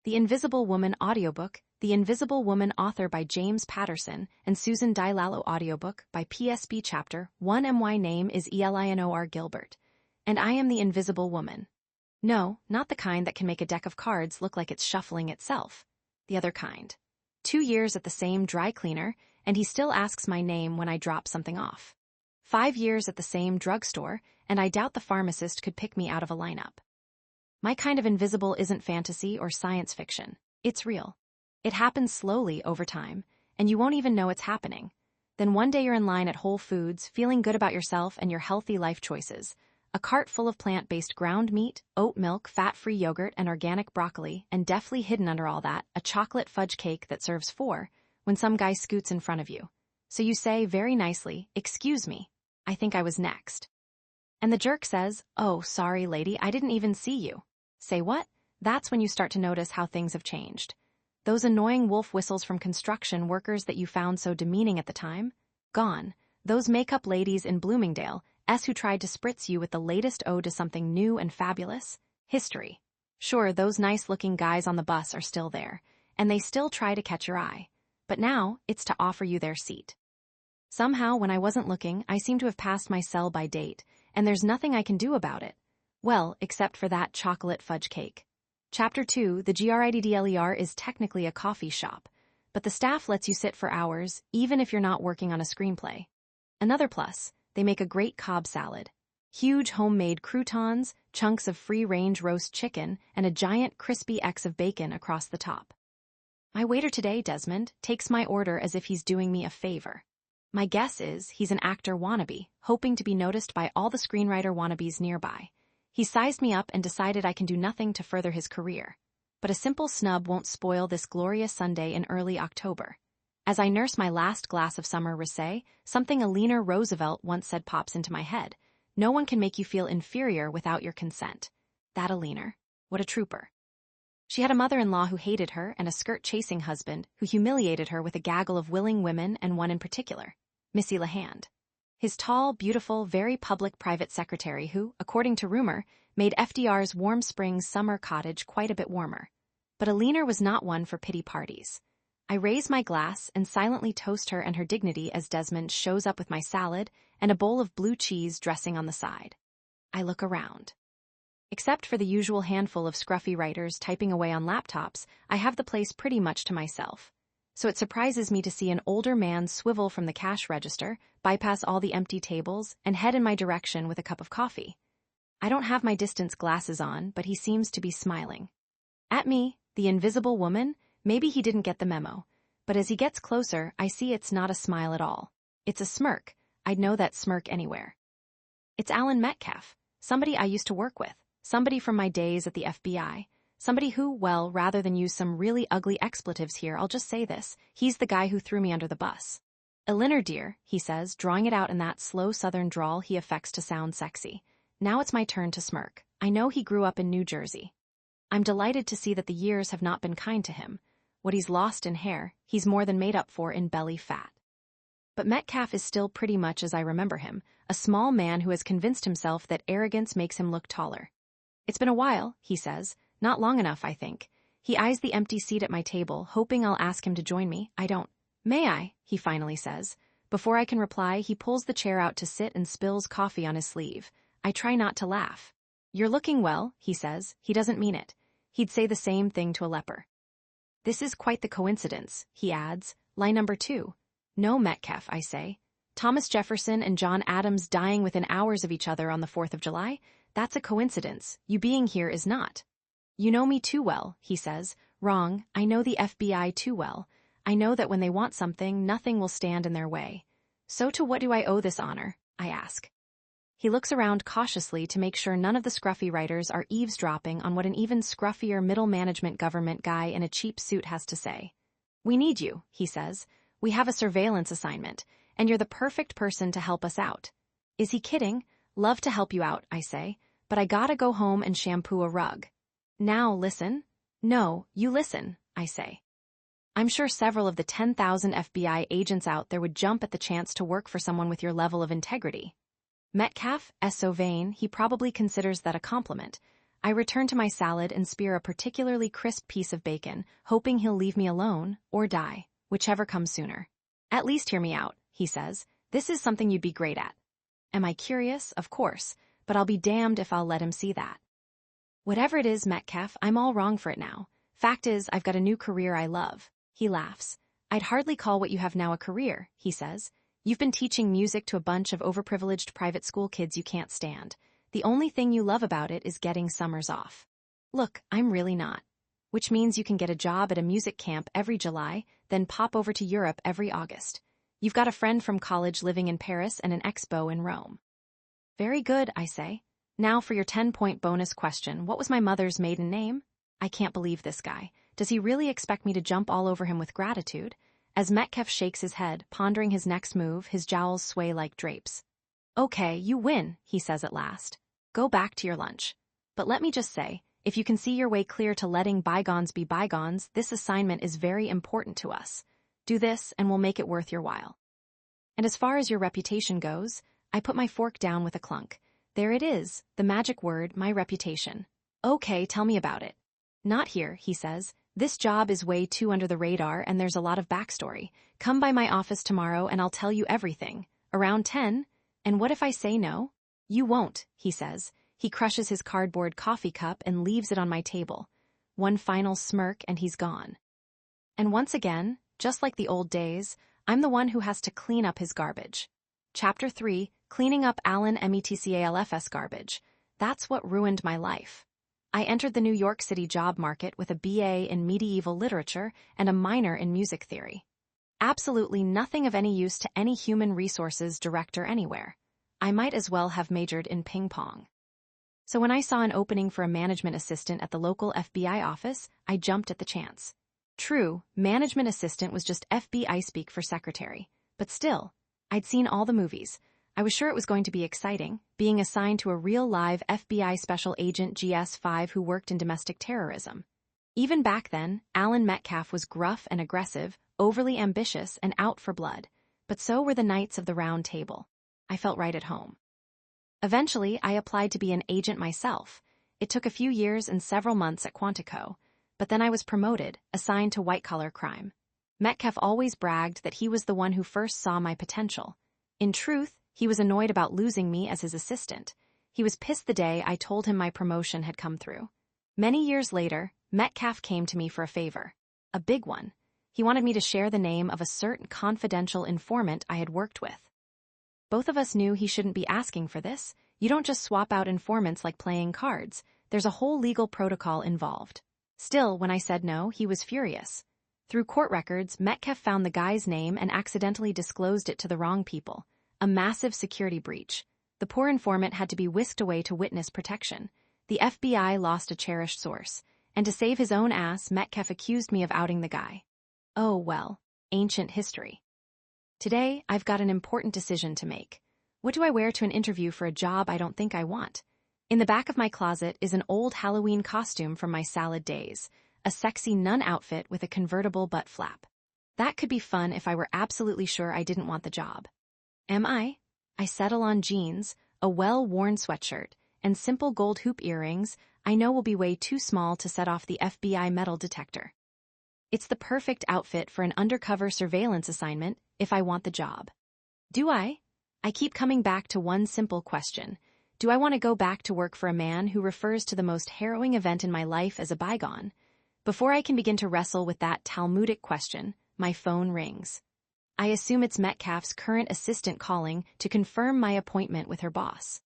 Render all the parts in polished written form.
The Invisible Woman Audiobook, The Invisible Woman author by James Patterson and Susan Dilallo audiobook by PSB Chapter 1. My name is Elinor Gilbert, and I am the Invisible Woman. No, not the kind that can make a deck of cards look like it's shuffling itself. The other kind. 2 years at the same dry cleaner, and he still asks my name when I drop something off. 5 years at the same drugstore, and I doubt the pharmacist could pick me out of a lineup. My kind of invisible isn't fantasy or science fiction. It's real. It happens slowly over time, and you won't even know it's happening. Then one day you're in line at Whole Foods, feeling good about yourself and your healthy life choices. A cart full of plant-based ground meat, oat milk, fat-free yogurt, and organic broccoli, and deftly hidden under all that, a chocolate fudge cake that serves 4, when some guy scoots in front of you. So you say very nicely, "Excuse me, I think I was next." And the jerk says, "Oh, sorry, lady, I didn't even see you." Say what? That's when you start to notice how things have changed. Those annoying wolf whistles from construction workers that you found so demeaning at the time? Gone. Those makeup ladies in Bloomingdale, who tried to spritz you with the latest ode to something new and fabulous? History. Sure, those nice-looking guys on the bus are still there, and they still try to catch your eye. But now, it's to offer you their seat. Somehow, when I wasn't looking, I seem to have passed my sell-by date, and there's nothing I can do about it. Well, except for that chocolate fudge cake. Chapter 2, the GRIDDLER is technically a coffee shop, but the staff lets you sit for hours, even if you're not working on a screenplay. Another plus, they make a great Cobb salad. Huge homemade croutons, chunks of free-range roast chicken, and a giant crispy X of bacon across the top. My waiter today, Desmond, takes my order as if he's doing me a favor. My guess is he's an actor wannabe, hoping to be noticed by all the screenwriter wannabes nearby. He sized me up and decided I can do nothing to further his career. But a simple snub won't spoil this glorious Sunday in early October. As I nurse my last glass of summer rosé, something Eleanor Roosevelt once said pops into my head. No one can make you feel inferior without your consent. That Eleanor. What a trooper. She had a mother-in-law who hated her and a skirt-chasing husband who humiliated her with a gaggle of willing women and one in particular, Missy LeHand. His tall, beautiful, very public private secretary who, according to rumor, made FDR's Warm Springs summer cottage quite a bit warmer. But Eleanor was not one for pity parties. I raise my glass and silently toast her and her dignity as Desmond shows up with my salad and a bowl of blue cheese dressing on the side. I look around. Except for the usual handful of scruffy writers typing away on laptops, I have the place pretty much to myself. So it surprises me to see an older man swivel from the cash register, bypass all the empty tables, and head in my direction with a cup of coffee. I don't have my distance glasses on, but he seems to be smiling. At me, the Invisible Woman. Maybe he didn't get the memo. But as he gets closer, I see it's not a smile at all. It's a smirk. I'd know that smirk anywhere. It's Alan Metcalf, somebody I used to work with, somebody from my days at the FBI. Somebody who, well, rather than use some really ugly expletives here, I'll just say this, he's the guy who threw me under the bus. Eleanor dear, he says, drawing it out in that slow southern drawl he affects to sound sexy. Now it's my turn to smirk. I know he grew up in New Jersey. I'm delighted to see that the years have not been kind to him. What he's lost in hair, he's more than made up for in belly fat. But Metcalf is still pretty much as I remember him, a small man who has convinced himself that arrogance makes him look taller. It's been a while, he says. Not long enough, I think. He eyes the empty seat at my table, hoping I'll ask him to join me. I don't. May I? He finally says. Before I can reply, he pulls the chair out to sit and spills coffee on his sleeve. I try not to laugh. You're looking well, he says. He doesn't mean it. He'd say the same thing to a leper. This is quite the coincidence, he adds. Line number 2. No, Metcalf, I say. Thomas Jefferson and John Adams dying within hours of each other on the 4th of July? That's a coincidence. You being here is not. You know me too well, he says. Wrong, I know the FBI too well. I know that when they want something, nothing will stand in their way. So to what do I owe this honor? I ask. He looks around cautiously to make sure none of the scruffy writers are eavesdropping on what an even scruffier middle management government guy in a cheap suit has to say. We need you, he says. We have a surveillance assignment, and you're the perfect person to help us out. Is he kidding? Love to help you out, I say, but I gotta go home and shampoo a rug. Now listen. No, you listen, I say. I'm sure several of the 10,000 FBI agents out there would jump at the chance to work for someone with your level of integrity. Metcalf, so vain, he probably considers that a compliment. I return to my salad and spear a particularly crisp piece of bacon, hoping he'll leave me alone or die, whichever comes sooner. At least hear me out, he says. This is something you'd be great at. Am I curious? Of course, but I'll be damned if I'll let him see that. Whatever it is, Metcalf, I'm all wrong for it now. Fact is, I've got a new career I love. He laughs. I'd hardly call what you have now a career, he says. You've been teaching music to a bunch of overprivileged private school kids you can't stand. The only thing you love about it is getting summers off. Look, I'm really not. Which means you can get a job at a music camp every July, then pop over to Europe every August. You've got a friend from college living in Paris and an expo in Rome. Very good, I say. Now for your 10-point bonus question. What was my mother's maiden name? I can't believe this guy. Does he really expect me to jump all over him with gratitude? As Metcalf shakes his head, pondering his next move, his jowls sway like drapes. Okay, you win, he says at last. Go back to your lunch. But let me just say, if you can see your way clear to letting bygones be bygones, this assignment is very important to us. Do this, and we'll make it worth your while. And as far as your reputation goes, I put my fork down with a clunk. There it is, the magic word, my reputation. Okay, tell me about it. Not here, he says. This job is way too under the radar and there's a lot of backstory. Come by my office tomorrow and I'll tell you everything. Around 10? And what if I say no? You won't, he says. He crushes his cardboard coffee cup and leaves it on my table. One final smirk and he's gone. And once again, just like the old days, I'm the one who has to clean up his garbage. Chapter 3, Cleaning Up Alan Metcalf's Garbage. That's what ruined my life. I entered the New York City job market with a BA in medieval literature and a minor in music theory. Absolutely nothing of any use to any human resources director anywhere. I might as well have majored in ping pong. So when I saw an opening for a management assistant at the local FBI office, I jumped at the chance. True, management assistant was just FBI speak for secretary. But still, I'd seen all the movies. I was sure it was going to be exciting, being assigned to a real live FBI special agent GS5 who worked in domestic terrorism. Even back then, Alan Metcalf was gruff and aggressive, overly ambitious, and out for blood. But so were the Knights of the Round Table. I felt right at home. Eventually, I applied to be an agent myself. It took a few years and several months at Quantico, but then I was promoted, assigned to white-collar crime. Metcalf always bragged that he was the one who first saw my potential. In truth, he was annoyed about losing me as his assistant. He was pissed the day I told him my promotion had come through. Many years later, Metcalf came to me for a favor. A big one. He wanted me to share the name of a certain confidential informant I had worked with. Both of us knew he shouldn't be asking for this. You don't just swap out informants like playing cards. There's a whole legal protocol involved. Still, when I said no, he was furious. Through court records, Metcalf found the guy's name and accidentally disclosed it to the wrong people. A massive security breach. The poor informant had to be whisked away to witness protection. The FBI lost a cherished source. And to save his own ass, Metcalf accused me of outing the guy. Oh, well, ancient history. Today, I've got an important decision to make. What do I wear to an interview for a job I don't think I want? In the back of my closet is an old Halloween costume from my salad days, a sexy nun outfit with a convertible butt flap. That could be fun if I were absolutely sure I didn't want the job. Am I? I settle on jeans, a well-worn sweatshirt, and simple gold hoop earrings I know will be way too small to set off the FBI metal detector. It's the perfect outfit for an undercover surveillance assignment if I want the job. Do I? I keep coming back to one simple question. Do I want to go back to work for a man who refers to the most harrowing event in my life as a bygone? Before I can begin to wrestle with that Talmudic question, my phone rings. I assume it's Metcalf's current assistant calling to confirm my appointment with her boss.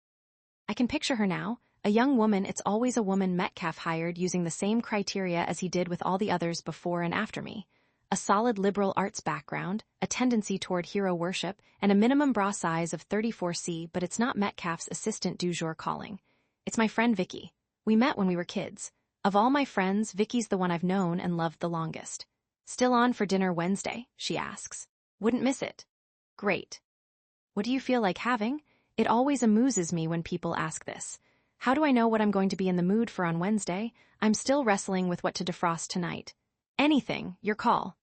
I can picture her now, a young woman. It's always a woman Metcalf hired using the same criteria as he did with all the others before and after me. A solid liberal arts background, a tendency toward hero worship, and a minimum bra size of 34C, but it's not Metcalf's assistant du jour calling. It's my friend Vicky. We met when we were kids. Of all my friends, Vicky's the one I've known and loved the longest. Still on for dinner Wednesday? She asks. Wouldn't miss it. Great. What do you feel like having? It always amuses me when people ask this. How do I know what I'm going to be in the mood for on Wednesday? I'm still wrestling with what to defrost tonight. Anything, your call.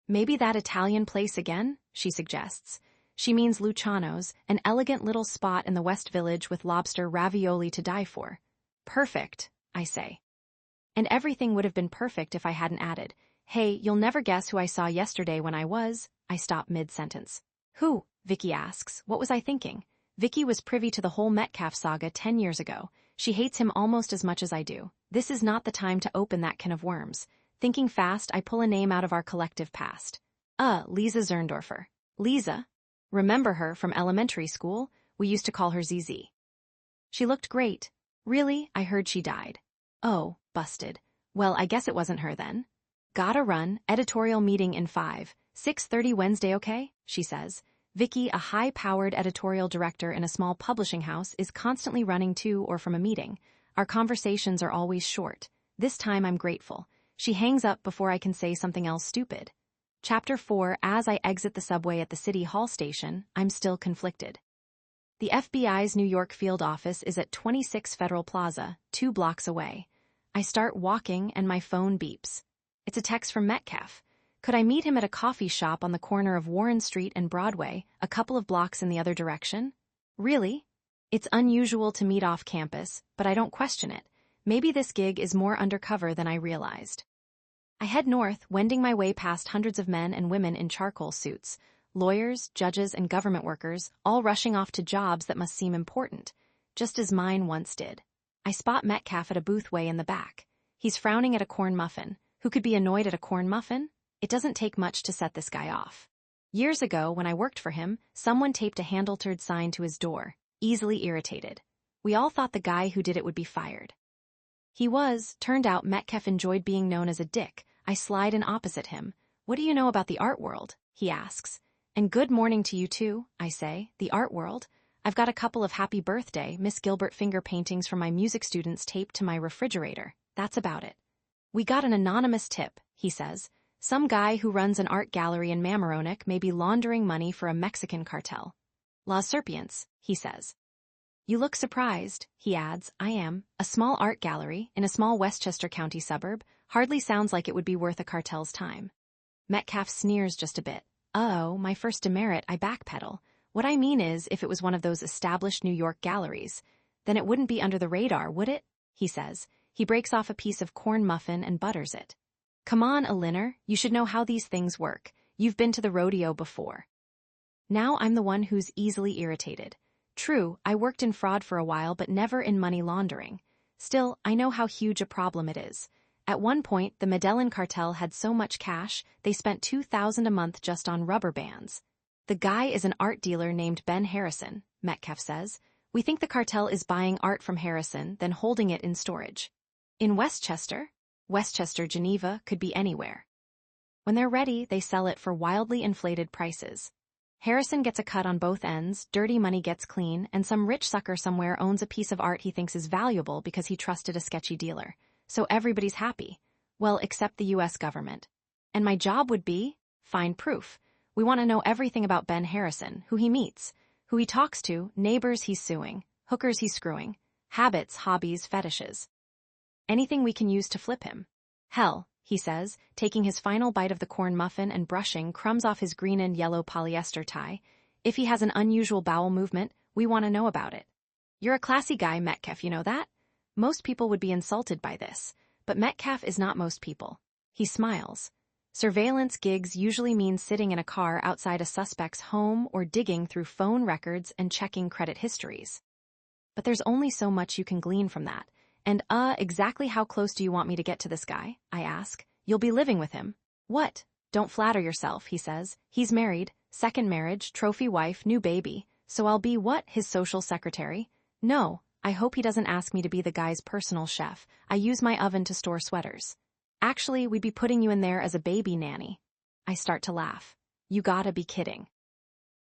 Maybe that Italian place again, she suggests. She means Luciano's, an elegant little spot in the West Village with lobster ravioli to die for. Perfect. I say. And everything would have been perfect if I hadn't added, "Hey, you'll never guess who I saw yesterday when I was." I stop mid-sentence. Who? Vicky asks. What was I thinking? Vicky was privy to the whole Metcalf saga 10 years ago. She hates him almost as much as I do. This is not the time to open that can of worms. Thinking fast, I pull a name out of our collective past. Lisa Zerndorfer. Lisa? Remember her from elementary school? We used to call her ZZ. She looked great. Really? I heard she died. Oh, busted. Well, I guess it wasn't her then. Gotta run, editorial meeting in 6:30 Wednesday, okay? She says. Vicky, a high-powered editorial director in a small publishing house, is constantly running to or from a meeting. Our conversations are always short. This time I'm grateful. She hangs up before I can say something else stupid. Chapter 4. As I exit the subway at the City Hall station, I'm still conflicted. The FBI's New York field office is at 26 Federal Plaza, 2 blocks away. I start walking and my phone beeps. It's a text from Metcalf. Could I meet him at a coffee shop on the corner of Warren Street and Broadway, a couple of blocks in the other direction? Really? It's unusual to meet off campus, but I don't question it. Maybe this gig is more undercover than I realized. I head north, wending my way past hundreds of men and women in charcoal suits, lawyers, judges, and government workers, all rushing off to jobs that must seem important, just as mine once did. I spot Metcalf at a booth way in the back. He's frowning at a corn muffin. Who could be annoyed at a corn muffin? It doesn't take much to set this guy off. Years ago, when I worked for him, someone taped a handle-turd sign to his door, easily irritated. We all thought the guy who did it would be fired. He was. Turned out Metcalf enjoyed being known as a dick. I slide in opposite him. What do you know about the art world? He asks. And good morning to you too, I say. The art world? I've got a couple of happy birthday, Miss Gilbert finger paintings from my music students taped to my refrigerator. That's about it. We got an anonymous tip, he says. Some guy who runs an art gallery in Mamaroneck may be laundering money for a Mexican cartel. Las Serpientes, he says. You look surprised, he adds. I am. A small art gallery in a small Westchester County suburb hardly sounds like it would be worth a cartel's time. Metcalf sneers just a bit. Oh, my first demerit, I backpedal. What I mean is, if it was one of those established New York galleries, then it wouldn't be under the radar, would it? He says. He breaks off a piece of corn muffin and butters it. Come on, Elinor, you should know how these things work. You've been to the rodeo before. Now I'm the one who's easily irritated. True, I worked in fraud for a while, but never in money laundering. Still, I know how huge a problem it is. At one point, the Medellin cartel had so much cash, they spent $2,000 a month just on rubber bands. The guy is an art dealer named Ben Harrison, Metcalf says. We think the cartel is buying art from Harrison, then holding it in storage. In Westchester? Westchester, Geneva, could be anywhere. When they're ready, they sell it for wildly inflated prices. Harrison gets a cut on both ends, dirty money gets clean, and some rich sucker somewhere owns a piece of art he thinks is valuable because he trusted a sketchy dealer. So everybody's happy. Well, except the U.S. government. And my job would be? Find proof. We want to know everything about Ben Harrison, who he meets, who he talks to, neighbors he's suing, hookers he's screwing, habits, hobbies, fetishes. Anything we can use to flip him. Hell, he says, taking his final bite of the corn muffin and brushing crumbs off his green and yellow polyester tie. If he has an unusual bowel movement, we want to know about it. You're a classy guy, Metcalf, you know that? Most people would be insulted by this, but Metcalf is not most people. He smiles. Surveillance gigs usually mean sitting in a car outside a suspect's home or digging through phone records and checking credit histories. But there's only so much you can glean from that. And, exactly how close do you want me to get to this guy? I ask. You'll be living with him. What? Don't flatter yourself, he says. He's married, second marriage, trophy wife, new baby. So I'll be what, his social secretary? No, I hope he doesn't ask me to be the guy's personal chef. I use my oven to store sweaters. Actually, we'd be putting you in there as a baby nanny. I start to laugh. You gotta be kidding.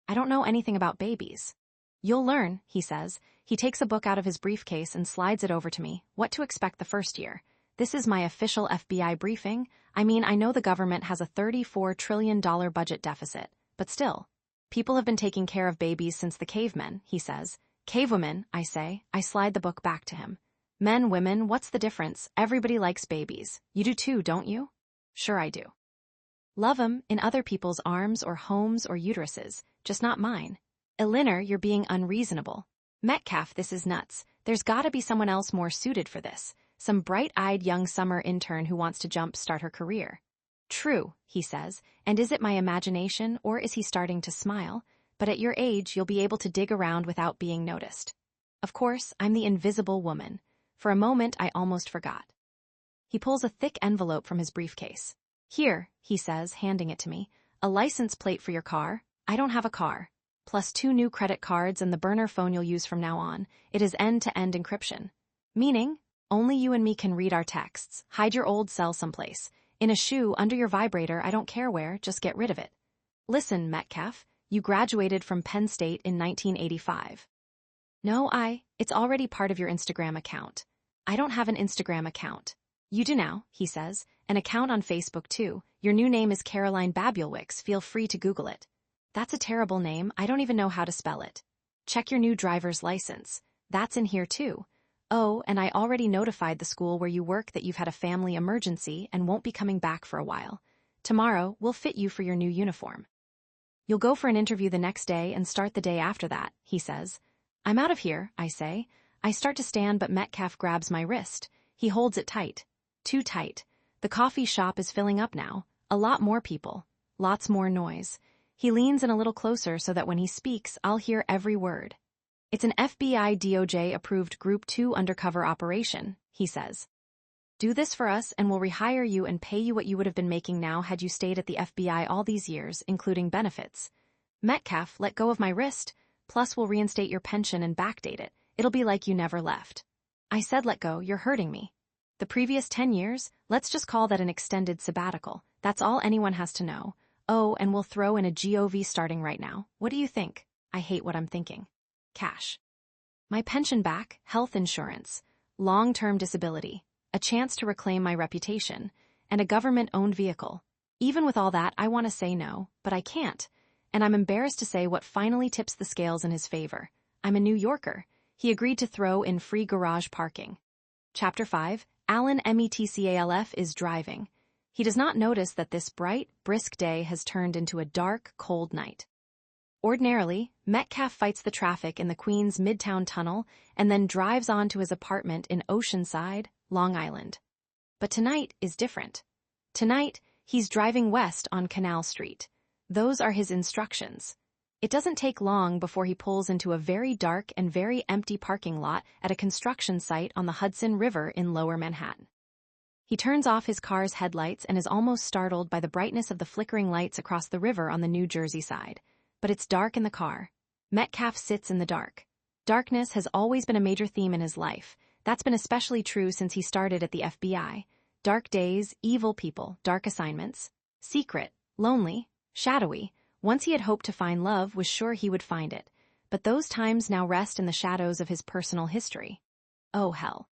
I don't know anything about babies. You'll learn, he says. He takes a book out of his briefcase and slides it over to me. What to expect the first year. This is my official FBI briefing. I mean, I know the government has a $34 trillion budget deficit, but still. People have been taking care of babies since the cavemen, he says. Cavewomen, I say. I slide the book back to him. Men, women, what's the difference? Everybody likes babies. You do too, don't you? Sure I do. Love 'em in other people's arms or homes or uteruses, just not mine. Elinor, you're being unreasonable. Metcalf, this is nuts. There's gotta be someone else more suited for this. some bright-eyed young summer intern who wants to jump-start her career. True, he says, and is it my imagination or is he starting to smile? But at your age, you'll be able to dig around without being noticed. Of course, I'm the invisible woman. For a moment, I almost forgot. He pulls a thick envelope from his briefcase. Here, he says, handing it to me, a license plate for your car. I don't have a car. Plus 2 new credit cards and the burner phone you'll use from now on. It is end-to-end encryption. Meaning, only you and me can read our texts. Hide your old cell someplace. In a shoe, under your vibrator, I don't care where, just get rid of it. Listen, Metcalf, you graduated from Penn State in 1985. No, it's already part of your Instagram account. I don't have an Instagram account. You do now, he says, an account on Facebook too. Your new name is Caroline Babulwicks, feel free to Google it. That's a terrible name, I don't even know how to spell it. Check your new driver's license. That's in here too. Oh, and I already notified the school where you work that you've had a family emergency and won't be coming back for a while. Tomorrow, we'll fit you for your new uniform. You'll go for an interview the next day and start the day after that, he says. I'm out of here, I say. I start to stand but Metcalf grabs my wrist. He holds it tight. Too tight. The coffee shop is filling up now. A lot more people. Lots more noise. He leans in a little closer so that when he speaks, I'll hear every word. It's an FBI DOJ-approved Group 2 undercover operation, he says. Do this for us and we'll rehire you and pay you what you would have been making now had you stayed at the FBI all these years, including benefits. Metcalf, let go of my wrist, plus we'll reinstate your pension and backdate it. It'll be like you never left. I said let go, you're hurting me. The previous 10 years, let's just call that an extended sabbatical. That's all anyone has to know. Oh, and we'll throw in a GOV starting right now. What do you think? I hate what I'm thinking. Cash. My pension back, health insurance, long-term disability, a chance to reclaim my reputation, and a government-owned vehicle. Even with all that, I want to say no, but I can't. And I'm embarrassed to say what finally tips the scales in his favor. I'm a New Yorker. He agreed to throw in free garage parking. Chapter 5, Alan Metcalf is driving. He does not notice that this bright, brisk day has turned into a dark, cold night. Ordinarily, Metcalf fights the traffic in the Queens Midtown Tunnel and then drives on to his apartment in Oceanside, Long Island. But tonight is different. Tonight, he's driving west on Canal Street. Those are his instructions. It doesn't take long before he pulls into a very dark and very empty parking lot at a construction site on the Hudson River in Lower Manhattan. He turns off his car's headlights and is almost startled by the brightness of the flickering lights across the river on the New Jersey side. But it's dark in the car. Metcalf sits in the dark. Darkness has always been a major theme in his life. That's been especially true since he started at the FBI. Dark days, evil people, dark assignments. Secret, lonely, shadowy. Once he had hoped to find love, was sure he would find it. But those times now rest in the shadows of his personal history. Oh, hell.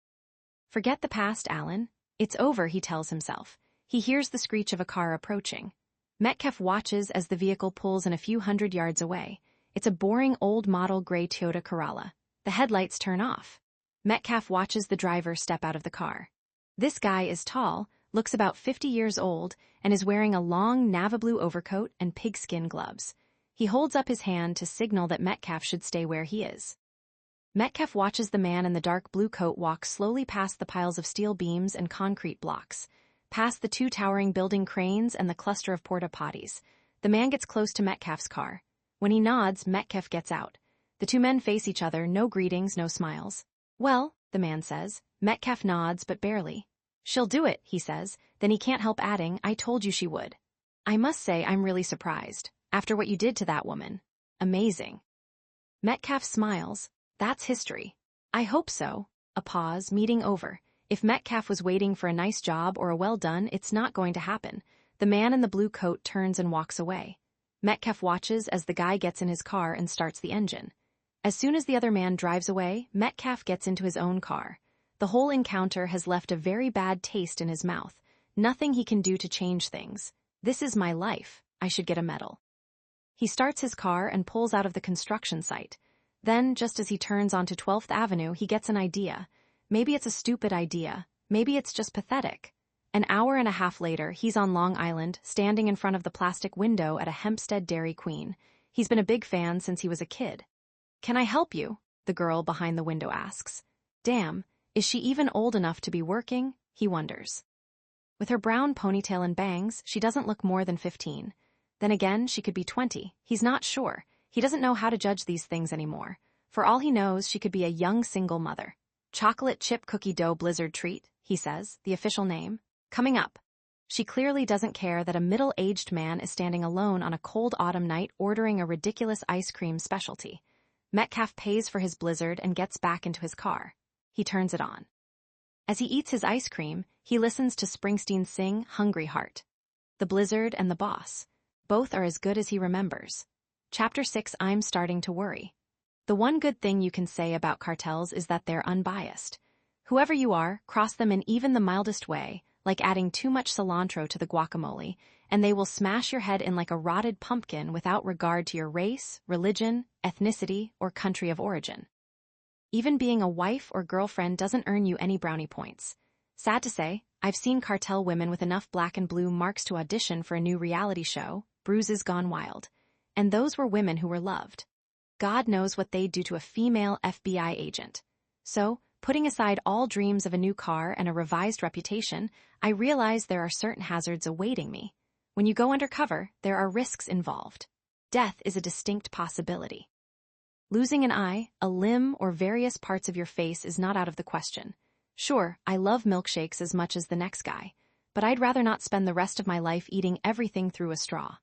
Forget the past, Alan. It's over, he tells himself. He hears the screech of a car approaching. Metcalf watches as the vehicle pulls in a few hundred yards away. It's a boring old model gray Toyota Corolla. The headlights turn off. Metcalf watches the driver step out of the car. This guy is tall, looks about 50 years old, and is wearing a long navy blue overcoat and pigskin gloves. He holds up his hand to signal that Metcalf should stay where he is. Metcalf watches the man in the dark blue coat walk slowly past the piles of steel beams and concrete blocks, past the 2 towering building cranes and the cluster of porta-potties. The man gets close to Metcalf's car. When he nods, Metcalf gets out. The 2 men face each other, no greetings, no smiles. Well, the man says. Metcalf nods, but barely. She'll do it, he says. Then he can't help adding, I told you she would. I must say I'm really surprised. After what you did to that woman. Amazing. Metcalf smiles. That's history. I hope so. A pause, meeting over. If Metcalf was waiting for a nice job or a well done, it's not going to happen. The man in the blue coat turns and walks away. Metcalf watches as the guy gets in his car and starts the engine. As soon as the other man drives away, Metcalf gets into his own car. The whole encounter has left a very bad taste in his mouth. Nothing he can do to change things. This is my life. I should get a medal. He starts his car and pulls out of the construction site. Then, just as he turns onto 12th Avenue, he gets an idea. Maybe it's a stupid idea. Maybe it's just pathetic. An hour and a half later, he's on Long Island, standing in front of the plastic window at a Hempstead Dairy Queen. He's been a big fan since he was a kid. Can I help you? The girl behind the window asks. Damn, Is she even old enough to be working? He wonders. With her brown ponytail and bangs, she doesn't look more than 15. Then again, she could be 20. He's not sure. He doesn't know how to judge these things anymore. For all he knows, she could be a young single mother. Chocolate chip cookie dough blizzard treat, he says, the official name. Coming up. She clearly doesn't care that a middle-aged man is standing alone on a cold autumn night ordering a ridiculous ice cream specialty. Metcalf pays for his blizzard and gets back into his car. He turns it on. As he eats his ice cream, he listens to Springsteen sing Hungry Heart. The blizzard and the boss. Both are as good as he remembers. Chapter 6. I'm starting to worry. The one good thing you can say about cartels is that they're unbiased. Whoever you are, cross them in even the mildest way, like adding too much cilantro to the guacamole, and they will smash your head in like a rotted pumpkin without regard to your race, religion, ethnicity, or country of origin. Even being a wife or girlfriend doesn't earn you any brownie points. Sad to say, I've seen cartel women with enough black and blue marks to audition for a new reality show, Bruises Gone Wild. And those were women who were loved. God knows what they'd do to a female FBI agent. So, putting aside all dreams of a new car and a revised reputation, I realize there are certain hazards awaiting me. When you go undercover, there are risks involved. Death is a distinct possibility. Losing an eye, a limb, or various parts of your face is not out of the question. Sure, I love milkshakes as much as the next guy, but I'd rather not spend the rest of my life eating everything through a straw.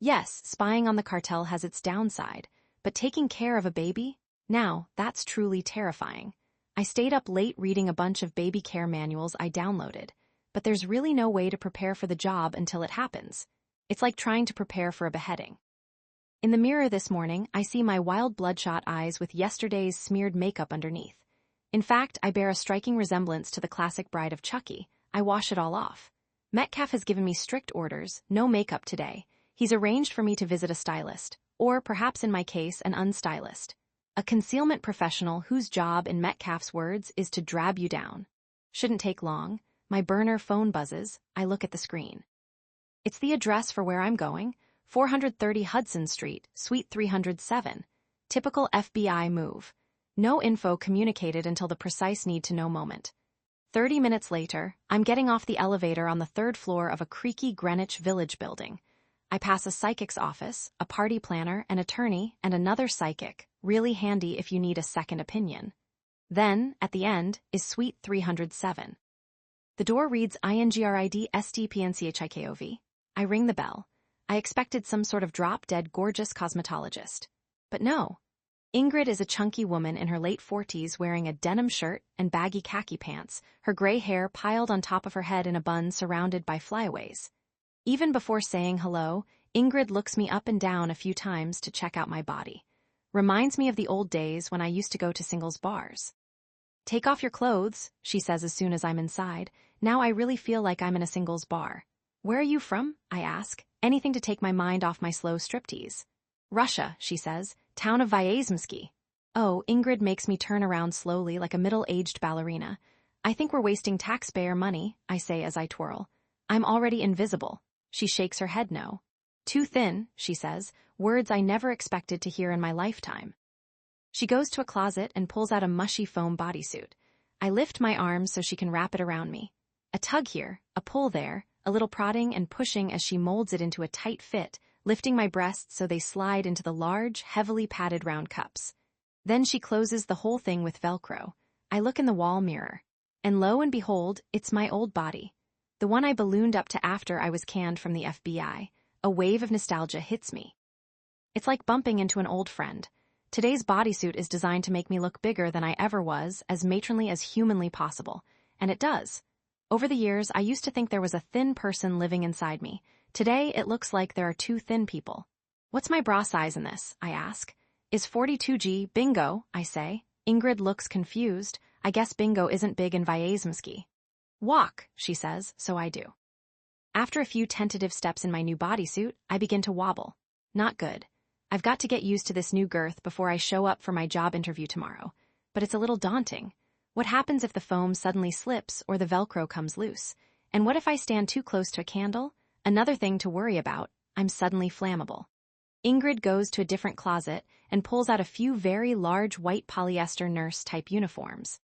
Yes, spying on the cartel has its downside, but taking care of a baby? Now, that's truly terrifying. I stayed up late reading a bunch of baby care manuals I downloaded, but there's really no way to prepare for the job until it happens. It's like trying to prepare for a beheading. In the mirror this morning, I see my wild bloodshot eyes with yesterday's smeared makeup underneath. In fact, I bear a striking resemblance to the classic Bride of Chucky. I wash it all off. Metcalf has given me strict orders, no makeup today. He's arranged for me to visit a stylist, or perhaps in my case, an unstylist. A concealment professional whose job, in Metcalf's words, is to drab you down. Shouldn't take long. My burner phone buzzes. I look at the screen. It's the address for where I'm going. 430 Hudson Street, Suite 307. Typical FBI move. No info communicated until the precise need-to-know moment. 30 minutes later, I'm getting off the elevator on the third floor of a creaky Greenwich Village building. I pass a psychic's office, a party planner, an attorney, and another psychic, really handy if you need a second opinion. Then, at the end, is Suite 307. The door reads INGRID STPNCHIKOV. I ring the bell. I expected some sort of drop-dead gorgeous cosmetologist. But no. Ingrid is a chunky woman in her late 40s wearing a denim shirt and baggy khaki pants, her gray hair piled on top of her head in a bun surrounded by flyaways. Even before saying hello, Ingrid looks me up and down a few times to check out my body. Reminds me of the old days when I used to go to singles bars. Take off your clothes, she says as soon as I'm inside. Now I really feel like I'm in a singles bar. Where are you from? I ask. Anything to take my mind off my slow striptease. Russia, she says. Town of Vyazemsky. Oh, Ingrid makes me turn around slowly like a middle-aged ballerina. I think we're wasting taxpayer money, I say as I twirl. I'm already invisible. She shakes her head no. Too thin, she says, words I never expected to hear in my lifetime. She goes to a closet and pulls out a mushy foam bodysuit. I lift my arms so she can wrap it around me. A tug here, a pull there, a little prodding and pushing as she molds it into a tight fit, lifting my breasts so they slide into the large, heavily padded round cups. Then she closes the whole thing with Velcro. I look in the wall mirror. And lo and behold, it's my old body. The one I ballooned up to after I was canned from the FBI. A wave of nostalgia hits me. It's like bumping into an old friend. Today's bodysuit is designed to make me look bigger than I ever was, as matronly as humanly possible. And it does. Over the years, I used to think there was a thin person living inside me. Today, it looks like there are two thin people. What's my bra size in this? I ask. Is 42G bingo? I say. Ingrid looks confused. I guess bingo isn't big in Vyazemsky. Walk, she says, so I do. After a few tentative steps in my new bodysuit, I begin to wobble. Not good. I've got to get used to this new girth before I show up for my job interview tomorrow. But it's a little daunting. What happens if the foam suddenly slips or the Velcro comes loose? And what if I stand too close to a candle? Another thing to worry about, I'm suddenly flammable. Ingrid goes to a different closet and pulls out a few very large white polyester nurse-type uniforms.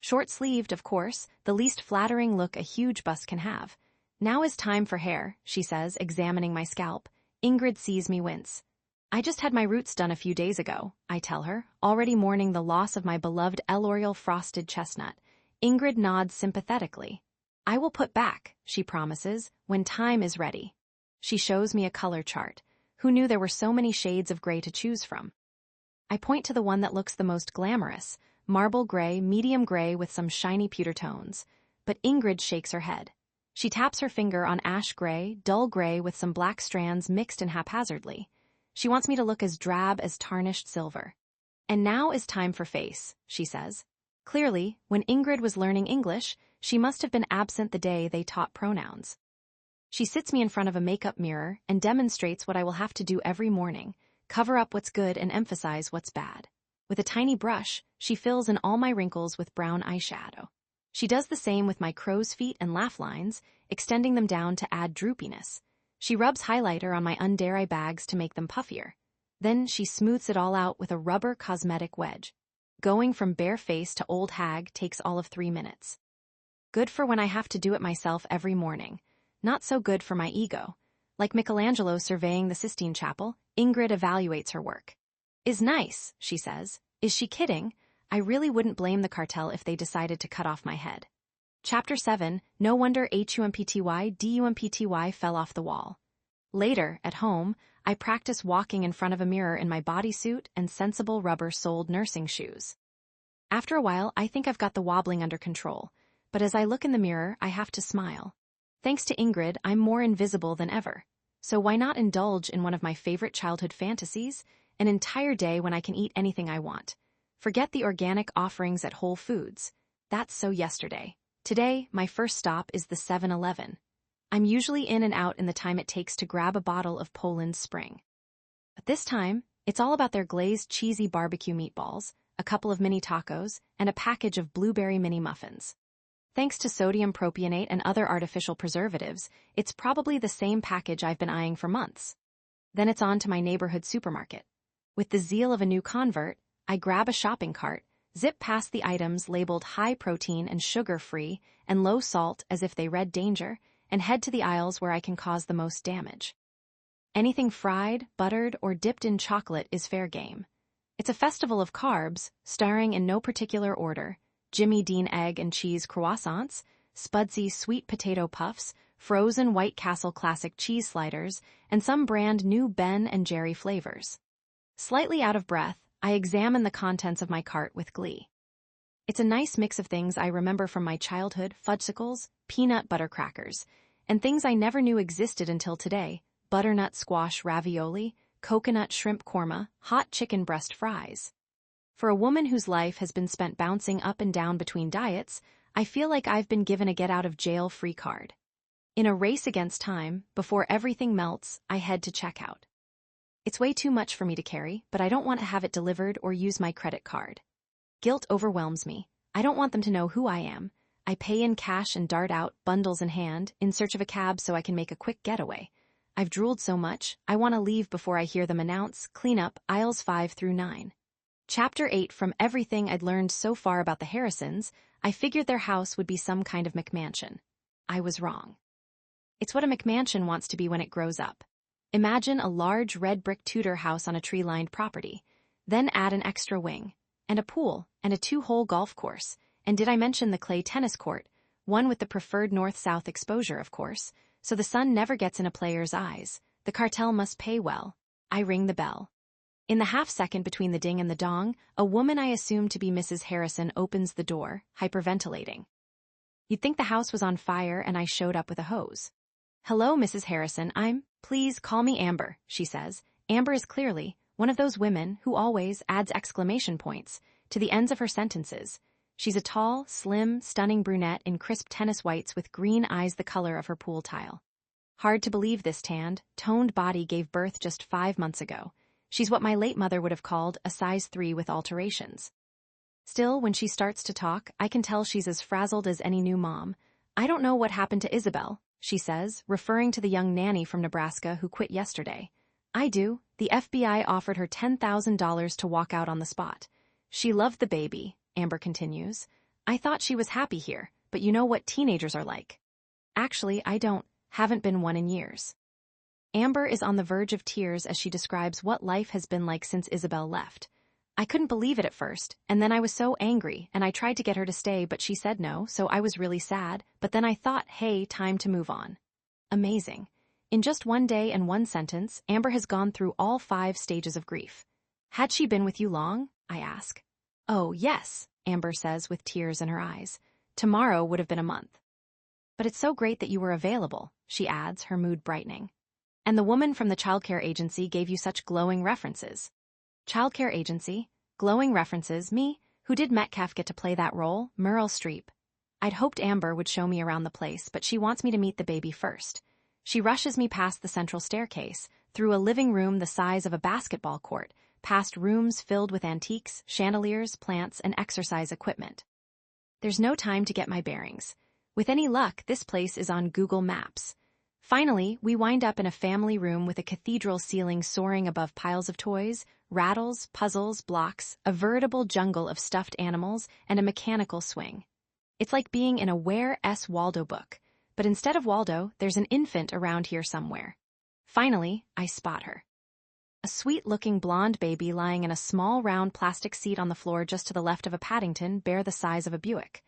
Short-sleeved, of course, the least flattering look a huge bust can have. Now is time for hair, she says, examining my scalp. Ingrid sees me wince. I just had my roots done a few days ago, I tell her, already mourning the loss of my beloved L'Oreal frosted chestnut. Ingrid nods sympathetically. I will put back, she promises, when time is ready. She shows me a color chart. Who knew there were so many shades of gray to choose from? I point to the one that looks the most glamorous, marble gray, medium gray with some shiny pewter tones. But Ingrid shakes her head. She taps her finger on ash gray, dull gray with some black strands mixed in haphazardly. She wants me to look as drab as tarnished silver. And now is time for face, she says. Clearly, when Ingrid was learning English, she must have been absent the day they taught pronouns. She sits me in front of a makeup mirror and demonstrates what I will have to do every morning, cover up what's good and emphasize what's bad. With a tiny brush, she fills in all my wrinkles with brown eyeshadow. She does the same with my crow's feet and laugh lines, extending them down to add droopiness. She rubs highlighter on my under eye bags to make them puffier. Then she smooths it all out with a rubber cosmetic wedge. Going from bare face to old hag takes all of 3 minutes. Good for when I have to do it myself every morning. Not so good for my ego. Like Michelangelo surveying the Sistine Chapel, Ingrid evaluates her work. Is nice, she says. Is she kidding? I really wouldn't blame the cartel if they decided to cut off my head. Chapter 7, No wonder HUMPTY/DUMPTY fell off the wall. Later, at home, I practice walking in front of a mirror in my bodysuit and sensible rubber-soled nursing shoes. After a while, I think I've got the wobbling under control, but as I look in the mirror, I have to smile. Thanks to Ingrid, I'm more invisible than ever. So why not indulge in one of my favorite childhood fantasies, an entire day when I can eat anything I want? Forget the organic offerings at Whole Foods. That's so yesterday. Today, my first stop is the 7-Eleven. I'm usually in and out in the time it takes to grab a bottle of Poland Spring. But this time, it's all about their glazed cheesy barbecue meatballs, a couple of mini tacos, and a package of blueberry mini muffins. Thanks to sodium propionate and other artificial preservatives, it's probably the same package I've been eyeing for months. Then it's on to my neighborhood supermarket. With the zeal of a new convert, I grab a shopping cart, zip past the items labeled high protein and sugar-free and low salt as if they read danger, and head to the aisles where I can cause the most damage. Anything fried, buttered, or dipped in chocolate is fair game. It's a festival of carbs, starring in no particular order: Jimmy Dean egg and cheese croissants, Spudsy sweet potato puffs, frozen White Castle classic cheese sliders, and some brand new Ben and Jerry flavors. Slightly out of breath, I examine the contents of my cart with glee. It's a nice mix of things I remember from my childhood: fudgesicles, peanut butter crackers, and things I never knew existed until today: butternut squash ravioli, coconut shrimp korma, hot chicken breast fries. For a woman whose life has been spent bouncing up and down between diets, I feel like I've been given a get-out-of-jail-free card. In a race against time, before everything melts, I head to checkout. It's way too much for me to carry, but I don't want to have it delivered or use my credit card. Guilt overwhelms me. I don't want them to know who I am. I pay in cash and dart out, bundles in hand, in search of a cab so I can make a quick getaway. I've drooled so much, I want to leave before I hear them announce, "Clean up, aisles 5 through 9. Chapter 8. From everything I'd learned so far about the Harrisons, I figured their house would be some kind of McMansion. I was wrong. It's what a McMansion wants to be when it grows up. Imagine a large red brick Tudor house on a tree-lined property. Then add an extra wing, and a pool, and a 2-hole golf course. And did I mention the clay tennis court, one with the preferred north-south exposure, of course, so the sun never gets in a player's eyes. The cartel must pay well. I ring the bell. In the half-second between the ding and the dong, a woman I assume to be Mrs. Harrison opens the door, hyperventilating. You'd think the house was on fire and I showed up with a hose. "Hello, Mrs. Harrison, please call me Amber," she says. Amber is clearly one of those women who always adds exclamation points to the ends of her sentences. She's a tall, slim, stunning brunette in crisp tennis whites with green eyes the color of her pool tile. Hard to believe this tanned, toned body gave birth just 5 months ago. She's what my late mother would have called a size 3 with alterations. Still, when she starts to talk, I can tell she's as frazzled as any new mom. "I don't know what happened to Isabel," she says, referring to the young nanny from Nebraska who quit yesterday. "I do. The FBI offered her $10,000 to walk out on the spot. She loved the baby," Amber continues. I thought she was happy here, but you know what teenagers are like. Actually, haven't been one in years. Amber is on the verge of tears as she describes what life has been like since Isabel left. I couldn't believe it at first, and then I was so angry, and I tried to get her to stay, but she said no, so I was really sad, but then I thought, hey, time to move on. Amazing. In just one day and one sentence, Amber has gone through all 5 stages of grief. Had she been with you long? I ask. Oh, yes, Amber says with tears in her eyes. Tomorrow would have been a month. But it's so great that you were available, she adds, her mood brightening. And the woman from the childcare agency gave you such glowing references. Childcare agency? Glowing references? Me? Who did Metcalf get to play that role? Meryl Streep. I'd hoped Amber would show me around the place, but she wants me to meet the baby first. She rushes me past the central staircase, through a living room the size of a basketball court, past rooms filled with antiques, chandeliers, plants, and exercise equipment. There's no time to get my bearings. With any luck, this place is on Google Maps. Finally, we wind up in a family room with a cathedral ceiling soaring above piles of toys, rattles, puzzles, blocks, a veritable jungle of stuffed animals, and a mechanical swing. It's like being in a Where S. Waldo book, but instead of Waldo, there's an infant around here somewhere. Finally, I spot her. A sweet-looking blonde baby lying in a small round plastic seat on the floor just to the left of a Paddington bear the size of a Buick.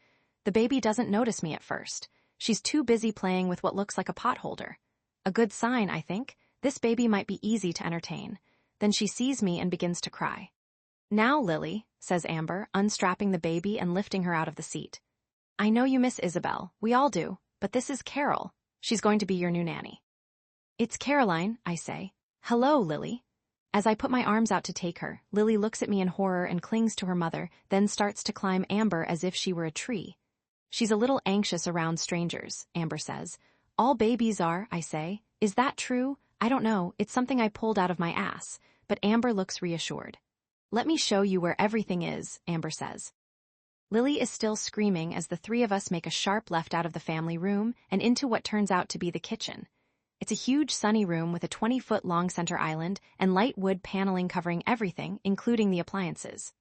The baby doesn't notice me at first. She's too busy playing with what looks like a pot holder. A good sign, I think. This baby might be easy to entertain. Then she sees me and begins to cry. Now, Lily, says Amber, unstrapping the baby and lifting her out of the seat. I know you miss Isabel. We all do. But this is Carol. She's going to be your new nanny. It's Caroline, I say. Hello, Lily. As I put my arms out to take her, Lily looks at me in horror and clings to her mother, then starts to climb Amber as if she were a tree. She's a little anxious around strangers, Amber says. All babies are, I say. Is that true? I don't know. It's something I pulled out of my ass. But Amber looks reassured. Let me show you where everything is, Amber says. Lily is still screaming as the 3 of us make a sharp left out of the family room and into what turns out to be the kitchen. It's a huge sunny room with a 20-foot-long center island and light wood paneling covering everything, including the appliances.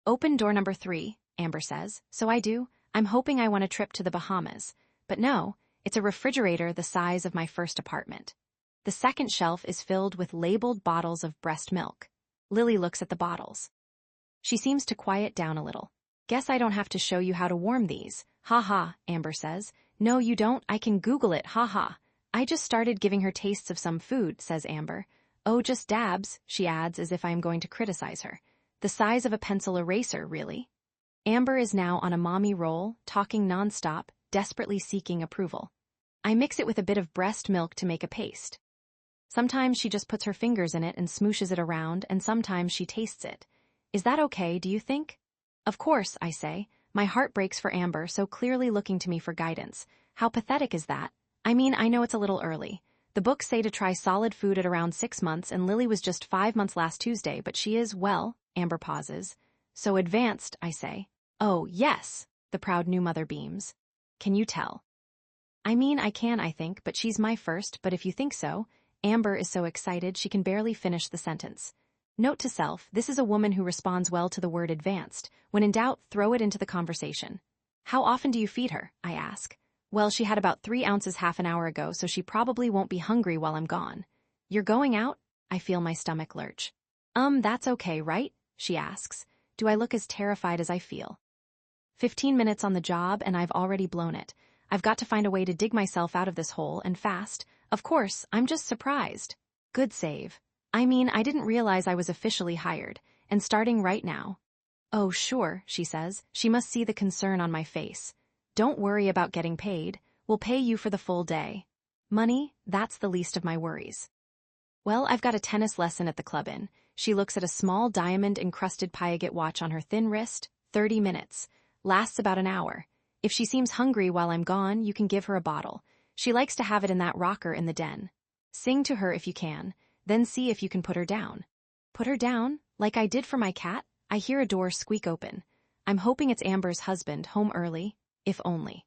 Open door number 3, Amber says. So I do. I'm hoping I want a trip to the Bahamas. But no, it's a refrigerator the size of my first apartment. The second shelf is filled with labeled bottles of breast milk. Lily looks at the bottles. She seems to quiet down a little. Guess I don't have to show you how to warm these. Ha ha, Amber says. No, you don't. I can Google it. Ha ha. I just started giving her tastes of some food, says Amber. Oh, just dabs, she adds as if I am going to criticize her. The size of a pencil eraser, really. Amber is now on a mommy roll, talking nonstop, desperately seeking approval. I mix it with a bit of breast milk to make a paste. Sometimes she just puts her fingers in it and smooshes it around, and sometimes she tastes it. Is that okay, do you think? Of course, I say. My heart breaks for Amber, so clearly looking to me for guidance. How pathetic is that? I mean, I know it's a little early. The books say to try solid food at around 6 months, and Lily was just 5 months last Tuesday, but she is, well, Amber pauses. So advanced, I say. Oh, yes, the proud new mother beams. Can you tell? I mean, I can, I think, but she's my first, but if you think so. Amber is so excited she can barely finish the sentence. Note to self, this is a woman who responds well to the word advanced. When in doubt, throw it into the conversation. How often do you feed her? I ask. Well, she had about 3 ounces half an hour ago, so she probably won't be hungry while I'm gone. You're going out? I feel my stomach lurch. That's okay, right? She asks. Do I look as terrified as I feel? 15 minutes on the job and I've already blown it. I've got to find a way to dig myself out of this hole, and fast. Of course, I'm just surprised. Good save. I mean, I didn't realize I was officially hired, and starting right now. Oh, sure, she says. She must see the concern on my face. Don't worry about getting paid. We'll pay you for the full day. Money, that's the least of my worries. Well, I've got a tennis lesson at the club in. She looks at a small diamond-encrusted Piaget watch on her thin wrist. 30 minutes. Lasts about an hour. If she seems hungry while I'm gone, you can give her a bottle. She likes to have it in that rocker in the den. Sing to her if you can, then see if you can put her down. Put her down? Like I did for my cat? I hear a door squeak open. I'm hoping it's Amber's husband, home early, if only.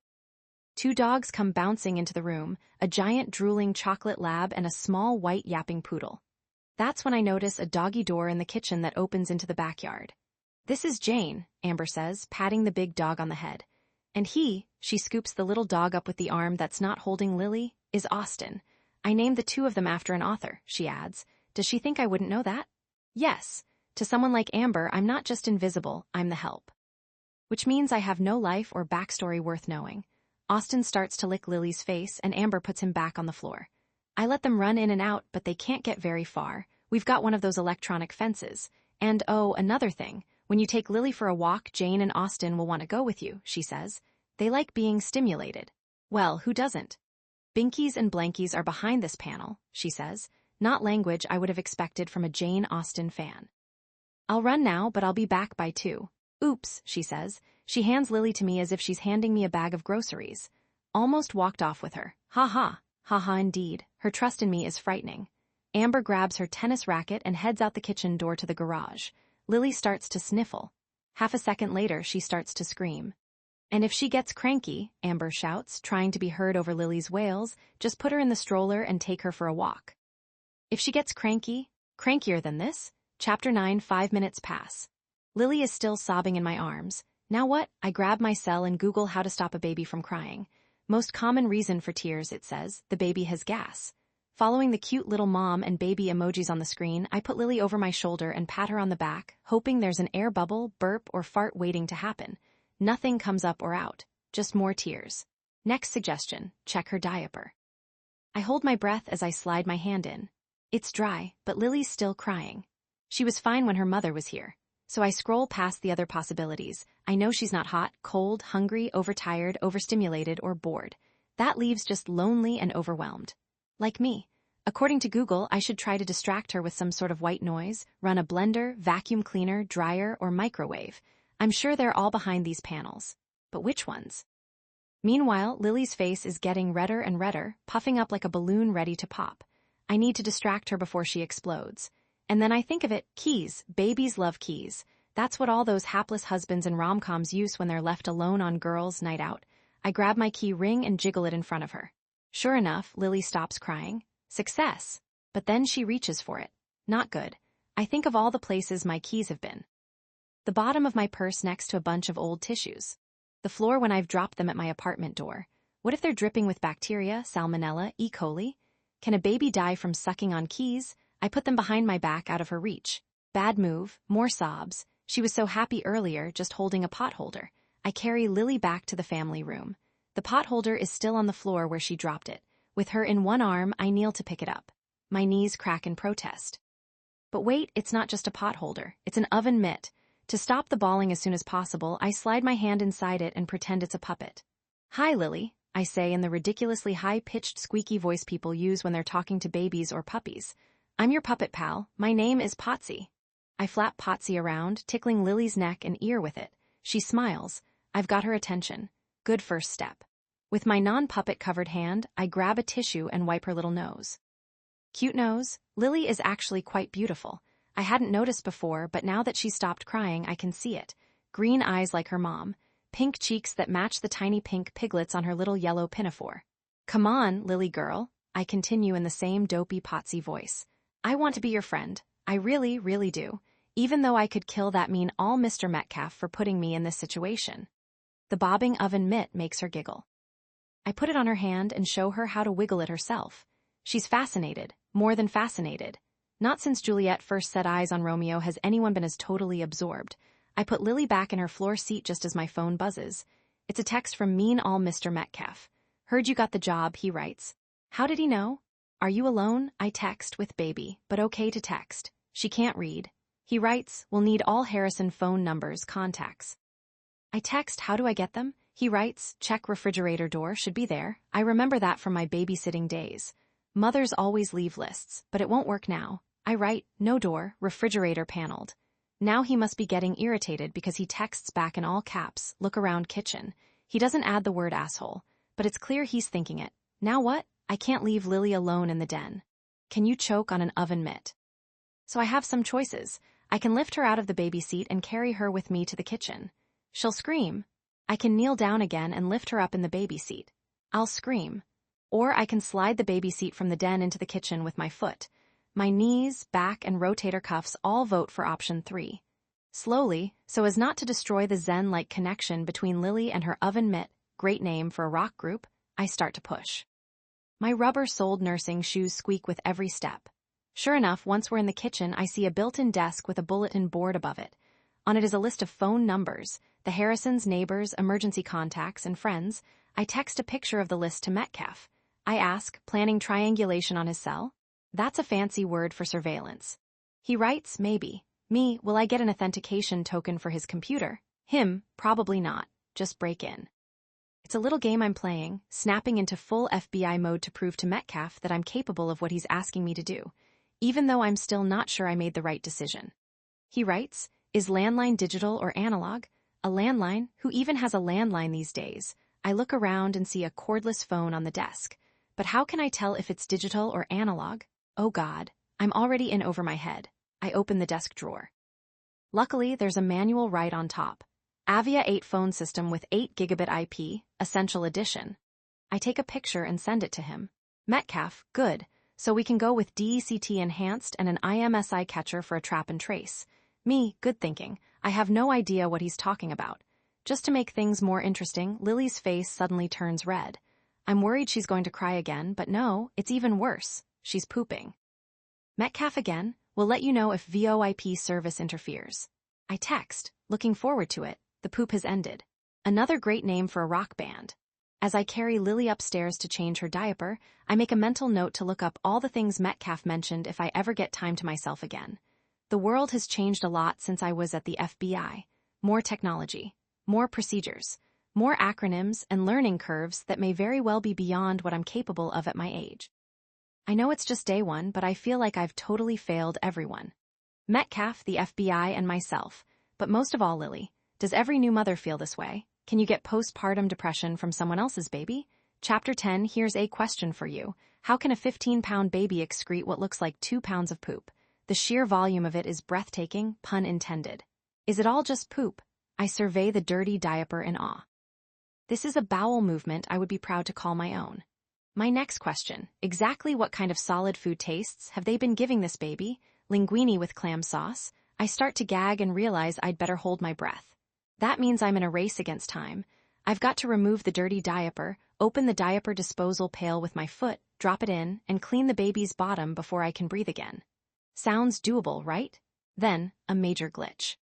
2 dogs come bouncing into the room, a giant drooling chocolate lab and a small white yapping poodle. That's when I notice a doggy door in the kitchen that opens into the backyard. This is Jane, Amber says, patting the big dog on the head. And she scoops the little dog up with the arm that's not holding Lily, is Austin. I named the two of them after an author, she adds. Does she think I wouldn't know that? Yes. To someone like Amber, I'm not just invisible, I'm the help. Which means I have no life or backstory worth knowing. Austin starts to lick Lily's face and Amber puts him back on the floor. I let them run in and out, but they can't get very far. We've got one of those electronic fences. And oh, another thing. When you take Lily for a walk, Jane and Austin will want to go with you, she says. They like being stimulated. Well, who doesn't? Binkies and Blankies are behind this panel, she says. Not language I would have expected from a Jane Austen fan. I'll run now, but I'll be back by 2. Oops, she says. She hands Lily to me as if she's handing me a bag of groceries. Almost walked off with her. Ha ha. Ha ha indeed. Her trust in me is frightening. Amber grabs her tennis racket and heads out the kitchen door to the garage. Lily starts to sniffle. Half a second later, she starts to scream. And if she gets cranky, Amber shouts, trying to be heard over Lily's wails, just put her in the stroller and take her for a walk. If she gets cranky, crankier than this, Chapter 9, 5 minutes pass. Lily is still sobbing in my arms. Now what? I grab my cell and Google how to stop a baby from crying. Most common reason for tears, it says, the baby has gas. Following the cute little mom and baby emojis on the screen, I put Lily over my shoulder and pat her on the back, hoping there's an air bubble, burp, or fart waiting to happen. Nothing comes up or out, just more tears. Next suggestion, check her diaper. I hold my breath as I slide my hand in. It's dry, but Lily's still crying. She was fine when her mother was here. So I scroll past the other possibilities. I know she's not hot, cold, hungry, overtired, overstimulated, or bored. That leaves just lonely and overwhelmed. Like me. According to Google, I should try to distract her with some sort of white noise, run a blender, vacuum cleaner, dryer, or microwave. I'm sure they're all behind these panels. But which ones? Meanwhile, Lily's face is getting redder and redder, puffing up like a balloon ready to pop. I need to distract her before she explodes. And then I think of it, keys. Babies love keys. That's what all those hapless husbands in rom-coms use when they're left alone on girls' night out. I grab my key ring and jiggle it in front of her. Sure enough, Lily stops crying. Success. But then she reaches for it. Not good. I think of all the places my keys have been. The bottom of my purse next to a bunch of old tissues. The floor when I've dropped them at my apartment door. What if they're dripping with bacteria, salmonella, E. coli? Can a baby die from sucking on keys? I put them behind my back out of her reach. Bad move, more sobs. She was so happy earlier, just holding a pot holder. I carry Lily back to the family room. The pot holder is still on the floor where she dropped it. With her in one arm, I kneel to pick it up. My knees crack in protest. But wait, it's not just a pot holder. It's an oven mitt. To stop the bawling as soon as possible, I slide my hand inside it and pretend it's a puppet. Hi, Lily, I say in the ridiculously high-pitched squeaky voice people use when they're talking to babies or puppies. I'm your puppet pal. My name is Potsy. I flap Potsy around, tickling Lily's neck and ear with it. She smiles. I've got her attention. Good first step. With my non-puppet covered hand, I grab a tissue and wipe her little nose. Cute nose. Lily is actually quite beautiful. I hadn't noticed before, but now that she's stopped crying, I can see it. Green eyes like her mom. Pink cheeks that match the tiny pink piglets on her little yellow pinafore. Come on, Lily girl. I continue in the same dopey Potsy voice. I want to be your friend. I really, really do. Even though I could kill that mean all Mr. Metcalf for putting me in this situation. The bobbing oven mitt makes her giggle. I put it on her hand and show her how to wiggle it herself. She's fascinated, more than fascinated. Not since Juliet first set eyes on Romeo has anyone been as totally absorbed. I put Lily back in her floor seat just as my phone buzzes. It's a text from mean all Mr. Metcalf. Heard you got the job, he writes. How did he know? Are you alone? I text with baby, but okay to text. She can't read. He writes, we'll need all Harrison phone numbers, contacts. I text, how do I get them? He writes, check refrigerator door, should be there. I remember that from my babysitting days. Mothers always leave lists, but it won't work now. I write, no door, refrigerator paneled. Now he must be getting irritated because he texts back in all caps, look around kitchen. He doesn't add the word asshole, but it's clear he's thinking it. Now what? I can't leave Lily alone in the den. Can you choke on an oven mitt? So I have some choices. I can lift her out of the baby seat and carry her with me to the kitchen. She'll scream. I can kneel down again and lift her up in the baby seat. I'll scream. Or I can slide the baby seat from the den into the kitchen with my foot. My knees, back, and rotator cuffs all vote for option 3. Slowly, so as not to destroy the zen-like connection between Lily and her oven mitt, great name for a rock group, I start to push. My rubber-soled nursing shoes squeak with every step. Sure enough, once we're in the kitchen, I see a built-in desk with a bulletin board above it. On it is a list of phone numbers, the Harrisons, neighbors, emergency contacts, and friends. I text a picture of the list to Metcalf. I ask, planning triangulation on his cell? That's a fancy word for surveillance. He writes, maybe. Me, will I get an authentication token for his computer? Him, probably not. Just break in. It's a little game I'm playing, snapping into full FBI mode to prove to Metcalf that I'm capable of what he's asking me to do, even though I'm still not sure I made the right decision. He writes, is landline digital or analog? A landline? Who even has a landline these days? I look around and see a cordless phone on the desk. But how can I tell if it's digital or analog? Oh God, I'm already in over my head. I open the desk drawer. Luckily, there's a manual right on top. Avia 8 phone system with 8 gigabit IP, Essential Edition. I take a picture and send it to him. Metcalf, good. So we can go with DECT enhanced and an IMSI catcher for a trap and trace. Me, good thinking. I have no idea what he's talking about. Just to make things more interesting, Lily's face suddenly turns red. I'm worried she's going to cry again, but no, it's even worse. She's pooping. Metcalf again, will let you know if VoIP service interferes. I text, looking forward to it. The poop has ended. Another great name for a rock band. As I carry Lily upstairs to change her diaper, I make a mental note to look up all the things Metcalf mentioned if I ever get time to myself again. The world has changed a lot since I was at the FBI. More technology, more procedures, more acronyms and learning curves that may very well be beyond what I'm capable of at my age. I know it's just day one, but I feel like I've totally failed everyone. Metcalf, the FBI, and myself. But most of all, Lily. Does every new mother feel this way? Can you get postpartum depression from someone else's baby? Chapter 10, here's a question for you. How can a 15-pound baby excrete what looks like 2 pounds of poop? The sheer volume of it is breathtaking, pun intended. Is it all just poop? I survey the dirty diaper in awe. This is a bowel movement I would be proud to call my own. My next question, exactly what kind of solid food tastes have they been giving this baby? Linguine with clam sauce? I start to gag and realize I'd better hold my breath. That means I'm in a race against time. I've got to remove the dirty diaper, open the diaper disposal pail with my foot, drop it in, and clean the baby's bottom before I can breathe again. Sounds doable, right? Then, a major glitch.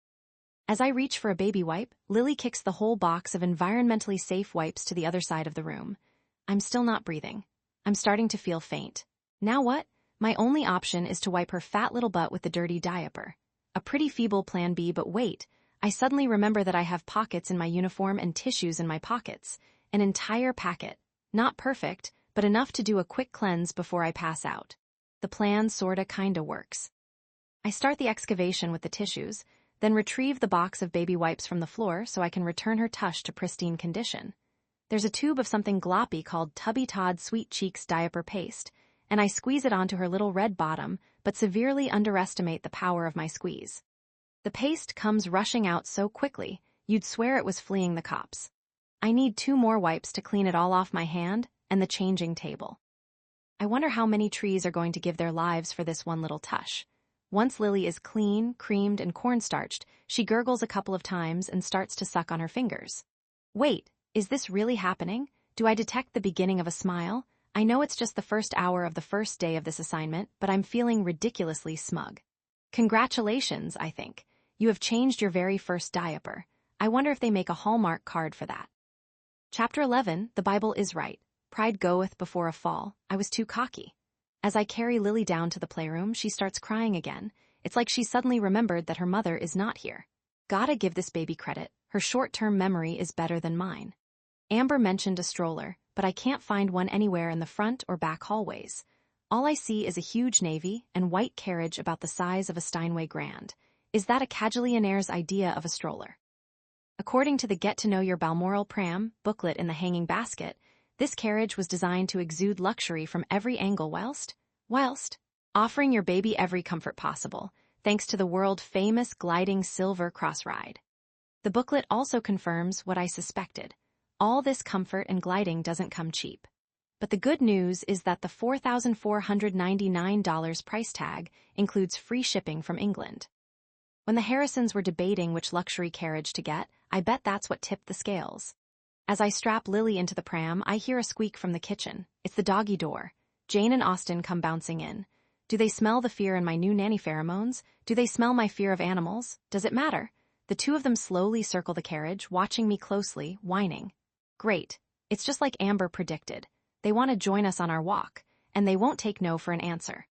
As I reach for a baby wipe, Lily kicks the whole box of environmentally safe wipes to the other side of the room. I'm still not breathing. I'm starting to feel faint. Now what? My only option is to wipe her fat little butt with the dirty diaper. A pretty feeble plan B, but wait. I suddenly remember that I have pockets in my uniform and tissues in my pockets. An entire packet. Not perfect, but enough to do a quick cleanse before I pass out. The plan sorta kinda works. I start the excavation with the tissues, then retrieve the box of baby wipes from the floor so I can return her tush to pristine condition. There's a tube of something gloppy called Tubby Todd Sweet Cheeks diaper paste, and I squeeze it onto her little red bottom, but severely underestimate the power of my squeeze. The paste comes rushing out so quickly, you'd swear it was fleeing the cops. I need 2 more wipes to clean it all off my hand and the changing table. I wonder how many trees are going to give their lives for this one little tush. Once Lily is clean, creamed, and cornstarched, she gurgles a couple of times and starts to suck on her fingers. Wait, is this really happening? Do I detect the beginning of a smile? I know it's just the first hour of the first day of this assignment, but I'm feeling ridiculously smug. Congratulations, I think. You have changed your very first diaper. I wonder if they make a Hallmark card for that. Chapter 11, The Bible is Right. Pride goeth before a fall. I was too cocky. As I carry Lily down to the playroom, she starts crying again. It's like she suddenly remembered that her mother is not here. Gotta give this baby credit. Her short-term memory is better than mine. Amber mentioned a stroller, but I can't find one anywhere in the front or back hallways. All I see is a huge navy and white carriage about the size of a Steinway Grand. Is that a Cajillionaire's idea of a stroller? According to the Get to Know Your Balmoral Pram booklet in the hanging basket, this carriage was designed to exude luxury from every angle whilst offering your baby every comfort possible, thanks to the world-famous gliding silver cross ride. The booklet also confirms what I suspected. All this comfort and gliding doesn't come cheap. But the good news is that the $4,499 price tag includes free shipping from England. When the Harrisons were debating which luxury carriage to get, I bet that's what tipped the scales. As I strap Lily into the pram, I hear a squeak from the kitchen. It's the doggy door. Jane and Austin come bouncing in. Do they smell the fear in my new nanny pheromones? Do they smell my fear of animals? Does it matter? The two of them slowly circle the carriage, watching me closely, whining. Great. It's just like Amber predicted. They want to join us on our walk, and they won't take no for an answer.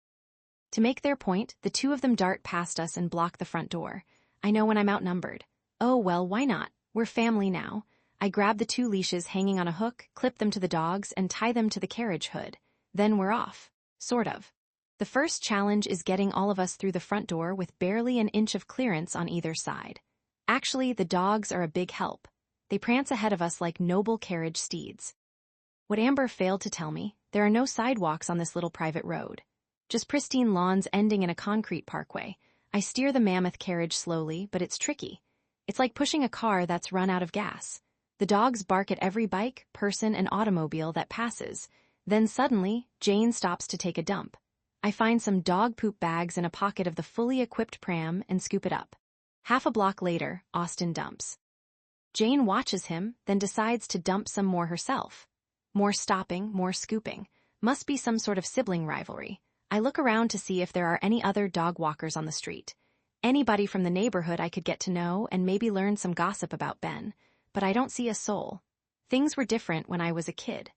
To make their point, the two of them dart past us and block the front door. I know when I'm outnumbered. Oh well, why not? We're family now. I grab the two leashes hanging on a hook, clip them to the dogs, and tie them to the carriage hood. Then we're off. Sort of. The first challenge is getting all of us through the front door with barely an inch of clearance on either side. Actually, the dogs are a big help. They prance ahead of us like noble carriage steeds. What Amber failed to tell me, there are no sidewalks on this little private road. Just pristine lawns ending in a concrete parkway. I steer the mammoth carriage slowly, but it's tricky. It's like pushing a car that's run out of gas. The dogs bark at every bike, person, and automobile that passes. Then suddenly, Jane stops to take a dump. I find some dog poop bags in a pocket of the fully equipped pram and scoop it up. Half a block later, Austin dumps. Jane watches him, then decides to dump some more herself. More stopping, more scooping. Must be some sort of sibling rivalry. I look around to see if there are any other dog walkers on the street. Anybody from the neighborhood I could get to know and maybe learn some gossip about Ben. But I don't see a soul. Things were different when I was a kid.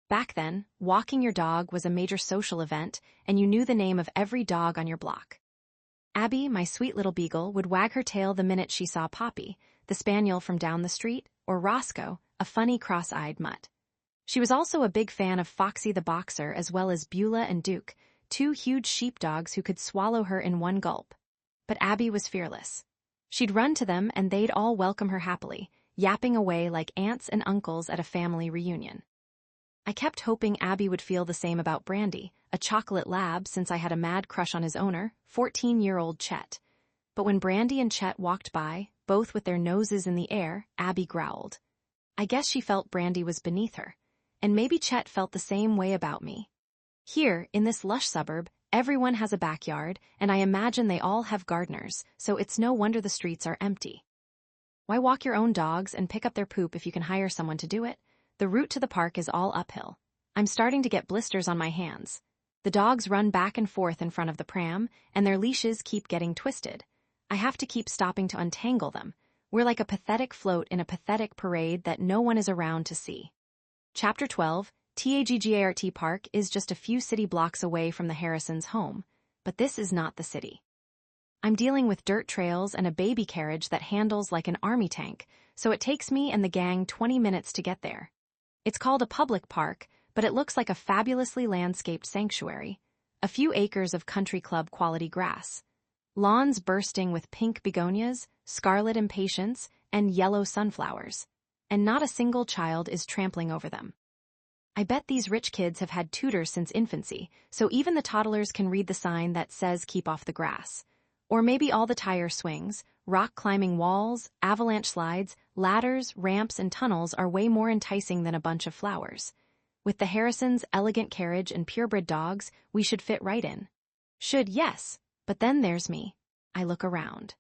Back then, walking your dog was a major social event, and you knew the name of every dog on your block. Abby, my sweet little beagle, would wag her tail the minute she saw Poppy, the spaniel from down the street, or Roscoe, a funny cross-eyed mutt. She was also a big fan of Foxy the boxer as well as Beulah and Duke, two huge sheepdogs who could swallow her in one gulp. But Abby was fearless. She'd run to them and they'd all welcome her happily, yapping away like aunts and uncles at a family reunion. I kept hoping Abby would feel the same about Brandy, a chocolate lab since I had a mad crush on his owner, 14-year-old Chet. But when Brandy and Chet walked by, both with their noses in the air, Abby growled. I guess she felt Brandy was beneath her. And maybe Chet felt the same way about me. Here, in this lush suburb, everyone has a backyard, and I imagine they all have gardeners, so it's no wonder the streets are empty. Why walk your own dogs and pick up their poop if you can hire someone to do it? The route to the park is all uphill. I'm starting to get blisters on my hands. The dogs run back and forth in front of the pram, and their leashes keep getting twisted. I have to keep stopping to untangle them. We're like a pathetic float in a pathetic parade that no one is around to see. Chapter 12, TAGGART Park is just a few city blocks away from the Harrisons' home, but this is not the city. I'm dealing with dirt trails and a baby carriage that handles like an army tank, so it takes me and the gang 20 minutes to get there. It's called a public park, but it looks like a fabulously landscaped sanctuary. A few acres of country club quality grass. Lawns bursting with pink begonias, scarlet impatiens, and yellow sunflowers. And not a single child is trampling over them. I bet these rich kids have had tutors since infancy, so even the toddlers can read the sign that says keep off the grass. Or maybe all the tire swings, rock-climbing walls, avalanche slides, ladders, ramps, and tunnels are way more enticing than a bunch of flowers. With the Harrisons' elegant carriage and purebred dogs, we should fit right in. Should, yes, but then there's me. I look around.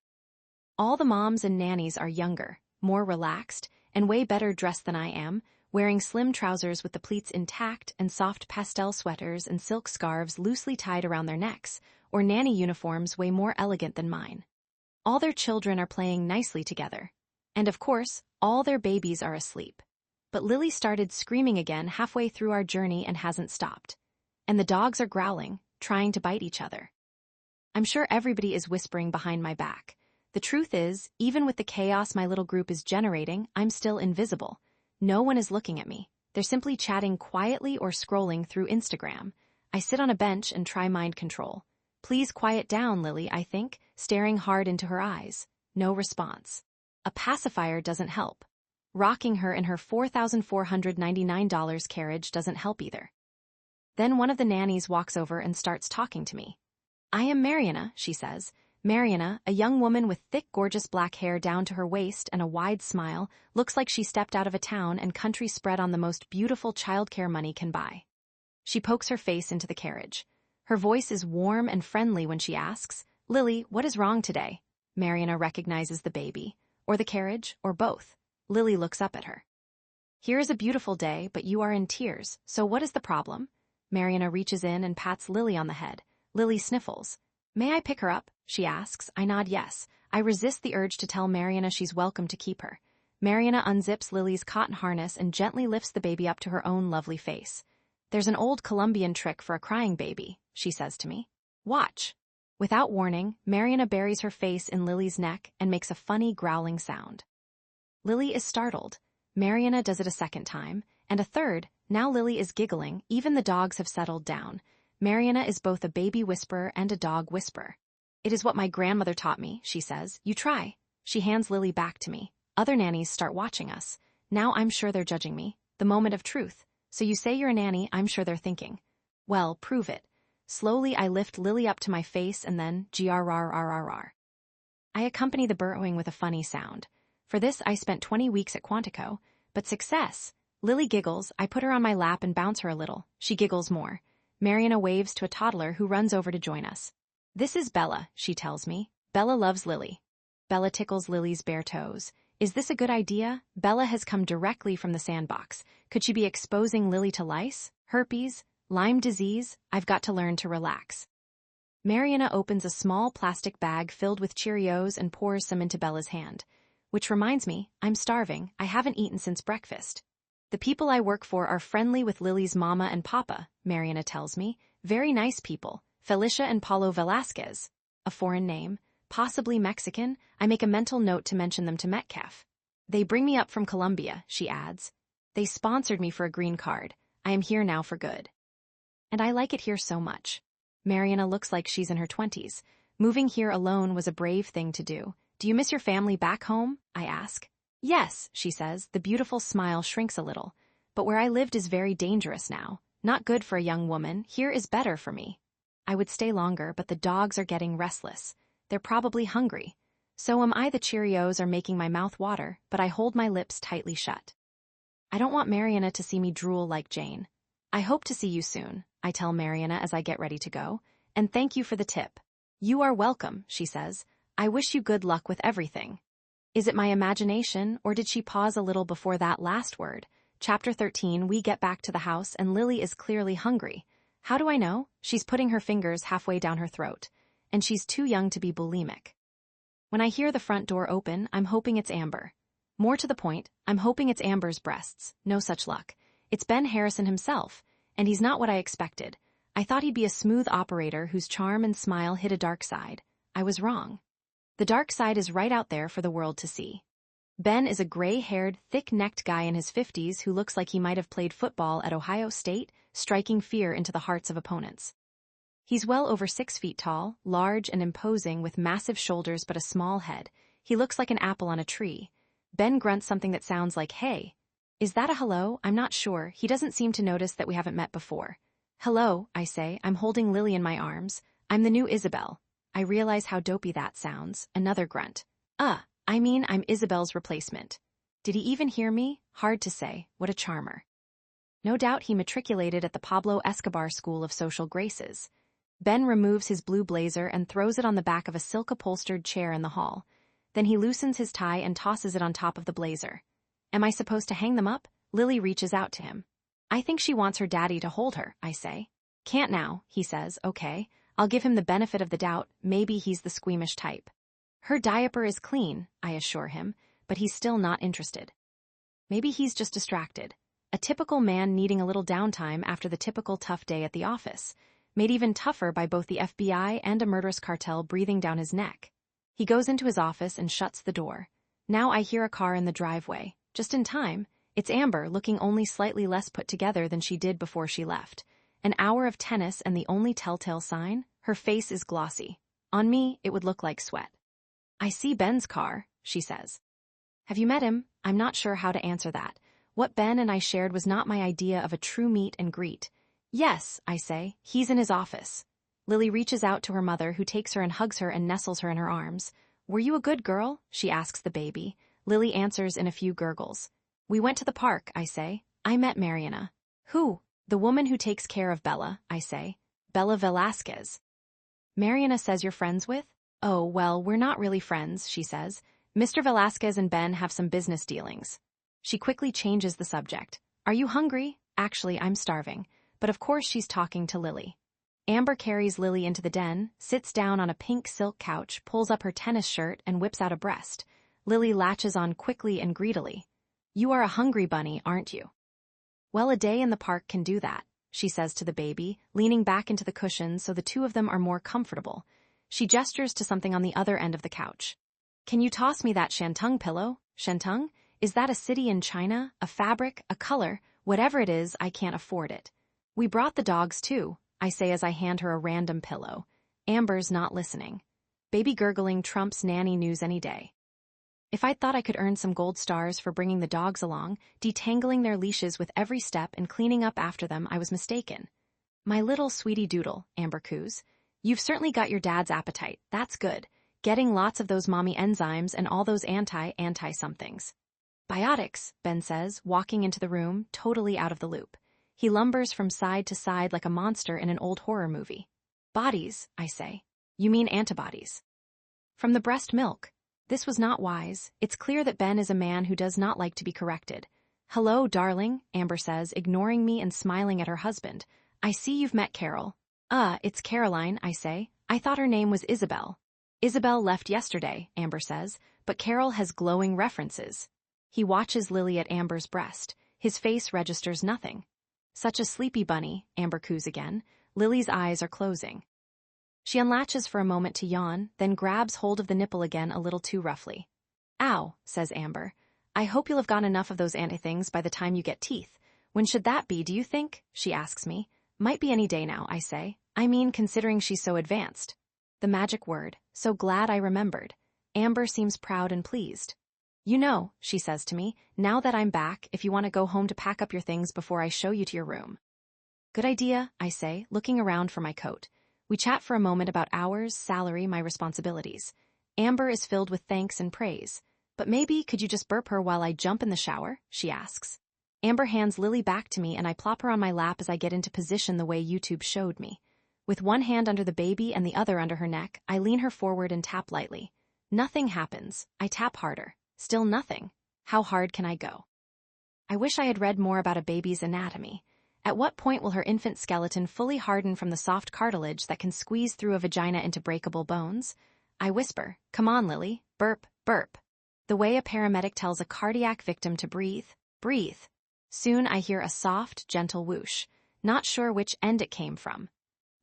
All the moms and nannies are younger, more relaxed, and way better dressed than I am, wearing slim trousers with the pleats intact and soft pastel sweaters and silk scarves loosely tied around their necks, or nanny uniforms way more elegant than mine. All their children are playing nicely together. And of course, all their babies are asleep. But Lily started screaming again halfway through our journey and hasn't stopped. And the dogs are growling, trying to bite each other. I'm sure everybody is whispering behind my back. The truth is, even with the chaos my little group is generating, I'm still invisible. No one is looking at me. They're simply chatting quietly or scrolling through Instagram. I sit on a bench and try mind control. Please quiet down, Lily, I think, staring hard into her eyes. No response. A pacifier doesn't help. Rocking her in her $4,499 carriage doesn't help either. Then one of the nannies walks over and starts talking to me. I am Mariana, she says. Mariana, a young woman with thick, gorgeous black hair down to her waist and a wide smile, looks like she stepped out of a town and country spread on the most beautiful childcare money can buy. She pokes her face into the carriage. Her voice is warm and friendly when she asks, Lily, what is wrong today? Mariana recognizes the baby. Or the carriage, or both. Lily looks up at her. Here is a beautiful day, but you are in tears, so what is the problem? Mariana reaches in and pats Lily on the head. Lily sniffles. May I pick her up? She asks. I nod yes. I resist the urge to tell Mariana she's welcome to keep her. Mariana unzips Lily's cotton harness and gently lifts the baby up to her own lovely face. There's an old Colombian trick for a crying baby, she says to me. Watch. Without warning, Mariana buries her face in Lily's neck and makes a funny growling sound. Lily is startled. Mariana does it a second time, and a third. Now Lily is giggling. Even the dogs have settled down. Mariana is both a baby whisperer and a dog whisperer. It is what my grandmother taught me, she says. You try. She hands Lily back to me. Other nannies start watching us. Now I'm sure they're judging me. The moment of truth. So you say you're a nanny, I'm sure they're thinking. Well, prove it. Slowly I lift Lily up to my face and then grrrrrrr. I accompany the burrowing with a funny sound. For this I spent 20 weeks at Quantico, but success. Lily giggles, I put her on my lap and bounce her a little. She giggles more. Mariana waves to a toddler who runs over to join us. This is Bella, she tells me. Bella loves Lily. Bella tickles Lily's bare toes. Is this a good idea? Bella has come directly from the sandbox. Could she be exposing Lily to lice, herpes, Lyme disease? I've got to learn to relax. Mariana opens a small plastic bag filled with Cheerios and pours some into Bella's hand. Which reminds me, I'm starving. I haven't eaten since breakfast. The people I work for are friendly with Lily's mama and papa, Mariana tells me. Very nice people. Felicia and Paulo Velasquez. A foreign name. Possibly Mexican. I make a mental note to mention them to Metcalf. They bring me up from Colombia, she adds. They sponsored me for a green card. I am here now for good. And I like it here so much. Mariana looks like she's in her 20s. Moving here alone was a brave thing to do. Do you miss your family back home? I ask. Yes, she says. The beautiful smile shrinks a little. But where I lived is very dangerous now. Not good for a young woman. Here is better for me. I would stay longer, but the dogs are getting restless. They're probably hungry. So am I. The Cheerios are making my mouth water, but I hold my lips tightly shut. I don't want Mariana to see me drool like Jane. I hope to see you soon, I tell Mariana as I get ready to go. And thank you for the tip. You are welcome, she says. I wish you good luck with everything. Is it my imagination, or did she pause a little before that last word? Chapter 13, we get back to the house and Lily is clearly hungry. How do I know? She's putting her fingers halfway down her throat. And she's too young to be bulimic. When I hear the front door open, I'm hoping it's Amber. More to the point, I'm hoping it's Amber's breasts. No such luck. It's Ben Harrison himself, and he's not what I expected. I thought he'd be a smooth operator whose charm and smile hid a dark side. I was wrong. The dark side is right out there for the world to see. Ben is a gray-haired, thick-necked guy in his 50s who looks like he might have played football at Ohio State, striking fear into the hearts of opponents. He's well over 6 feet tall, large and imposing with massive shoulders but a small head. He looks like an apple on a tree. Ben grunts something that sounds like, hey. Is that a hello? I'm not sure. He doesn't seem to notice that we haven't met before. Hello, I say. I'm holding Lily in my arms. I'm the new Isabel. I realize how dopey that sounds. Another grunt. I'm Isabel's replacement. Did he even hear me? Hard to say. What a charmer. No doubt he matriculated at the Pablo Escobar School of Social Graces. Ben removes his blue blazer and throws it on the back of a silk-upholstered chair in the hall. Then he loosens his tie and tosses it on top of the blazer. Am I supposed to hang them up? Lily reaches out to him. I think she wants her daddy to hold her, I say. Can't now, he says. Okay, I'll give him the benefit of the doubt. Maybe he's the squeamish type. Her diaper is clean, I assure him, but he's still not interested. Maybe he's just distracted. A typical man needing a little downtime after the typical tough day at the office, made even tougher by both the FBI and a murderous cartel breathing down his neck. He goes into his office and shuts the door. Now I hear a car in the driveway. Just in time, it's Amber, looking only slightly less put together than she did before she left. An hour of tennis and the only telltale sign? Her face is glossy. On me, it would look like sweat. I see Ben's car, she says. Have you met him? I'm not sure how to answer that. What Ben and I shared was not my idea of a true meet and greet. Yes, I say, he's in his office. Lily reaches out to her mother, who takes her and hugs her and nestles her in her arms. Were you a good girl? She asks the baby. Lily answers in a few gurgles. We went to the park, I say. I met Mariana. Who? The woman who takes care of Bella, I say. Bella Velasquez. Mariana says you're friends with? Oh, well, we're not really friends, she says. Mr. Velasquez and Ben have some business dealings. She quickly changes the subject. Are you hungry? Actually, I'm starving. But of course she's talking to Lily. Amber carries Lily into the den, sits down on a pink silk couch, pulls up her tennis shirt, and whips out a breast. Lily latches on quickly and greedily. You are a hungry bunny, aren't you? Well, a day in the park can do that, she says to the baby, leaning back into the cushions so the two of them are more comfortable. She gestures to something on the other end of the couch. Can you toss me that Shantung pillow? Shantung? Is that a city in China, a fabric, a color? Whatever it is, I can't afford it. We brought the dogs too, I say as I hand her a random pillow. Amber's not listening. Baby gurgling trumps nanny news any day. If I'd thought I could earn some gold stars for bringing the dogs along, detangling their leashes with every step and cleaning up after them, I was mistaken. My little sweetie doodle, Amber coos. You've certainly got your dad's appetite, that's good. Getting lots of those mommy enzymes and all those anti-somethings. Biotics, Ben says, walking into the room, totally out of the loop. He lumbers from side to side like a monster in an old horror movie. Bodies, I say. You mean antibodies. From the breast milk. This was not wise. It's clear that Ben is a man who does not like to be corrected. Hello, darling, Amber says, ignoring me and smiling at her husband. I see you've met Carol. It's Caroline, I say. I thought her name was Isabel. Isabel left yesterday, Amber says, but Carol has glowing references. He watches Lily at Amber's breast. His face registers nothing. Such a sleepy bunny, Amber coos again. Lily's eyes are closing. She unlatches for a moment to yawn, then grabs hold of the nipple again a little too roughly. Ow, says Amber. I hope you'll have gotten enough of those anti-things by the time you get teeth. When should that be, do you think? She asks me. Might be any day now, I say. I mean, considering she's so advanced. The magic word. So glad I remembered. Amber seems proud and pleased. You know, she says to me, now that I'm back, if you want to go home to pack up your things before I show you to your room. Good idea, I say, looking around for my coat. We chat for a moment about hours, salary, my responsibilities. Amber is filled with thanks and praise. But maybe could you just burp her while I jump in the shower? She asks. Amber hands Lily back to me and I plop her on my lap as I get into position the way YouTube showed me. With one hand under the baby and the other under her neck, I lean her forward and tap lightly. Nothing happens. I tap harder. Still nothing. How hard can I go? I wish I had read more about a baby's anatomy. At what point will her infant skeleton fully harden from the soft cartilage that can squeeze through a vagina into breakable bones? I whisper, come on, Lily, burp, burp. The way a paramedic tells a cardiac victim to breathe, breathe. Soon I hear a soft, gentle whoosh, not sure which end it came from.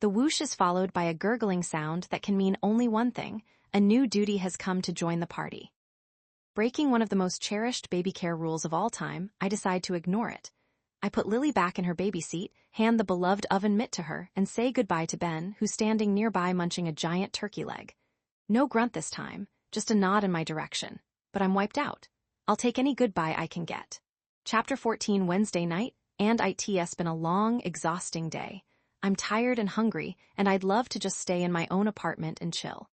The whoosh is followed by a gurgling sound that can mean only one thing: a new duty has come to join the party. Breaking one of the most cherished baby care rules of all time, I decide to ignore it. I put Lily back in her baby seat, hand the beloved oven mitt to her, and say goodbye to Ben, who's standing nearby munching a giant turkey leg. No grunt this time, just a nod in my direction. But I'm wiped out. I'll take any goodbye I can get. Chapter 14, Wednesday night, and it's been a long, exhausting day. I'm tired and hungry, and I'd love to just stay in my own apartment and chill.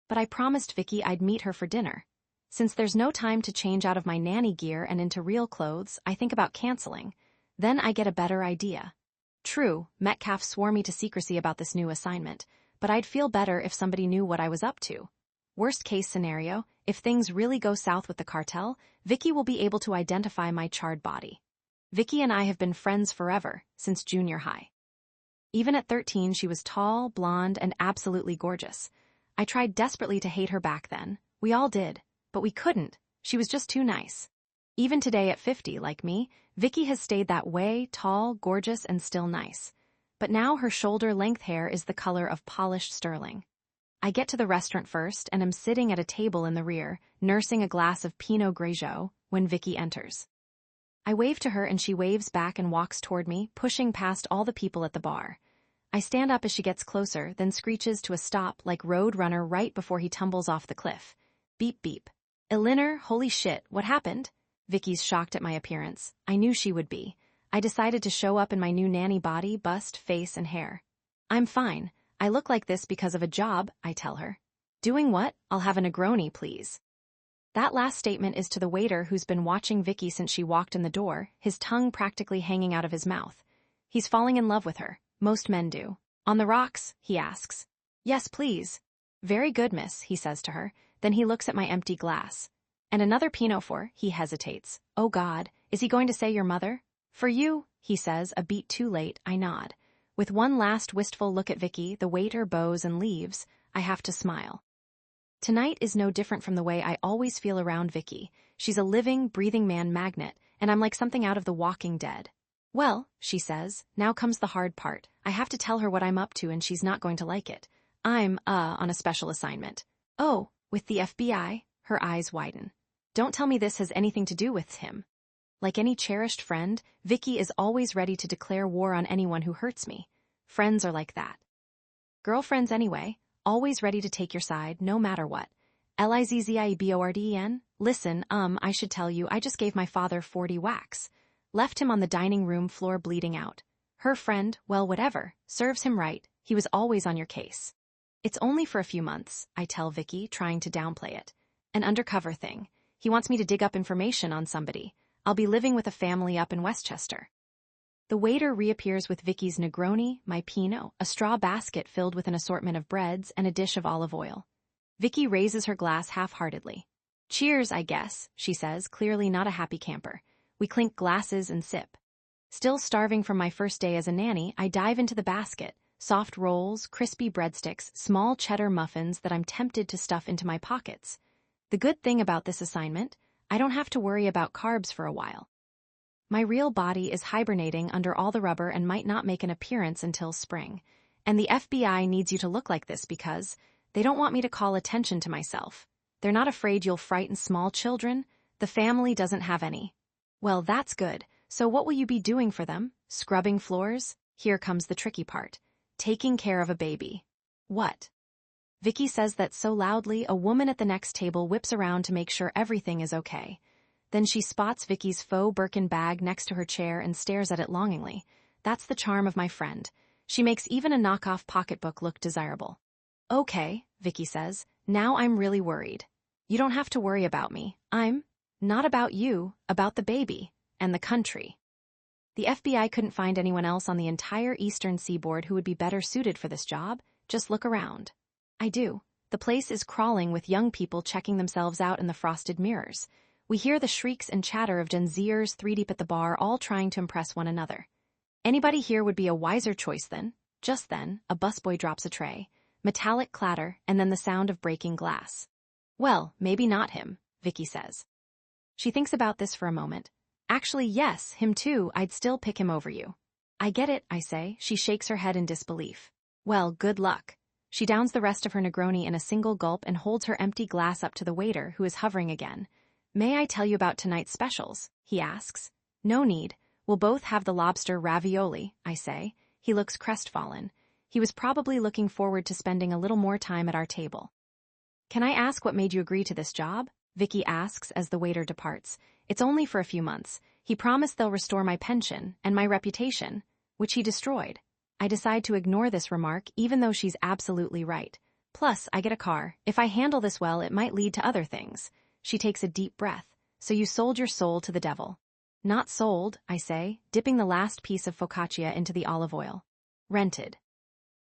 But I promised Vicky I'd meet her for dinner. Since there's no time to change out of my nanny gear and into real clothes, I think about canceling. Then I get a better idea. True, Metcalf swore me to secrecy about this new assignment, but I'd feel better if somebody knew what I was up to. Worst case scenario, if things really go south with the cartel, Vicky will be able to identify my charred body. Vicky and I have been friends forever, since junior high. Even at 13, she was tall, blonde, and absolutely gorgeous. I tried desperately to hate her back then. We all did. But we couldn't. She was just too nice. Even today at 50, like me, Vicky has stayed that way, tall, gorgeous, and still nice. But now her shoulder-length hair is the color of polished sterling. I get to the restaurant first and am sitting at a table in the rear, nursing a glass of Pinot Grigio, when Vicky enters. I wave to her and she waves back and walks toward me, pushing past all the people at the bar. I stand up as she gets closer, then screeches to a stop like Road Runner right before he tumbles off the cliff. Beep beep. Elinor, holy shit, what happened? Vicky's shocked at my appearance. I knew she would be. I decided to show up in my new nanny body, bust, face, and hair. I'm fine. I look like this because of a job, I tell her. Doing what? I'll have a Negroni, please. That last statement is to the waiter who's been watching Vicky since she walked in the door, his tongue practically hanging out of his mouth. He's falling in love with her. Most men do. On the rocks? He asks. Yes, please. Very good, miss, he says to her. Then he looks at my empty glass. And another Pinot for, he hesitates. Oh God, is he going to say your mother? For you, he says, a beat too late, I nod. With one last wistful look at Vicky, the waiter bows and leaves, I have to smile. Tonight is no different from the way I always feel around Vicky. She's a living, breathing man magnet, and I'm like something out of The Walking Dead. Well, she says, now comes the hard part. I have to tell her what I'm up to and she's not going to like it. I'm, on a special assignment. Oh, with the FBI? Her eyes widen. Don't tell me this has anything to do with him. Like any cherished friend, Vicky is always ready to declare war on anyone who hurts me. Friends are like that. Girlfriends anyway, always ready to take your side, no matter what. LizzieBorden? Listen, I should tell you, I just gave my father 40 whacks. Left him on the dining room floor bleeding out. Her friend, well whatever, serves him right, he was always on your case. It's only for a few months, I tell Vicky, trying to downplay it. An undercover thing. He wants me to dig up information on somebody. I'll be living with a family up in Westchester. The waiter reappears with Vicky's Negroni, my Pinot, a straw basket filled with an assortment of breads, and a dish of olive oil. Vicky raises her glass half-heartedly. Cheers, I guess, she says, clearly not a happy camper. We clink glasses and sip. Still starving from my first day as a nanny, I dive into the basket. Soft rolls, crispy breadsticks, small cheddar muffins that I'm tempted to stuff into my pockets. The good thing about this assignment, I don't have to worry about carbs for a while. My real body is hibernating under all the rubber and might not make an appearance until spring. And the FBI needs you to look like this because they don't want me to call attention to myself. They're not afraid you'll frighten small children. The family doesn't have any. Well, that's good. So what will you be doing for them? Scrubbing floors? Here comes the tricky part. Taking care of a baby. What? Vicky says that so loudly, a woman at the next table whips around to make sure everything is okay. Then she spots Vicky's faux Birkin bag next to her chair and stares at it longingly. That's the charm of my friend. She makes even a knockoff pocketbook look desirable. Okay, Vicky says, now I'm really worried. You don't have to worry about me. I'm not about you, about the baby and the country. The FBI couldn't find anyone else on the entire eastern seaboard who would be better suited for this job. Just look around. I do. The place is crawling with young people checking themselves out in the frosted mirrors. We hear the shrieks and chatter of Gen Zers 3 deep at the bar, all trying to impress one another. Anybody here would be a wiser choice then. Just then, a busboy drops a tray, metallic clatter, and then the sound of breaking glass. Well, maybe not him, Vicky says. She thinks about this for a moment. Actually, yes, him too, I'd still pick him over you. I get it, I say. She shakes her head in disbelief. Well, good luck. She downs the rest of her Negroni in a single gulp and holds her empty glass up to the waiter, who is hovering again. May I tell you about tonight's specials? He asks. No need. We'll both have the lobster ravioli, I say. He looks crestfallen. He was probably looking forward to spending a little more time at our table. Can I ask what made you agree to this job? Vicky asks as the waiter departs. It's only for a few months. He promised they'll restore my pension and my reputation, which he destroyed. I decide to ignore this remark even though she's absolutely right. Plus, I get a car. If I handle this well, it might lead to other things. She takes a deep breath. So you sold your soul to the devil. Not sold, I say, dipping the last piece of focaccia into the olive oil. Rented.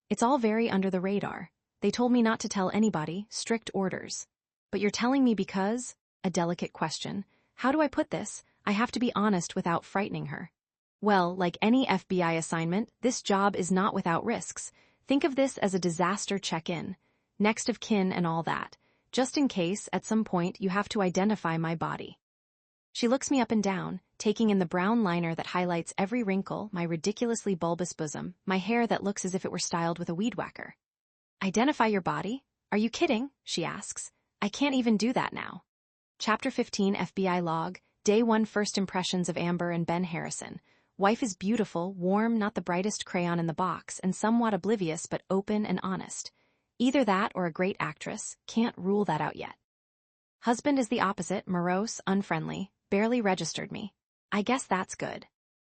It's all very under the radar. They told me not to tell anybody, strict orders. But you're telling me because? A delicate question. How do I put this? I have to be honest without frightening her. Well, like any FBI assignment, this job is not without risks. Think of this as a disaster check-in. Next of kin and all that. Just in case, at some point, you have to identify my body. She looks me up and down, taking in the brown liner that highlights every wrinkle, my ridiculously bulbous bosom, my hair that looks as if it were styled with a weed whacker. Identify your body? Are you kidding? She asks. I can't even do that now. Chapter 15 FBI Log, Day 1 First Impressions of Amber and Ben Harrison. Wife is beautiful, warm, not the brightest crayon in the box, and somewhat oblivious but open and honest. Either that or a great actress, can't rule that out yet. Husband is the opposite, morose, unfriendly, barely registered me. I guess that's good.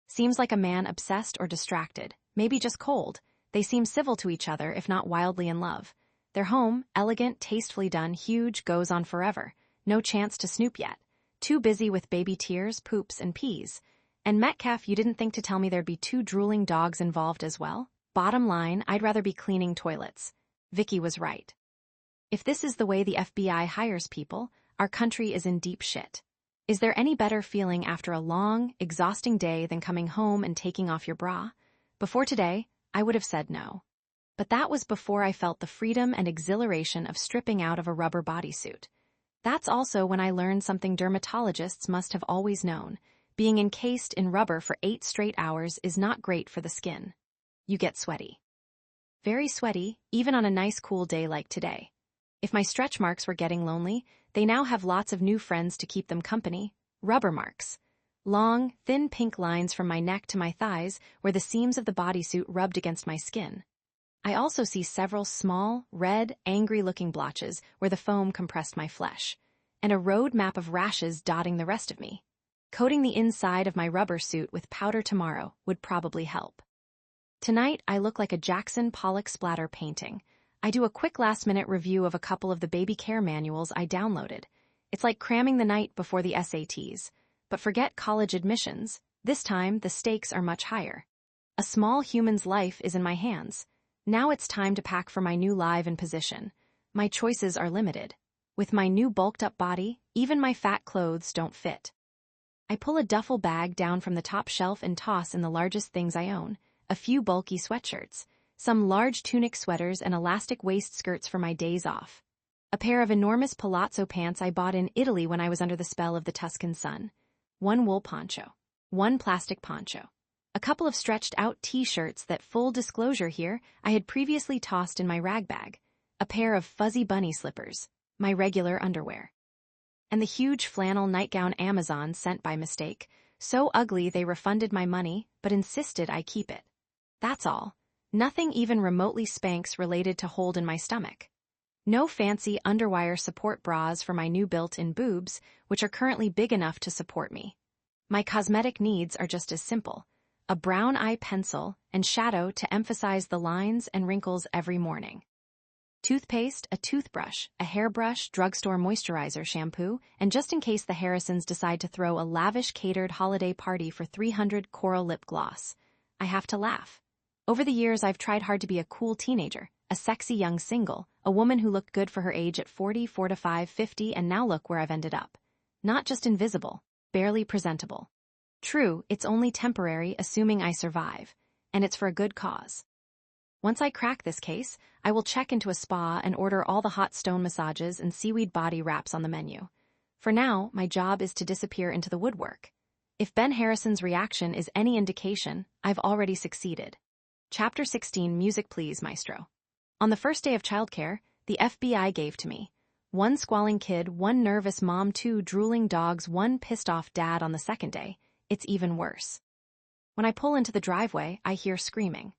Seems like a man obsessed or distracted, maybe just cold. They seem civil to each other, if not wildly in love. Their home, elegant, tastefully done, huge, goes on forever. No chance to snoop yet. Too busy with baby tears, poops, and peas. And Metcalf, you didn't think to tell me there'd be 2 drooling dogs involved as well? Bottom line, I'd rather be cleaning toilets. Vicky was right. If this is the way the FBI hires people, our country is in deep shit. Is there any better feeling after a long, exhausting day than coming home and taking off your bra? Before today, I would have said no. But that was before I felt the freedom and exhilaration of stripping out of a rubber bodysuit. That's also when I learned something dermatologists must have always known. Being encased in rubber for 8 straight hours is not great for the skin. You get sweaty. Very sweaty, even on a nice cool day like today. If my stretch marks were getting lonely, they now have lots of new friends to keep them company. Rubber marks. Long, thin pink lines from my neck to my thighs where the seams of the bodysuit rubbed against my skin. I also see several small, red, angry-looking blotches where the foam compressed my flesh, and a road map of rashes dotting the rest of me. Coating the inside of my rubber suit with powder tomorrow would probably help. Tonight, I look like a Jackson Pollock splatter painting. I do a quick last-minute review of a couple of the baby care manuals I downloaded. It's like cramming the night before the SATs. But forget college admissions. This time, the stakes are much higher. A small human's life is in my hands. Now it's time to pack for my new live and position. My choices are limited. With my new bulked-up body, even my fat clothes don't fit. I pull a duffel bag down from the top shelf and toss in the largest things I own. A few bulky sweatshirts, some large tunic sweaters and elastic waist skirts for my days off. A pair of enormous palazzo pants I bought in Italy when I was under the spell of the Tuscan sun. One wool poncho. One plastic poncho. A couple of stretched-out t-shirts that, full disclosure here, I had previously tossed in my rag bag. A pair of fuzzy bunny slippers. My regular underwear. And the huge flannel nightgown Amazon sent by mistake. So ugly they refunded my money, but insisted I keep it. That's all. Nothing even remotely Spanx related to hold in my stomach. No fancy underwire support bras for my new built-in boobs, which are currently big enough to support me. My cosmetic needs are just as simple. A brown eye pencil and shadow to emphasize the lines and wrinkles every morning. Toothpaste, a toothbrush, a hairbrush, drugstore moisturizer, shampoo, and just in case the Harrisons decide to throw a lavish catered holiday party for 300 coral lip gloss. I have to laugh. Over the years, I've tried hard to be a cool teenager, a sexy young single, a woman who looked good for her age at 40, 45, 50, and now look where I've ended up. Not just invisible, barely presentable. True, it's only temporary, assuming I survive, and it's for a good cause. Once I crack this case, I will check into a spa and order all the hot stone massages and seaweed body wraps on the menu. For now, my job is to disappear into the woodwork. If Ben Harrison's reaction is any indication, I've already succeeded. Chapter 16, Music Please, Maestro. On the first day of childcare, the FBI gave to me. 1 squalling kid, 1 nervous mom, 2 drooling dogs, 1 pissed-off dad on the second day. It's even worse. When I pull into the driveway, I hear screaming.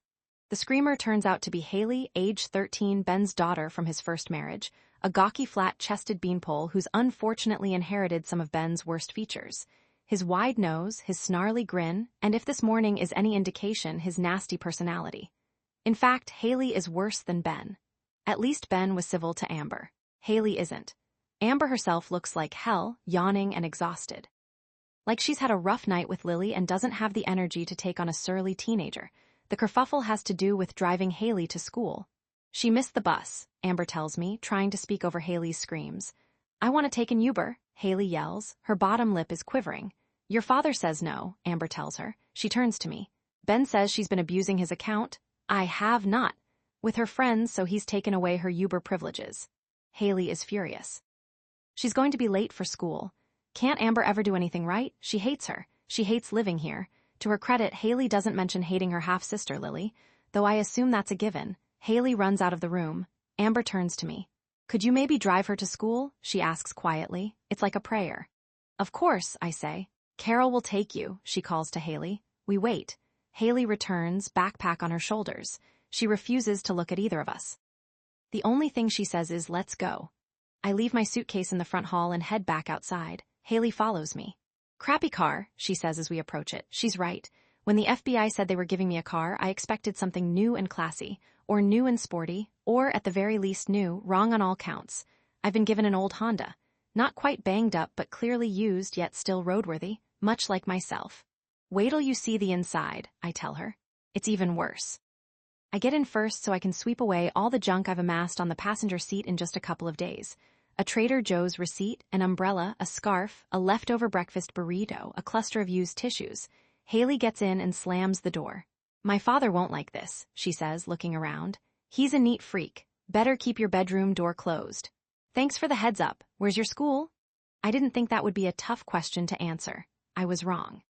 The screamer turns out to be Haley, age 13, Ben's daughter from his first marriage, a gawky flat-chested beanpole who's unfortunately inherited some of Ben's worst features. His wide nose, his snarly grin, and if this morning is any indication, his nasty personality. In fact, Haley is worse than Ben. At least Ben was civil to Amber. Haley isn't. Amber herself looks like hell, yawning and exhausted. Like she's had a rough night with Lily and doesn't have the energy to take on a surly teenager. The kerfuffle has to do with driving Haley to school. She missed the bus, Amber tells me, trying to speak over Haley's screams. I want to take an Uber, Haley yells. Her bottom lip is quivering. Your father says no, Amber tells her. She turns to me. Ben says she's been abusing his account. I have not. With her friends, so he's taken away her Uber privileges. Haley is furious. She's going to be late for school. Can't Amber ever do anything right? She hates her. She hates living here. To her credit, Haley doesn't mention hating her half-sister, Lily, though I assume that's a given. Haley runs out of the room. Amber turns to me. Could you maybe drive her to school? She asks quietly. It's like a prayer. Of course, I say. Carol will take you, she calls to Haley. We wait. Haley returns, backpack on her shoulders. She refuses to look at either of us. The only thing she says is, let's go. I leave my suitcase in the front hall and head back outside. Haley follows me. Crappy car, she says as we approach it. She's right. When the FBI said they were giving me a car, I expected something new and classy, or new and sporty, or at the very least new, wrong on all counts. I've been given an old Honda. Not quite banged up but clearly used yet still roadworthy, much like myself. Wait till you see the inside, I tell her. It's even worse. I get in first so I can sweep away all the junk I've amassed on the passenger seat in just a couple of days. A Trader Joe's receipt, an umbrella, a scarf, a leftover breakfast burrito, a cluster of used tissues. Haley gets in and slams the door. My father won't like this, she says, looking around. He's a neat freak. Better keep your bedroom door closed. Thanks for the heads up. Where's your school? I didn't think that would be a tough question to answer. I was wrong.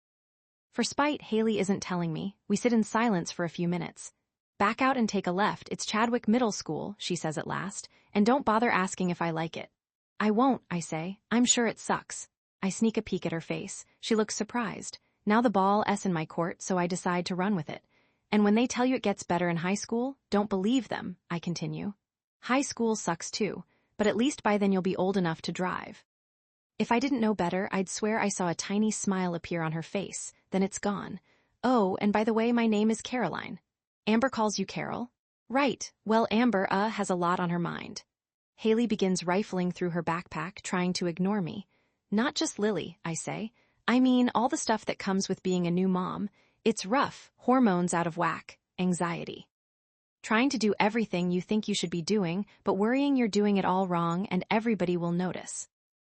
For spite Haley isn't telling me, we sit in silence for a few minutes. Back out and take a left, it's Chadwick Middle School, she says at last, and don't bother asking if I like it. I won't, I say. I'm sure it sucks. I sneak a peek at her face. She looks surprised. Now the ball's in my court, so I decide to run with it. And when they tell you it gets better in high school, don't believe them, I continue. High school sucks too, but at least by then you'll be old enough to drive. If I didn't know better, I'd swear I saw a tiny smile appear on her face, then it's gone. Oh, and by the way, my name is Caroline. Amber calls you Carol? Right, well Amber, has a lot on her mind. Haley begins rifling through her backpack, trying to ignore me. Not just Lily, I say. I mean, all the stuff that comes with being a new mom. It's rough, hormones out of whack, anxiety. Trying to do everything you think you should be doing, but worrying you're doing it all wrong and everybody will notice.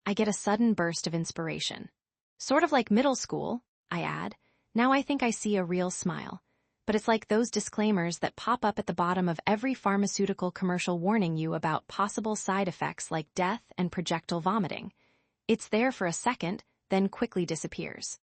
I get a sudden burst of inspiration. Sort of like middle school, I add. Now I think I see a real smile. But it's like those disclaimers that pop up at the bottom of every pharmaceutical commercial warning you about possible side effects like death and projectile vomiting. It's there for a second, then quickly disappears.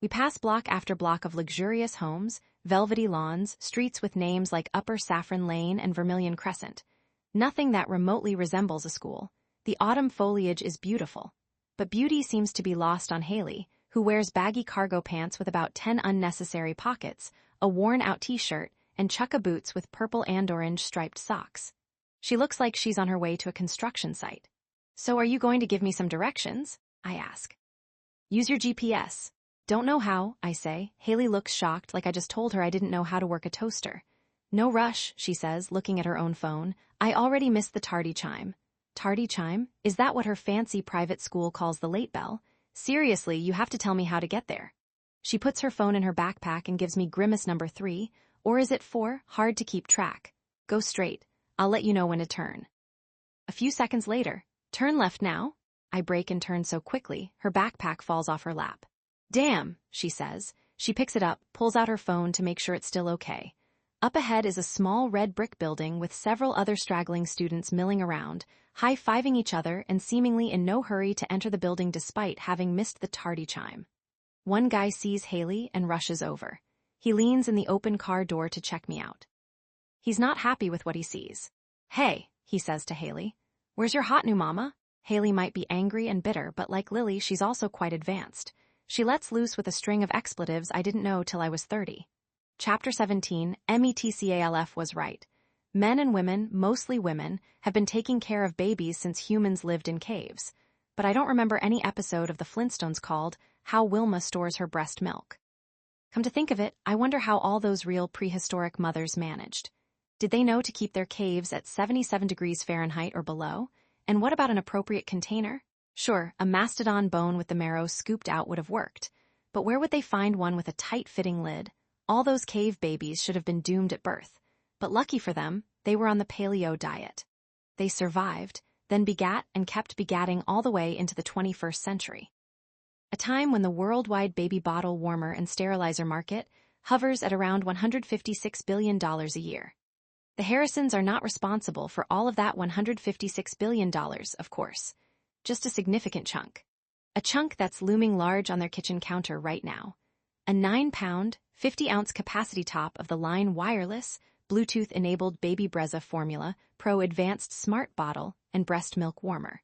We pass block after block of luxurious homes, velvety lawns, streets with names like Upper Saffron Lane and Vermilion Crescent. Nothing that remotely resembles a school. The autumn foliage is beautiful. But beauty seems to be lost on Haley, who wears baggy cargo pants with about 10 unnecessary pockets, a worn-out t-shirt, and chukka boots with purple and orange striped socks. She looks like she's on her way to a construction site. So are you going to give me some directions? I ask. Use your GPS. Don't know how, I say. Haley looks shocked, like I just told her I didn't know how to work a toaster. No rush, she says, looking at her own phone. I already missed the tardy chime. Tardy chime? Is that what her fancy private school calls the late bell? Seriously, you have to tell me how to get there. She puts her phone in her backpack and gives me grimace number 3, or is it 4? Hard to keep track. Go straight. I'll let you know when to turn. A few seconds later, turn left now. I brake and turn so quickly, her backpack falls off her lap. Damn, she says. She picks it up, pulls out her phone to make sure it's still okay. Up ahead is a small red brick building with several other straggling students milling around, high-fiving each other and seemingly in no hurry to enter the building despite having missed the tardy chime. One guy sees Haley and rushes over. He leans in the open car door to check me out. He's not happy with what he sees. Hey, he says to Haley. Where's your hot new mama? Haley might be angry and bitter, but like Lily, she's also quite advanced. She lets loose with a string of expletives I didn't know till I was 30. Chapter 17, METCALF was right. Men and women, mostly women, have been taking care of babies since humans lived in caves. But I don't remember any episode of the Flintstones called How Wilma Stores Her Breast Milk. Come to think of it, I wonder how all those real prehistoric mothers managed. Did they know to keep their caves at 77 degrees Fahrenheit or below? And what about an appropriate container? Sure, a mastodon bone with the marrow scooped out would have worked. But where would they find one with a tight-fitting lid? All those cave babies should have been doomed at birth. But lucky for them, they were on the paleo diet. They survived, then begat and kept begatting all the way into the 21st century. A time when the worldwide baby bottle warmer and sterilizer market hovers at around $156 billion a year. The Harrisons are not responsible for all of that $156 billion, of course. Just a significant chunk. A chunk that's looming large on their kitchen counter right now. A 9-pound, 50-ounce capacity top of the line wireless, Bluetooth-enabled Baby Brezza Formula Pro Advanced Smart Bottle and Breast Milk Warmer.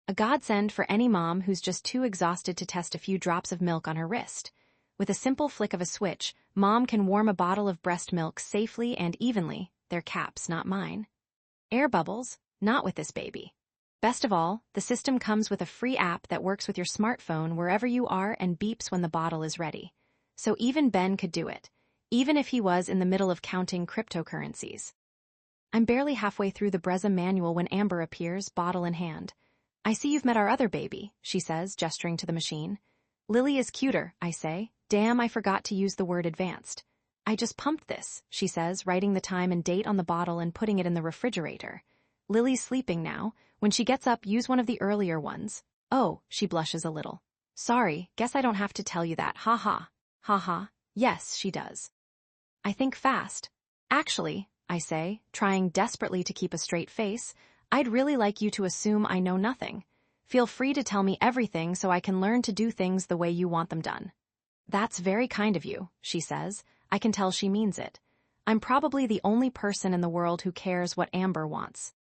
A godsend for any mom who's just too exhausted to test a few drops of milk on her wrist. With a simple flick of a switch, mom can warm a bottle of breast milk safely and evenly. Their caps, not mine. Air bubbles, not with this baby. Best of all, the system comes with a free app that works with your smartphone wherever you are and beeps when the bottle is ready. So even Ben could do it, even if he was in the middle of counting cryptocurrencies. I'm barely halfway through the Brezza manual when Amber appears, bottle in hand. I see you've met our other baby, she says, gesturing to the machine. Lily is cuter, I say. Damn, I forgot to use the word advanced. I just pumped this, she says, writing the time and date on the bottle and putting it in the refrigerator. Lily's sleeping now. When she gets up, use one of the earlier ones. Oh, she blushes a little. Sorry, guess I don't have to tell you that, ha ha. Ha ha. Yes, she does. I think fast. Actually, I say, trying desperately to keep a straight face, I'd really like you to assume I know nothing. Feel free to tell me everything so I can learn to do things the way you want them done. That's very kind of you, she says. I can tell she means it. I'm probably the only person in the world who cares what Amber wants.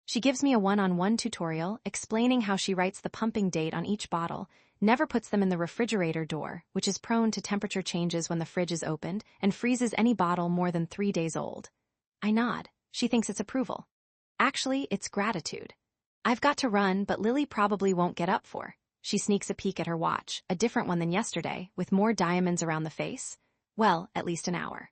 She gives me a one-on-one tutorial explaining how she writes the pumping date on each bottle, never puts them in the refrigerator door, which is prone to temperature changes when the fridge is opened, and freezes any bottle more than 3 days old. I nod. She thinks it's approval. Actually, it's gratitude. I've got to run, but Lily probably won't get up for. She sneaks a peek at her watch, a different one than yesterday, with more diamonds around the face. Well, at least an hour.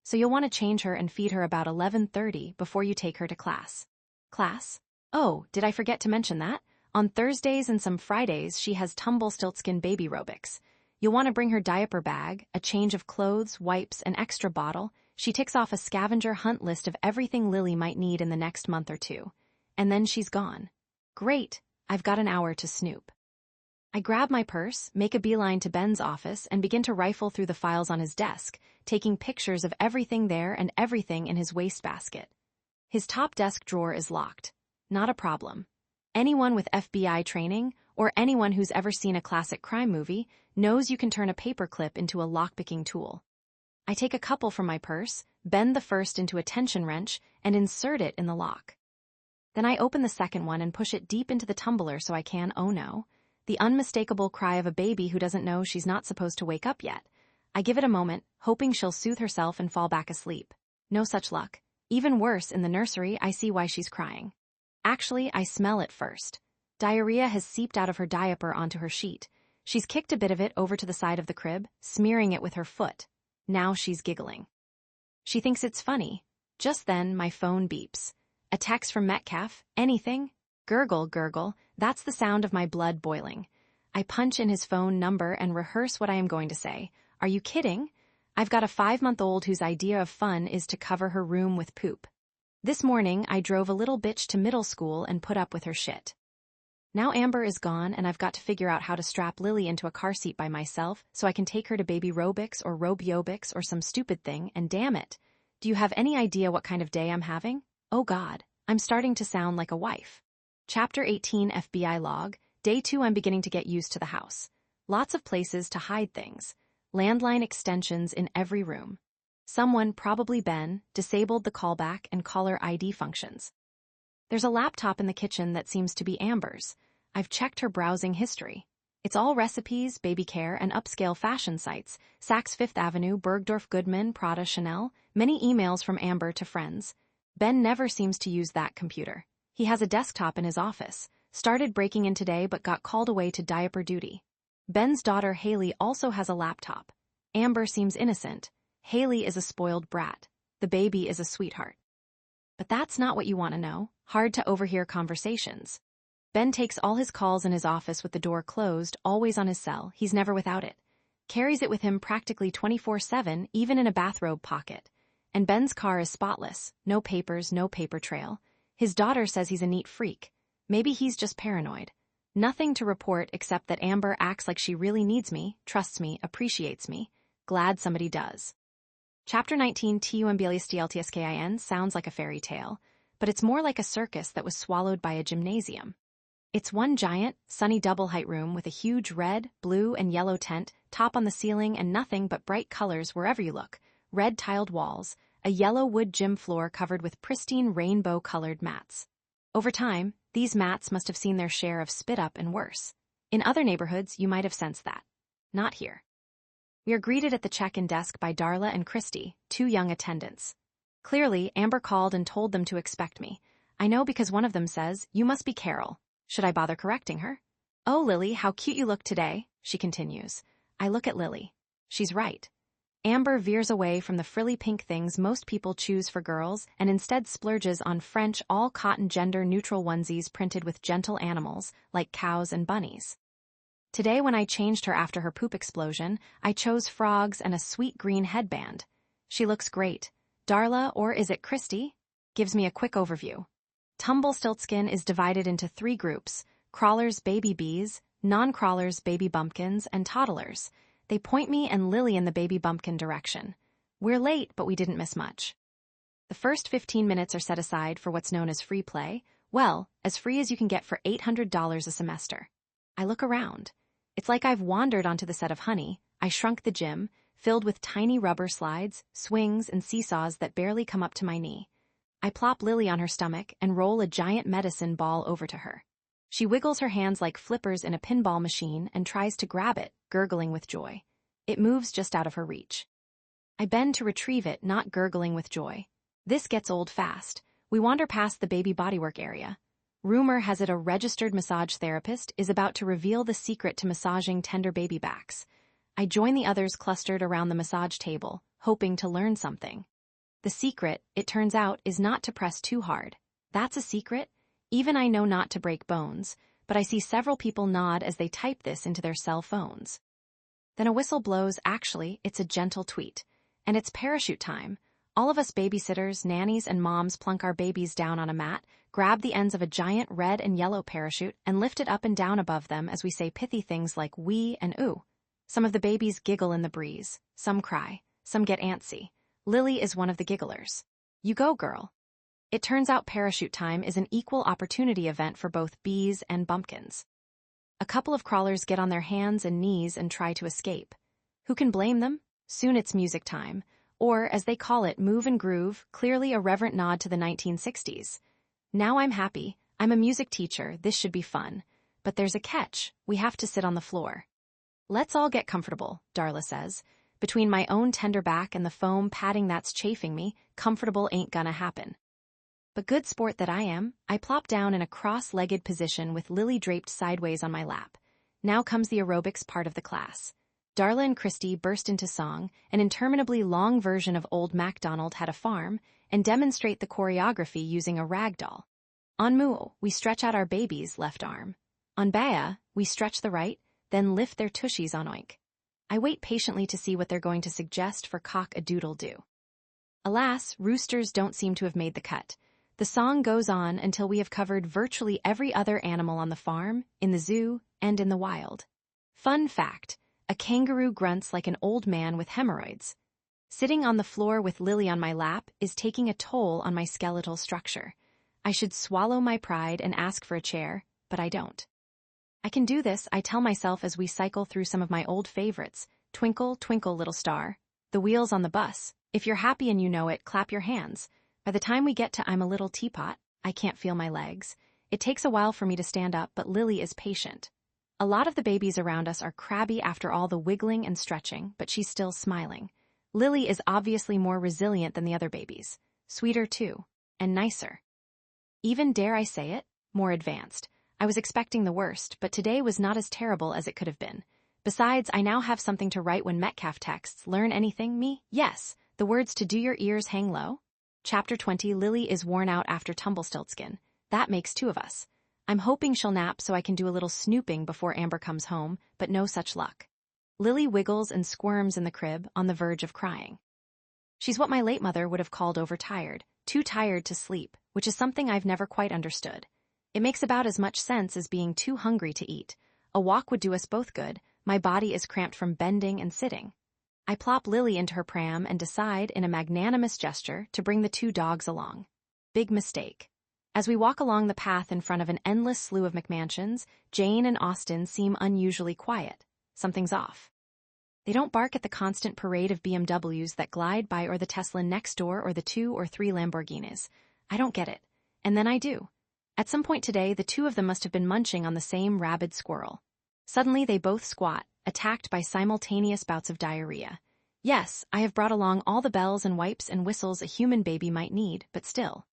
So you'll want to change her and feed her about 11:30 before you take her to class. Class? Oh, did I forget to mention that? On Thursdays and some Fridays, she has tumble-stiltskin baby aerobics. You'll want to bring her diaper bag, a change of clothes, wipes, an extra bottle. She ticks off a scavenger hunt list of everything Lily might need in the next month or two. And then she's gone. Great, I've got an hour to snoop. I grab my purse, make a beeline to Ben's office, and begin to rifle through the files on his desk, taking pictures of everything there and everything in his wastebasket. His top desk drawer is locked. Not a problem. Anyone with FBI training, or anyone who's ever seen a classic crime movie, knows you can turn a paperclip into a lockpicking tool. I take a couple from my purse, bend the first into a tension wrench, and insert it in the lock. Then I open the second one and push it deep into the tumbler so I can, oh no, the unmistakable cry of a baby who doesn't know she's not supposed to wake up yet. I give it a moment, hoping she'll soothe herself and fall back asleep. No such luck. Even worse, in the nursery, I see why she's crying. Actually, I smell it first. Diarrhea has seeped out of her diaper onto her sheet. She's kicked a bit of it over to the side of the crib, smearing it with her foot. Now she's giggling. She thinks it's funny. Just then, my phone beeps. A text from Metcalf. Anything? Gurgle, gurgle. That's the sound of my blood boiling. I punch in his phone number and rehearse what I am going to say. Are you kidding? I've got a 5-month-old whose idea of fun is to cover her room with poop. This morning, I drove a little bitch to middle school and put up with her shit. Now Amber is gone, and I've got to figure out how to strap Lily into a car seat by myself so I can take her to baby robics or robiobics or some stupid thing, and damn it. Do you have any idea what kind of day I'm having? Oh God, I'm starting to sound like a wife. Chapter 18 FBI log. Day 2. I'm beginning to get used to the house. Lots of places to hide things. Landline extensions in every room. Someone, probably Ben, disabled the callback and caller ID functions. There's a laptop in the kitchen that seems to be Amber's. I've checked her browsing history. It's all recipes, baby care, and upscale fashion sites. Saks Fifth Avenue, Bergdorf Goodman, Prada, Chanel. Many emails from Amber to friends. Ben never seems to use that computer. He has a desktop in his office. Started breaking in today but got called away to diaper duty. Ben's daughter Haley also has a laptop. Amber seems innocent. Haley is a spoiled brat. The baby is a sweetheart. But that's not what you want to know. Hard to overhear conversations. Ben takes all his calls in his office with the door closed, always on his cell. He's never without it. Carries it with him practically 24/7, even in a bathrobe pocket. And Ben's car is spotless. No papers, no paper trail. His daughter says he's a neat freak. Maybe he's just paranoid. Nothing to report except that Amber acts like she really needs me, trusts me, appreciates me. Glad somebody does. Chapter 19 TUMBLSTLTSKIN sounds like a fairy tale, but it's more like a circus that was swallowed by a gymnasium. It's one giant, sunny double-height room with a huge red, blue, and yellow tent, top on the ceiling, and nothing but bright colors wherever you look. Red tiled walls, a yellow wood gym floor covered with pristine rainbow-colored mats. Over time, these mats must have seen their share of spit-up and worse. In other neighborhoods, you might have sensed that. Not here. We are greeted at the check-in desk by Darla and Christy, 2 young attendants. Clearly, Amber called and told them to expect me. I know because one of them says, "You must be Carol." Should I bother correcting her? "Oh, Lily, how cute you look today," she continues. I look at Lily. She's right. Amber veers away from the frilly pink things most people choose for girls and instead splurges on French all-cotton gender-neutral onesies printed with gentle animals, like cows and bunnies. Today, when I changed her after her poop explosion, I chose frogs and a sweet green headband. She looks great. Darla, or is it Christy, gives me a quick overview. Tumblestiltskin is divided into 3 groups: crawlers, baby bees, non-crawlers, baby bumpkins, and toddlers. They point me and Lily in the baby bumpkin direction. We're late, but we didn't miss much. The first 15 minutes are set aside for what's known as free play, well, as free as you can get for $800 a semester. I look around. It's like I've wandered onto the set of Honey. I Shrunk the Gym, filled with tiny rubber slides, swings, and seesaws that barely come up to my knee. I plop Lily on her stomach and roll a giant medicine ball over to her. She wiggles her hands like flippers in a pinball machine and tries to grab it, gurgling with joy. It moves just out of her reach. I bend to retrieve it, not gurgling with joy. This gets old fast. We wander past the baby bodywork area. Rumor has it a registered massage therapist is about to reveal the secret to massaging tender baby backs. I join the others clustered around the massage table, hoping to learn something. The secret, it turns out, is not to press too hard. That's a secret? Even I know not to break bones, but I see several people nod as they type this into their cell phones. Then a whistle blows. Actually, it's a gentle tweet. And it's parachute time. All of us babysitters, nannies, and moms plunk our babies down on a mat, grab the ends of a giant red and yellow parachute, and lift it up and down above them as we say pithy things like "wee" and "ooh." Some of the babies giggle in the breeze. Some cry. Some get antsy. Lily is one of the gigglers. You go, girl. It turns out parachute time is an equal opportunity event for both bees and bumpkins. A couple of crawlers get on their hands and knees and try to escape. Who can blame them? Soon it's music time, or, as they call it, move and groove, clearly a reverent nod to the 1960s. Now I'm happy. I'm a music teacher. This should be fun. But there's a catch. We have to sit on the floor. Let's all get comfortable, Darla says. Between my own tender back and the foam padding that's chafing me, comfortable ain't gonna happen. But good sport that I am, I plop down in a cross-legged position with Lily draped sideways on my lap. Now comes the aerobics part of the class. Darla and Christy burst into song, an interminably long version of Old MacDonald Had a Farm, and demonstrate the choreography using a rag doll. On Moo, we stretch out our baby's left arm. On Baya, we stretch the right, then lift their tushies on Oink. I wait patiently to see what they're going to suggest for cock-a-doodle-doo. Alas, roosters don't seem to have made the cut. The song goes on until we have covered virtually every other animal on the farm, in the zoo, and in the wild. Fun fact, a kangaroo grunts like an old man with hemorrhoids. Sitting on the floor with Lily on my lap is taking a toll on my skeletal structure. I should swallow my pride and ask for a chair, but I don't. I can do this, I tell myself as we cycle through some of my old favorites. Twinkle, Twinkle, Little Star, The Wheels on the Bus. If you're happy and you know it, clap your hands. By the time we get to I'm a Little Teapot, I can't feel my legs. It takes a while for me to stand up, but Lily is patient. A lot of the babies around us are crabby after all the wiggling and stretching, but she's still smiling. Lily is obviously more resilient than the other babies. Sweeter too. And nicer. Even, dare I say it, more advanced. I was expecting the worst, but today was not as terrible as it could have been. Besides, I now have something to write when Metcalf texts. Learn anything, me? Yes. The words to Do Your Ears Hang Low? Chapter 20, Lily is worn out after Tumblestiltskin. That makes 2 of us. I'm hoping she'll nap so I can do a little snooping before Amber comes home, but no such luck. Lily wiggles and squirms in the crib, on the verge of crying. She's what my late mother would have called overtired, too tired to sleep, which is something I've never quite understood. It makes about as much sense as being too hungry to eat. A walk would do us both good. My body is cramped from bending and sitting. I plop Lily into her pram and decide, in a magnanimous gesture, to bring the 2 dogs along. Big mistake. As we walk along the path in front of an endless slew of McMansions, Jane and Austin seem unusually quiet. Something's off. They don't bark at the constant parade of BMWs that glide by or the Tesla next door or the 2 or 3 Lamborghinis. I don't get it. And then I do. At some point today, the 2 of them must have been munching on the same rabid squirrel. Suddenly, they both squat, attacked by simultaneous bouts of diarrhea. Yes, I have brought along all the bells and wipes and whistles a human baby might need, but still.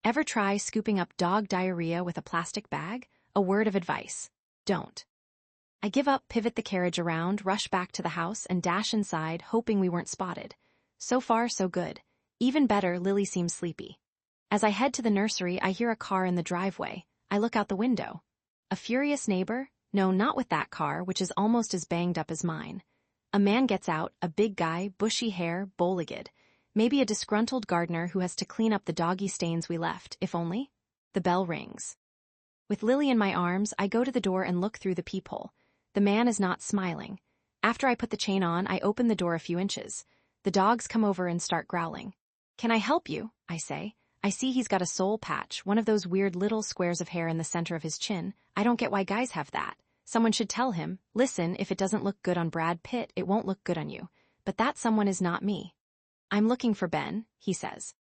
Ever try scooping up dog diarrhea with a plastic bag? A word of advice. Don't. I give up, pivot the carriage around, rush back to the house, and dash inside, hoping we weren't spotted. So far, so good. Even better, Lily seems sleepy. As I head to the nursery, I hear a car in the driveway. I look out the window. A furious neighbor? No, not with that car, which is almost as banged up as mine. A man gets out, a big guy, bushy hair, bow-legged. Maybe a disgruntled gardener who has to clean up the doggy stains we left, if only. The bell rings. With Lily in my arms, I go to the door and look through the peephole. The man is not smiling. After I put the chain on, I open the door a few inches. The dogs come over and start growling. "Can I help you?" I say. I see he's got a soul patch, one of those weird little squares of hair in the center of his chin. I don't get why guys have that. Someone should tell him, "Listen, if it doesn't look good on Brad Pitt, it won't look good on you." But that someone is not me. "I'm looking for Ben," he says.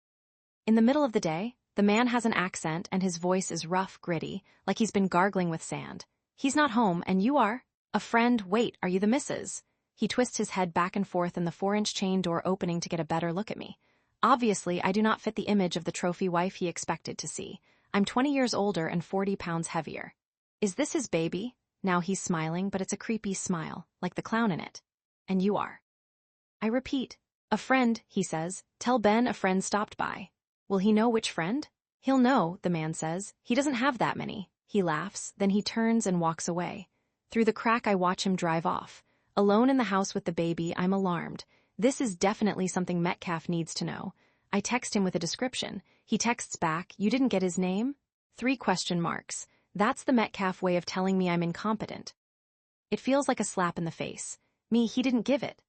In the middle of the day, the man has an accent and his voice is rough, gritty, like he's been gargling with sand. "He's not home, and you are?" "A friend, wait, are you the missus?" He twists his head back and forth in the 4-inch chain door opening to get a better look at me. Obviously, I do not fit the image of the trophy wife he expected to see. I'm 20 years older and 40 pounds heavier. "Is this his baby?" Now he's smiling, but it's a creepy smile, like the clown in it. "And you are?" I repeat. "A friend," he says. "Tell Ben a friend stopped by." "Will he know which friend?" "He'll know," the man says. "He doesn't have that many." He laughs, then he turns and walks away. Through the crack I watch him drive off. Alone in the house with the baby, I'm alarmed. This is definitely something Metcalf needs to know. I text him with a description. He texts back, "You didn't get his name?" 3 question marks. That's the Metcalf way of telling me I'm incompetent. It feels like a slap in the face. Me, he didn't give it.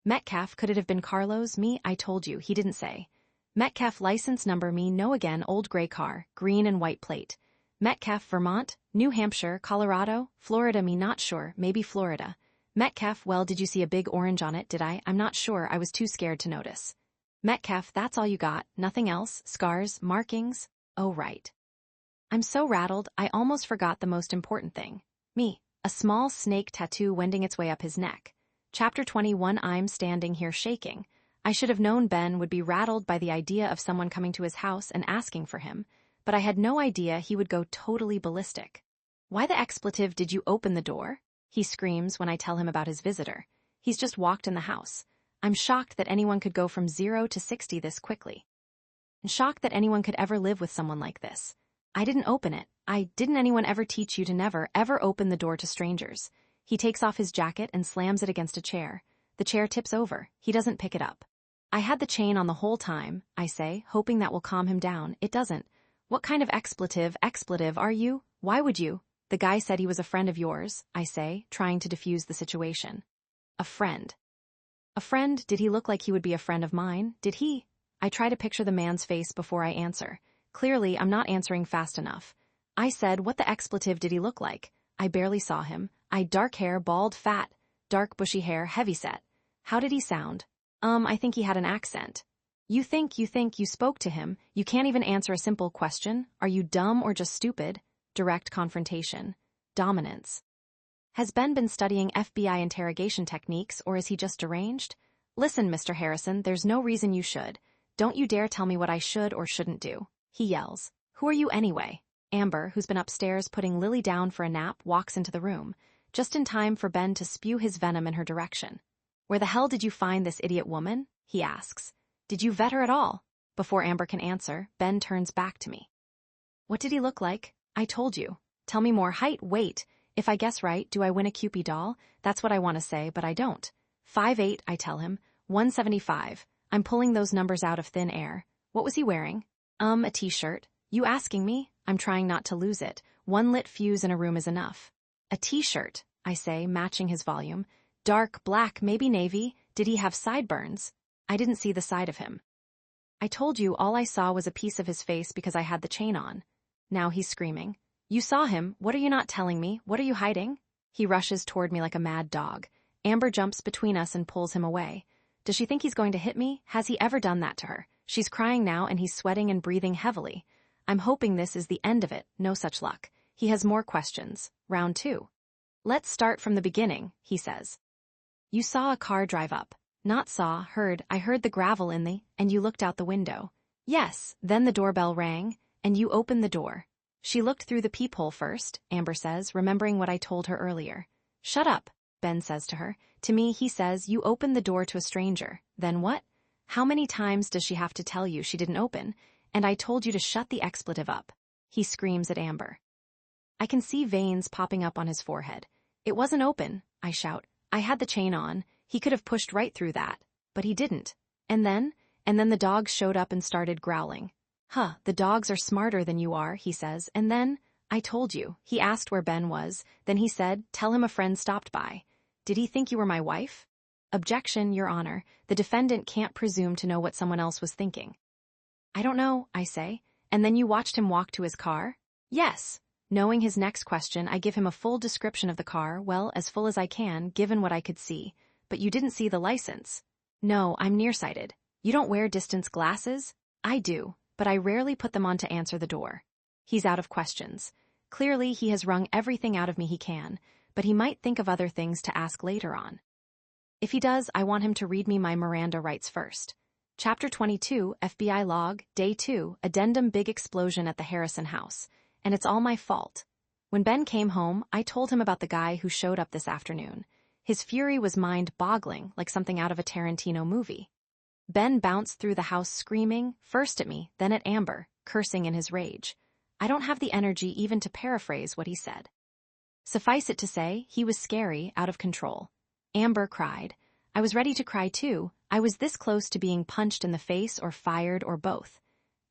Metcalf, could it have been Carlos? Me, I told you, he didn't say. Metcalf license number, me, no again, old gray car, green and white plate. Metcalf, Vermont, New Hampshire, Colorado, Florida, me, not sure, maybe Florida. Metcalf, well, did you see a big orange on it, did I? I'm not sure, I was too scared to notice. Metcalf, that's all you got, nothing else, scars, markings? Oh, right. I'm so rattled, I almost forgot the most important thing. Me, a small snake tattoo wending its way up his neck. Chapter 21. I'm standing here shaking. I should have known Ben would be rattled by the idea of someone coming to his house and asking for him, but I had no idea he would go totally ballistic. "Why the expletive did you open the door?" he screams when I tell him about his visitor. He's just walked in the house. I'm shocked that anyone could go from 0 to 60 this quickly. And shocked that anyone could ever live with someone like this. "I didn't open it. Didn't anyone ever teach you to never, ever open the door to strangers?" He takes off his jacket and slams it against a chair. The chair tips over. He doesn't pick it up. "I had the chain on the whole time," I say, hoping that will calm him down. It doesn't. "What kind of expletive are you? Why would you?" "The guy said he was a friend of yours," I say, trying to defuse the situation. "A friend. A friend? Did he look like he would be a friend of mine? Did he?" I try to picture the man's face before I answer. Clearly, I'm not answering fast enough. I said, "What the expletive did he look like?" "I barely saw him. Dark hair, bald, fat, dark bushy hair, heavyset." "How did he sound?" I think he had an accent." You think you spoke to him. You can't even answer a simple question. Are you dumb or just stupid?" Direct confrontation. Dominance. Has Ben been studying FBI interrogation techniques, or is he just deranged? "Listen, Mr. Harrison, there's no reason you should. Don't you dare tell me what I should or shouldn't do," he yells. "Who are you anyway?" Amber, who's been upstairs putting Lily down for a nap, walks into the room, just in time for Ben to spew his venom in her direction. "Where the hell did you find this idiot woman?" he asks. "Did you vet her at all?" Before Amber can answer, Ben turns back to me. "What did he look like?" "I told you." "Tell me more." "Height, weight. If I guess right, do I win a Cupid doll?" That's what I want to say, but I don't. 5'8", I tell him. 175. I'm pulling those numbers out of thin air. "What was he wearing?" A t-shirt." "You asking me?" I'm trying not to lose it. One lit fuse in a room is enough. "A t-shirt," I say, matching his volume. "Dark, black, maybe navy. Did he have sideburns?" I didn't see the side of him. "I told you all I saw was a piece of his face because I had the chain on." Now he's screaming. "You saw him. What are you not telling me? What are you hiding?" He rushes toward me like a mad dog. Amber jumps between us and pulls him away. Does she think he's going to hit me? Has he ever done that to her? She's crying now and he's sweating and breathing heavily. I'm hoping this is the end of it. No such luck. He has more questions. Round 2. "Let's start from the beginning," he says. "You saw a car drive up." "Not saw, heard. I heard the gravel in the, and you looked out the window." "Yes, then the doorbell rang, and you opened the door." "She looked through the peephole first," Amber says, remembering what I told her earlier. "Shut up," Ben says to her. To me, he says, "You opened the door to a stranger." Then what? How many times does she have to tell you she didn't open? "And I told you to shut the expletive up." He screams at Amber. I can see veins popping up on his forehead. "It wasn't open," I shout. "I had the chain on. He could have pushed right through that. But he didn't." And then and then the dogs showed up and started growling. Huh, the dogs are smarter than you are, he says, and then, I told you. He asked where Ben was, then he said, tell him a friend stopped by. Did he think you were my wife? Objection, Your Honor. The defendant can't presume to know what someone else was thinking. I don't know, I say. And then you watched him walk to his car? Yes. Knowing his next question, I give him a full description of the car, well, as full as I can, given what I could see. But you didn't see the license. No, I'm nearsighted. You don't wear distance glasses? I do, but I rarely put them on to answer the door. He's out of questions. Clearly, he has wrung everything out of me he can, but he might think of other things to ask later on. If he does, I want him to read me my Miranda rights first. Chapter 22, FBI Log, Day 2, Addendum Big Explosion at the Harrison House. And it's all my fault. When Ben came home, I told him about the guy who showed up this afternoon. His fury was mind-boggling, like something out of a Tarantino movie. Ben bounced through the house screaming, first at me, then at Amber, cursing in his rage. I don't have the energy even to paraphrase what he said. Suffice it to say, he was scary, out of control. Amber cried. I was ready to cry too. I was this close to being punched in the face or fired or both.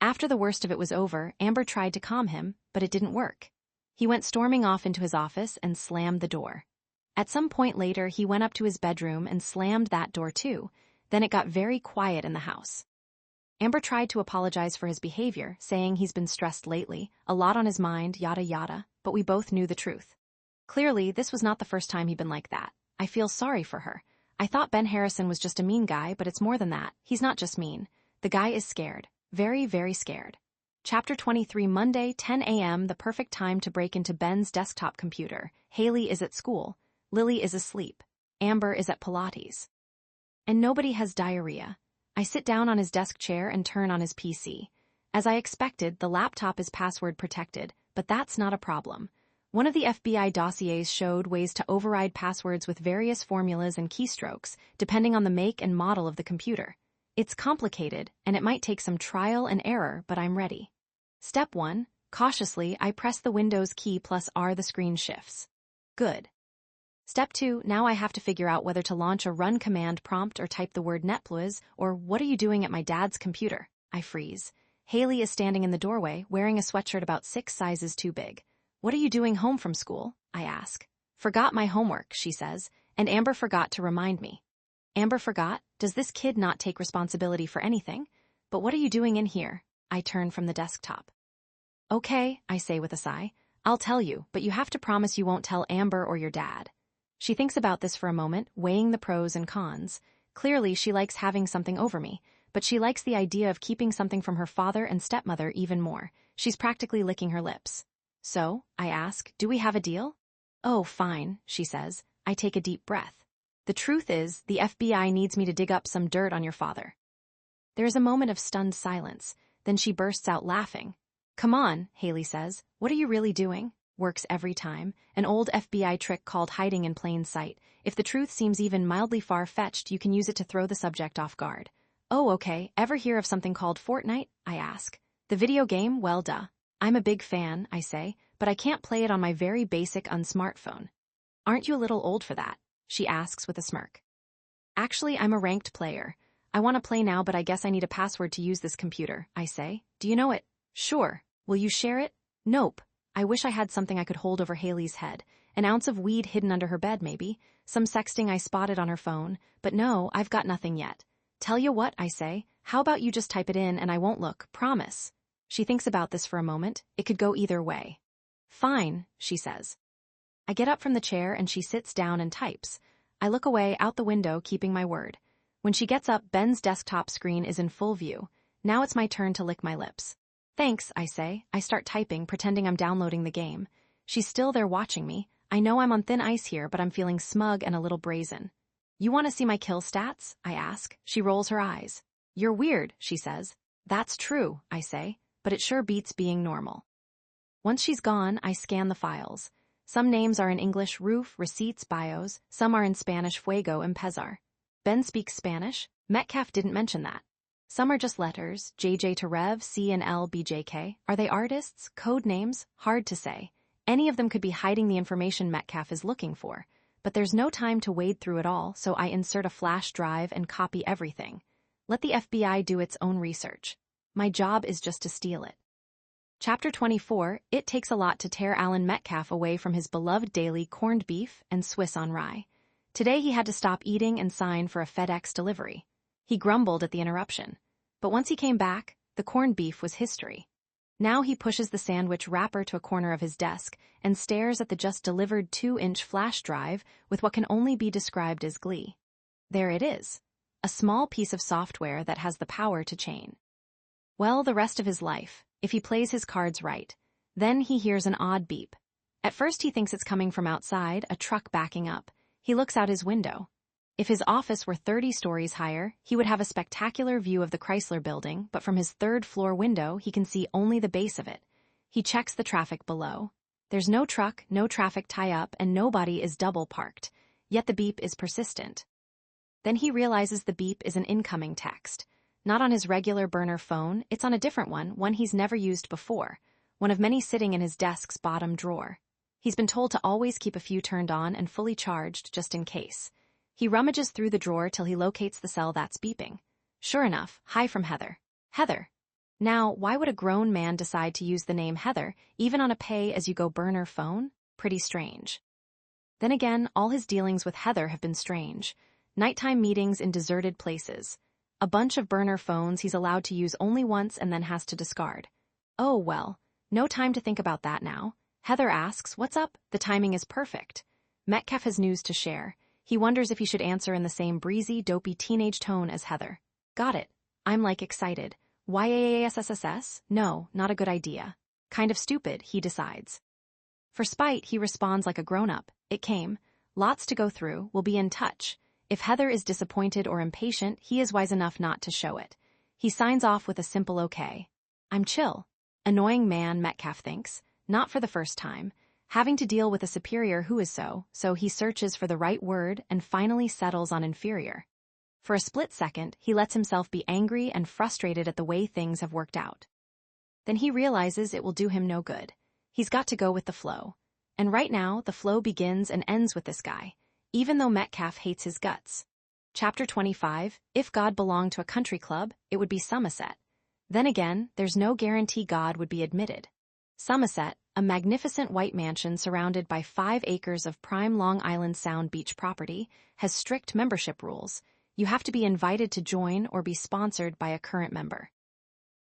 After the worst of it was over, Amber tried to calm him, but it didn't work. He went storming off into his office and slammed the door. At some point later, he went up to his bedroom and slammed that door too. Then it got very quiet in the house. Amber tried to apologize for his behavior, saying he's been stressed lately, a lot on his mind, yada yada, but we both knew the truth. Clearly, this was not the first time he'd been like that. I feel sorry for her. I thought Ben Harrison was just a mean guy, but it's more than that. He's not just mean. The guy is scared. Very, very scared. Chapter 23, Monday, 10 a.m., the perfect time to break into Ben's desktop computer. Haley is at school. Lily is asleep. Amber is at Pilates. And nobody has diarrhea. I sit down on his desk chair and turn on his PC. As I expected, the laptop is password protected, but that's not a problem. One of the FBI dossiers showed ways to override passwords with various formulas and keystrokes, depending on the make and model of the computer. It's complicated, and it might take some trial and error, but I'm ready. Step 1. Cautiously, I press the Windows key plus R, the screen shifts. Good. Step 2. Now I have to figure out whether to launch a run command prompt or type the word netpluis, or what are you doing at my dad's computer? I freeze. Haley is standing in the doorway, wearing a sweatshirt about 6 sizes too big. What are you doing home from school? I ask. Forgot my homework, she says, and Amber forgot to remind me. Amber forgot? Does this kid not take responsibility for anything? But what are you doing in here? I turn from the desktop. Okay, I say with a sigh. I'll tell you, but you have to promise you won't tell Amber or your dad. She thinks about this for a moment, weighing the pros and cons. Clearly, she likes having something over me, but she likes the idea of keeping something from her father and stepmother even more. She's practically licking her lips. So, I ask, do we have a deal? Oh, fine, she says. I take a deep breath. The truth is, the FBI needs me to dig up some dirt on your father. There is a moment of stunned silence. Then she bursts out laughing. Come on, Haley says. What are you really doing? Works every time. An old FBI trick called hiding in plain sight. If the truth seems even mildly far-fetched, you can use it to throw the subject off guard. Oh, okay. Ever hear of something called Fortnite? I ask. The video game? Well, duh. I'm a big fan, I say, but I can't play it on my very basic unsmartphone. Aren't you a little old for that? She asks with a smirk. Actually, I'm a ranked player. I want to play now, but I guess I need a password to use this computer, I say. Do you know it? Sure. Will you share it? Nope. I wish I had something I could hold over Haley's head. An ounce of weed hidden under her bed, maybe. Some sexting I spotted on her phone. But no, I've got nothing yet. Tell you what, I say. How about you just type it in and I won't look, promise. She thinks about this for a moment. It could go either way. Fine, she says. I get up from the chair and she sits down and types. I look away out the window, keeping my word. When she gets up, Ben's desktop screen is in full view. Now it's my turn to lick my lips. Thanks, I say. I start typing, pretending I'm downloading the game. She's still there watching me. I know I'm on thin ice here, but I'm feeling smug and a little brazen. You want to see my kill stats? I ask. She rolls her eyes. You're weird, she says. That's true, I say, but it sure beats being normal. Once she's gone, I scan the files. Some names are in English, roof, receipts, bios. Some are in Spanish, fuego, empezar. Ben speaks Spanish. Metcalf didn't mention that. Some are just letters, JJ to Rev, C and L, BJK. Are they artists? Code names? Hard to say. Any of them could be hiding the information Metcalf is looking for. But there's no time to wade through it all, so I insert a flash drive and copy everything. Let the FBI do its own research. My job is just to steal it. Chapter 24, It takes a lot to tear Alan Metcalf away from his beloved daily corned beef and Swiss on rye. Today he had to stop eating and sign for a FedEx delivery. He grumbled at the interruption. But once he came back, the corned beef was history. Now he pushes the sandwich wrapper to a corner of his desk and stares at the just-delivered 2-inch flash drive with what can only be described as glee. There it is. A small piece of software that has the power to chain. Well, the rest of his life, if he plays his cards right. Then he hears an odd beep. At first he thinks it's coming from outside, a truck backing up. He looks out his window. If his office were 30 stories higher, he would have a spectacular view of the Chrysler Building, but from his third-floor window he can see only the base of it. He checks the traffic below. There's no truck, no traffic tie-up, and nobody is double-parked. Yet the beep is persistent. Then he realizes the beep is an incoming text. Not on his regular burner phone, it's on a different one he's never used before, one of many sitting in his desk's bottom drawer. He's been told to always keep a few turned on and fully charged just in case. He rummages through the drawer till he locates the cell that's beeping. Sure enough, hi from Heather. Heather. Now, why would a grown man decide to use the name Heather, even on a pay-as-you-go burner phone? Pretty strange. Then again, all his dealings with Heather have been strange. Nighttime meetings in deserted places. A bunch of burner phones he's allowed to use only once and then has to discard. Oh, well, no time to think about that now. Heather asks, what's up? The timing is perfect. Metcalf has news to share. He wonders if he should answer in the same breezy, dopey teenage tone as Heather. Got it. I'm like excited. YAASSSS? No, not a good idea. Kind of stupid, he decides. For spite, he responds like a grown-up. It came. Lots to go through. We'll be in touch. If Heather is disappointed or impatient, he is wise enough not to show it. He signs off with a simple okay. I'm chill. Annoying man, Metcalf thinks. Not for the first time. Having to deal with a superior who is so he searches for the right word and finally settles on inferior. For a split second, he lets himself be angry and frustrated at the way things have worked out. Then he realizes it will do him no good. He's got to go with the flow. And right now, the flow begins and ends with this guy, even though Metcalf hates his guts. Chapter 25, If God belonged to a country club, it would be Somerset. Then again, there's no guarantee God would be admitted. Somerset, a magnificent white mansion surrounded by 5 acres of prime Long Island Sound beach property, has strict membership rules. You have to be invited to join or be sponsored by a current member.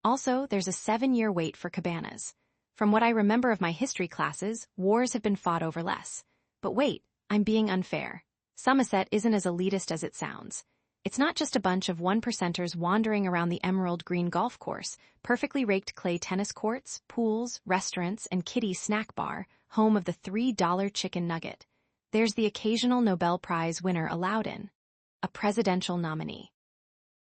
Also, there's a 7-year wait for cabanas. From what I remember of my history classes, wars have been fought over less. But wait, I'm being unfair. Somerset isn't as elitist as it sounds. It's not just a bunch of 1%ers wandering around the emerald green golf course, perfectly raked clay tennis courts, pools, restaurants, and Kitty's snack bar, home of the $3 chicken nugget. There's the occasional Nobel Prize winner allowed in. A presidential nominee.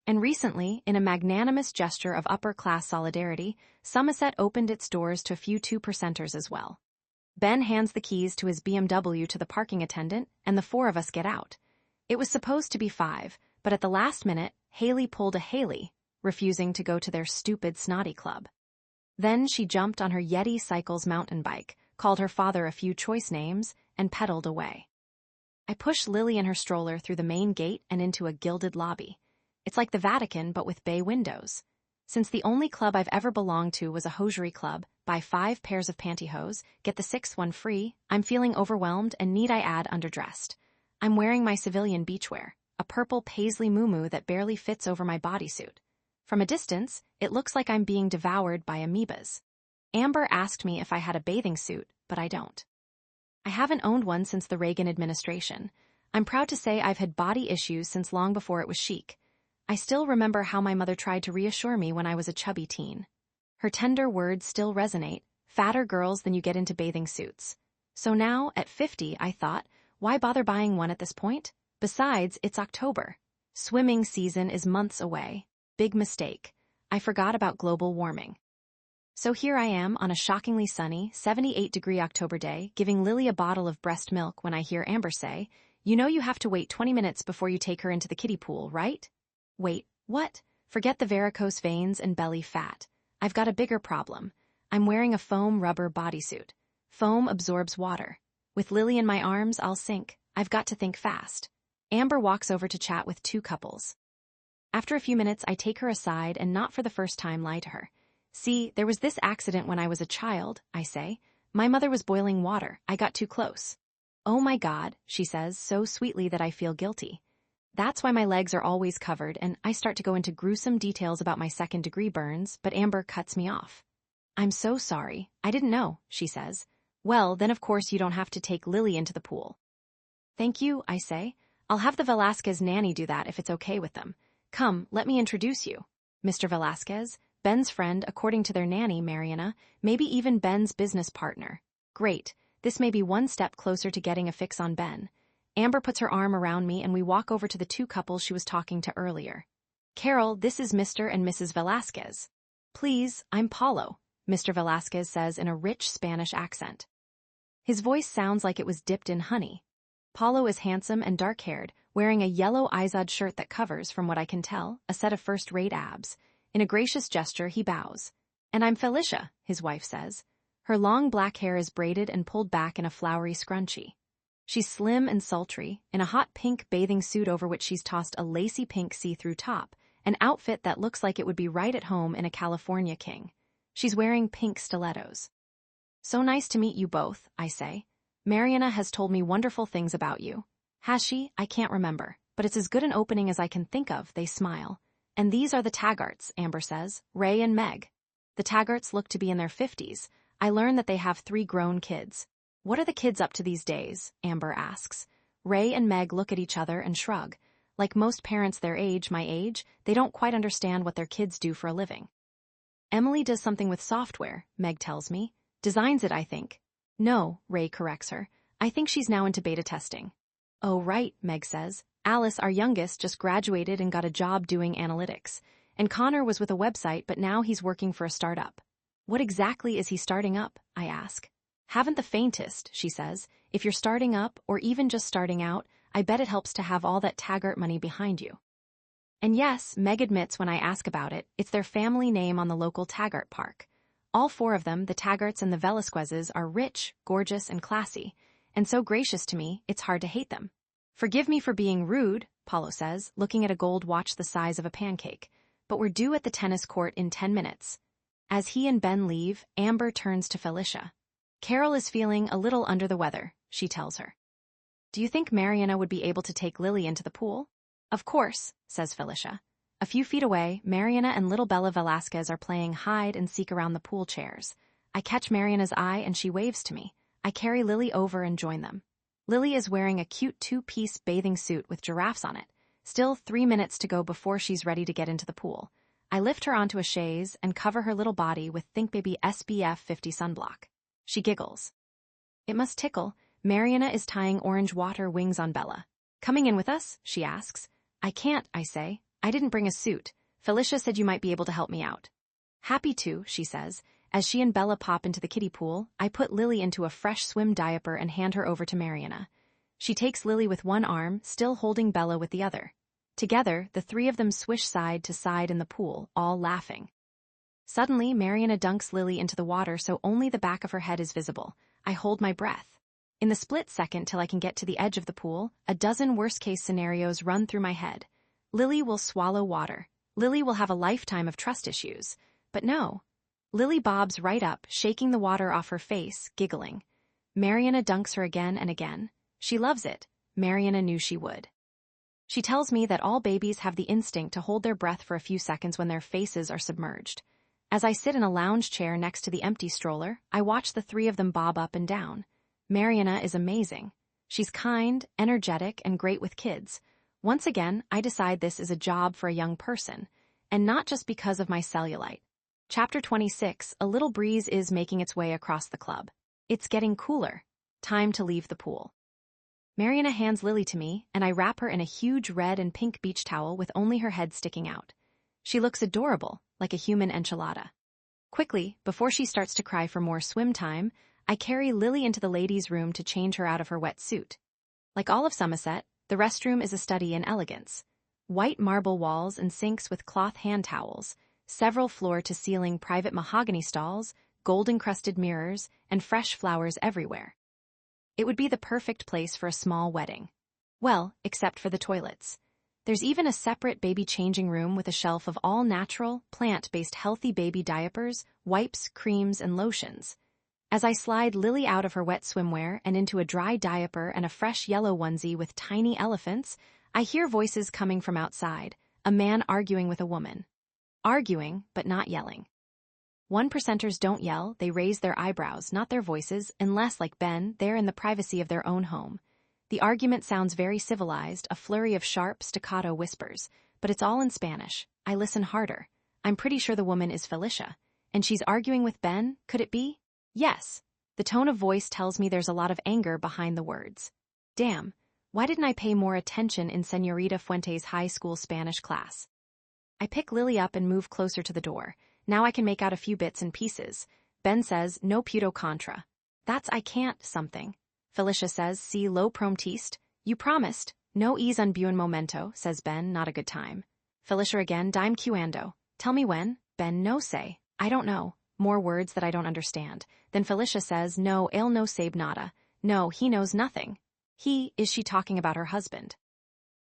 And recently, in a magnanimous gesture of upper-class solidarity, Somerset opened its doors to a few 2%ers as well. Ben hands the keys to his BMW to the parking attendant, and the 4 of us get out. It was supposed to be 5, but at the last minute, Haley pulled a Haley, refusing to go to their stupid snotty club. Then she jumped on her Yeti Cycles mountain bike, called her father a few choice names, and pedaled away. I push Lily in her stroller through the main gate and into a gilded lobby. It's like the Vatican, but with bay windows. Since the only club I've ever belonged to was a hosiery club, buy 5 pairs of pantyhose, get the 6th one free, I'm feeling overwhelmed and need I add underdressed. I'm wearing my civilian beachwear, a purple paisley muumuu that barely fits over my bodysuit. From a distance, it looks like I'm being devoured by amoebas. Amber asked me if I had a bathing suit, but I don't. I haven't owned one since the Reagan administration. I'm proud to say I've had body issues since long before it was chic. I still remember how my mother tried to reassure me when I was a chubby teen. Her tender words still resonate, fatter girls than you get into bathing suits. So now, at 50, I thought, why bother buying one at this point? Besides, it's October. Swimming season is months away. Big mistake. I forgot about global warming. So here I am on a shockingly sunny, 78-degree October day, giving Lily a bottle of breast milk when I hear Amber say, "You know you have to wait 20 minutes before you take her into the kiddie pool, right?" Wait, what? Forget the varicose veins and belly fat. I've got a bigger problem. I'm wearing a foam rubber bodysuit. Foam absorbs water. With Lily in my arms, I'll sink. I've got to think fast. Amber walks over to chat with 2 couples. After a few minutes, I take her aside and not for the first time lie to her. See, there was this accident when I was a child, I say. My mother was boiling water. I got too close. Oh my God, she says, so sweetly that I feel guilty. That's why my legs are always covered, and I start to go into gruesome details about my second-degree burns, but Amber cuts me off. I'm so sorry. I didn't know, she says. Well, then of course you don't have to take Lily into the pool. Thank you, I say. I'll have the Velasquez nanny do that if it's okay with them. Come, let me introduce you. Mr. Velasquez, Ben's friend according to their nanny, Mariana, maybe even Ben's business partner. Great, this may be one step closer to getting a fix on Ben. Amber puts her arm around me and we walk over to the two couples she was talking to earlier. Carol, this is Mr. and Mrs. Velasquez. Please, I'm Paulo, Mr. Velasquez says in a rich Spanish accent. His voice sounds like it was dipped in honey. Paulo is handsome and dark-haired, wearing a yellow Izod shirt that covers, from what I can tell, a set of first-rate abs. In a gracious gesture, he bows. And I'm Felicia, his wife says. Her long black hair is braided and pulled back in a flowery scrunchie. She's slim and sultry, in a hot pink bathing suit over which she's tossed a lacy pink see-through top, an outfit that looks like it would be right at home in a California king. She's wearing pink stilettos. So nice to meet you both, I say. Mariana has told me wonderful things about you. Has she? I can't remember, but it's as good an opening as I can think of, they smile. And these are the Taggarts, Amber says, Ray and Meg. The Taggarts look to be in their 50s. I learn that they have 3 grown kids. What are the kids up to these days? Amber asks. Ray and Meg look at each other and shrug. Like most parents their age, my age, they don't quite understand what their kids do for a living. Emily does something with software, Meg tells me. Designs it, I think. No, Ray corrects her. I think she's now into beta testing. Oh, right, Meg says. Alice, our youngest, just graduated and got a job doing analytics. And Connor was with a website, but now he's working for a startup. What exactly is he starting up? I ask. Haven't the faintest, she says. If you're starting up, or even just starting out, I bet it helps to have all that Taggart money behind you. And yes, Meg admits when I ask about it, it's their family name on the local Taggart park. All 4 of them, the Taggarts and the Velasquezes, are rich, gorgeous, and classy, and so gracious to me, it's hard to hate them. Forgive me for being rude, Paulo says, looking at a gold watch the size of a pancake, but we're due at the tennis court in 10 minutes. As he and Ben leave, Amber turns to Felicia. Carol is feeling a little under the weather, she tells her. Do you think Mariana would be able to take Lily into the pool? Of course, says Felicia. A few feet away, Mariana and little Bella Velasquez are playing hide and seek around the pool chairs. I catch Mariana's eye and she waves to me. I carry Lily over and join them. Lily is wearing a cute 2-piece bathing suit with giraffes on it. Still 3 minutes to go before she's ready to get into the pool. I lift her onto a chaise and cover her little body with Think Baby SPF 50 sunblock. She giggles. It must tickle. Mariana is tying orange water wings on Bella. Coming in with us? She asks. I can't, I say. I didn't bring a suit. Felicia said you might be able to help me out. Happy to, she says. As she and Bella pop into the kiddie pool, I put Lily into a fresh swim diaper and hand her over to Mariana. She takes Lily with one arm, still holding Bella with the other. Together, the 3 of them swish side to side in the pool, all laughing. Suddenly, Mariana dunks Lily into the water so only the back of her head is visible. I hold my breath. In the split second till I can get to the edge of the pool, a dozen worst-case scenarios run through my head. Lily will swallow water. Lily will have a lifetime of trust issues. But no. Lily bobs right up, shaking the water off her face, giggling. Mariana dunks her again and again. She loves it. Mariana knew she would. She tells me that all babies have the instinct to hold their breath for a few seconds when their faces are submerged. As I sit in a lounge chair next to the empty stroller, I watch the 3 of them bob up and down. Mariana is amazing. She's kind, energetic, and great with kids. Once again, I decide this is a job for a young person, and not just because of my cellulite. Chapter 26, a little breeze is making its way across the club. It's getting cooler. Time to leave the pool. Mariana hands Lily to me, and I wrap her in a huge red and pink beach towel with only her head sticking out. She looks adorable, like a human enchilada. Quickly, before she starts to cry for more swim time, I carry Lily into the ladies' room to change her out of her wet suit. Like all of Somerset, the restroom is a study in elegance. White marble walls and sinks with cloth hand towels, several floor-to-ceiling private mahogany stalls, gold-encrusted mirrors, and fresh flowers everywhere. It would be the perfect place for a small wedding. Well, except for the toilets. There's even a separate baby changing room with a shelf of all natural, plant-based healthy baby diapers, wipes, creams, and lotions. As I slide Lily out of her wet swimwear and into a dry diaper and a fresh yellow onesie with tiny elephants, I hear voices coming from outside, a man arguing with a woman. Arguing, but not yelling. 1%ers don't yell, they raise their eyebrows, not their voices, unless, like Ben, they're in the privacy of their own home. The argument sounds very civilized, a flurry of sharp, staccato whispers, but it's all in Spanish. I listen harder. I'm pretty sure the woman is Felicia. And she's arguing with Ben, could it be? Yes. The tone of voice tells me there's a lot of anger behind the words. Damn, why didn't I pay more attention in Señorita Fuentes' high school Spanish class? I pick Lily up and move closer to the door. Now I can make out a few bits and pieces. Ben says, no puto contra. That's I can't something. Felicia says, si lo prometiste. You promised. No es un buen momento, says Ben, not a good time. Felicia again, dime cuando. Tell me when. Ben, no say. I don't know. More words that I don't understand. Then Felicia says, no, él no sabe nada. No, he knows nothing. Is she talking about her husband?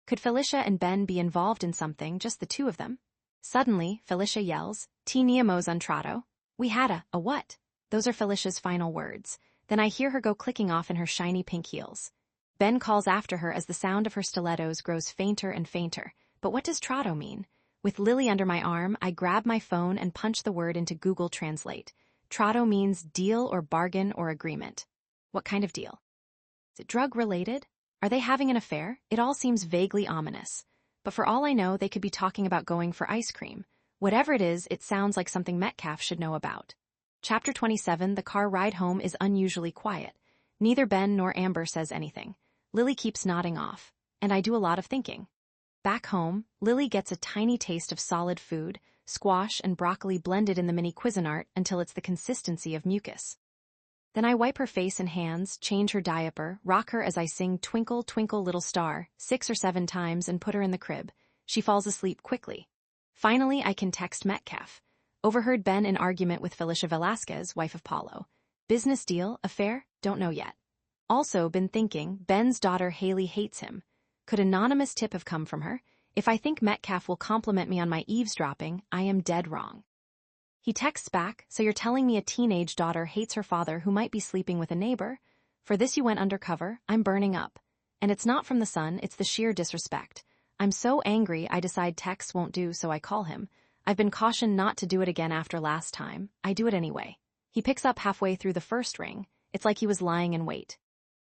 Could Felicia and Ben be involved in something, just the two of them? Suddenly, Felicia yells, teníamos un trato. We had a what? Those are Felicia's final words. Then I hear her go clicking off in her shiny pink heels. Ben calls after her as the sound of her stilettos grows fainter and fainter. But what does trato mean? With Lily under my arm, I grab my phone and punch the word into Google Translate. Trato means deal or bargain or agreement. What kind of deal? Is it drug-related? Are they having an affair? It all seems vaguely ominous. But for all I know, they could be talking about going for ice cream. Whatever it is, it sounds like something Metcalf should know about. Chapter 27, the car ride home is unusually quiet. Neither Ben nor Amber says anything. Lily keeps nodding off. And I do a lot of thinking. Back home, Lily gets a tiny taste of solid food, squash and broccoli blended in the mini Cuisinart until it's the consistency of mucus. Then I wipe her face and hands, change her diaper, rock her as I sing Twinkle, Twinkle, Little Star 6 or 7 times and put her in the crib. She falls asleep quickly. Finally, I can text Metcalf. Overheard Ben in argument with Felicia Velasquez, wife of Paulo. Business deal, affair? Don't know yet. Also been thinking, Ben's daughter Haley hates him. Could anonymous tip have come from her? If I think Metcalf will compliment me on my eavesdropping, I am dead wrong. He texts back, so you're telling me a teenage daughter hates her father who might be sleeping with a neighbor? For this you went undercover, I'm burning up. And it's not from the sun, it's the sheer disrespect. I'm so angry I decide texts won't do, so I call him. I've been cautioned not to do it again after last time. I do it anyway. He picks up halfway through the first ring. It's like he was lying in wait.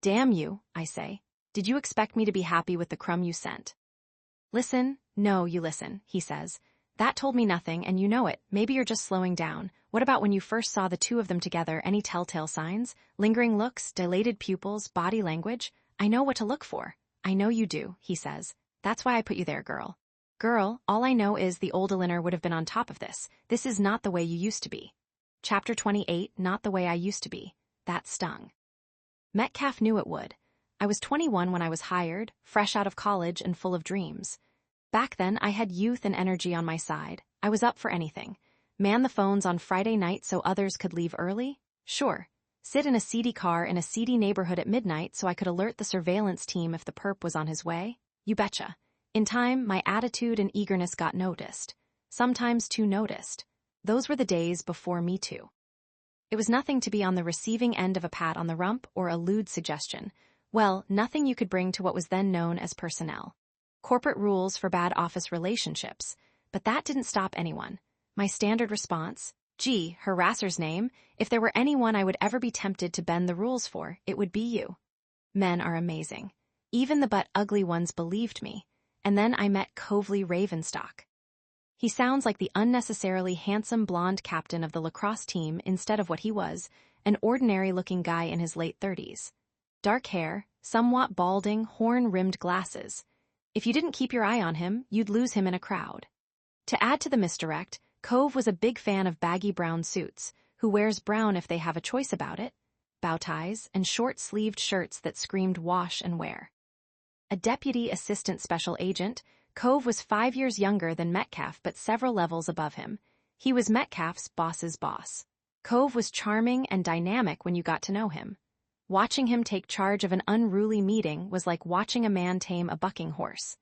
Damn you, I say. Did you expect me to be happy with the crumb you sent? Listen, no, you listen, he says. That told me nothing, and you know it. Maybe you're just slowing down. What about when you first saw the two of them together? Any telltale signs? Lingering looks, dilated pupils, body language? I know what to look for. I know you do, he says. That's why I put you there, girl. Girl, all I know is the old Elinor would have been on top of this. This is not the way you used to be. Chapter 28, not the way I used to be. That stung. Metcalf knew it would. I was 21 when I was hired, fresh out of college and full of dreams. Back then, I had youth and energy on my side. I was up for anything. Man the phones on Friday night so others could leave early? Sure. Sit in a seedy car in a seedy neighborhood at midnight so I could alert the surveillance team if the perp was on his way? You betcha. In time, my attitude and eagerness got noticed. Sometimes too noticed. Those were the days before Me Too. It was nothing to be on the receiving end of a pat on the rump or a lewd suggestion. Well, nothing you could bring to what was then known as personnel. Corporate rules for bad office relationships. But that didn't stop anyone. My standard response, gee, harasser's name, if there were anyone I would ever be tempted to bend the rules for, it would be you. Men are amazing. Even the butt-ugly ones believed me. And then I met Covely Ravenstock. He sounds like the unnecessarily handsome blonde captain of the lacrosse team instead of what he was, an ordinary-looking guy in his late 30s. Dark hair, somewhat balding, horn-rimmed glasses. If you didn't keep your eye on him, you'd lose him in a crowd. To add to the misdirect, Cove was a big fan of baggy brown suits, who wears brown if they have a choice about it, bow ties, and short-sleeved shirts that screamed wash and wear. A deputy assistant special agent, Cove was 5 years younger than Metcalf but several levels above him. He was Metcalf's boss's boss. Cove was charming and dynamic when you got to know him. Watching him take charge of an unruly meeting was like watching a man tame a bucking horse.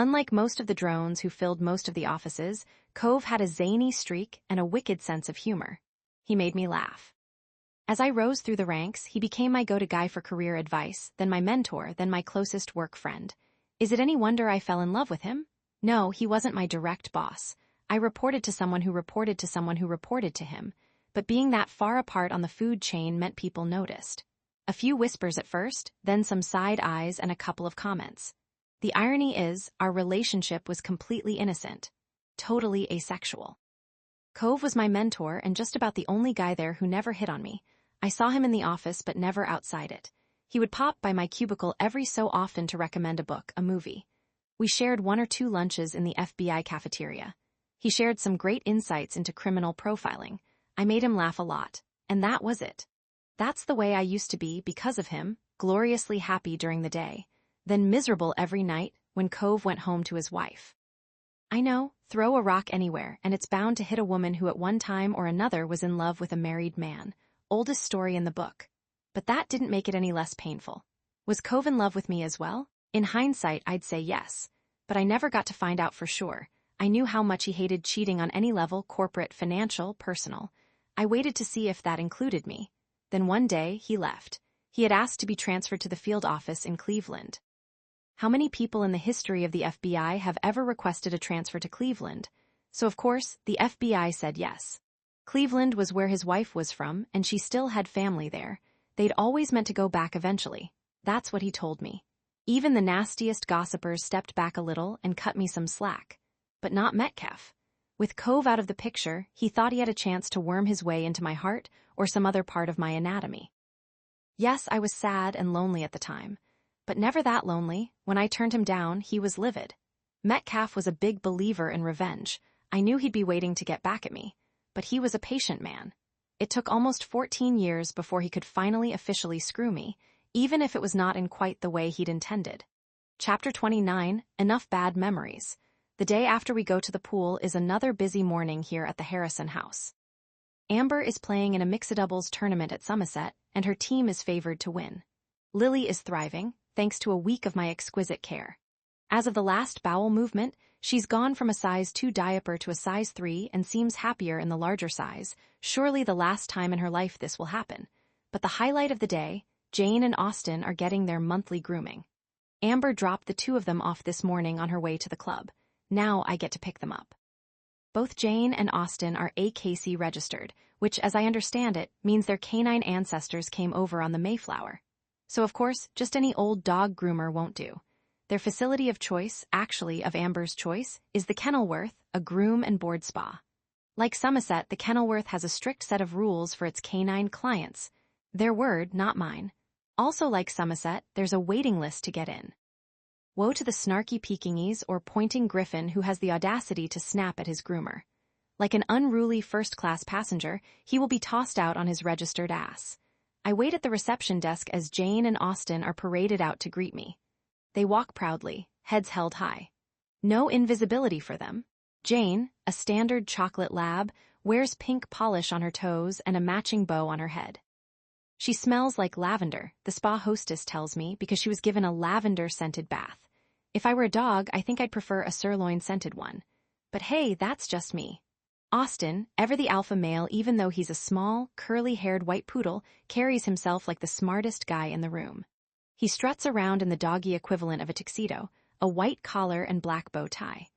Unlike most of the drones who filled most of the offices, Cove had a zany streak and a wicked sense of humor. He made me laugh. As I rose through the ranks, he became my go-to guy for career advice, then my mentor, then my closest work friend. Is it any wonder I fell in love with him? No, he wasn't my direct boss. I reported to someone who reported to someone who reported to him, but being that far apart on the food chain meant people noticed. A few whispers at first, then some side eyes and a couple of comments. The irony is, our relationship was completely innocent, totally asexual. Cove was my mentor and just about the only guy there who never hit on me. I saw him in the office but never outside it. He would pop by my cubicle every so often to recommend a book, a movie. We shared 1 or 2 lunches in the FBI cafeteria. He shared some great insights into criminal profiling. I made him laugh a lot, and that was it. That's the way I used to be because of him, gloriously happy during the day, then miserable every night when Cove went home to his wife. I know, throw a rock anywhere, and it's bound to hit a woman who at one time or another was in love with a married man. Oldest story in the book. But that didn't make it any less painful. Was Cove in love with me as well? In hindsight, I'd say yes. But I never got to find out for sure. I knew how much he hated cheating on any level, corporate, financial, personal. I waited to see if that included me. Then one day, he left. He had asked to be transferred to the field office in Cleveland. How many people in the history of the FBI have ever requested a transfer to Cleveland? So of course, the FBI said yes. Cleveland was where his wife was from, and she still had family there. They'd always meant to go back eventually. That's what he told me. Even the nastiest gossipers stepped back a little and cut me some slack. But not Metcalf. With Cove out of the picture, he thought he had a chance to worm his way into my heart or some other part of my anatomy. Yes, I was sad and lonely at the time. But never that lonely. When I turned him down, he was livid. Metcalf was a big believer in revenge. I knew he'd be waiting to get back at me. But he was a patient man. It took almost 14 years before he could finally officially screw me, even if it was not in quite the way he'd intended. Chapter 29, Enough Bad Memories. The day after we go to the pool is another busy morning here at the Harrison house. Amber is playing in a mixed-doubles tournament at Somerset, and her team is favored to win. Lily is thriving, thanks to a week of my exquisite care. As of the last bowel movement, she's gone from a size 2 diaper to a size 3 and seems happier in the larger size. Surely the last time in her life this will happen. But the highlight of the day, Jane and Austin are getting their monthly grooming. Amber dropped the 2 of them off this morning on her way to the club. Now I get to pick them up. Both Jane and Austin are AKC registered, which, as I understand it, means their canine ancestors came over on the Mayflower. So of course, just any old dog groomer won't do. Their facility of choice, actually of Amber's choice, is the Kenilworth, a groom and board spa. Like Somerset, the Kenilworth has a strict set of rules for its canine clients. Their word, not mine. Also like Somerset, there's a waiting list to get in. Woe to the snarky Pekingese or pointing griffin who has the audacity to snap at his groomer. Like an unruly first-class passenger, he will be tossed out on his registered ass. I wait at the reception desk as Jane and Austin are paraded out to greet me. They walk proudly, heads held high. No invisibility for them. Jane, a standard chocolate lab, wears pink polish on her toes and a matching bow on her head. She smells like lavender, the spa hostess tells me, because she was given a lavender-scented bath. If I were a dog, I think I'd prefer a sirloin-scented one. But hey, that's just me. Austin, ever the alpha male even though he's a small, curly-haired white poodle, carries himself like the smartest guy in the room. He struts around in the doggy equivalent of a tuxedo, a white collar and black bow tie.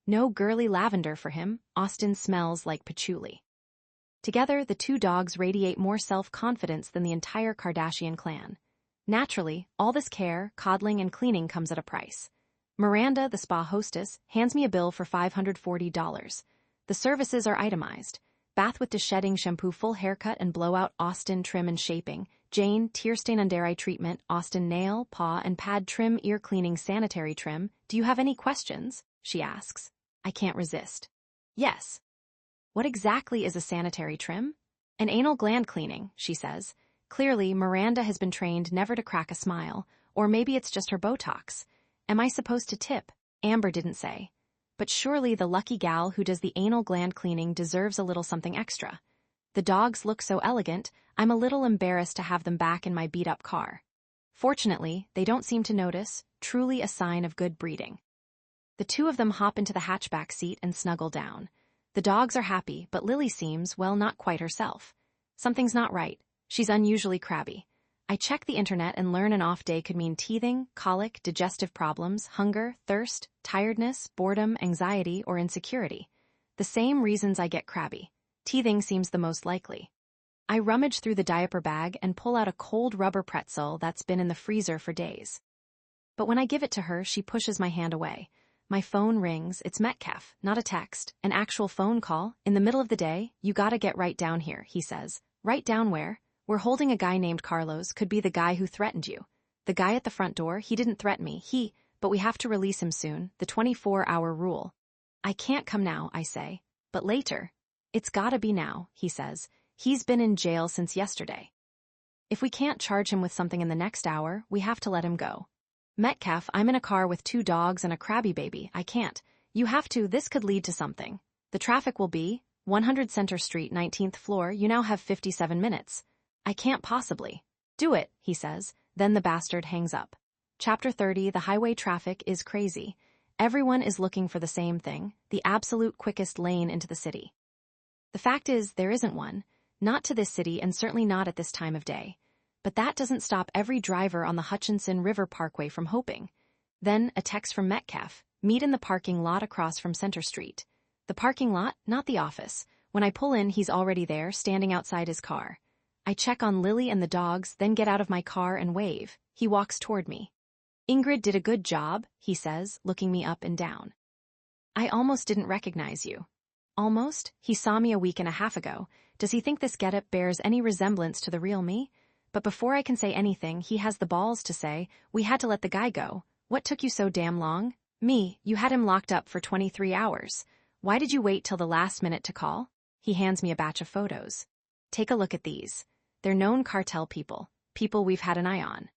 No girly lavender for him, Austin smells like patchouli. Together, the 2 dogs radiate more self-confidence than the entire Kardashian clan. Naturally, all this care, coddling, and cleaning comes at a price. Miranda, the spa hostess, hands me a bill for $540. The services are itemized. Bath with de-shedding shampoo, full haircut and blowout, Austin trim and shaping. Jane, tear stain under eye treatment, Austin nail, paw, and pad trim, ear cleaning, sanitary trim. Do you have any questions? She asks. I can't resist. Yes. What exactly is a sanitary trim? An anal gland cleaning, she says. Clearly, Miranda has been trained never to crack a smile, or maybe it's just her Botox. Am I supposed to tip? Amber didn't say. But surely the lucky gal who does the anal gland cleaning deserves a little something extra. The dogs look so elegant, I'm a little embarrassed to have them back in my beat-up car. Fortunately, they don't seem to notice, truly a sign of good breeding. The two of them hop into the hatchback seat and snuggle down. The dogs are happy, but Lily seems, well, not quite herself. Something's not right. She's unusually crabby. I check the internet and learn an off day could mean teething, colic, digestive problems, hunger, thirst, tiredness, boredom, anxiety, or insecurity. The same reasons I get crabby. Teething seems the most likely. I rummage through the diaper bag and pull out a cold rubber pretzel that's been in the freezer for days. But when I give it to her, she pushes my hand away. My phone rings. It's Metcalf, not a text, an actual phone call. In the middle of the day, you gotta get right down here, he says. Right down where? We're holding a guy named Carlos, could be the guy who threatened you. The guy at the front door, he didn't threaten me, but we have to release him soon, the 24-hour rule. I can't come now, I say. But later. It's gotta be now, he says. He's been in jail since yesterday. If we can't charge him with something in the next hour, we have to let him go. Metcalf, I'm in a car with 2 dogs and a crabby baby, I can't. You have to, this could lead to something. The traffic will be 100 Center Street, 19th floor, you now have 57 minutes. I can't possibly. Do it, he says, then the bastard hangs up. Chapter 30, the highway traffic is crazy. Everyone is looking for the same thing, the absolute quickest lane into the city. The fact is, there isn't one, not to this city and certainly not at this time of day. But that doesn't stop every driver on the Hutchinson River Parkway from hoping. Then, a text from Metcalf, meet in the parking lot across from Center Street. The parking lot, not the office. When I pull in, he's already there, standing outside his car. I check on Lily and the dogs, then get out of my car and wave. He walks toward me. Ingrid did a good job, he says, looking me up and down. I almost didn't recognize you. Almost? He saw me a week and a half ago. Does he think this getup bears any resemblance to the real me? But before I can say anything, he has the balls to say, we had to let the guy go. What took you so damn long? Me, you had him locked up for 23 hours. Why did you wait till the last minute to call? He hands me a batch of photos. Take a look at these. They're known cartel people we've had an eye on.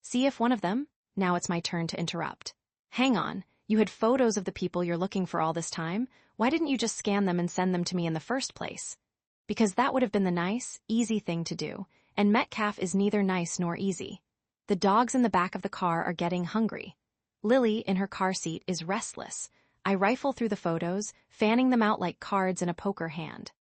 See if one of them? Now it's my turn to interrupt. Hang on, you had photos of the people you're looking for all this time? Why didn't you just scan them and send them to me in the first place? Because that would have been the nice, easy thing to do, and Metcalf is neither nice nor easy. The dogs in the back of the car are getting hungry. Lily, in her car seat, is restless. I rifle through the photos, fanning them out like cards in a poker hand.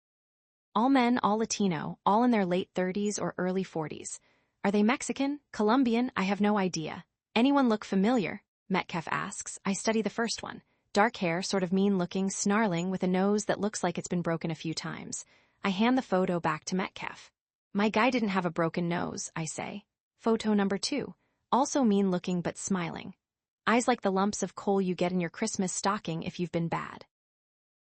All men, all Latino, all in their late 30s or early 40s. Are they Mexican? Colombian? I have no idea. Anyone look familiar? Metcalf asks. I study the first one. Dark hair, sort of mean-looking, snarling, with a nose that looks like it's been broken a few times. I hand the photo back to Metcalf. My guy didn't have a broken nose, I say. Photo number 2. Also mean-looking but smiling. Eyes like the lumps of coal you get in your Christmas stocking if you've been bad.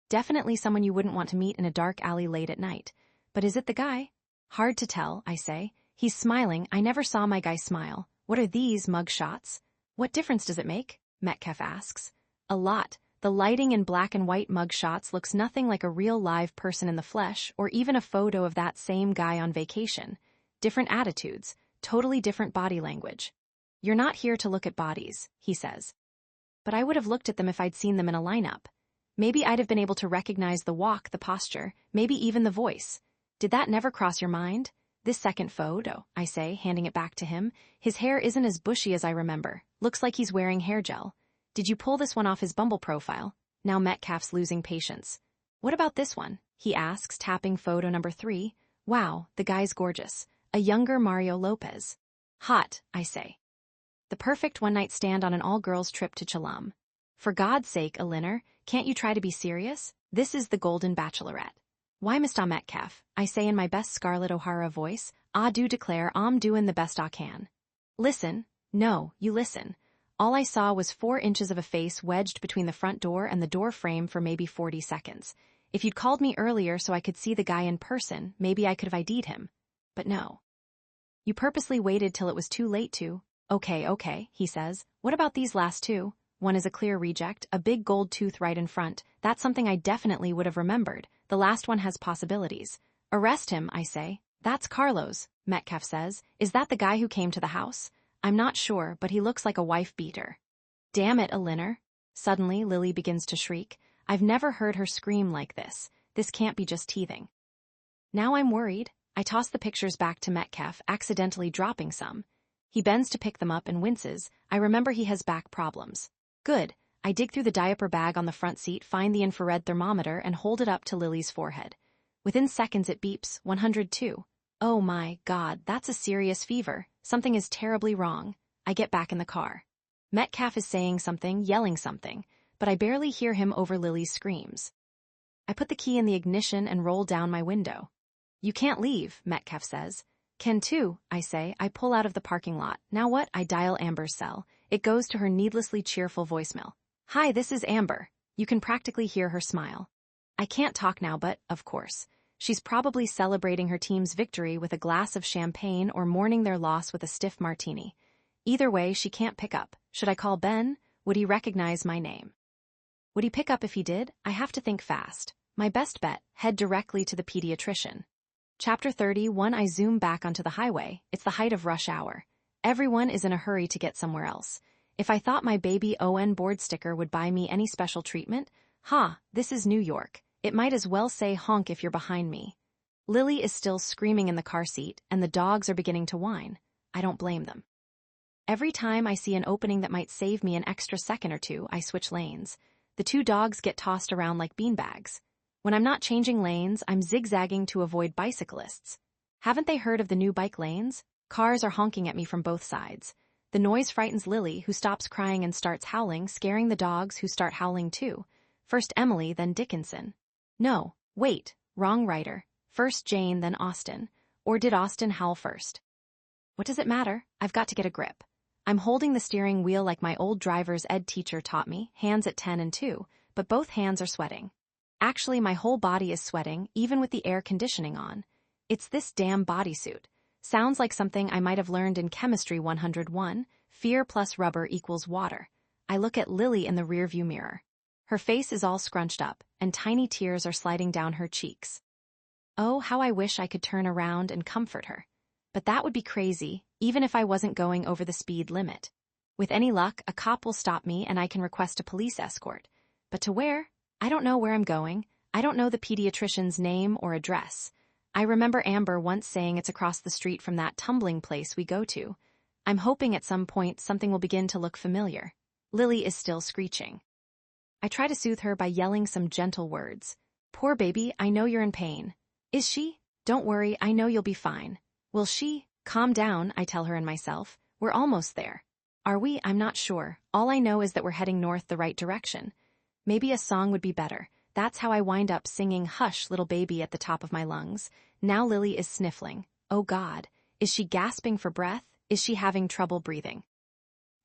Definitely someone you wouldn't want to meet in a dark alley late at night. But is it the guy? Hard to tell, I say. He's smiling. I never saw my guy smile. What are these mug shots? What difference does it make? Metcalf asks. A lot. The lighting in black and white mug shots looks nothing like a real live person in the flesh or even a photo of that same guy on vacation. Different attitudes, totally different body language. You're not here to look at bodies, he says. But I would have looked at them if I'd seen them in a lineup. Maybe I'd have been able to recognize the walk, the posture, maybe even the voice. Did that never cross your mind? This second photo, I say, handing it back to him. His hair isn't as bushy as I remember. Looks like he's wearing hair gel. Did you pull this one off his Bumble profile? Now Metcalf's losing patience. What about this one? He asks, tapping photo number 3. Wow, the guy's gorgeous. A younger Mario Lopez. Hot, I say. The perfect one-night stand on an all-girls trip to Cholum. For God's sake, Elinor, can't you try to be serious? This is the Golden Bachelorette. Why, Mr. Metcalf, I say in my best Scarlett O'Hara voice, I do declare I'm doing the best I can. Listen. No, you listen. All I saw was 4 inches of a face wedged between the front door and the door frame for maybe 40 seconds. If you'd called me earlier so I could see the guy in person, maybe I could have ID'd him. But no. You purposely waited till it was too late to. Okay, he says. What about these last 2? One is a clear reject, a big gold tooth right in front. That's something I definitely would have remembered. The last one has possibilities. Arrest him, I say. That's Carlos, Metcalf says. Is that the guy who came to the house? I'm not sure, but he looks like a wife-beater. Damn it, Elinor. Suddenly, Lily begins to shriek. I've never heard her scream like this. This can't be just teething. Now I'm worried. I toss the pictures back to Metcalf, accidentally dropping some. He bends to pick them up and winces. I remember he has back problems. Good. I dig through the diaper bag on the front seat, find the infrared thermometer, and hold it up to Lily's forehead. Within seconds it beeps, 102. Oh my God, that's a serious fever. Something is terribly wrong. I get back in the car. Metcalf is saying something, yelling something, but I barely hear him over Lily's screams. I put the key in the ignition and roll down my window. You can't leave, Metcalf says. Can too, I say. I pull out of the parking lot. Now what? I dial Amber's cell. It goes to her needlessly cheerful voicemail. Hi, this is Amber. You can practically hear her smile. I can't talk now, but, of course, she's probably celebrating her team's victory with a glass of champagne or mourning their loss with a stiff martini. Either way, she can't pick up. Should I call Ben? Would he recognize my name? Would he pick up if he did? I have to think fast. My best bet, head directly to the pediatrician. Chapter 31. I zoom back onto the highway. It's the height of rush hour. Everyone is in a hurry to get somewhere else. If I thought my baby ON board sticker would buy me any special treatment, this is New York. It might as well say honk if you're behind me. Lily is still screaming in the car seat, and the dogs are beginning to whine. I don't blame them. Every time I see an opening that might save me an extra second or two, I switch lanes. The two dogs get tossed around like beanbags. When I'm not changing lanes, I'm zigzagging to avoid bicyclists. Haven't they heard of the new bike lanes? Cars are honking at me from both sides. The noise frightens Lily, who stops crying and starts howling, scaring the dogs, who start howling too. First Emily, then Dickinson. No, wait, wrong writer. First Jane, then Austin. Or did Austin howl first? What does it matter? I've got to get a grip. I'm holding the steering wheel like my old driver's ed teacher taught me, hands at 10 and 2, but both hands are sweating. Actually, my whole body is sweating, even with the air conditioning on. It's this damn bodysuit. Sounds like something I might have learned in Chemistry 101, fear plus rubber equals water. I look at Lily in the rearview mirror. Her face is all scrunched up, and tiny tears are sliding down her cheeks. Oh, how I wish I could turn around and comfort her. But that would be crazy, even if I wasn't going over the speed limit. With any luck, a cop will stop me and I can request a police escort. But to where? I don't know where I'm going. I don't know the pediatrician's name or address. I remember Amber once saying it's across the street from that tumbling place we go to. I'm hoping at some point something will begin to look familiar. Lily is still screeching. I try to soothe her by yelling some gentle words. Poor baby, I know you're in pain. Is she? Don't worry, I know you'll be fine. Will she? Calm down, I tell her and myself. We're almost there. Are we? I'm not sure. All I know is that we're heading north the right direction. Maybe a song would be better. That's how I wind up singing Hush, Little Baby at the top of my lungs. Now Lily is sniffling. Oh God. Is she gasping for breath? Is she having trouble breathing?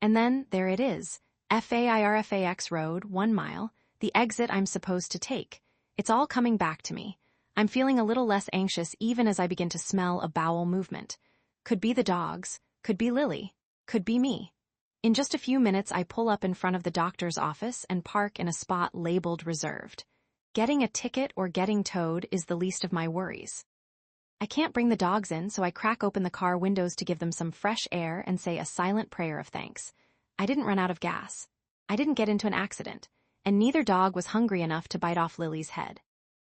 And then, there it is. FAIRFAX Road, 1 mile, the exit I'm supposed to take. It's all coming back to me. I'm feeling a little less anxious even as I begin to smell a bowel movement. Could be the dogs, could be Lily, could be me. In just a few minutes, I pull up in front of the doctor's office and park in a spot labeled reserved. Getting a ticket or getting towed is the least of my worries. I can't bring the dogs in, so I crack open the car windows to give them some fresh air and say a silent prayer of thanks. I didn't run out of gas. I didn't get into an accident, and neither dog was hungry enough to bite off Lily's head.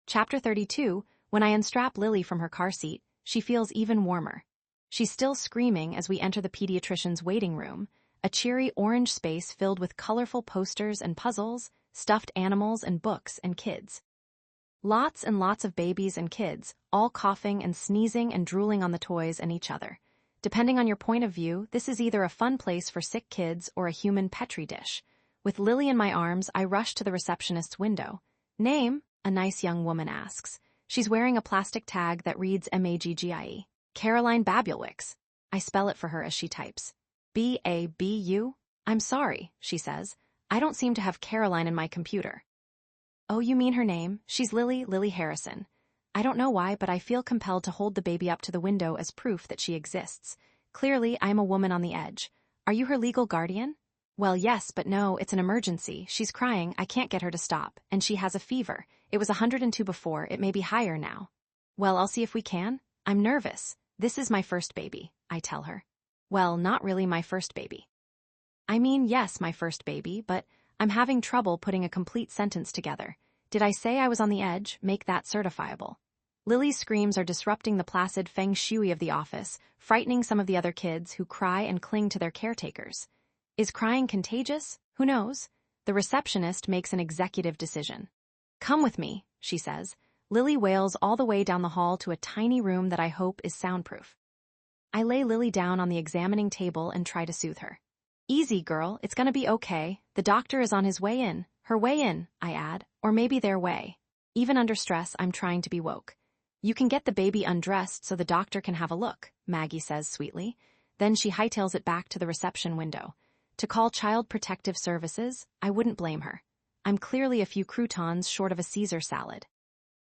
Chapter 32, when I unstrap Lily from her car seat, she feels even warmer. She's still screaming as we enter the pediatrician's waiting room, a cheery orange space filled with colorful posters and puzzles, stuffed animals and books and kids. Lots and lots of babies and kids, all coughing and sneezing and drooling on the toys and each other. Depending on your point of view, this is either a fun place for sick kids or a human petri dish. With Lily in my arms, I rush to the receptionist's window. Name? A nice young woman asks. She's wearing a plastic tag that reads MAGGIE. Caroline Babulwicks. I spell it for her as she types. B-A-B-U? I'm sorry, she says. I don't seem to have Caroline in my computer. Oh, you mean her name? She's Lily Harrison. I don't know why, but I feel compelled to hold the baby up to the window as proof that she exists. Clearly, I'm a woman on the edge. Are you her legal guardian? Well, yes, but no, it's an emergency. She's crying, I can't get her to stop, and she has a fever. It was 102 before, it may be higher now. Well, I'll see if we can. I'm nervous. This is my first baby, I tell her. Well, not really my first baby. I mean, yes, my first baby, but I'm having trouble putting a complete sentence together. Did I say I was on the edge? Make that certifiable. Lily's screams are disrupting the placid feng shui of the office, frightening some of the other kids who cry and cling to their caretakers. Is crying contagious? Who knows? The receptionist makes an executive decision. "Come with me," she says. Lily wails all the way down the hall to a tiny room that I hope is soundproof. I lay Lily down on the examining table and try to soothe her. "Easy, girl, it's gonna be okay. The doctor is on his way in. Her way in," I add, or maybe their way. Even under stress, I'm trying to be woke. "You can get the baby undressed so the doctor can have a look," Maggie says sweetly. Then she hightails it back to the reception window. To call Child Protective Services, I wouldn't blame her. I'm clearly a few croutons short of a Caesar salad.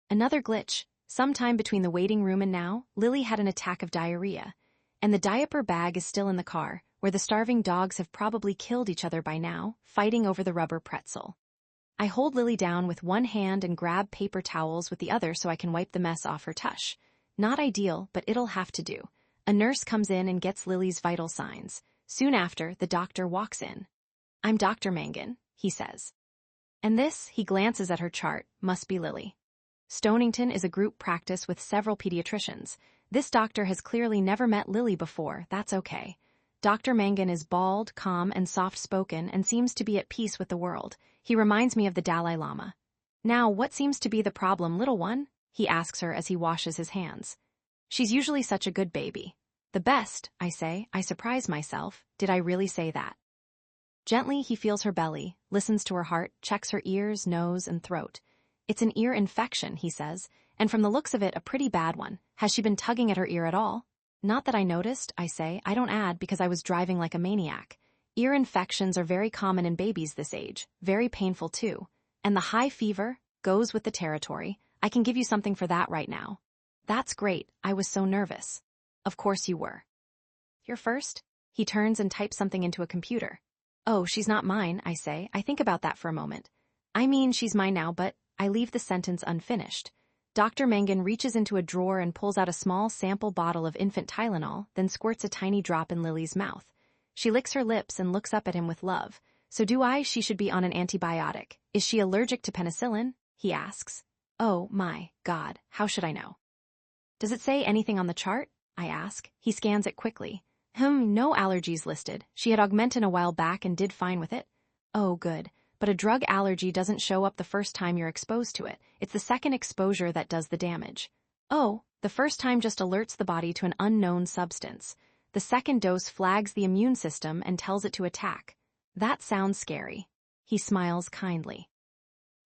Another glitch. Sometime between the waiting room and now, Lily had an attack of diarrhea. And the diaper bag is still in the car, where the starving dogs have probably killed each other by now, fighting over the rubber pretzel. I hold Lily down with one hand and grab paper towels with the other so I can wipe the mess off her tush. Not ideal, but it'll have to do. A nurse comes in and gets Lily's vital signs. Soon after, the doctor walks in. "I'm Dr. Mangan," he says. And this, he glances at her chart, must be Lily. Stonington is a group practice with several pediatricians. This doctor has clearly never met Lily before, that's okay. Dr. Mangan is bald, calm, and soft-spoken and seems to be at peace with the world. He reminds me of the Dalai Lama. "Now, what seems to be the problem, little one?" he asks her as he washes his hands. "She's usually such a good baby." "The best," I say. I surprise myself. Did I really say that? Gently, he feels her belly, listens to her heart, checks her ears, nose, and throat. "It's an ear infection," he says, "and from the looks of it, a pretty bad one. Has she been tugging at her ear at all?" "Not that I noticed," I say. I don't add because I was driving like a maniac. Ear infections are very common in babies this age, very painful too. And the high fever goes with the territory. I can give you something for that right now. That's great. I was so nervous. Of course you were. You're first? He turns and types something into a computer. "Oh, she's not mine," I say. I think about that for a moment. "I mean, she's mine now, but..." I leave the sentence unfinished. Dr. Mangan reaches into a drawer and pulls out a small sample bottle of infant Tylenol, then squirts a tiny drop in Lily's mouth. She licks her lips and looks up at him with love. "So do I? She should be on an antibiotic. Is she allergic to penicillin?" he asks. "Oh, my God, how should I know?" "Does it say anything on the chart?" I ask. He scans it quickly. No allergies listed. She had Augmentin a while back and did fine with it." "Oh, good. But a drug allergy doesn't show up the first time you're exposed to it. It's the second exposure that does the damage." "Oh, the first time just alerts the body to an unknown substance. The second dose flags the immune system and tells it to attack. That sounds scary." He smiles kindly.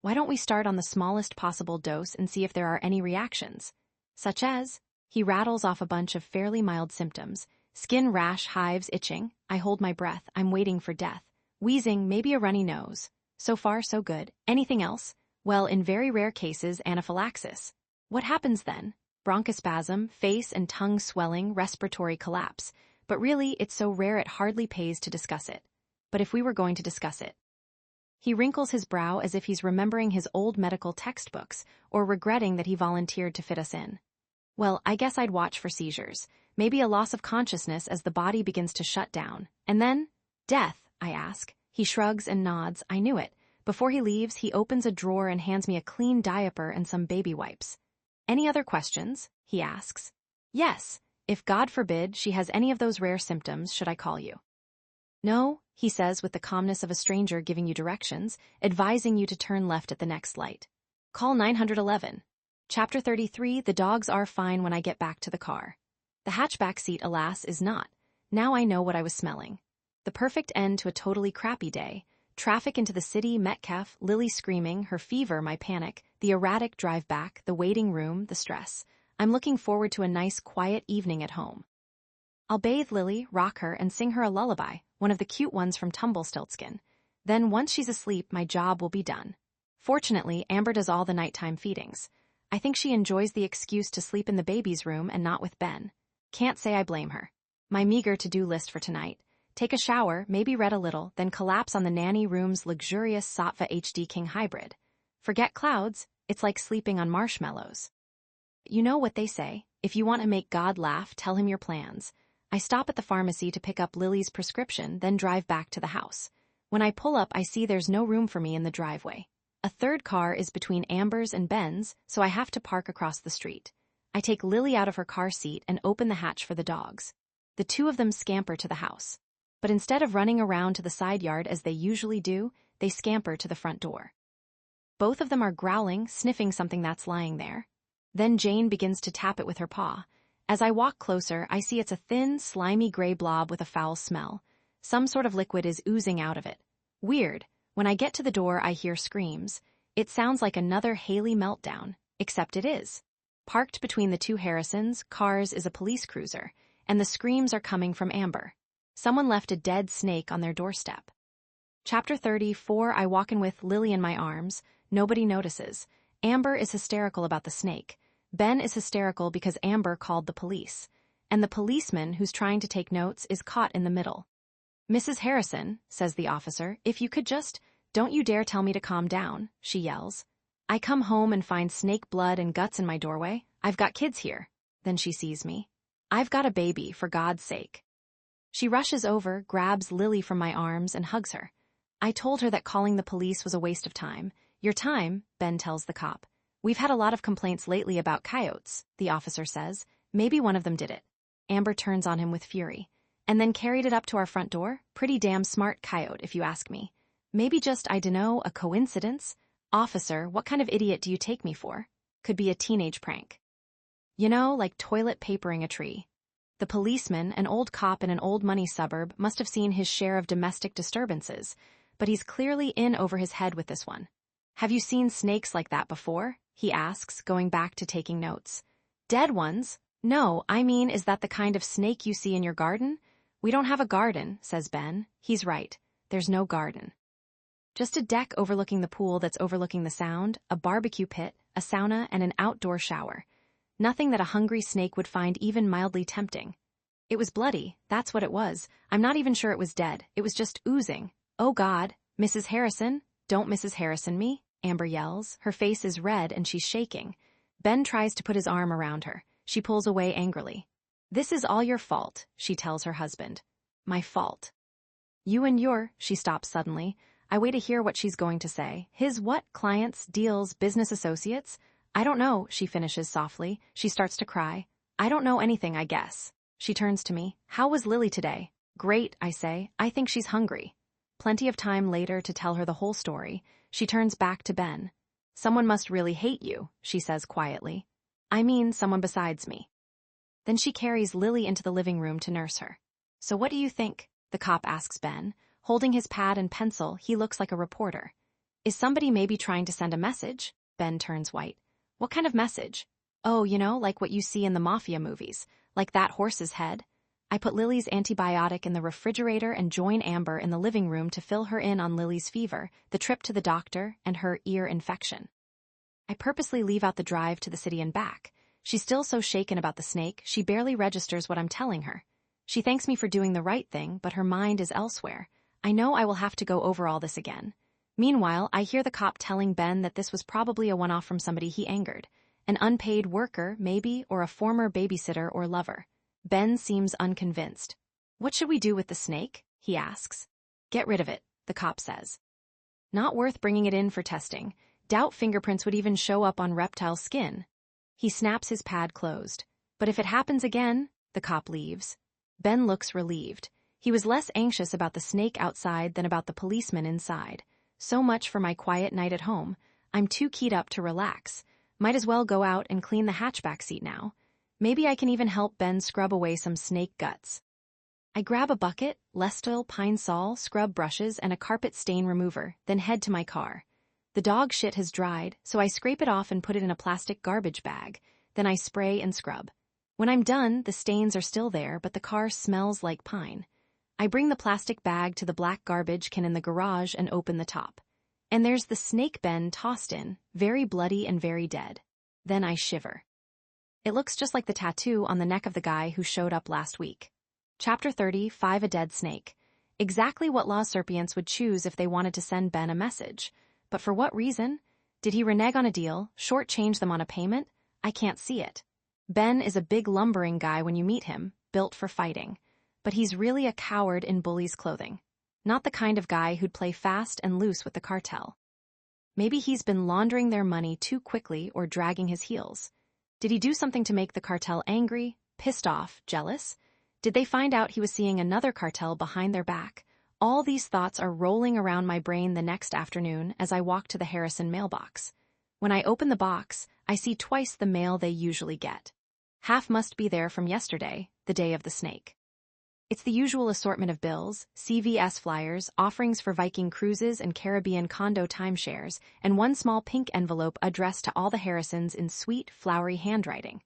"Why don't we start on the smallest possible dose and see if there are any reactions? Such as..." He rattles off a bunch of fairly mild symptoms. "Skin rash, hives, itching." I hold my breath. I'm waiting for death. "Wheezing, maybe a runny nose." So far, so good. "Anything else?" "Well, in very rare cases, anaphylaxis." "What happens then?" "Bronchospasm, face and tongue swelling, respiratory collapse. But really, it's so rare it hardly pays to discuss it." "But if we were going to discuss it..." He wrinkles his brow as if he's remembering his old medical textbooks or regretting that he volunteered to fit us in. "Well, I guess I'd watch for seizures. Maybe a loss of consciousness as the body begins to shut down. And then..." "Death?" I ask. He shrugs and nods. I knew it. Before he leaves, he opens a drawer and hands me a clean diaper and some baby wipes. "Any other questions?" he asks. "Yes. If, God forbid, she has any of those rare symptoms, should I call you?" "No," he says with the calmness of a stranger giving you directions, advising you to turn left at the next light. "Call 911. Chapter 33, The dogs are fine when I get back to the car. The hatchback seat, alas, is not. Now I know what I was smelling. The perfect end to a totally crappy day. Traffic into the city, Metcalf, Lily screaming, her fever, my panic, the erratic drive back, the waiting room, the stress. I'm looking forward to a nice, quiet evening at home. I'll bathe Lily, rock her, and sing her a lullaby, one of the cute ones from Tumblestiltskin. Then once she's asleep, my job will be done. Fortunately, Amber does all the nighttime feedings. I think she enjoys the excuse to sleep in the baby's room and not with Ben. Can't say I blame her. My meager to-do list for tonight. Take a shower, maybe read a little, then collapse on the nanny room's luxurious Sattva HD King hybrid. Forget clouds, it's like sleeping on marshmallows. You know what they say, if you want to make God laugh, tell him your plans. I stop at the pharmacy to pick up Lily's prescription, then drive back to the house. When I pull up, I see there's no room for me in the driveway. A third car is between Amber's and Ben's, so I have to park across the street. I take Lily out of her car seat and open the hatch for the dogs. The two of them scamper to the house. But instead of running around to the side yard as they usually do, they scamper to the front door. Both of them are growling, sniffing something that's lying there. Then Jane begins to tap it with her paw. As I walk closer, I see it's a thin, slimy gray blob with a foul smell. Some sort of liquid is oozing out of it. Weird. When I get to the door, I hear screams. It sounds like another Haley meltdown, except it is. Parked between the two Harrisons' cars is a police cruiser, and the screams are coming from Amber. Someone left a dead snake on their doorstep. Chapter 34, I walk in with Lily in my arms. Nobody notices. Amber is hysterical about the snake. Ben is hysterical because Amber called the police. And the policeman who's trying to take notes is caught in the middle. "Mrs. Harrison," says the officer, "if you could just, don't you dare tell me to calm down," she yells. I come home and find snake blood and guts in my doorway. "I've got kids here." Then she sees me. "I've got a baby, for God's sake." She rushes over, grabs Lily from my arms, and hugs her. I told her that calling the police was a waste of time. "Your time," Ben tells the cop. "We've had a lot of complaints lately about coyotes," the officer says. "Maybe one of them did it." Amber turns on him with fury. "And then carried it up to our front door? Pretty damn smart coyote, if you ask me. Maybe just, I dunno, a coincidence? Officer, what kind of idiot do you take me for? Could be a teenage prank. You know, like toilet papering a tree." The policeman, an old cop in an old money suburb, must have seen his share of domestic disturbances, but he's clearly in over his head with this one. "Have you seen snakes like that before?" he asks, going back to taking notes. "Dead ones? No, I mean, is that the kind of snake you see in your garden?" "We don't have a garden," says Ben. He's right. There's no garden. Just a deck overlooking the pool that's overlooking the sound, a barbecue pit, a sauna, and an outdoor shower. Nothing that a hungry snake would find even mildly tempting. It was bloody, that's what it was. I'm not even sure it was dead. It was just oozing. "Oh God, Mrs. Harrison, don't Mrs. Harrison me," Amber yells. Her face is red and she's shaking. Ben tries to put his arm around her. She pulls away angrily. "This is all your fault," she tells her husband. "My fault." "You and your," she stops suddenly. I wait to hear what she's going to say. "His what? Clients, deals, business associates?" "I don't know," she finishes softly. She starts to cry. "I don't know anything, I guess." She turns to me. "How was Lily today?" "Great," I say. "I think she's hungry." Plenty of time later to tell her the whole story. She turns back to Ben. "Someone must really hate you," she says quietly. "I mean, someone besides me." Then she carries Lily into the living room to nurse her. "So what do you think?" the cop asks Ben. Holding his pad and pencil, he looks like a reporter. "Is somebody maybe trying to send a message?" Ben turns white. "What kind of message?" "Oh, you know, like what you see in the mafia movies. Like that horse's head." I put Lily's antibiotic in the refrigerator and join Amber in the living room to fill her in on Lily's fever, the trip to the doctor, and her ear infection. I purposely leave out the drive to the city and back. She's still so shaken about the snake, she barely registers what I'm telling her. She thanks me for doing the right thing, but her mind is elsewhere. I know I will have to go over all this again. Meanwhile, I hear the cop telling Ben that this was probably a one-off from somebody he angered. An unpaid worker, maybe, or a former babysitter or lover. Ben seems unconvinced. "What should we do with the snake?" he asks. "Get rid of it," the cop says. "Not worth bringing it in for testing. Doubt fingerprints would even show up on reptile skin." He snaps his pad closed. "But if it happens again," the cop leaves. Ben looks relieved. He was less anxious about the snake outside than about the policeman inside. So much for my quiet night at home. I'm too keyed up to relax. Might as well go out and clean the hatchback seat now. Maybe I can even help Ben scrub away some snake guts. I grab a bucket, Lestil, Pine Sol, scrub brushes, and a carpet stain remover, then head to my car. The dog shit has dried, so I scrape it off and put it in a plastic garbage bag. Then I spray and scrub. When I'm done, the stains are still there, but the car smells like pine. I bring the plastic bag to the black garbage can in the garage and open the top. And there's the snake Ben tossed in, very bloody and very dead. Then I shiver. It looks just like the tattoo on the neck of the guy who showed up last week. Chapter 35, A Dead Snake. Exactly what Law Serpients would choose if they wanted to send Ben a message. But for what reason? Did he renege on a deal, shortchange them on a payment? I can't see it. Ben is a big lumbering guy when you meet him, built for fighting. But he's really a coward in bully's clothing. Not the kind of guy who'd play fast and loose with the cartel. Maybe he's been laundering their money too quickly or dragging his heels. Did he do something to make the cartel angry, pissed off, jealous? Did they find out he was seeing another cartel behind their back, All these thoughts are rolling around my brain the next afternoon as I walk to the Harrison mailbox. When I open the box, I see twice the mail they usually get. Half must be there from yesterday, the day of the snake. It's the usual assortment of bills, CVS flyers, offerings for Viking cruises and Caribbean condo timeshares, and one small pink envelope addressed to all the Harrisons in sweet, flowery handwriting.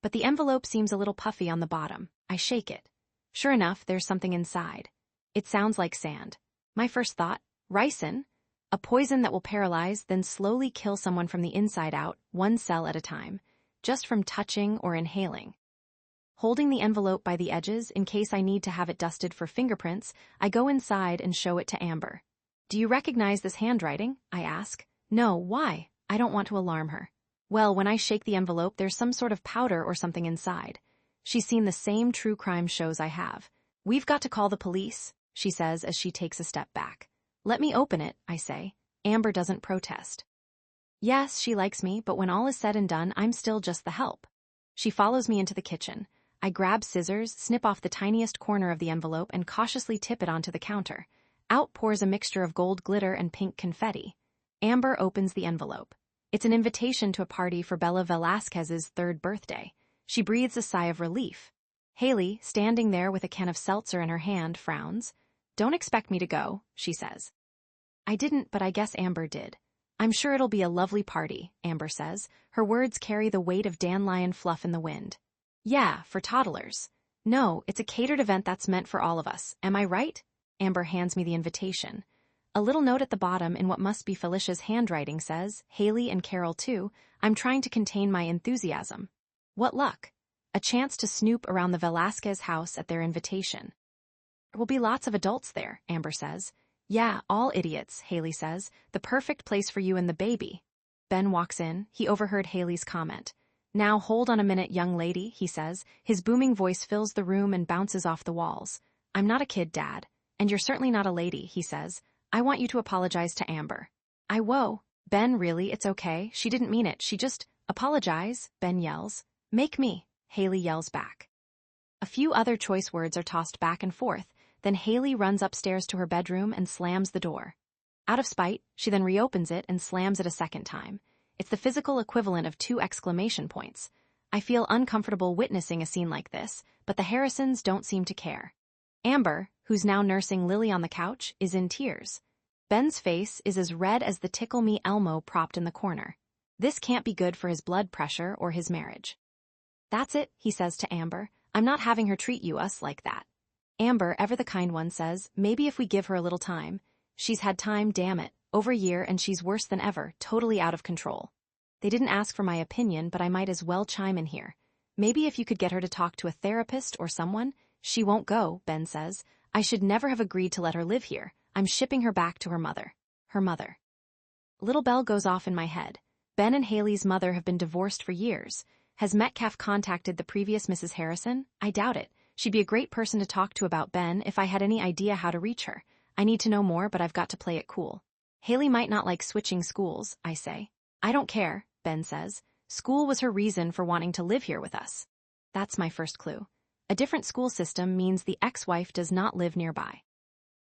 But the envelope seems a little puffy on the bottom. I shake it. Sure enough, there's something inside. It sounds like sand. My first thought, ricin, a poison that will paralyze, then slowly kill someone from the inside out, one cell at a time, just from touching or inhaling. Holding the envelope by the edges in case I need to have it dusted for fingerprints, I go inside and show it to Amber. Do you recognize this handwriting? I ask. No, why? I don't want to alarm her. Well, when I shake the envelope, there's some sort of powder or something inside. She's seen the same true crime shows I have. We've got to call the police, she says as she takes a step back. Let me open it, I say. Amber doesn't protest. Yes, she likes me, but when all is said and done, I'm still just the help. She follows me into the kitchen. I grab scissors, snip off the tiniest corner of the envelope, and cautiously tip it onto the counter. Out pours a mixture of gold glitter and pink confetti. Amber opens the envelope. It's an invitation to a party for Bella Velasquez's 3rd birthday. She breathes a sigh of relief. Haley, standing there with a can of seltzer in her hand, frowns. Don't expect me to go, she says. I didn't, but I guess Amber did. I'm sure it'll be a lovely party, Amber says. Her words carry the weight of dandelion fluff in the wind. Yeah, for toddlers. No, it's a catered event that's meant for all of us. Am I right? Amber hands me the invitation. A little note at the bottom in what must be Felicia's handwriting says, Haley and Carol too, I'm trying to contain my enthusiasm. What luck. A chance to snoop around the Velasquez house at their invitation. There will be lots of adults there, Amber says. Yeah, all idiots, Haley says. The perfect place for you and the baby. Ben walks in. He overheard Haley's comment. Now hold on a minute, young lady, he says. His booming voice fills the room and bounces off the walls. I'm not a kid, Dad. And you're certainly not a lady, he says. I want you to apologize to Amber. Whoa. Ben, really, it's okay. She didn't mean it. She just, apologize, Ben yells. Make me, Haley yells back. A few other choice words are tossed back and forth. Then Haley runs upstairs to her bedroom and slams the door. Out of spite, she then reopens it and slams it a second time. It's the physical equivalent of 2 exclamation points. I feel uncomfortable witnessing a scene like this, but the Harrisons don't seem to care. Amber, who's now nursing Lily on the couch, is in tears. Ben's face is as red as the Tickle Me Elmo propped in the corner. This can't be good for his blood pressure or his marriage. That's it, he says to Amber. I'm not having her treat us like that. Amber, ever the kind one, says, maybe if we give her a little time. She's had time, damn it, over a year, and she's worse than ever, totally out of control. They didn't ask for my opinion, but I might as well chime in here. Maybe if you could get her to talk to a therapist or someone. She won't go, Ben says. I should never have agreed to let her live here. I'm shipping her back to her mother. Her mother. Little bell goes off in my head. Ben and Haley's mother have been divorced for years. Has Metcalf contacted the previous Mrs. Harrison? I doubt it. She'd be a great person to talk to about Ben if I had any idea how to reach her. I need to know more, but I've got to play it cool. Haley might not like switching schools, I say. I don't care, Ben says. School was her reason for wanting to live here with us. That's my first clue. A different school system means the ex-wife does not live nearby.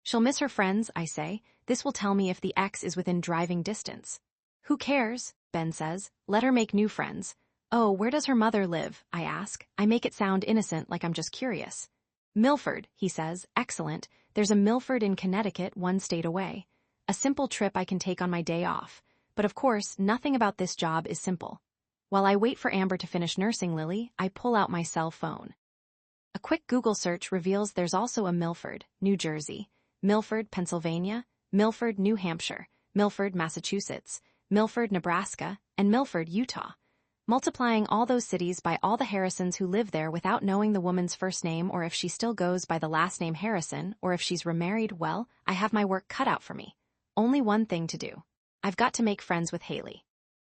She'll miss her friends, I say. This will tell me if the ex is within driving distance. Who cares, Ben says. Let her make new friends. Oh, where does her mother live? I ask. I make it sound innocent, like I'm just curious. Milford, he says. Excellent. There's a Milford in Connecticut, 1 state away. A simple trip I can take on my day off. But of course, nothing about this job is simple. While I wait for Amber to finish nursing Lily, I pull out my cell phone. A quick Google search reveals there's also a Milford, New Jersey, Milford, Pennsylvania, Milford, New Hampshire, Milford, Massachusetts, Milford, Nebraska, and Milford, Utah. Multiplying all those cities by all the Harrisons who live there without knowing the woman's first name or if she still goes by the last name Harrison or if she's remarried, well, I have my work cut out for me. Only one thing to do. I've got to make friends with Haley.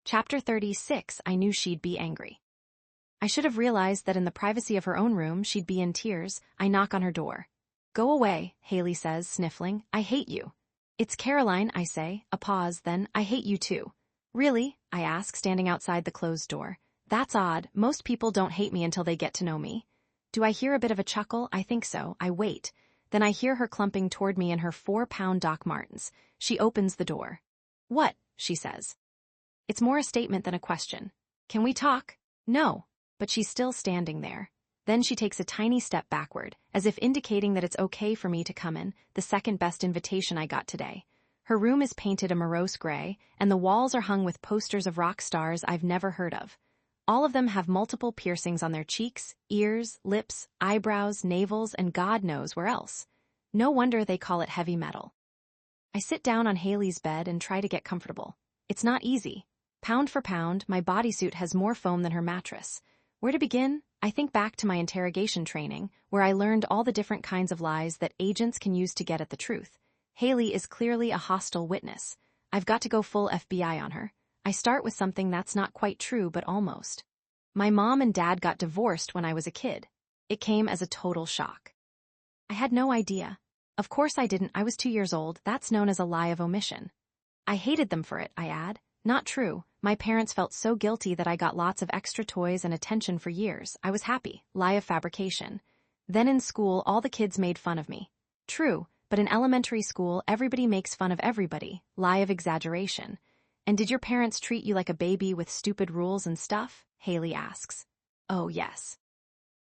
Chapter 36, I knew she'd be angry. I should have realized that in the privacy of her own room she'd be in tears. I knock on her door. Go away, Haley says, sniffling. I hate you. It's Caroline, I say. A pause, then, I hate you too. Really? I ask, standing outside the closed door. That's odd. Most people don't hate me until they get to know me. Do I hear a bit of a chuckle? I think so. I wait. Then I hear her clumping toward me in her 4-pound Doc Martens. She opens the door. "What?" she says. It's more a statement than a question. "Can we talk?" "No." But she's still standing there. Then she takes a tiny step backward, as if indicating that it's okay for me to come in, the second best invitation I got today. Her room is painted a morose gray, and the walls are hung with posters of rock stars I've never heard of. All of them have multiple piercings on their cheeks, ears, lips, eyebrows, navels, and God knows where else. No wonder they call it heavy metal. I sit down on Haley's bed and try to get comfortable. It's not easy. Pound for pound, my bodysuit has more foam than her mattress. Where to begin? I think back to my interrogation training, where I learned all the different kinds of lies that agents can use to get at the truth. Haley is clearly a hostile witness. I've got to go full FBI on her. I start with something that's not quite true, but almost. My mom and dad got divorced when I was a kid. It came as a total shock. I had no idea. Of course I didn't. I was 2 years old. That's known as a lie of omission. I hated them for it, I add. Not true. My parents felt so guilty that I got lots of extra toys and attention for years. I was happy. Lie of fabrication. Then in school, all the kids made fun of me. True, but in elementary school, everybody makes fun of everybody. Lie of exaggeration. And did your parents treat you like a baby with stupid rules and stuff? Haley asks. Oh, yes.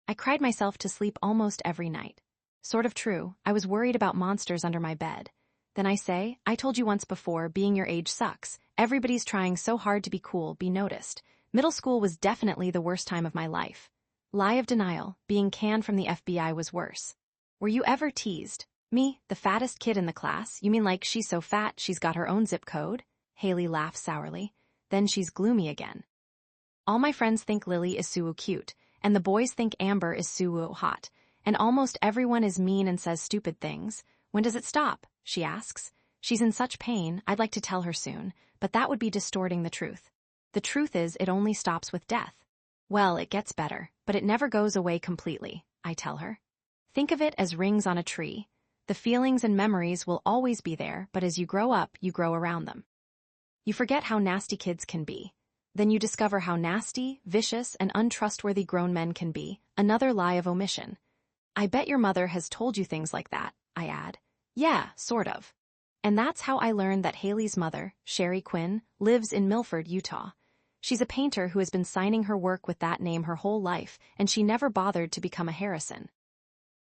I cried myself to sleep almost every night. Sort of true. I was worried about monsters under my bed. Then I say, I told you once before, being your age sucks. Everybody's trying so hard to be cool, be noticed. Middle school was definitely the worst time of my life. Lie of denial, being canned from the FBI was worse. Were you ever teased? Me, the fattest kid in the class? You mean like she's so fat she's got her own zip code? Haley laughs sourly. Then she's gloomy again. All my friends think Lily is so cute, and the boys think Amber is so hot, and almost everyone is mean and says stupid things. When does it stop? She asks. She's in such pain, I'd like to tell her soon, but that would be distorting the truth. The truth is it only stops with death. Well, it gets better, but it never goes away completely, I tell her. Think of it as rings on a tree. The feelings and memories will always be there, but as you grow up, you grow around them. You forget how nasty kids can be. Then you discover how nasty, vicious, and untrustworthy grown men can be, another lie of omission. I bet your mother has told you things like that, I add. Yeah, sort of. And that's how I learned that Haley's mother, Sherry Quinn, lives in Milford, Utah. She's a painter who has been signing her work with that name her whole life, and she never bothered to become a Harrison.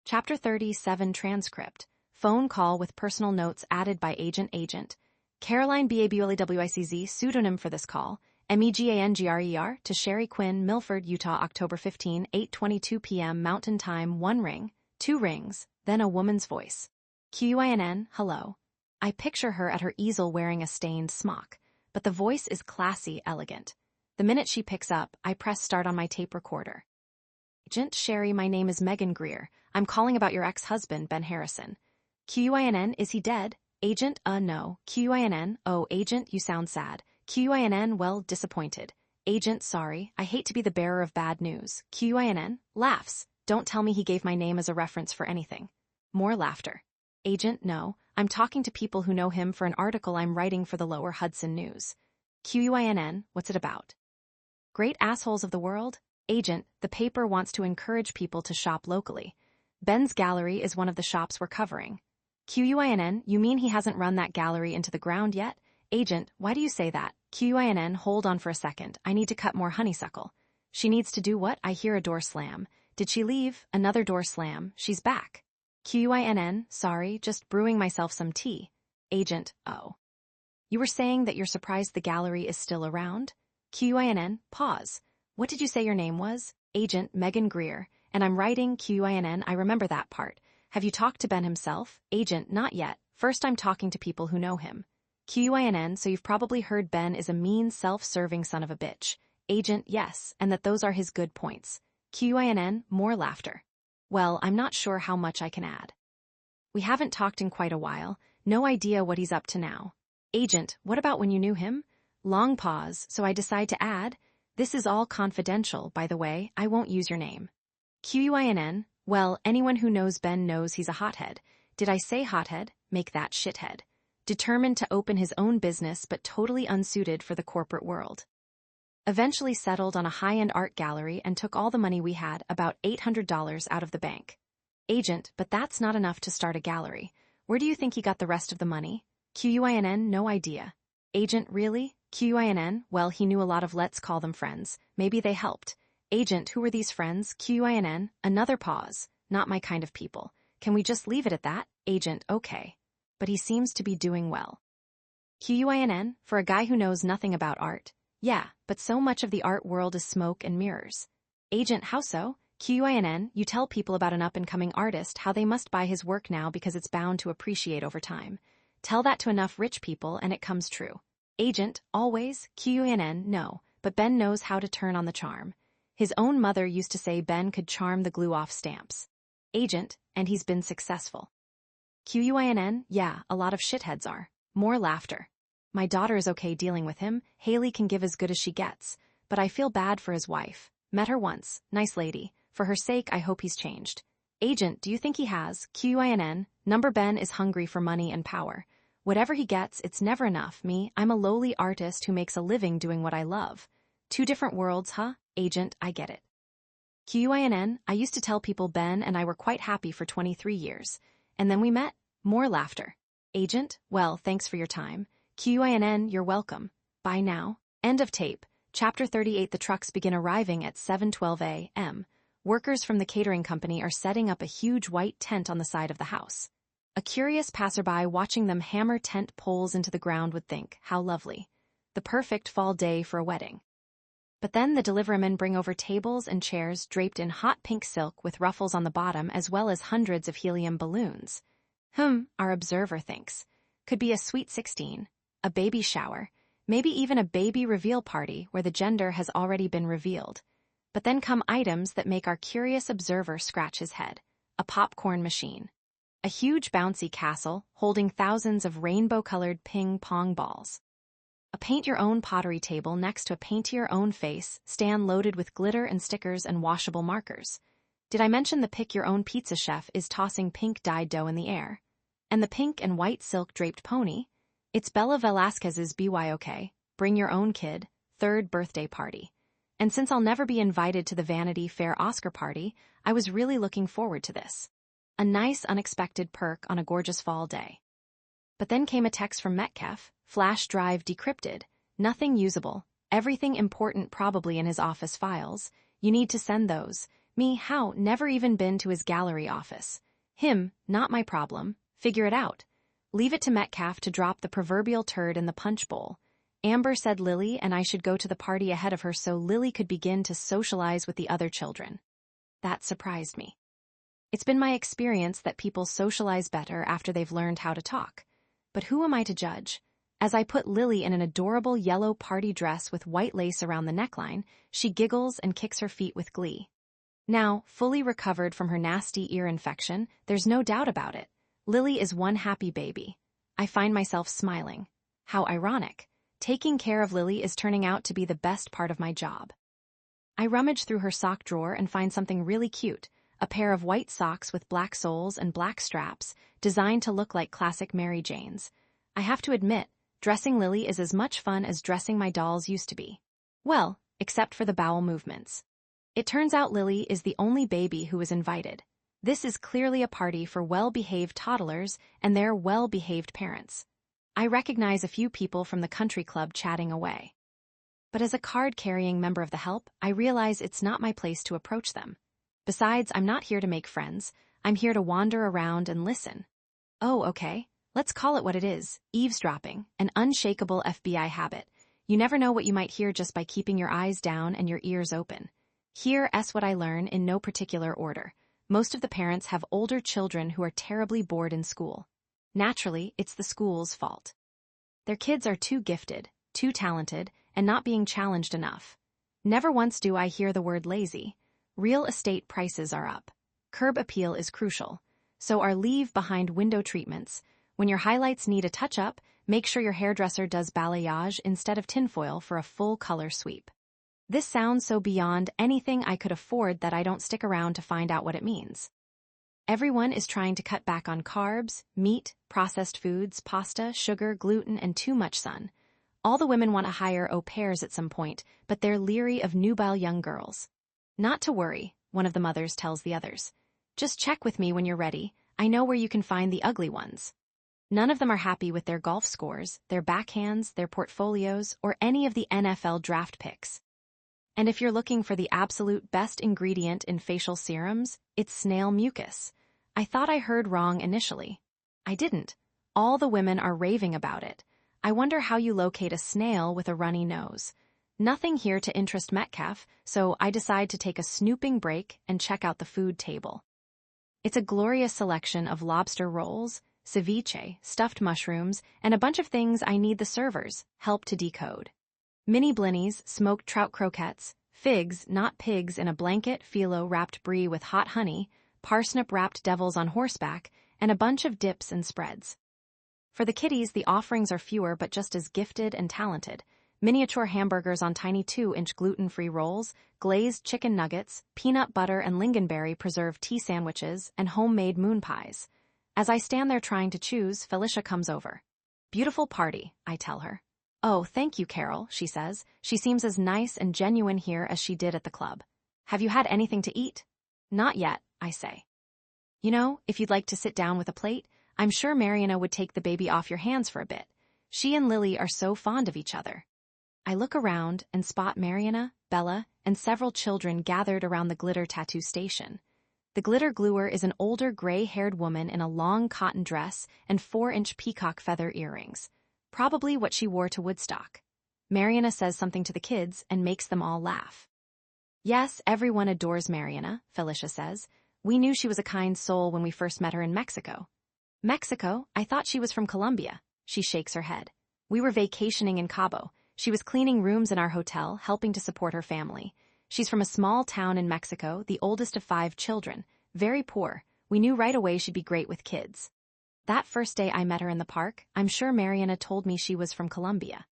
Chapter 37 Transcript. Phone call with personal notes added by Agent. Caroline Babwicz, pseudonym for this call, MEGANGRER, to Sherry Quinn, Milford, Utah, October 15, 8:22 p.m. Mountain Time. 1 ring, 2 rings, then a woman's voice. QUINN, hello. I picture her at her easel wearing a stained smock, but the voice is classy, elegant. The minute she picks up, I press start on my tape recorder. Agent Sherry, my name is Megan Greer. I'm calling about your ex-husband, Ben Harrison. QUINN, is he dead? Agent, no. QUINN, oh, Agent, you sound sad. QUINN, well, disappointed. Agent, sorry, I hate to be the bearer of bad news. QUINN, laughs. Don't tell me he gave my name as a reference for anything. More laughter. Agent, no. I'm talking to people who know him for an article I'm writing for the Lower Hudson News. QUINN, what's it about? Great assholes of the world? Agent, the paper wants to encourage people to shop locally. Ben's gallery is one of the shops we're covering. QUINN, you mean he hasn't run that gallery into the ground yet? Agent, why do you say that? QUINN, hold on for a second. I need to cut more honeysuckle. She needs to do what? I hear a door slam. Did she leave? Another door slam. She's back. QUINN, sorry, just brewing myself some tea. Agent, oh. You were saying that you're surprised the gallery is still around? QUINN, pause. What did you say your name was? Agent, Megan Greer, and I'm writing QUINN, I remember that part. Have you talked to Ben himself? Agent, not yet. First I'm talking to people who know him. QUINN, so you've probably heard Ben is a mean, self-serving son of a bitch. Agent, yes, and that those are his good points. QUINN, more laughter. Well, I'm not sure how much I can add. We haven't talked in quite a while. No idea what he's up to now. Agent, what about when you knew him? Long pause, so I decide to add, this is all confidential, by the way, I won't use your name. QUINN, well, anyone who knows Ben knows he's a hothead. Did I say hothead? Make that shithead. Determined to open his own business but totally unsuited for the corporate world. Eventually settled on a high-end art gallery and took all the money we had, about $800, out of the bank. Agent, but that's not enough to start a gallery. Where do you think he got the rest of the money? QUINN, no idea. Agent, really? QUINN, well, he knew a lot of let's call them friends. Maybe they helped. Agent, who were these friends? QUINN, another pause. Not my kind of people. Can we just leave it at that? Agent, okay. But he seems to be doing well. QUINN, for a guy who knows nothing about art. Yeah, but so much of the art world is smoke and mirrors. Agent, how so? QUINN, you tell people about an up-and-coming artist how they must buy his work now because it's bound to appreciate over time. Tell that to enough rich people and it comes true. Agent, always? QUINN, no, but Ben knows how to turn on the charm. His own mother used to say Ben could charm the glue off stamps. Agent, and he's been successful. QUINN, yeah, a lot of shitheads are. More laughter. My daughter is okay dealing with him, Haley can give as good as she gets, but I feel bad for his wife. Met her once, nice lady. For her sake, I hope he's changed. Agent, do you think he has? QUINN, number Ben is hungry for money and power. Whatever he gets, it's never enough. Me, I'm a lowly artist who makes a living doing what I love. Two different worlds, huh? Agent, I get it. QUINN, I used to tell people Ben and I were quite happy for 23 years. And then we met. More laughter. Agent, well, thanks for your time. QUINN, you're welcome. Bye now. End of tape. Chapter 38. The trucks begin arriving at 7:12 a.m. Workers from the catering company are setting up a huge white tent on the side of the house. A curious passerby watching them hammer tent poles into the ground would think, how lovely. The perfect fall day for a wedding. But then the deliverymen bring over tables and chairs draped in hot pink silk with ruffles on the bottom as well as hundreds of helium balloons. Our observer thinks. Could be a sweet 16, a baby shower, maybe even a baby reveal party where the gender has already been revealed. But then come items that make our curious observer scratch his head. A popcorn machine. A huge bouncy castle holding thousands of rainbow-colored ping-pong balls. A paint-your-own pottery table next to a paint-your-own face stand loaded with glitter and stickers and washable markers. Did I mention the pick-your-own pizza chef is tossing pink dyed dough in the air? And the pink and white silk draped pony? It's Bella Velasquez's BYOK, Bring Your Own Kid, 3rd birthday party. And since I'll never be invited to the Vanity Fair Oscar party, I was really looking forward to this. A nice unexpected perk on a gorgeous fall day. But then came a text from Metcalf, flash drive decrypted, nothing usable, everything important probably in his office files. You need to send those. Me, how? Never even been to his gallery office. Him, not my problem. Figure it out. Leave it to Metcalf to drop the proverbial turd in the punch bowl. Amber said Lily and I should go to the party ahead of her so Lily could begin to socialize with the other children. That surprised me. It's been my experience that people socialize better after they've learned how to talk. But who am I to judge? As I put Lily in an adorable yellow party dress with white lace around the neckline, she giggles and kicks her feet with glee. Now, fully recovered from her nasty ear infection, there's no doubt about it. Lily is one happy baby. I find myself smiling. How ironic. Taking care of Lily is turning out to be the best part of my job. I rummage through her sock drawer and find something really cute, a pair of white socks with black soles and black straps, designed to look like classic Mary Janes. I have to admit, dressing Lily is as much fun as dressing my dolls used to be. Well, except for the bowel movements. It turns out Lily is the only baby who was invited. This is clearly a party for well-behaved toddlers and their well-behaved parents. I recognize a few people from the country club chatting away. But as a card-carrying member of the help, I realize it's not my place to approach them. Besides, I'm not here to make friends. I'm here to wander around and listen. Oh, okay. Let's call it what it is, eavesdropping, an unshakable FBI habit. You never know what you might hear just by keeping your eyes down and your ears open. Here's what I learn in no particular order. Most of the parents have older children who are terribly bored in school. Naturally, it's the school's fault. Their kids are too gifted, too talented, and not being challenged enough. Never once do I hear the word lazy. Real estate prices are up. Curb appeal is crucial. So are leave-behind window treatments. When your highlights need a touch-up, make sure your hairdresser does balayage instead of tinfoil for a full color sweep. This sounds so beyond anything I could afford that I don't stick around to find out what it means. Everyone is trying to cut back on carbs, meat, processed foods, pasta, sugar, gluten, and too much sun. All the women want to hire au pairs at some point, but they're leery of nubile young girls. Not to worry, one of the mothers tells the others. Just check with me when you're ready. I know where you can find the ugly ones. None of them are happy with their golf scores, their backhands, their portfolios, or any of the NFL draft picks. And if you're looking for the absolute best ingredient in facial serums, it's snail mucus. I thought I heard wrong initially. I didn't. All the women are raving about it. I wonder how you locate a snail with a runny nose. Nothing here to interest Metcalf, so I decide to take a snooping break and check out the food table. It's a glorious selection of lobster rolls, ceviche, stuffed mushrooms, and a bunch of things I need the servers help to decode. Mini blinnies, smoked trout croquettes, figs, not pigs in a blanket, phyllo-wrapped brie with hot honey, parsnip-wrapped devils on horseback, and a bunch of dips and spreads. For the kiddies, the offerings are fewer but just as gifted and talented. Miniature hamburgers on tiny 2-inch gluten-free rolls, glazed chicken nuggets, peanut butter and lingonberry preserved tea sandwiches, and homemade moon pies. As I stand there trying to choose, Felicia comes over. "Beautiful party," I tell her. "Oh, thank you, Carol," she says. She seems as nice and genuine here as she did at the club. "Have you had anything to eat?" "Not yet," I say. "You know, if you'd like to sit down with a plate, I'm sure Mariana would take the baby off your hands for a bit. She and Lily are so fond of each other." I look around and spot Mariana, Bella, and several children gathered around the glitter tattoo station. The glitter gluer is an older gray-haired woman in a long cotton dress and 4-inch peacock feather earrings, probably what she wore to Woodstock. Mariana says something to the kids and makes them all laugh. "Yes, everyone adores Mariana," Felicia says. "We knew she was a kind soul when we first met her in Mexico." "Mexico? I thought she was from Colombia." She shakes her head. "We were vacationing in Cabo. She was cleaning rooms in our hotel, helping to support her family. She's from a small town in Mexico, the oldest of 5 children. Very poor. We knew right away she'd be great with kids. That first day I met her in the park, I'm sure Mariana told me she was from Colombia."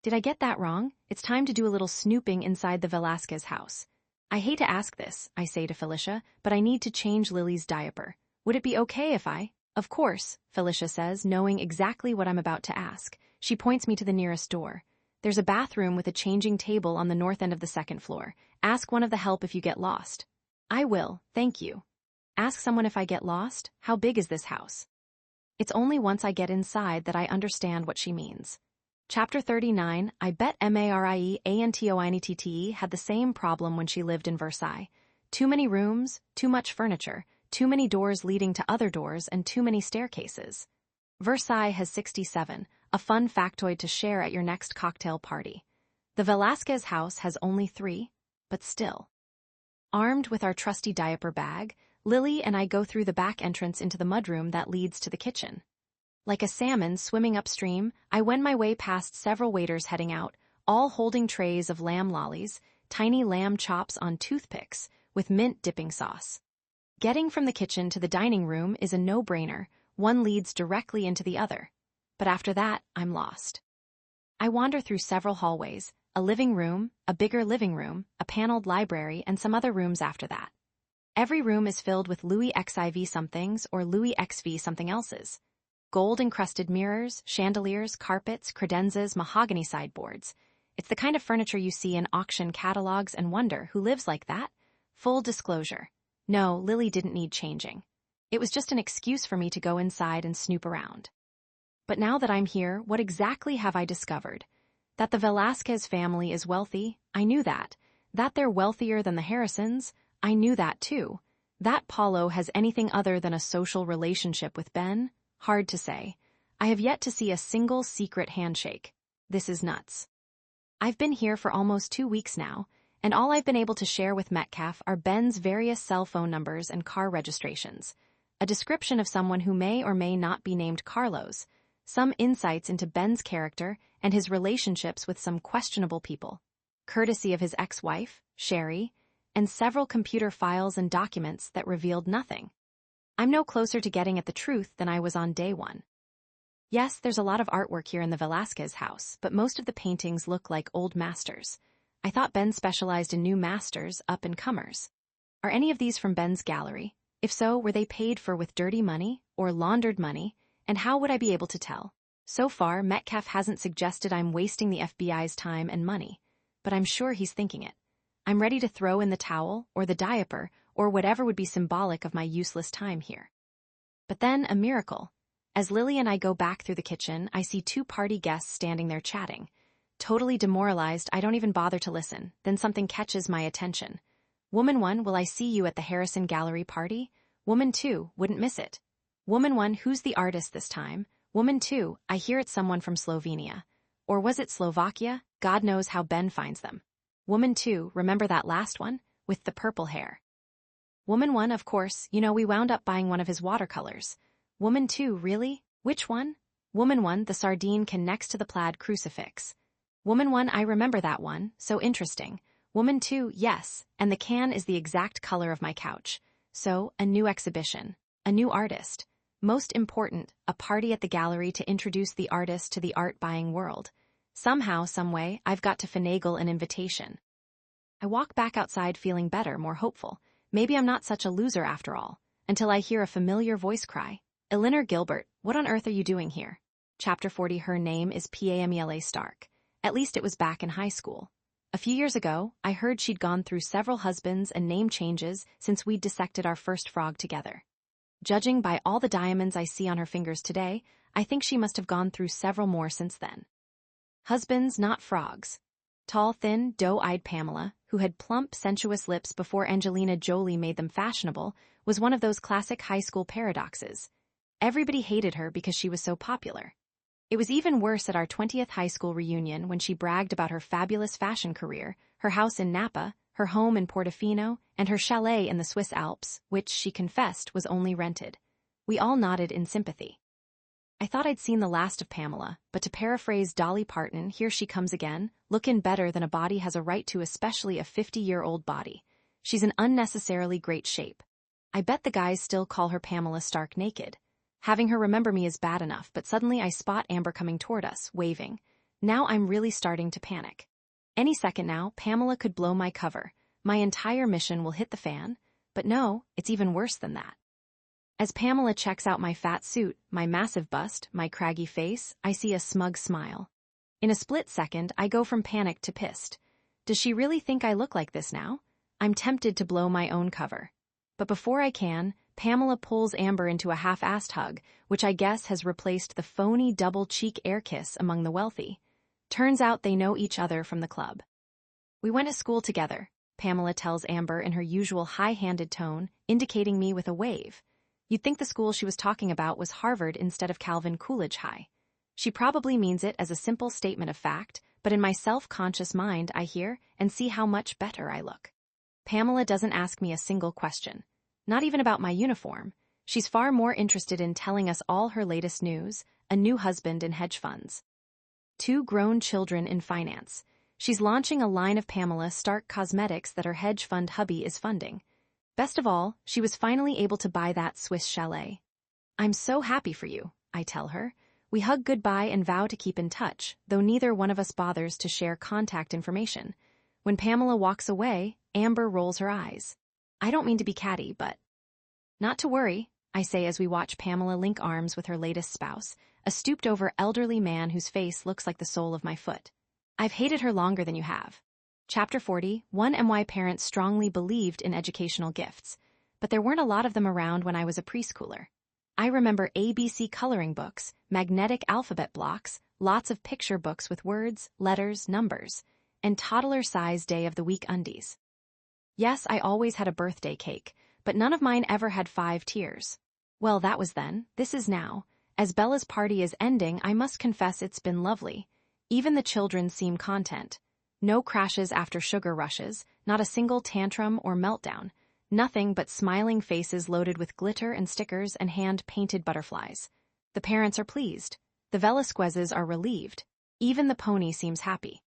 Did I get that wrong? It's time to do a little snooping inside the Velasquez house. "I hate to ask this," I say to Felicia, "but I need to change Lily's diaper. Would it be okay if I—" "Of course," Felicia says, knowing exactly what I'm about to ask. She points me to the nearest door. "There's a bathroom with a changing table on the north end of the 2nd floor. Ask one of the help if you get lost." "I will, thank you." Ask someone if I get lost? How big is this house? It's only once I get inside that I understand what she means. Chapter 39, I bet Marie Antoinette had the same problem when she lived in Versailles. Too many rooms, too much furniture, too many doors leading to other doors, and too many staircases. Versailles has 67, a fun factoid to share at your next cocktail party. The Velasquez house has only 3, but still. Armed with our trusty diaper bag, Lily and I go through the back entrance into the mudroom that leads to the kitchen. Like a salmon swimming upstream, I wend my way past several waiters heading out, all holding trays of lamb lollies, tiny lamb chops on toothpicks, with mint dipping sauce. Getting from the kitchen to the dining room is a no-brainer. One leads directly into the other. But after that, I'm lost. I wander through several hallways, a living room, a bigger living room, a paneled library, and some other rooms after that. Every room is filled with Louis XIV somethings or Louis XV something else's. Gold-encrusted mirrors, chandeliers, carpets, credenzas, mahogany sideboards. It's the kind of furniture you see in auction catalogs and wonder who lives like that. Full disclosure. No, Lily didn't need changing. It was just an excuse for me to go inside and snoop around. But now that I'm here, what exactly have I discovered? That the Velasquez family is wealthy, I knew that. That they're wealthier than the Harrisons, I knew that too. That Paulo has anything other than a social relationship with Ben? Hard to say. I have yet to see a single secret handshake. This is nuts. I've been here for almost 2 weeks now, and all I've been able to share with Metcalf are Ben's various cell phone numbers and car registrations, a description of someone who may or may not be named Carlos, some insights into Ben's character and his relationships with some questionable people, courtesy of his ex-wife, Sherry, and several computer files and documents that revealed nothing. I'm no closer to getting at the truth than I was on day 1. Yes, there's a lot of artwork here in the Velasquez house, but most of the paintings look like old masters. I thought Ben specialized in new masters, up-and-comers. Are any of these from Ben's gallery? If so, were they paid for with dirty money or laundered money, and how would I be able to tell? So far, Metcalf hasn't suggested I'm wasting the FBI's time and money, but I'm sure he's thinking it. I'm ready to throw in the towel, or the diaper, or whatever would be symbolic of my useless time here. But then a miracle. As Lily and I go back through the kitchen, I see two party guests standing there chatting. Totally demoralized, I don't even bother to listen. Then something catches my attention. Woman 1, will I see you at the Harrison Gallery party? Woman 2, wouldn't miss it. Woman 1, who's the artist this time? Woman 2, I hear it's someone from Slovenia. Or was it Slovakia? God knows how Ben finds them. Woman 2, remember that last one? With the purple hair. Woman 1, of course, we wound up buying one of his watercolors. Woman 2, really? Which one? Woman 1, the sardine can next to the plaid crucifix. Woman 1, I remember that one, so interesting. Woman 2, yes, and the can is the exact color of my couch. So, a new exhibition, a new artist. Most important, a party at the gallery to introduce the artist to the art-buying world. Somehow, someway, I've got to finagle an invitation. I walk back outside feeling better, more hopeful. Maybe I'm not such a loser after all, until I hear a familiar voice cry. Eleanor Gilbert, what on earth are you doing here? Chapter 40, her name is Pamela Stark. At least it was back in high school. A few years ago, I heard she'd gone through several husbands and name changes since we'd dissected our first frog together. Judging by all the diamonds I see on her fingers today, I think she must have gone through several more since then. Husbands, not frogs. Tall, thin, doe-eyed Pamela, who had plump, sensuous lips before Angelina Jolie made them fashionable, was one of those classic high school paradoxes. Everybody hated her because she was so popular. It was even worse at our 20th high school reunion when she bragged about her fabulous fashion career, her house in Napa, her home in Portofino, and her chalet in the Swiss Alps, which, she confessed, was only rented. We all nodded in sympathy. I thought I'd seen the last of Pamela, but to paraphrase Dolly Parton, here she comes again, lookin' better than a body has a right to, especially a 50-year-old body. She's in unnecessarily great shape. I bet the guys still call her Pamela Stark naked. Having her remember me is bad enough, but suddenly I spot Amber coming toward us, waving. Now I'm really starting to panic. Any second now, Pamela could blow my cover. My entire mission will hit the fan. But no, it's even worse than that. As Pamela checks out my fat suit, my massive bust, my craggy face, I see a smug smile. In a split second, I go from panic to pissed. Does she really think I look like this now? I'm tempted to blow my own cover. But before I can, Pamela pulls Amber into a half-assed hug, which I guess has replaced the phony double-cheek air kiss among the wealthy. Turns out they know each other from the club. We went to school together, Pamela tells Amber in her usual high-handed tone, indicating me with a wave. You'd think the school she was talking about was Harvard instead of Calvin Coolidge High. She probably means it as a simple statement of fact, but in my self-conscious mind I hear and see how much better I look. Pamela doesn't ask me a single question. Not even about my uniform. She's far more interested in telling us all her latest news, a new husband in hedge funds. 2 grown children in finance. She's launching a line of Pamela Stark cosmetics that her hedge fund hubby is funding. Best of all, she was finally able to buy that Swiss chalet. I'm so happy for you, I tell her. We hug goodbye and vow to keep in touch, though neither one of us bothers to share contact information. When Pamela walks away, Amber rolls her eyes. I don't mean to be catty, but... Not to worry, I say as we watch Pamela link arms with her latest spouse, a stooped-over elderly man whose face looks like the sole of my foot. I've hated her longer than you have. Chapter 40, 1MY parents strongly believed in educational gifts, but there weren't a lot of them around when I was a preschooler. I remember ABC coloring books, magnetic alphabet blocks, lots of picture books with words, letters, numbers, and toddler-size day-of-the-week undies. Yes, I always had a birthday cake, but none of mine ever had 5 tiers. Well, that was then, this is now. As Bella's party is ending, I must confess it's been lovely. Even the children seem content. No crashes after sugar rushes, not a single tantrum or meltdown. Nothing but smiling faces loaded with glitter and stickers and hand-painted butterflies. The parents are pleased. The Velasquezes are relieved. Even the pony seems happy.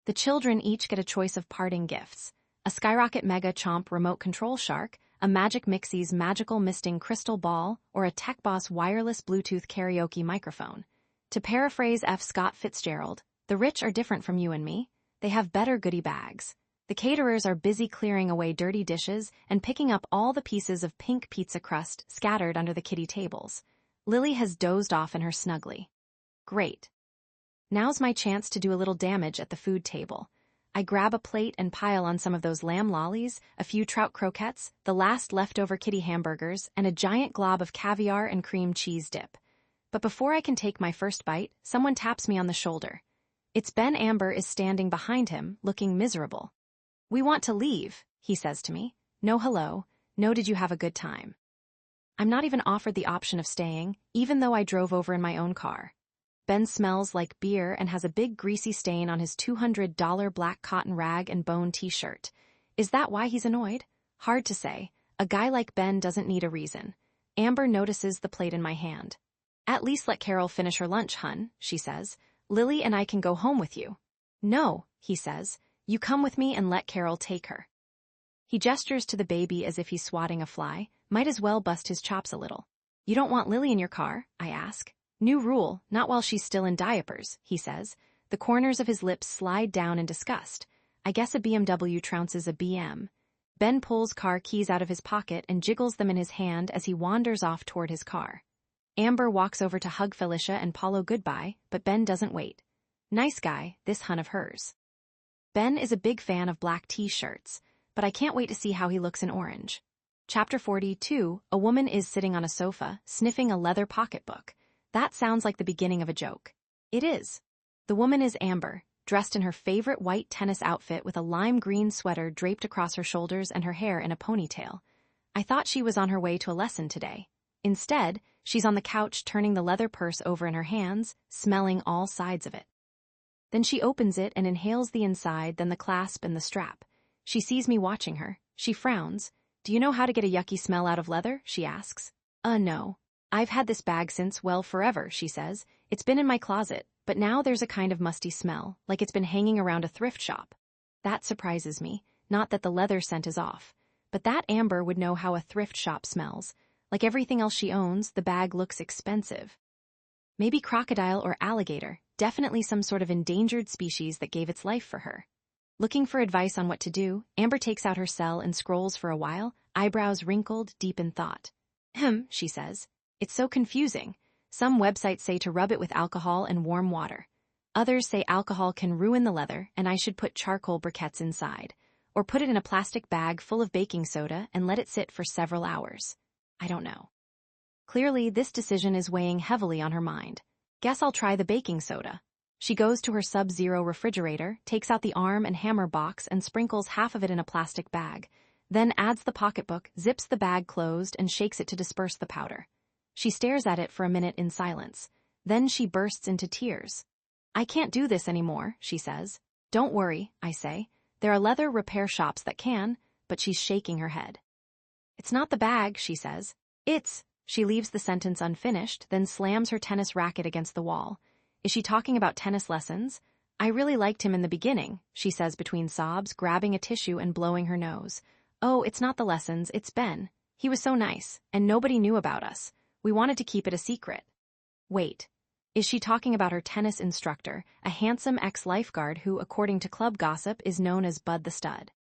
The children each get a choice of parting gifts. A Skyrocket Mega Chomp remote control shark, a Magic Mixie's magical misting crystal ball, or a Tech Boss wireless Bluetooth karaoke microphone. To paraphrase F. Scott Fitzgerald, the rich are different from you and me. They have better goodie bags. The caterers are busy clearing away dirty dishes and picking up all the pieces of pink pizza crust scattered under the kiddie tables. Lily has dozed off in her snuggly. Great. Now's my chance to do a little damage at the food table. I grab a plate and pile on some of those lamb lollies, a few trout croquettes, the last leftover kitty hamburgers, and a giant glob of caviar and cream cheese dip. But before I can take my first bite, someone taps me on the shoulder. It's Ben. Amber is standing behind him, looking miserable. "We want to leave," he says to me. "No hello, no did you have a good time." I'm not even offered the option of staying, even though I drove over in my own car. Ben smells like beer and has a big greasy stain on his $200 black cotton rag and bone t-shirt. Is that why he's annoyed? Hard to say. A guy like Ben doesn't need a reason. Amber notices the plate in my hand. "At least let Carol finish her lunch, hun," she says. "Lily and I can go home with you." "No," he says. "You come with me and let Carol take her." He gestures to the baby as if he's swatting a fly. Might as well bust his chops a little. "You don't want Lily in your car?" I ask. "New rule, not while she's still in diapers," he says. The corners of his lips slide down in disgust. I guess a BMW trounces a BM. Ben pulls car keys out of his pocket and jiggles them in his hand as he wanders off toward his car. Amber walks over to hug Felicia and Paulo goodbye, but Ben doesn't wait. Nice guy, this hun of hers. Ben is a big fan of black t-shirts, but I can't wait to see how he looks in orange. Chapter 42, a woman is sitting on a sofa, sniffing a leather pocketbook. That sounds like the beginning of a joke. It is. The woman is Amber, dressed in her favorite white tennis outfit with a lime green sweater draped across her shoulders and her hair in a ponytail. I thought she was on her way to a lesson today. Instead, she's on the couch turning the leather purse over in her hands, smelling all sides of it. Then she opens it and inhales the inside, then the clasp and the strap. She sees me watching her. She frowns. "Do you know how to get a yucky smell out of leather?" she asks. No. "I've had this bag since, well, forever," she says. "It's been in my closet, but now there's a kind of musty smell, like it's been hanging around a thrift shop." That surprises me, not that the leather scent is off, but that Amber would know how a thrift shop smells. Like everything else she owns, the bag looks expensive. Maybe crocodile or alligator, definitely some sort of endangered species that gave its life for her. Looking for advice on what to do, Amber takes out her cell and scrolls for a while, eyebrows wrinkled, deep in thought. She says. "It's so confusing. Some websites say to rub it with alcohol and warm water. Others say alcohol can ruin the leather and I should put charcoal briquettes inside, or put it in a plastic bag full of baking soda and let it sit for several hours. I don't know." Clearly, this decision is weighing heavily on her mind. Guess I'll try the baking soda. She goes to her Sub-Zero refrigerator, takes out the arm and hammer box and sprinkles half of it in a plastic bag, then adds the pocketbook, zips the bag closed and shakes it to disperse the powder. She stares at it for a minute in silence. Then she bursts into tears. "I can't do this anymore," she says. "Don't worry," I say. "There are leather repair shops that can," but she's shaking her head. "It's not the bag," she says. "It's..." She leaves the sentence unfinished, then slams her tennis racket against the wall. Is she talking about tennis lessons? "I really liked him in the beginning," she says between sobs, grabbing a tissue and blowing her nose. "Oh, it's not the lessons, it's Ben. He was so nice, and nobody knew about us. We wanted to keep it a secret." Wait. Is she talking about her tennis instructor, a handsome ex-lifeguard who, according to club gossip, is known as Bud the Stud?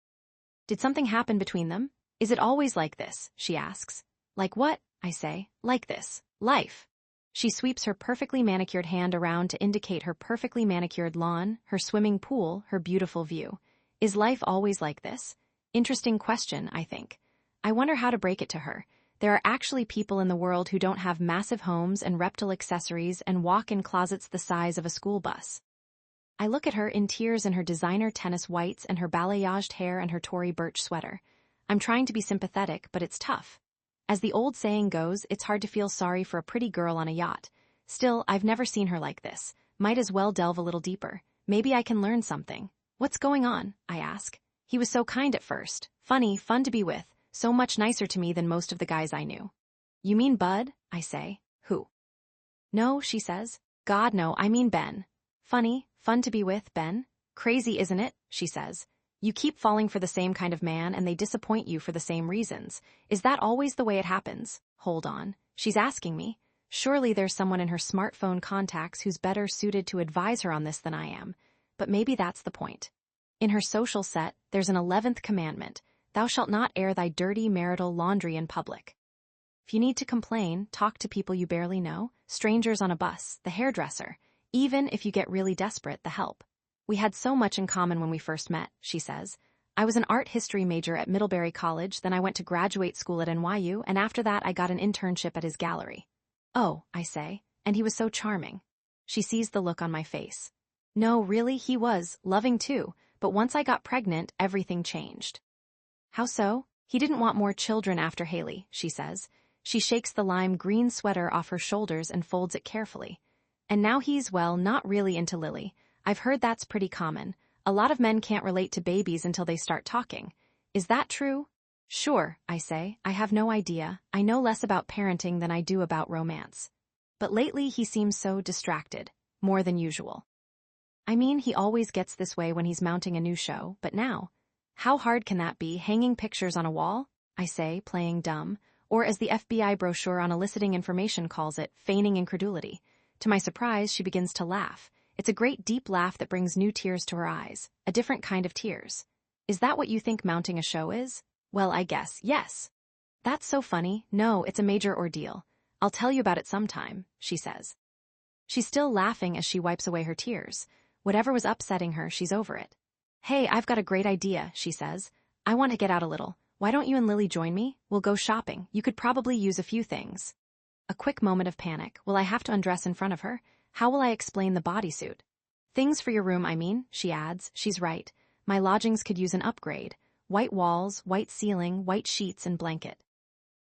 Did something happen between them? Is it always like this? She asks. "Like what?" I say. "Like this. Life." She sweeps her perfectly manicured hand around to indicate her perfectly manicured lawn, her swimming pool, her beautiful view. Is life always like this? Interesting question, I think. I wonder how to break it to her. There are actually people in the world who don't have massive homes and reptile accessories and walk-in closets the size of a school bus. I look at her in tears in her designer tennis whites and her balayaged hair and her Tory Burch sweater. I'm trying to be sympathetic, but it's tough. As the old saying goes, it's hard to feel sorry for a pretty girl on a yacht. Still, I've never seen her like this. Might as well delve a little deeper. Maybe I can learn something. "What's going on?" I ask. "He was so kind at first. Funny, fun to be with. So much nicer to me than most of the guys I knew." "You mean Bud?" I say. "Who?" "No," she says. "God, no, I mean Ben." "Funny, fun to be with, Ben? Crazy, isn't it?" she says. "You keep falling for the same kind of man and they disappoint you for the same reasons. Is that always the way it happens?" Hold on. She's asking me. Surely there's someone in her smartphone contacts who's better suited to advise her on this than I am. But maybe that's the point. In her social set, there's an 11th commandment. Thou shalt not air thy dirty marital laundry in public. If you need to complain, talk to people you barely know, strangers on a bus, the hairdresser, even if you get really desperate, the help. We had so much in common when we first met, she says. I was an art history major at Middlebury College, then I went to graduate school at NYU, and after that I got an internship at his gallery. Oh, I say, and he was so charming. She sees the look on my face. No, really, he was, loving too, but once I got pregnant, everything changed. How so? He didn't want more children after Haley, she says. She shakes the lime green sweater off her shoulders and folds it carefully. And now he's, well, not really into Lily. I've heard that's pretty common. A lot of men can't relate to babies until they start talking. Is that true? Sure, I say. I have no idea. I know less about parenting than I do about romance. But lately he seems so distracted, more than usual. I mean, he always gets this way when he's mounting a new show, but now, how hard can that be, hanging pictures on a wall? I say, playing dumb, or as the FBI brochure on eliciting information calls it, feigning incredulity. To my surprise, she begins to laugh. It's a great deep laugh that brings new tears to her eyes, a different kind of tears. Is that what you think mounting a show is? Well, I guess, yes. That's so funny. No, it's a major ordeal. I'll tell you about it sometime, she says. She's still laughing as she wipes away her tears. Whatever was upsetting her, she's over it. Hey, I've got a great idea, she says. I want to get out a little. Why don't you and Lily join me? We'll go shopping. You could probably use a few things. A quick moment of panic. Will I have to undress in front of her? How will I explain the bodysuit? Things for your room, I mean, she adds. She's right. My lodgings could use an upgrade. White walls, white ceiling, white sheets and blanket.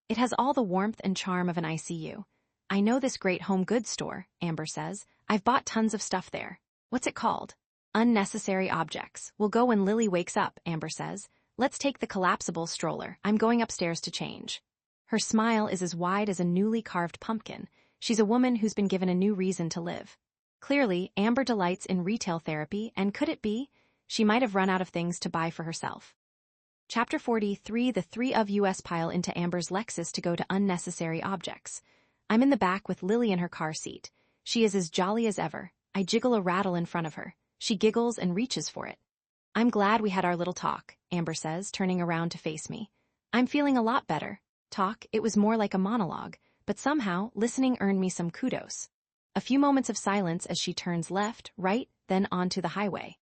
It has all the warmth and charm of an ICU. I know this great home goods store, Amber says. I've bought tons of stuff there. What's it called? Unnecessary objects. We'll go when Lily wakes up, Amber says. Let's take the collapsible stroller. I'm going upstairs to change. Her smile is as wide as a newly carved pumpkin. She's a woman who's been given a new reason to live. Clearly, Amber delights in retail therapy, and could it be? She might have run out of things to buy for herself. Chapter 43. The three of us pile into Amber's Lexus to go to unnecessary objects. I'm in the back with Lily in her car seat. She is as jolly as ever. I jiggle a rattle in front of her. She giggles and reaches for it. I'm glad we had our little talk, Amber says, turning around to face me. I'm feeling a lot better. Talk, it was more like a monologue, but somehow, listening earned me some kudos. A few moments of silence as she turns left, right, then onto the highway.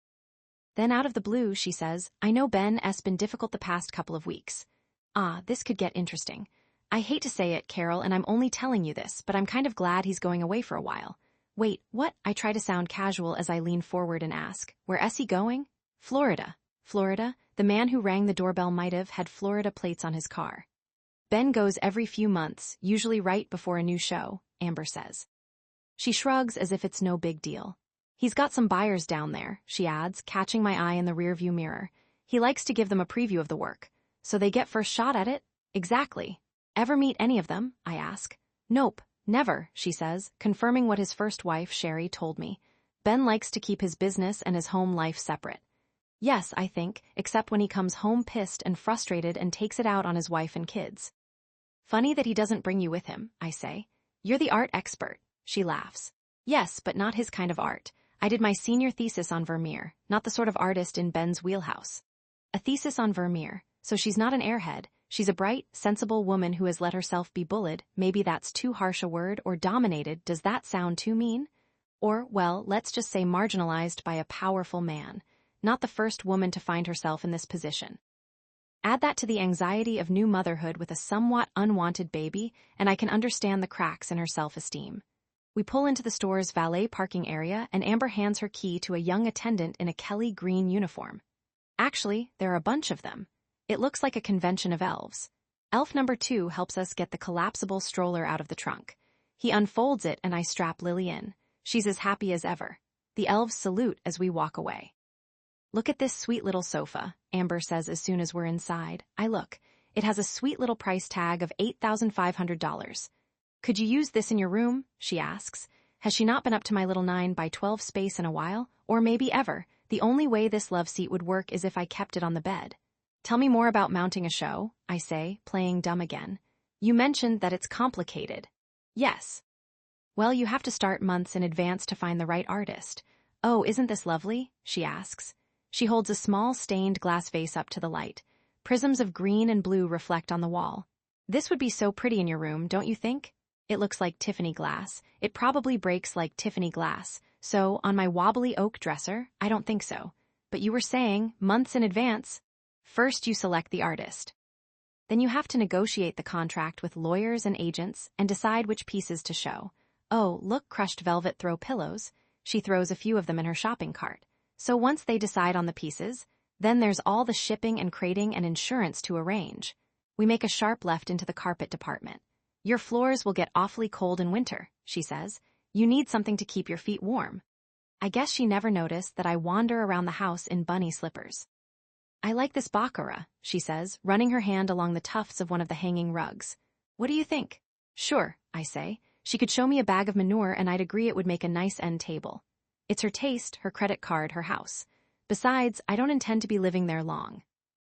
Then out of the blue, she says, I know Ben's been difficult the past couple of weeks. Ah, this could get interesting. I hate to say it, Carol, and I'm only telling you this, but I'm kind of glad he's going away for a while. Wait, what? I try to sound casual as I lean forward and ask, where's he going? Florida. Florida? The man who rang the doorbell might have had Florida plates on his car. Ben goes every few months, usually right before a new show, Amber says. She shrugs as if it's no big deal. He's got some buyers down there, she adds, catching my eye in the rearview mirror. He likes to give them a preview of the work. So they get first shot at it? Exactly. Ever meet any of them? I ask. Nope, never, she says, confirming what his first wife, Sherry, told me. Ben likes to keep his business and his home life separate. Yes, I think, except when he comes home pissed and frustrated and takes it out on his wife and kids. Funny that he doesn't bring you with him, I say. You're the art expert, she laughs. Yes, but not his kind of art. I did my senior thesis on Vermeer, not the sort of artist in Ben's wheelhouse. A thesis on Vermeer, so she's not an airhead. She's a bright, sensible woman who has let herself be bullied. Maybe that's too harsh a word, or dominated. Does that sound too mean? Or, well, let's just say marginalized by a powerful man. Not the first woman to find herself in this position. Add that to the anxiety of new motherhood with a somewhat unwanted baby, and I can understand the cracks in her self-esteem. We pull into the store's valet parking area, and Amber hands her key to a young attendant in a Kelly green uniform. Actually, there are a bunch of them. It looks like a convention of elves. Elf number 2 helps us get the collapsible stroller out of the trunk. He unfolds it and I strap Lily in. She's as happy as ever. The elves salute as we walk away. Look at this sweet little sofa, Amber says as soon as we're inside. I look. It has a sweet little price tag of $8,500. Could you use this in your room? She asks. Has she not been up to my little 9x12 space in a while? Or maybe ever. The only way this love seat would work is if I kept it on the bed. Tell me more about mounting a show, I say, playing dumb again. You mentioned that it's complicated. Yes. Well, you have to start months in advance to find the right artist. Oh, isn't this lovely? She asks. She holds a small stained glass vase up to the light. Prisms of green and blue reflect on the wall. This would be so pretty in your room, don't you think? It looks like Tiffany glass. It probably breaks like Tiffany glass. So, on my wobbly oak dresser, I don't think so. But you were saying, months in advance. First you select the artist. Then you have to negotiate the contract with lawyers and agents and decide which pieces to show. Oh, look, crushed velvet throw pillows. She throws a few of them in her shopping cart. So once they decide on the pieces, then there's all the shipping and crating and insurance to arrange. We make a sharp left into the carpet department. Your floors will get awfully cold in winter, she says. You need something to keep your feet warm. I guess she never noticed that I wander around the house in bunny slippers. I like this baccarat, she says, running her hand along the tufts of one of the hanging rugs. What do you think? Sure, I say. She could show me a bag of manure and I'd agree it would make a nice end table. It's her taste, her credit card, her house. Besides, I don't intend to be living there long.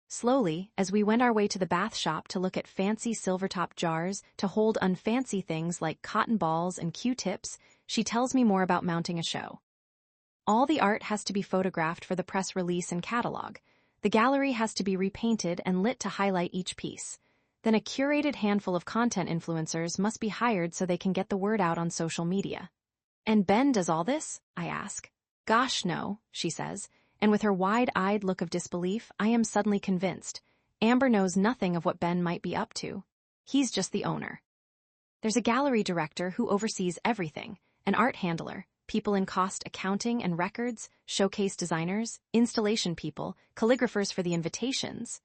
Slowly, as we went our way to the bath shop to look at fancy silver-top jars to hold unfancy things like cotton balls and Q-tips, she tells me more about mounting a show. All the art has to be photographed for the press release and catalog. The gallery has to be repainted and lit to highlight each piece. Then a curated handful of content influencers must be hired so they can get the word out on social media. And Ben does all this? I ask. Gosh, no, she says, and with her wide-eyed look of disbelief, I am suddenly convinced. Amber knows nothing of what Ben might be up to. He's just the owner. There's a gallery director who oversees everything, an art handler, people in cost accounting and records, showcase designers, installation people, calligraphers for the invitations.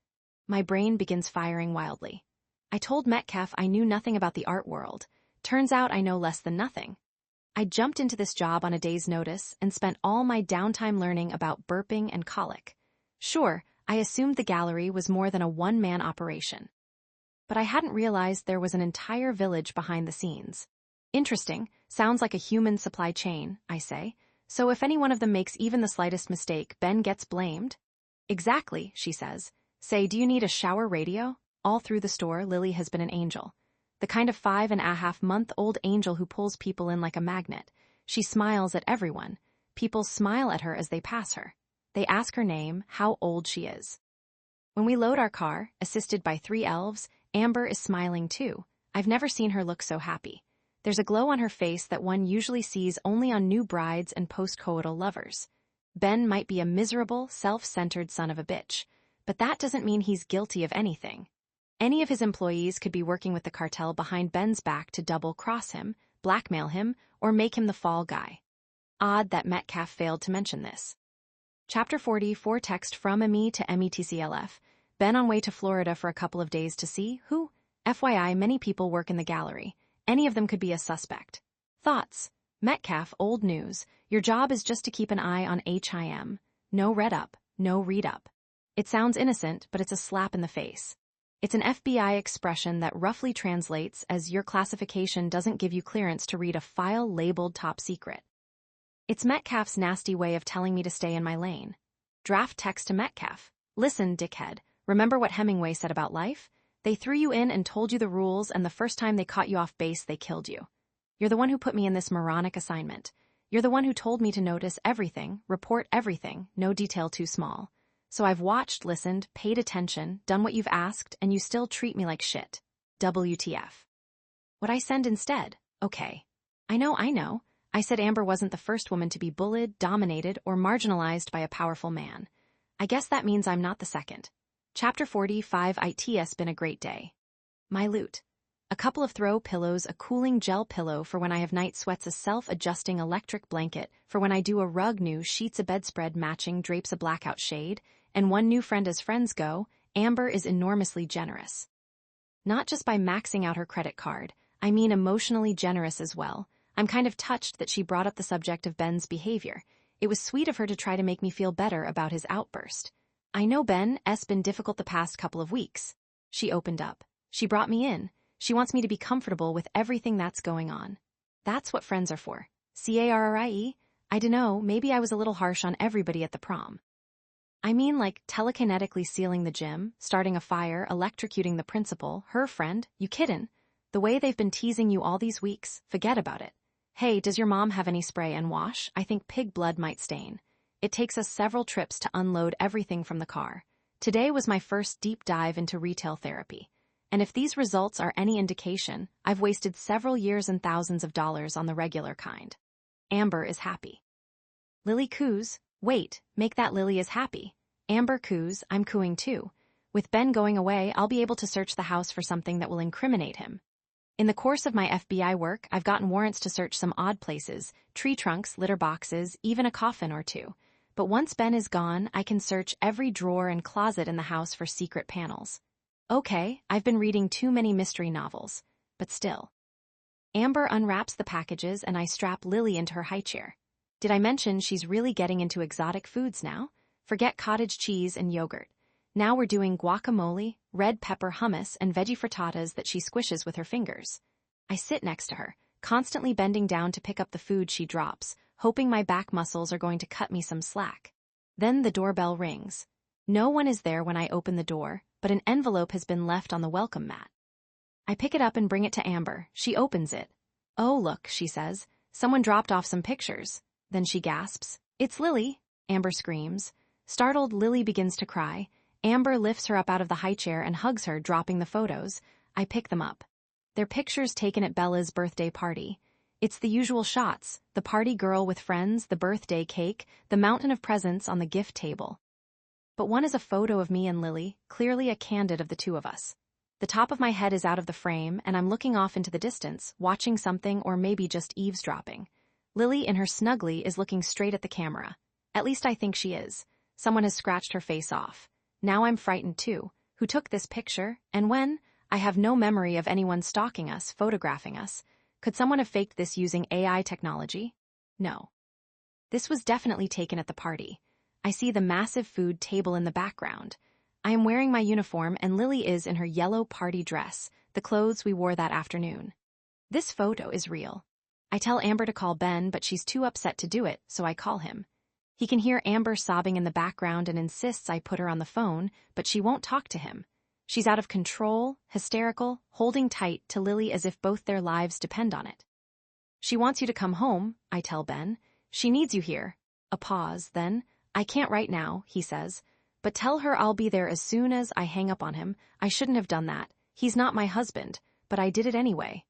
My brain begins firing wildly. I told Metcalf I knew nothing about the art world. Turns out I know less than nothing. I jumped into this job on a day's notice and spent all my downtime learning about burping and colic. Sure, I assumed the gallery was more than a one-man operation. But I hadn't realized there was an entire village behind the scenes. Interesting, sounds like a human supply chain, I say. So if any one of them makes even the slightest mistake, Ben gets blamed? Exactly, she says. Say, do you need a shower radio? All through the store, Lily has been an angel. The kind of 5.5-month-old angel who pulls people in like a magnet. She smiles at everyone. People smile at her as they pass her. They ask her name, how old she is. When we load our car, assisted by 3 elves, Amber is smiling too. I've never seen her look so happy. There's a glow on her face that one usually sees only on new brides and post-coital lovers. Ben might be a miserable, self-centered son of a bitch, but that doesn't mean he's guilty of anything. Any of his employees could be working with the cartel behind Ben's back to double-cross him, blackmail him, or make him the fall guy. Odd that Metcalf failed to mention this. Chapter 44 text from ME to METCLF. Ben on way to Florida for a couple of days to see who? FYI, many people work in the gallery. Any of them could be a suspect. Thoughts? Metcalf, old news. Your job is just to keep an eye on HIM. No read up, no read up. It sounds innocent, but it's a slap in the face. It's an FBI expression that roughly translates as your classification doesn't give you clearance to read a file labeled top secret. It's Metcalf's nasty way of telling me to stay in my lane. Draft text to Metcalf. Listen, dickhead, remember what Hemingway said about life? They threw you in and told you the rules, and the first time they caught you off base, they killed you. You're the one who put me in this moronic assignment. You're the one who told me to notice everything, report everything, no detail too small. So I've watched, listened, paid attention, done what you've asked, and you still treat me like shit. WTF. What I send instead? Okay. I know. I said Amber wasn't the first woman to be bullied, dominated, or marginalized by a powerful man. I guess that means I'm not the second. Chapter 45 It's been a great day. My loot. A couple of throw pillows, a cooling gel pillow for when I have night sweats, a self-adjusting electric blanket for when I do a rug, new sheets, a bedspread matching drapes, a blackout shade, and one new friend as friends go. Amber is enormously generous. Not just by maxing out her credit card, I mean emotionally generous as well. I'm kind of touched that she brought up the subject of Ben's behavior. It was sweet of her to try to make me feel better about his outburst. I know Ben's been difficult the past couple of weeks. She opened up. She brought me in. She wants me to be comfortable with everything that's going on. That's what friends are for. CARRIE? I dunno, maybe I was a little harsh on everybody at the prom. I mean, like telekinetically sealing the gym, starting a fire, electrocuting the principal, her friend, you kiddin'? The way they've been teasing you all these weeks, forget about it. Hey, does your mom have any spray and wash? I think pig blood might stain. It takes us several trips to unload everything from the car. Today was my first deep dive into retail therapy. And if these results are any indication, I've wasted several years and thousands of dollars on the regular kind. Amber is happy. Lily coos, wait, make that Lily is happy. Amber coos, I'm cooing too. With Ben going away, I'll be able to search the house for something that will incriminate him. In the course of my FBI work, I've gotten warrants to search some odd places, tree trunks, litter boxes, even a coffin or two. But once Ben is gone, I can search every drawer and closet in the house for secret panels. Okay, I've been reading too many mystery novels, but still. Amber unwraps the packages and I strap Lily into her high chair. Did I mention she's really getting into exotic foods now? Forget cottage cheese and yogurt. Now we're doing guacamole, red pepper hummus, and veggie frittatas that she squishes with her fingers. I sit next to her, constantly bending down to pick up the food she drops, hoping my back muscles are going to cut me some slack. Then the doorbell rings. No one is there when I open the door, but an envelope has been left on the welcome mat. I pick it up and bring it to Amber. She opens it. Oh, look, she says. Someone dropped off some pictures. Then she gasps. It's Lily, Amber screams. Startled, Lily begins to cry. Amber lifts her up out of the high chair and hugs her, dropping the photos. I pick them up. They're pictures taken at Bella's birthday party. It's the usual shots, the party girl with friends, the birthday cake, the mountain of presents on the gift table. But one is a photo of me and Lily, clearly a candid of the two of us. The top of my head is out of the frame, and I'm looking off into the distance, watching something or maybe just eavesdropping. Lily, in her snuggly, is looking straight at the camera. At least I think she is. Someone has scratched her face off. Now I'm frightened too. Who took this picture, and when? I have no memory of anyone stalking us, photographing us. Could someone have faked this using AI technology? No. This was definitely taken at the party. I see the massive food table in the background. I am wearing my uniform and Lily is in her yellow party dress, the clothes we wore that afternoon. This photo is real. I tell Amber to call Ben, but she's too upset to do it, so I call him. He can hear Amber sobbing in the background and insists I put her on the phone, but she won't talk to him. She's out of control, hysterical, holding tight to Lily as if both their lives depend on it. She wants you to come home, I tell Ben. She needs you here. A pause, then. I can't right now, he says. But tell her I'll be there as soon as I hang up on him. I shouldn't have done that. He's not my husband, but I did it anyway.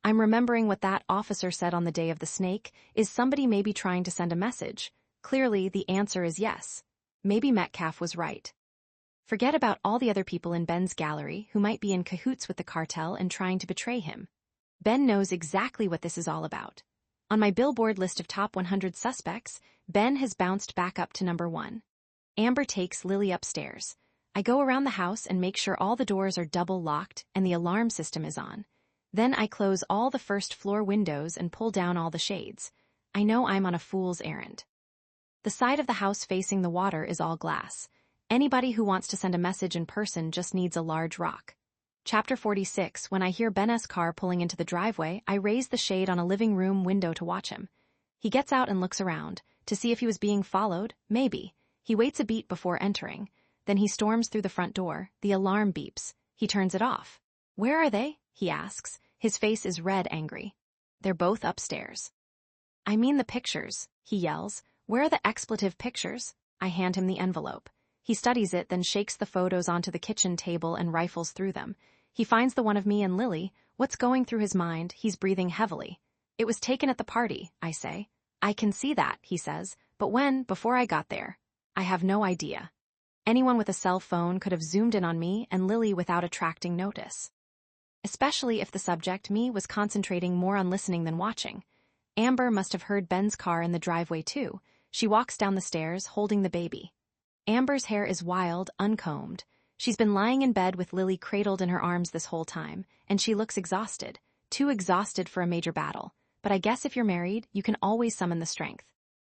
I'm remembering what that officer said on the day of the snake. Is somebody maybe trying to send a message? Clearly, the answer is yes. Maybe Metcalf was right. Forget about all the other people in Ben's gallery who might be in cahoots with the cartel and trying to betray him. Ben knows exactly what this is all about. On my Billboard list of top 100 suspects, Ben has bounced back up to number 1. Amber takes Lily upstairs. I go around the house and make sure all the doors are double locked and the alarm system is on. Then I close all the first floor windows and pull down all the shades. I know I'm on a fool's errand. The side of the house facing the water is all glass. Anybody who wants to send a message in person just needs a large rock. Chapter 46. When I hear Ben's car pulling into the driveway, I raise the shade on a living room window to watch him. He gets out and looks around. To see if he was being followed? Maybe. He waits a beat before entering. Then he storms through the front door. The alarm beeps. He turns it off. Where are they? He asks. His face is red, angry. They're both upstairs. I mean the pictures, he yells. Where are the expletive pictures? I hand him the envelope. He studies it, then shakes the photos onto the kitchen table and rifles through them. He finds the one of me and Lily. What's going through his mind? He's breathing heavily. It was taken at the party, I say. I can see that, he says, but when, before I got there? I have no idea. Anyone with a cell phone could have zoomed in on me and Lily without attracting notice. Especially if the subject, me, was concentrating more on listening than watching. Amber must have heard Ben's car in the driveway too. She walks down the stairs, holding the baby. Amber's hair is wild, uncombed. She's been lying in bed with Lily cradled in her arms this whole time, and she looks exhausted. Too exhausted for a major battle. But I guess if you're married, you can always summon the strength.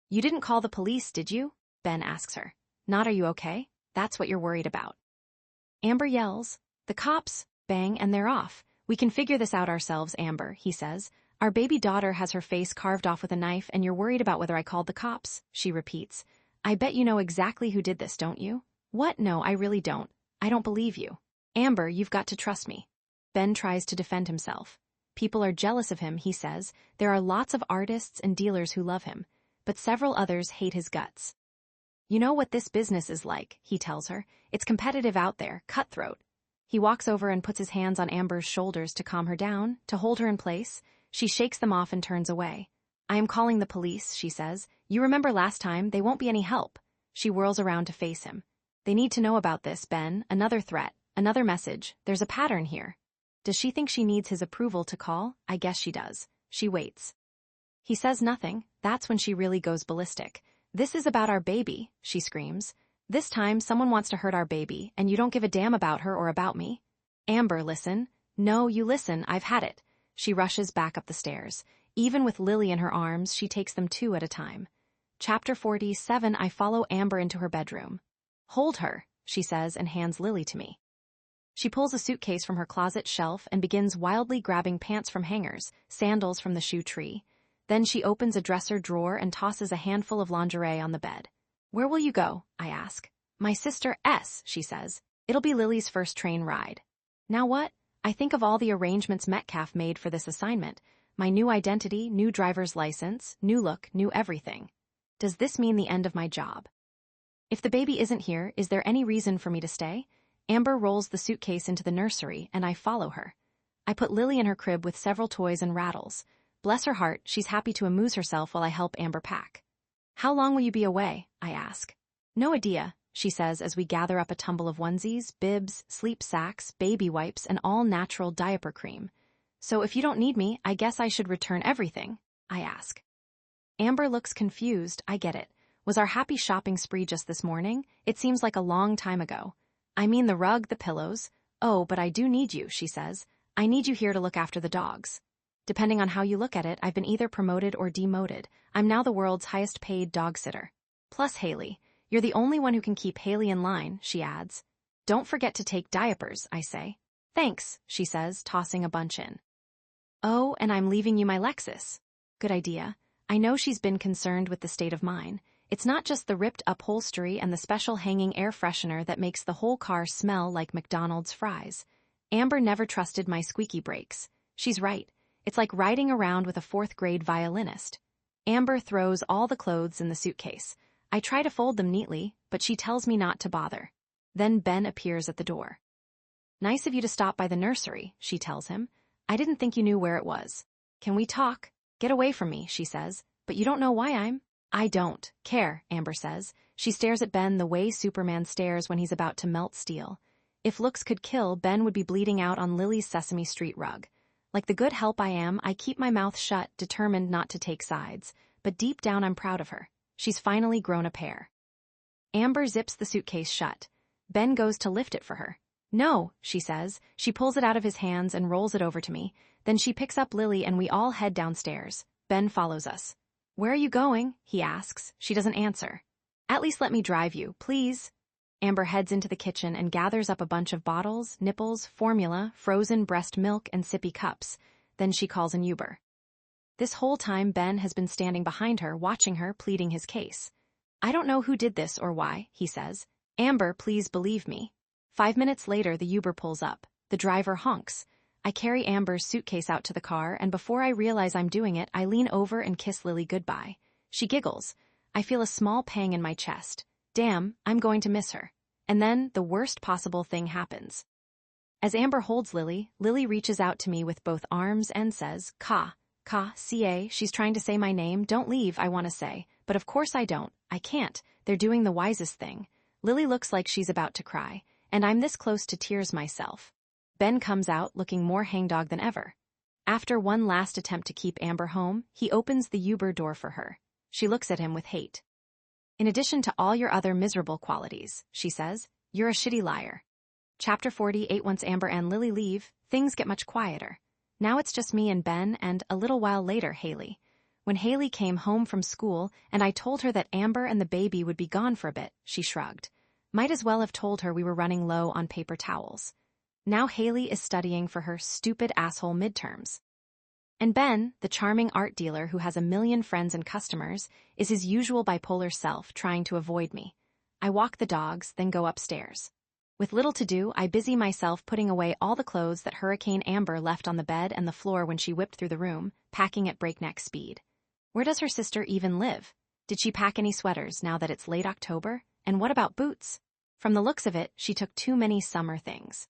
You didn't call the police, did you? Ben asks her. Not, are you okay? That's what you're worried about. Amber yells. The cops, bang, and they're off. We can figure this out ourselves, Amber, he says. Our baby daughter has her face carved off with a knife and you're worried about whether I called the cops, she repeats. I bet you know exactly who did this, don't you? What? No, I really don't. I don't believe you. Amber, you've got to trust me. Ben tries to defend himself. People are jealous of him, he says. There are lots of artists and dealers who love him, but several others hate his guts. You know what this business is like, he tells her. It's competitive out there, cutthroat. He walks over and puts his hands on Amber's shoulders to calm her down, to hold her in place. She shakes them off and turns away. I am calling the police, she says. You remember last time, they won't be any help. She whirls around to face him. They need to know about this, Ben. Another threat, another message. There's a pattern here. Does she think she needs his approval to call? I guess she does. She waits. He says nothing. That's when she really goes ballistic. This is about our baby, she screams. This time, someone wants to hurt our baby, and you don't give a damn about her or about me. Amber, listen. No, you listen, I've had it. She rushes back up the stairs. Even with Lily in her arms, she takes them 2 at a time. Chapter 47. I follow Amber into her bedroom. Hold her, she says and hands Lily to me. She pulls a suitcase from her closet shelf and begins wildly grabbing pants from hangers, sandals from the shoe tree. Then she opens a dresser drawer and tosses a handful of lingerie on the bed. Where will you go? I ask. My sister S, she says. It'll be Lily's first train ride. Now what? I think of all the arrangements Metcalf made for this assignment. My new identity, new driver's license, new look, new everything. Does this mean the end of my job? If the baby isn't here, is there any reason for me to stay? Amber rolls the suitcase into the nursery, and I follow her. I put Lily in her crib with several toys and rattles. Bless her heart, she's happy to amuse herself while I help Amber pack. How long will you be away? I ask. No idea, she says as we gather up a tumble of onesies, bibs, sleep sacks, baby wipes, and all-natural diaper cream. So if you don't need me, I guess I should return everything, I ask. Amber looks confused. I get it. Was our happy shopping spree just this morning? It seems like a long time ago. I mean the rug, the pillows. Oh, but I do need you, she says. I need you here to look after the dogs. Depending on how you look at it, I've been either promoted or demoted. I'm now the world's highest paid dog sitter. Plus Haley. You're the only one who can keep Haley in line, she adds. Don't forget to take diapers, I say. Thanks, she says, tossing a bunch in. Oh, and I'm leaving you my Lexus. Good idea. I know she's been concerned with the state of mine. It's not just the ripped upholstery and the special hanging air freshener that makes the whole car smell like McDonald's fries. Amber never trusted my squeaky brakes. She's right. It's like riding around with a 4th-grade violinist. Amber throws all the clothes in the suitcase. I try to fold them neatly, but she tells me not to bother. Then Ben appears at the door. Nice of you to stop by the nursery, she tells him. I didn't think you knew where it was. Can we talk? Get away from me, she says. But you don't know why I don't care, Amber says. She stares at Ben the way Superman stares when he's about to melt steel. If looks could kill, Ben would be bleeding out on Lily's Sesame Street rug. Like the good help I am, I keep my mouth shut, determined not to take sides. But deep down I'm proud of her. She's finally grown a pair. Amber zips the suitcase shut. Ben goes to lift it for her. No, she says. She pulls it out of his hands and rolls it over to me. Then she picks up Lily and we all head downstairs. Ben follows us. Where are you going? He asks. She doesn't answer. At least let me drive you, please. Amber heads into the kitchen and gathers up a bunch of bottles, nipples, formula, frozen breast milk, and sippy cups. Then she calls an Uber. This whole time Ben has been standing behind her, watching her, pleading his case. I don't know who did this or why, he says. Amber, please believe me. 5 minutes later, the Uber pulls up. The driver honks. I carry Amber's suitcase out to the car, and before I realize I'm doing it, I lean over and kiss Lily goodbye. She giggles. I feel a small pang in my chest. Damn, I'm going to miss her. And then, the worst possible thing happens. As Amber holds Lily, Lily reaches out to me with both arms and says, Ca, she's trying to say my name. Don't leave, I want to say. But of course I don't. I can't. They're doing the wisest thing. Lily looks like she's about to cry, and I'm this close to tears myself. Ben comes out looking more hangdog than ever. After one last attempt to keep Amber home, he opens the Uber door for her. She looks at him with hate. In addition to all your other miserable qualities, she says, you're a shitty liar. Chapter 48. Once Amber and Lily leave, things get much quieter. Now it's just me and Ben and, a little while later, Haley. When Haley came home from school and I told her that Amber and the baby would be gone for a bit, she shrugged. Might as well have told her we were running low on paper towels. Now Haley is studying for her stupid asshole midterms. And Ben, the charming art dealer who has a million friends and customers, is his usual bipolar self trying to avoid me. I walk the dogs, then go upstairs. With little to do, I busy myself putting away all the clothes that Hurricane Amber left on the bed and the floor when she whipped through the room, packing at breakneck speed. Where does her sister even live? Did she pack any sweaters now that it's late October? And what about boots? From the looks of it, she took too many summer things.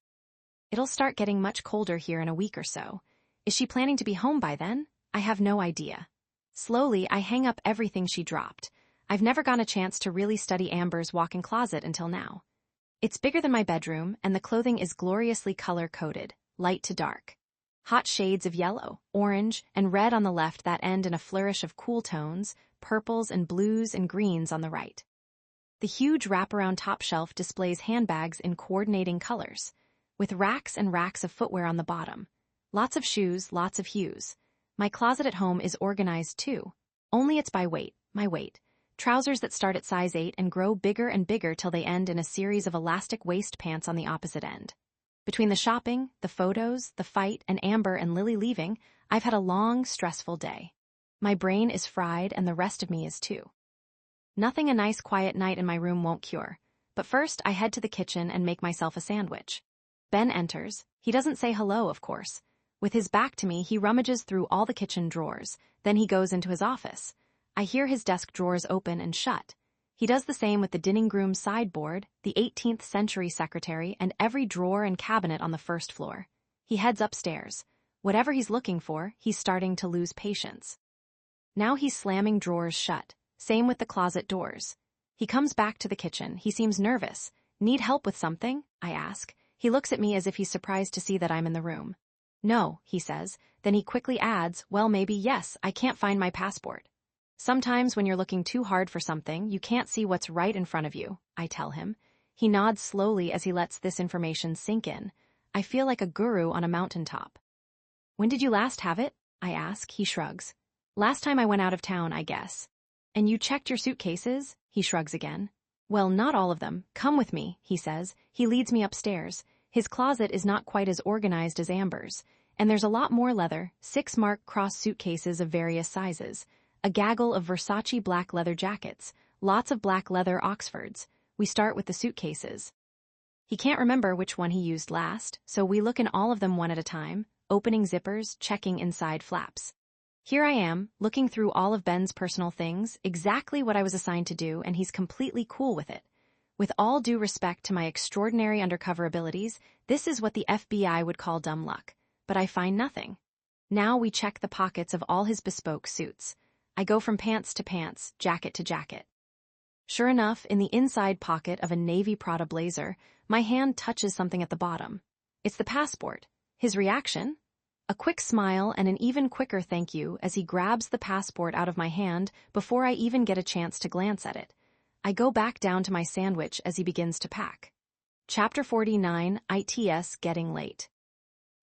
It'll start getting much colder here in a week or so. Is she planning to be home by then? I have no idea. Slowly, I hang up everything she dropped. I've never gotten a chance to really study Amber's walk-in closet until now. It's bigger than my bedroom, and the clothing is gloriously color-coded, light to dark. Hot shades of yellow, orange, and red on the left that end in a flourish of cool tones, purples and blues and greens on the right. The huge wraparound top shelf displays handbags in coordinating colors, with racks and racks of footwear on the bottom. Lots of shoes, lots of hues. My closet at home is organized too. Only it's by weight, my weight. Trousers that start at size 8 and grow bigger and bigger till they end in a series of elastic waist pants on the opposite end. Between the shopping, the photos, the fight, and Amber and Lily leaving, I've had a long, stressful day. My brain is fried and the rest of me is too. Nothing a nice quiet night in my room won't cure, but first I head to the kitchen and make myself a sandwich. Ben enters. He doesn't say hello, of course. With his back to me, he rummages through all the kitchen drawers. Then he goes into his office. I hear his desk drawers open and shut. He does the same with the dining room sideboard, the 18th century secretary, and every drawer and cabinet on the first floor. He heads upstairs. Whatever he's looking for, he's starting to lose patience. Now he's slamming drawers shut. Same with the closet doors. He comes back to the kitchen. He seems nervous. Need help with something? I ask. He looks at me as if he's surprised to see that I'm in the room. No, he says. Then he quickly adds, well, maybe yes, I can't find my passport. Sometimes when you're looking too hard for something, you can't see what's right in front of you, I tell him. He nods slowly as he lets this information sink in. I feel like a guru on a mountaintop. When did you last have it? I ask. He shrugs. Last time I went out of town, I guess. And you checked your suitcases? He shrugs again. Well, not all of them. Come with me, he says. He leads me upstairs. His closet is not quite as organized as Amber's, and there's a lot more leather, 6 mark cross suitcases of various sizes, a gaggle of Versace black leather jackets, lots of black leather Oxfords. We start with the suitcases. He can't remember which one he used last, so we look in all of them one at a time, opening zippers, checking inside flaps. Here I am, looking through all of Ben's personal things, exactly what I was assigned to do, and he's completely cool with it. With all due respect to my extraordinary undercover abilities, this is what the FBI would call dumb luck. But I find nothing. Now we check the pockets of all his bespoke suits. I go from pants to pants, jacket to jacket. Sure enough, in the inside pocket of a navy Prada blazer, my hand touches something at the bottom. It's the passport. His reaction? A quick smile and an even quicker thank you as he grabs the passport out of my hand before I even get a chance to glance at it. I go back down to my sandwich as he begins to pack. Chapter 49, ITS Getting Late.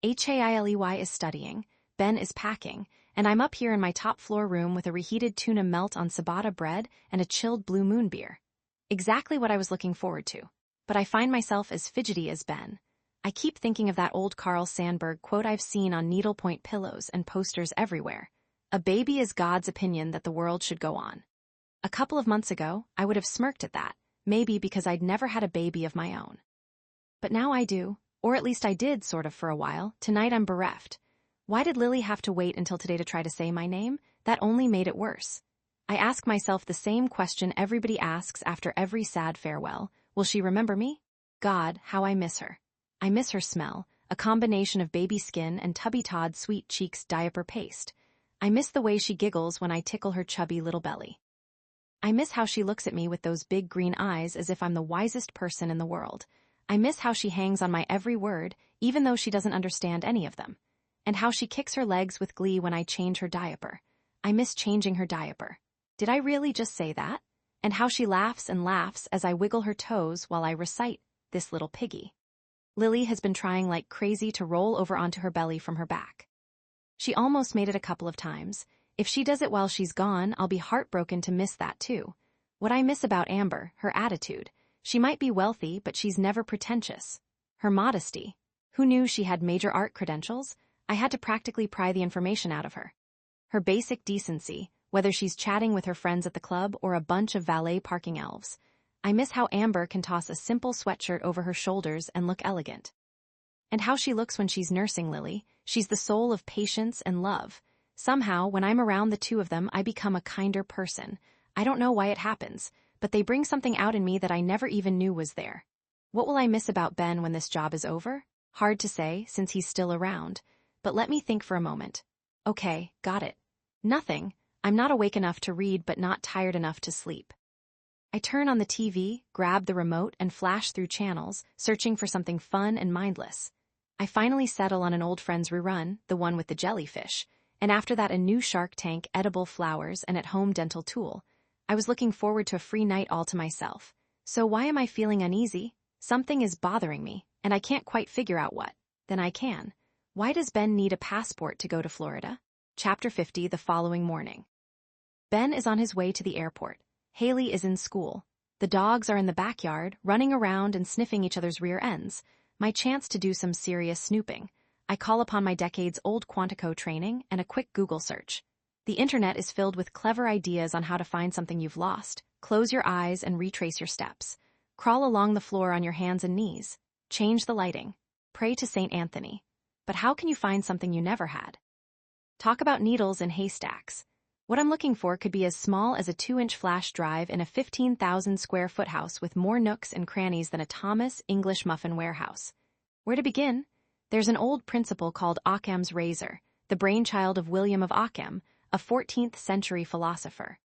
Hailey is studying, Ben is packing, and I'm up here in my top floor room with a reheated tuna melt on ciabatta bread and a chilled Blue Moon beer. Exactly what I was looking forward to. But I find myself as fidgety as Ben. I keep thinking of that old Carl Sandburg quote I've seen on needlepoint pillows and posters everywhere. A baby is God's opinion that the world should go on. A couple of months ago, I would have smirked at that, maybe because I'd never had a baby of my own. But now I do, or at least I did sort of for a while. Tonight I'm bereft. Why did Lily have to wait until today to try to say my name? That only made it worse. I ask myself the same question everybody asks after every sad farewell. Will she remember me? God, how I miss her. I miss her smell, a combination of baby skin and Tubby Todd Sweet Cheeks diaper paste. I miss the way she giggles when I tickle her chubby little belly. I miss how she looks at me with those big green eyes as if I'm the wisest person in the world. I miss how she hangs on my every word, even though she doesn't understand any of them. And how she kicks her legs with glee when I change her diaper. I miss changing her diaper. Did I really just say that? And how she laughs and laughs as I wiggle her toes while I recite, this little piggy. Lily has been trying like crazy to roll over onto her belly from her back. She almost made it a couple of times. If she does it while she's gone, I'll be heartbroken to miss that too. What I miss about Amber, her attitude. She might be wealthy, but she's never pretentious. Her modesty. Who knew she had major art credentials? I had to practically pry the information out of her. Her basic decency, whether she's chatting with her friends at the club or a bunch of valet parking elves. I miss how Amber can toss a simple sweatshirt over her shoulders and look elegant. And how she looks when she's nursing Lily. She's the soul of patience and love. Somehow, when I'm around the two of them, I become a kinder person. I don't know why it happens, but they bring something out in me that I never even knew was there. What will I miss about Ben when this job is over? Hard to say, since he's still around. But let me think for a moment. Okay, got it. Nothing. I'm not awake enough to read but not tired enough to sleep. I turn on the TV, grab the remote, and flash through channels, searching for something fun and mindless. I finally settle on an old friend's rerun, the one with the jellyfish, and after that a new Shark Tank, edible flowers, and at-home dental tool. I was looking forward to a free night all to myself. So why am I feeling uneasy? Something is bothering me, and I can't quite figure out what. Then I can. Why does Ben need a passport to go to Florida? Chapter 50, the following morning. Ben is on his way to the airport. Haley is in school. The dogs are in the backyard, running around and sniffing each other's rear ends. My chance to do some serious snooping. I call upon my decades-old Quantico training and a quick Google search. The internet is filled with clever ideas on how to find something you've lost. Close your eyes and retrace your steps. Crawl along the floor on your hands and knees. Change the lighting. Pray to St. Anthony. But how can you find something you never had? Talk about needles in haystacks. What I'm looking for could be as small as a 2-inch flash drive in a 15,000 square foot house with more nooks and crannies than a Thomas English muffin warehouse. Where to begin? There's an old principle called Occam's razor, the brainchild of William of Ockham, a 14th century philosopher.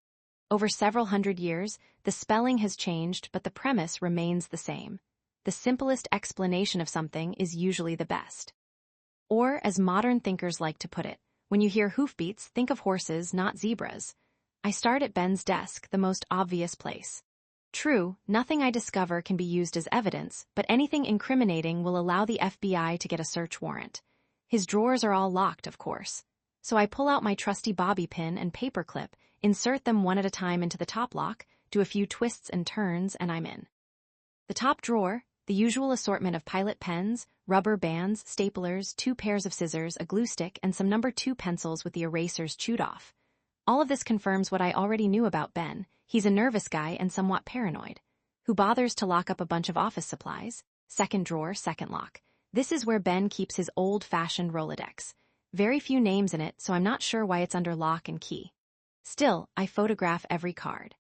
Over several hundred years, the spelling has changed, but the premise remains the same. The simplest explanation of something is usually the best. Or, as modern thinkers like to put it, when you hear hoofbeats, think of horses, not zebras. I start at Ben's desk, the most obvious place. True, nothing I discover can be used as evidence, but anything incriminating will allow the FBI to get a search warrant. His drawers are all locked, of course. So I pull out my trusty bobby pin and paperclip, insert them one at a time into the top lock, do a few twists and turns, and I'm in. The top drawer, the usual assortment of pilot pens, rubber bands, staplers, 2 pairs of scissors, a glue stick, and some number 2 pencils with the erasers chewed off. All of this confirms what I already knew about Ben. He's a nervous guy and somewhat paranoid. Who bothers to lock up a bunch of office supplies? Second drawer, second lock. This is where Ben keeps his old-fashioned Rolodex. Very few names in it, so I'm not sure why it's under lock and key. Still, I photograph every card.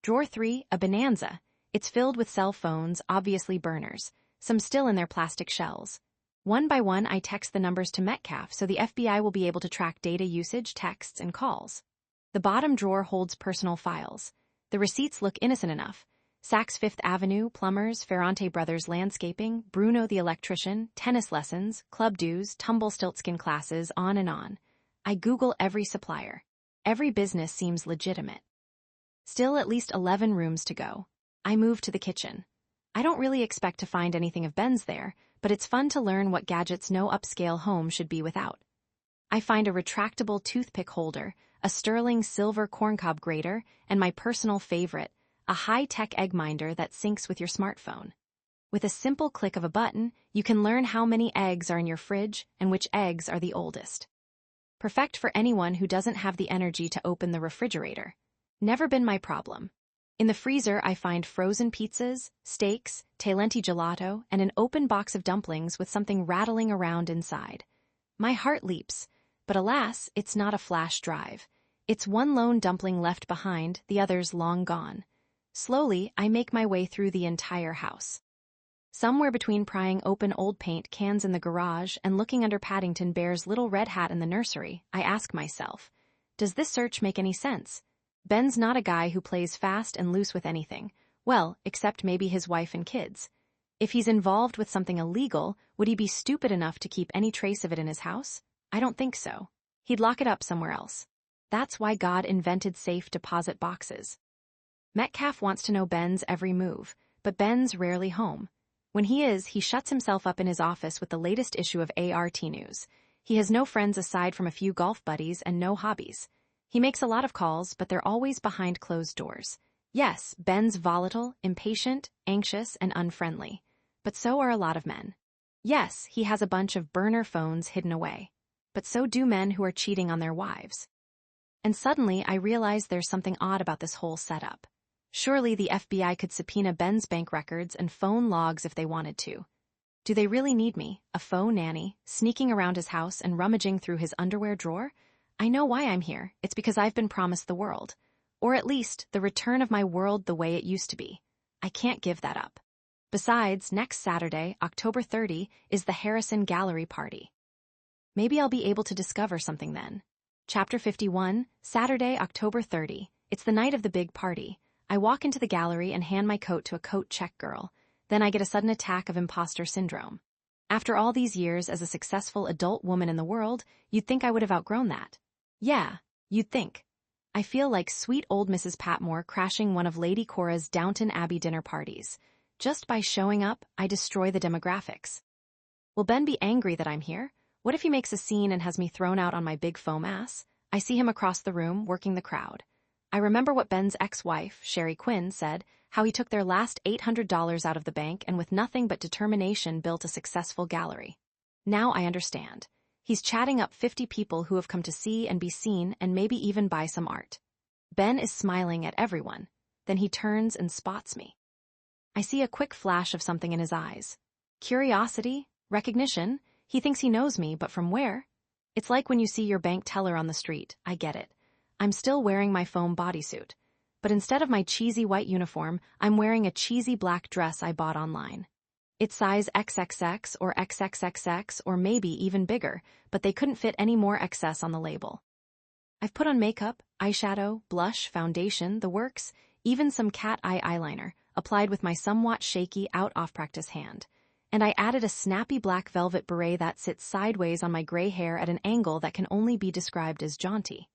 Drawer 3, a bonanza. It's filled with cell phones, obviously burners, some still in their plastic shells. One by one, I text the numbers to Metcalf so the FBI will be able to track data usage, texts, and calls. The bottom drawer holds personal files. The receipts look innocent enough. Saks Fifth Avenue, plumbers, Ferrante Brothers landscaping, Bruno the electrician, tennis lessons, club dues, Tumble-Stiltskin classes, on and on. I Google every supplier. Every business seems legitimate. Still at least 11 rooms to go. I move to the kitchen. I don't really expect to find anything of Ben's there, but it's fun to learn what gadgets no upscale home should be without. I find a retractable toothpick holder, a sterling silver corncob grater, and my personal favorite, a high-tech egg minder that syncs with your smartphone. With a simple click of a button, you can learn how many eggs are in your fridge and which eggs are the oldest. Perfect for anyone who doesn't have the energy to open the refrigerator. Never been my problem. In the freezer, I find frozen pizzas, steaks, Talenti gelato, and an open box of dumplings with something rattling around inside. My heart leaps, but alas, it's not a flash drive. It's one lone dumpling left behind, the others long gone. Slowly, I make my way through the entire house. Somewhere between prying open old paint cans in the garage and looking under Paddington Bear's little red hat in the nursery, I ask myself, does this search make any sense? Ben's not a guy who plays fast and loose with anything. Well, except maybe his wife and kids. If he's involved with something illegal, would he be stupid enough to keep any trace of it in his house? I don't think so. He'd lock it up somewhere else. That's why God invented safe deposit boxes. Metcalf wants to know Ben's every move, but Ben's rarely home. When he is, he shuts himself up in his office with the latest issue of ART News. He has no friends aside from a few golf buddies and no hobbies. He makes a lot of calls, but they're always behind closed doors. Yes, Ben's volatile, impatient, anxious, and unfriendly. But so are a lot of men. Yes, he has a bunch of burner phones hidden away. But so do men who are cheating on their wives. And suddenly, I realize there's something odd about this whole setup. Surely the FBI could subpoena Ben's bank records and phone logs if they wanted to. Do they really need me, a faux nanny, sneaking around his house and rummaging through his underwear drawer? I know why I'm here. It's because I've been promised the world. Or at least, the return of my world the way it used to be. I can't give that up. Besides, next Saturday, October 30, is the Harrison Gallery party. Maybe I'll be able to discover something then. Chapter 51, Saturday, October 30. It's the night of the big party. I walk into the gallery and hand my coat to a coat check girl. Then I get a sudden attack of imposter syndrome. After all these years as a successful adult woman in the world, you'd think I would have outgrown that. Yeah, you'd think. I feel like sweet old Mrs. Patmore crashing one of Lady Cora's Downton Abbey dinner parties. Just by showing up, I destroy the demographics. Will Ben be angry that I'm here? What if he makes a scene and has me thrown out on my big foam ass? I see him across the room, working the crowd. I remember what Ben's ex-wife, Sherry Quinn, said, how he took their last $800 out of the bank and with nothing but determination built a successful gallery. Now I understand. He's chatting up 50 people who have come to see and be seen and maybe even buy some art. Ben is smiling at everyone. Then he turns and spots me. I see a quick flash of something in his eyes. Curiosity? Recognition? He thinks he knows me, but from where? It's like when you see your bank teller on the street. I get it. I'm still wearing my foam bodysuit. But instead of my cheesy white uniform, I'm wearing a cheesy black dress I bought online. It's size XXX or XXXX or maybe even bigger, but they couldn't fit any more XS on the label. I've put on makeup, eyeshadow, blush, foundation, the works, even some cat eye eyeliner, applied with my somewhat shaky out-off-practice hand. And I added a snappy black velvet beret that sits sideways on my gray hair at an angle that can only be described as jaunty.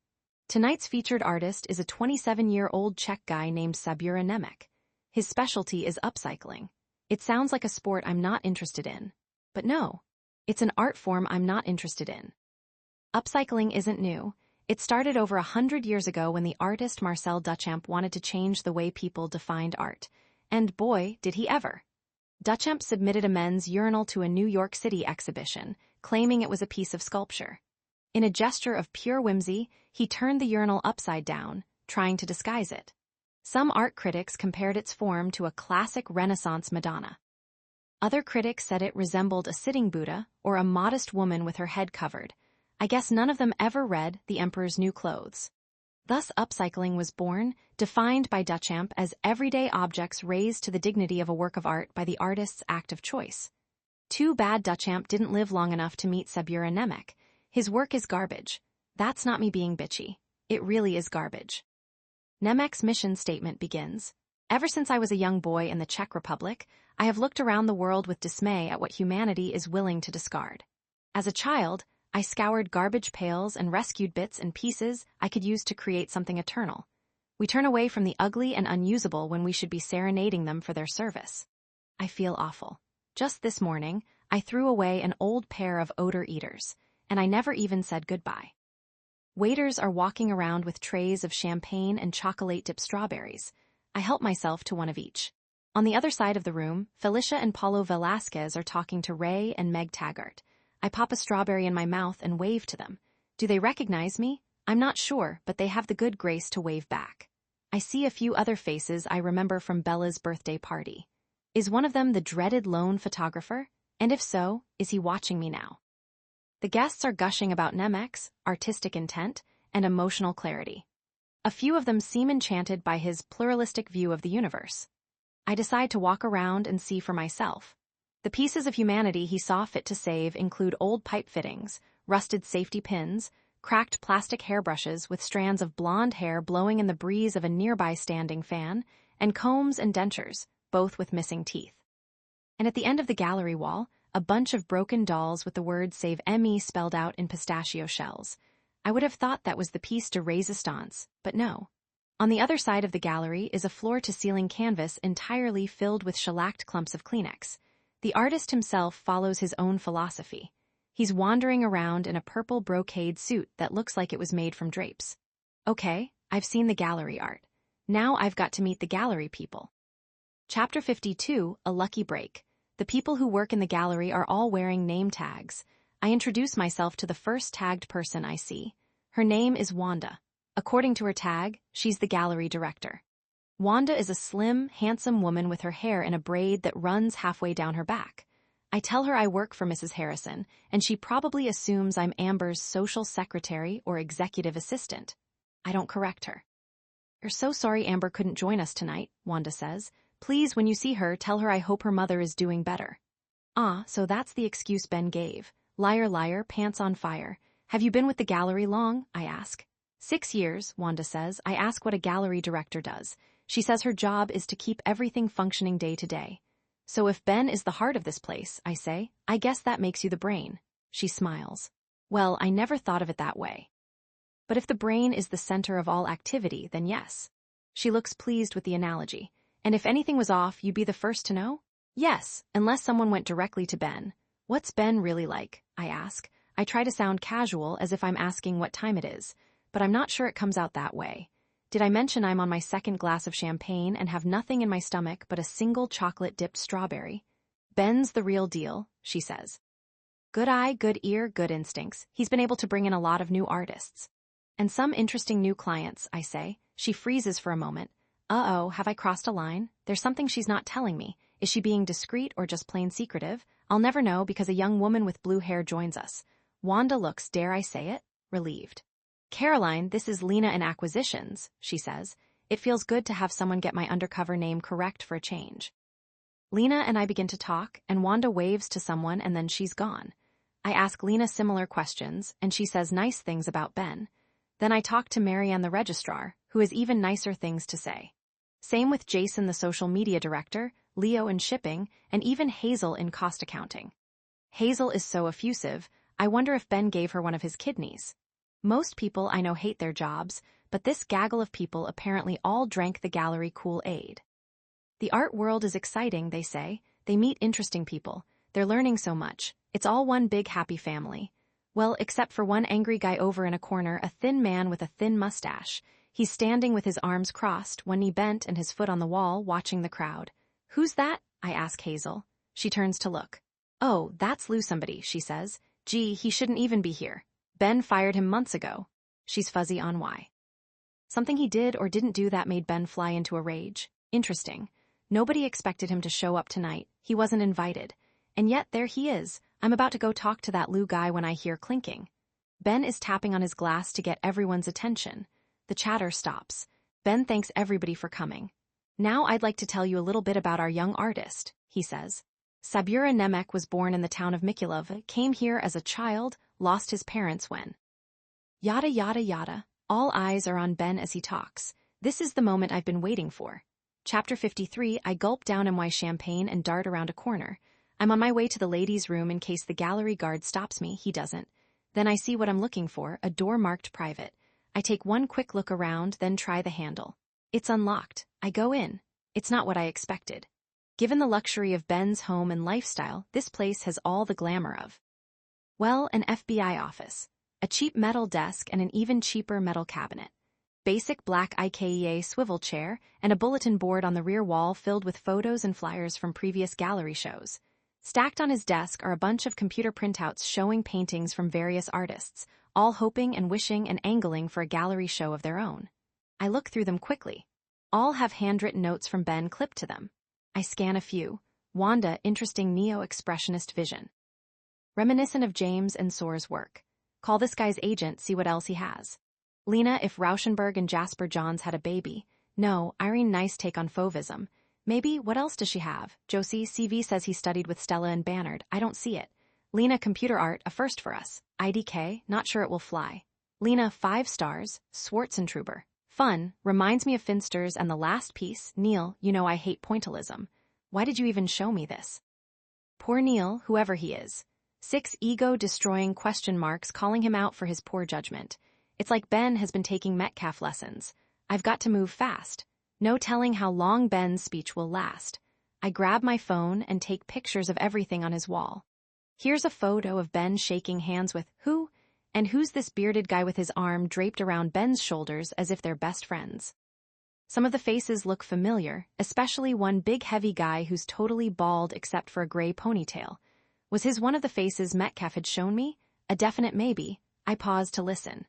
Tonight's featured artist is a 27-year-old Czech guy named Sabura Nemek. His specialty is upcycling. It sounds like a sport I'm not interested in. But no, it's an art form I'm not interested in. Upcycling isn't new. It started over 100 years ago when the artist Marcel Duchamp wanted to change the way people defined art. And boy, did he ever. Duchamp submitted a men's urinal to a New York City exhibition, claiming it was a piece of sculpture. In a gesture of pure whimsy, he turned the urinal upside down, trying to disguise it. Some art critics compared its form to a classic Renaissance Madonna. Other critics said it resembled a sitting Buddha or a modest woman with her head covered. I guess none of them ever read The Emperor's New Clothes. Thus upcycling was born, defined by Duchamp as everyday objects raised to the dignity of a work of art by the artist's act of choice. Too bad Duchamp didn't live long enough to meet Sabura Nemek. His work is garbage. That's not me being bitchy. It really is garbage. Nemek's mission statement begins, "Ever since I was a young boy in the Czech Republic, I have looked around the world with dismay at what humanity is willing to discard. As a child, I scoured garbage pails and rescued bits and pieces I could use to create something eternal. We turn away from the ugly and unusable when we should be serenading them for their service. I feel awful. Just this morning, I threw away an old pair of odor eaters, and I never even said goodbye. Waiters are walking around with trays of champagne and chocolate-dipped strawberries. I help myself to one of each. On the other side of the room, Felicia and Paulo Velasquez are talking to Ray and Meg Taggart. I pop a strawberry in my mouth and wave to them. Do they recognize me? I'm not sure, but they have the good grace to wave back. I see a few other faces I remember from Bella's birthday party. Is one of them the dreaded lone photographer? And if so, is he watching me now? The guests are gushing about Nemek's artistic intent and emotional clarity. A few of them seem enchanted by his pluralistic view of the universe. I decide to walk around and see for myself. The pieces of humanity he saw fit to save include old pipe fittings, rusted safety pins, cracked plastic hairbrushes with strands of blonde hair blowing in the breeze of a nearby standing fan, and combs and dentures, both with missing teeth. And at the end of the gallery wall, a bunch of broken dolls with the word Save ME spelled out in pistachio shells. I would have thought that was the piece de resistance, but no. On the other side of the gallery is a floor-to-ceiling canvas entirely filled with shellacked clumps of Kleenex. The artist himself follows his own philosophy. He's wandering around in a purple brocade suit that looks like it was made from drapes. Okay, I've seen the gallery art. Now I've got to meet the gallery people. Chapter 52, A Lucky Break. The people who work in the gallery are all wearing name tags. I introduce myself to the first tagged person I see. Her name is Wanda. According to her tag, she's the gallery director. Wanda is a slim, handsome woman with her hair in a braid that runs halfway down her back. I tell her I work for Mrs. Harrison, and she probably assumes I'm Amber's social secretary or executive assistant. I don't correct her. "We're so sorry Amber couldn't join us tonight," Wanda says, Please, when you see her, tell her I hope her mother is doing better. Ah, so that's the excuse Ben gave. Liar, liar, pants on fire. Have you been with the gallery long? I ask. 6 years, Wanda says. I ask what a gallery director does. She says her job is to keep everything functioning day to day. So if Ben is the heart of this place, I say, I guess that makes you the brain. She smiles. Well, I never thought of it that way. But if the brain is the center of all activity, then yes. She looks pleased with the analogy. And if anything was off, you'd be the first to know? Yes, unless someone went directly to Ben. What's Ben really like? I ask. I try to sound casual as if I'm asking what time it is, but I'm not sure it comes out that way. Did I mention I'm on my second glass of champagne and have nothing in my stomach but a single chocolate-dipped strawberry? Ben's the real deal, she says. Good eye, good ear, good instincts. He's been able to bring in a lot of new artists. And some interesting new clients, I say. She freezes for a moment. Uh-oh, have I crossed a line? There's something she's not telling me. Is she being discreet or just plain secretive? I'll never know because a young woman with blue hair joins us. Wanda looks, dare I say it, relieved. Caroline, this is Lena in Acquisitions, she says. It feels good to have someone get my undercover name correct for a change. Lena and I begin to talk, and Wanda waves to someone and then she's gone. I ask Lena similar questions, and she says nice things about Ben. Then I talk to Marianne the registrar, who has even nicer things to say. Same with Jason the social media director, Leo in shipping, and even Hazel in cost accounting. Hazel is so effusive, I wonder if Ben gave her one of his kidneys. Most people I know hate their jobs, but this gaggle of people apparently all drank the gallery Kool-Aid. The art world is exciting, they say. They meet interesting people. They're learning so much. It's all one big happy family. Well, except for one angry guy over in a corner, a thin man with a thin mustache. He's standing with his arms crossed, one knee bent and his foot on the wall, watching the crowd. Who's that? I ask Hazel. She turns to look. Oh, that's Lou somebody, she says. Gee, he shouldn't even be here. Ben fired him months ago. She's fuzzy on why. Something he did or didn't do that made Ben fly into a rage. Interesting. Nobody expected him to show up tonight. He wasn't invited. And yet there he is. I'm about to go talk to that Lou guy when I hear clinking. Ben is tapping on his glass to get everyone's attention. The chatter stops. Ben thanks everybody for coming. Now I'd like to tell you a little bit about our young artist, he says. Sabura Nemec was born in the town of Mikulov, came here as a child, lost his parents when. Yada yada yada. All eyes are on Ben as he talks. This is the moment I've been waiting for. Chapter 53, I gulp down my champagne and dart around a corner. I'm on my way to the ladies' room in case the gallery guard stops me. He doesn't. Then I see what I'm looking for, a door marked private. I take one quick look around, then try the handle. It's unlocked. I go in. It's not what I expected. Given the luxury of Ben's home and lifestyle, this place has all the glamour of. Well, an FBI office. A cheap metal desk and an even cheaper metal cabinet. Basic black IKEA swivel chair and a bulletin board on the rear wall filled with photos and flyers from previous gallery shows. Stacked on his desk are a bunch of computer printouts showing paintings from various artists, all hoping and wishing and angling for a gallery show of their own. I look through them quickly. All have handwritten notes from Ben clipped to them. I scan a few. Wanda, interesting neo-expressionist vision. Reminiscent of James and Soar's work. Call this guy's agent, see what else he has. Lena, if Rauschenberg and Jasper Johns had a baby. No, Irene, nice take on fauvism. Maybe, what else does she have? Josie, CV says he studied with Stella and Bannard. I don't see it. Lena, computer art, a first for us. IDK, not sure it will fly. Lena, 5 stars. Schwarzentruber. Fun, reminds me of Finster's and the last piece. Neil, you know I hate pointillism. Why did you even show me this? Poor Neil, whoever he is. 6 ego-destroying question marks calling him out for his poor judgment. It's like Ben has been taking Metcalf lessons. I've got to move fast. No telling how long Ben's speech will last. I grab my phone and take pictures of everything on his wall. Here's a photo of Ben shaking hands with who? And who's this bearded guy with his arm draped around Ben's shoulders as if they're best friends? Some of the faces look familiar, especially one big heavy guy who's totally bald except for a gray ponytail. Was his one of the faces Metcalf had shown me? A definite maybe. I pause to listen.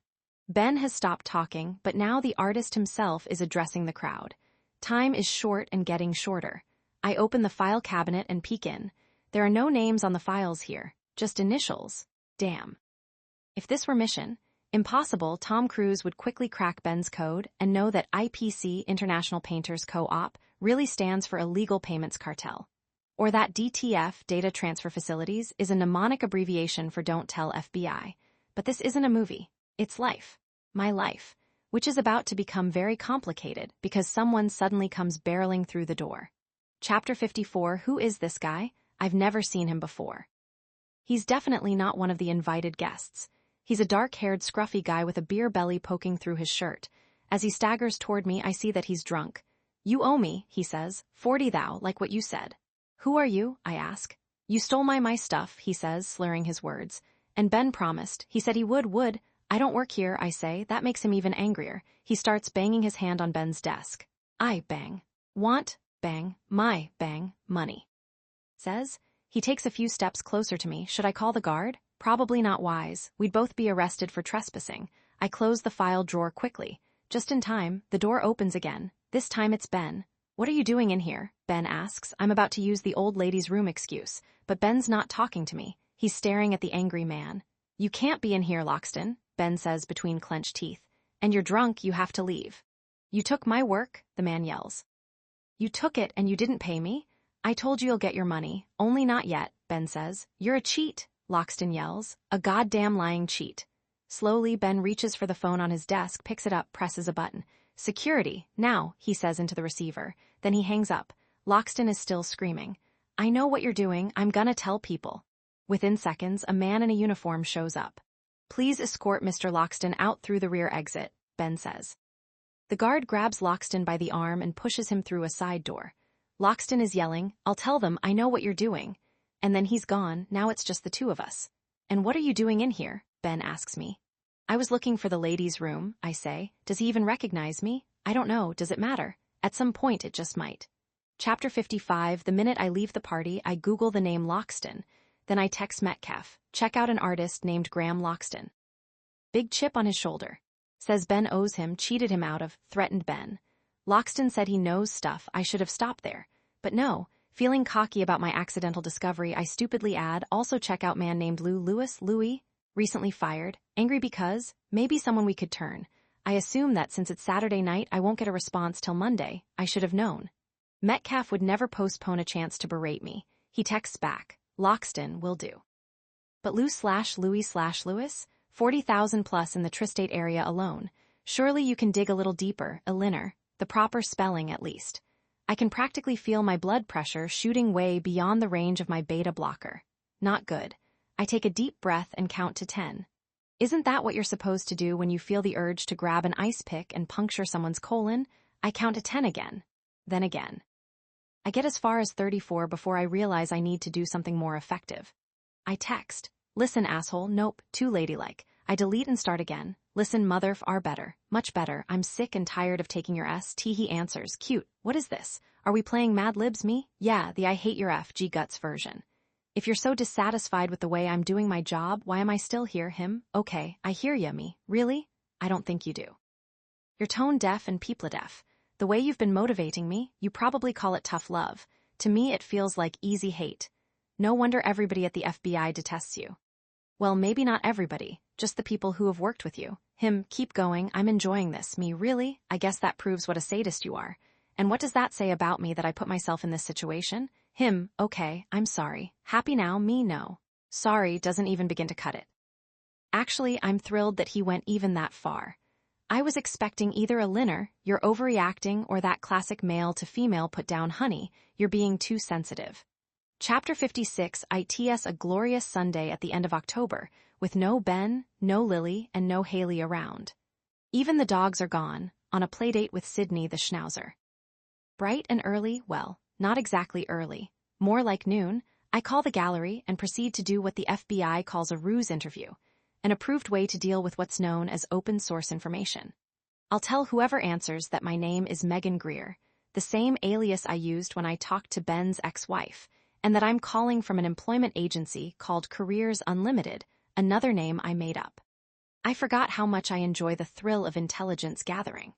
Ben has stopped talking, but now the artist himself is addressing the crowd. Time is short and getting shorter. I open the file cabinet and peek in. There are no names on the files here, just initials. Damn. If this were Mission Impossible, Tom Cruise would quickly crack Ben's code and know that IPC, International Painters Co-op, really stands for Illegal Payments Cartel. Or that DTF, Data Transfer Facilities, is a mnemonic abbreviation for Don't Tell FBI. But this isn't a movie. It's life. My life. Which is about to become very complicated because someone suddenly comes barreling through the door. Chapter 54, Who is this guy? I've never seen him before. He's definitely not one of the invited guests. He's a dark-haired, scruffy guy with a beer belly poking through his shirt. As he staggers toward me, I see that he's drunk. You owe me, he says, 40 thou, like what you said. Who are you? I ask. You stole my stuff, he says, slurring his words. And Ben promised. He said he would. I don't work here, I say. That makes him even angrier. He starts banging his hand on Ben's desk. I bang. Want, bang, my, bang, money. Says. He takes a few steps closer to me. Should I call the guard? Probably not wise. We'd both be arrested for trespassing. I close the file drawer quickly. Just in time, the door opens again. This time it's Ben. What are you doing in here? Ben asks. I'm about to use the old lady's room excuse, but Ben's not talking to me. He's staring at the angry man. You can't be in here, Loxton, Ben says between clenched teeth. And you're drunk, you have to leave. You took my work, the man yells. You took it and you didn't pay me? I told you you'll get your money, only not yet, Ben says. You're a cheat, Loxton yells. A goddamn lying cheat. Slowly, Ben reaches for the phone on his desk, picks it up, presses a button. Security, now, he says into the receiver. Then he hangs up. Loxton is still screaming. I know what you're doing, I'm gonna tell people. Within seconds, a man in a uniform shows up. Please escort Mr. Loxton out through the rear exit, Ben says. The guard grabs Loxton by the arm and pushes him through a side door. Loxton is yelling, I'll tell them, I know what you're doing. And then he's gone, now it's just the two of us. And what are you doing in here? Ben asks me. I was looking for the ladies' room, I say. Does he even recognize me? I don't know, does it matter? At some point it just might. Chapter 55, the minute I leave the party, I Google the name Loxton. Then I text Metcalf, check out an artist named Graham Loxton. Big chip on his shoulder. Says Ben owes him, cheated him out of, threatened Ben. Loxton said he knows stuff, I should have stopped there. But no, feeling cocky about my accidental discovery, I stupidly add, also check out man named Louis, recently fired, angry because, maybe someone we could turn. I assume that since it's Saturday night, I won't get a response till Monday. I should have known. Metcalf would never postpone a chance to berate me. He texts back, Loxton will do. But Lou/Louis/Louis? 40,000 plus in the tri-state area alone. Surely you can dig a little deeper, Elinor, the proper spelling at least. I can practically feel my blood pressure shooting way beyond the range of my beta blocker. Not good. I take a deep breath and count to 10. Isn't that what you're supposed to do when you feel the urge to grab an ice pick and puncture someone's colon? I count to 10 again. Then again. I get as far as 34 before I realize I need to do something more effective. I text. Listen, asshole, nope, too ladylike. I delete and start again. Listen, mother, are better, much better. I'm sick and tired of taking your ST. He answers, cute. What is this? Are we playing Mad Libs me? Yeah, the I hate your FG guts version. If you're so dissatisfied with the way I'm doing my job, why am I still here? Him? Okay, I hear ya, me. Really? I don't think you do. You're tone deaf and people deaf. The way you've been motivating me, you probably call it tough love. To me, it feels like easy hate. No wonder everybody at the FBI detests you. Well, maybe not everybody, just the people who have worked with you. Him, keep going, I'm enjoying this. Me, really? I guess that proves what a sadist you are. And what does that say about me that I put myself in this situation? Him, okay, I'm sorry. Happy now, me, no. Sorry doesn't even begin to cut it. Actually, I'm thrilled that he went even that far. I was expecting either a Linner, you're overreacting, or that classic male to female put down, honey, you're being too sensitive. Chapter 56, ITS a glorious Sunday at the end of October, with no Ben, no Lily, and no Haley around. Even the dogs are gone, on a playdate with Sydney the Schnauzer. Bright and early, well, not exactly early, more like noon, I call the gallery and proceed to do what the FBI calls a ruse interview, an approved way to deal with what's known as open source information. I'll tell whoever answers that my name is Megan Greer, the same alias I used when I talked to Ben's ex-wife, and that I'm calling from an employment agency called Careers Unlimited, another name I made up. I forgot how much I enjoy the thrill of intelligence gathering.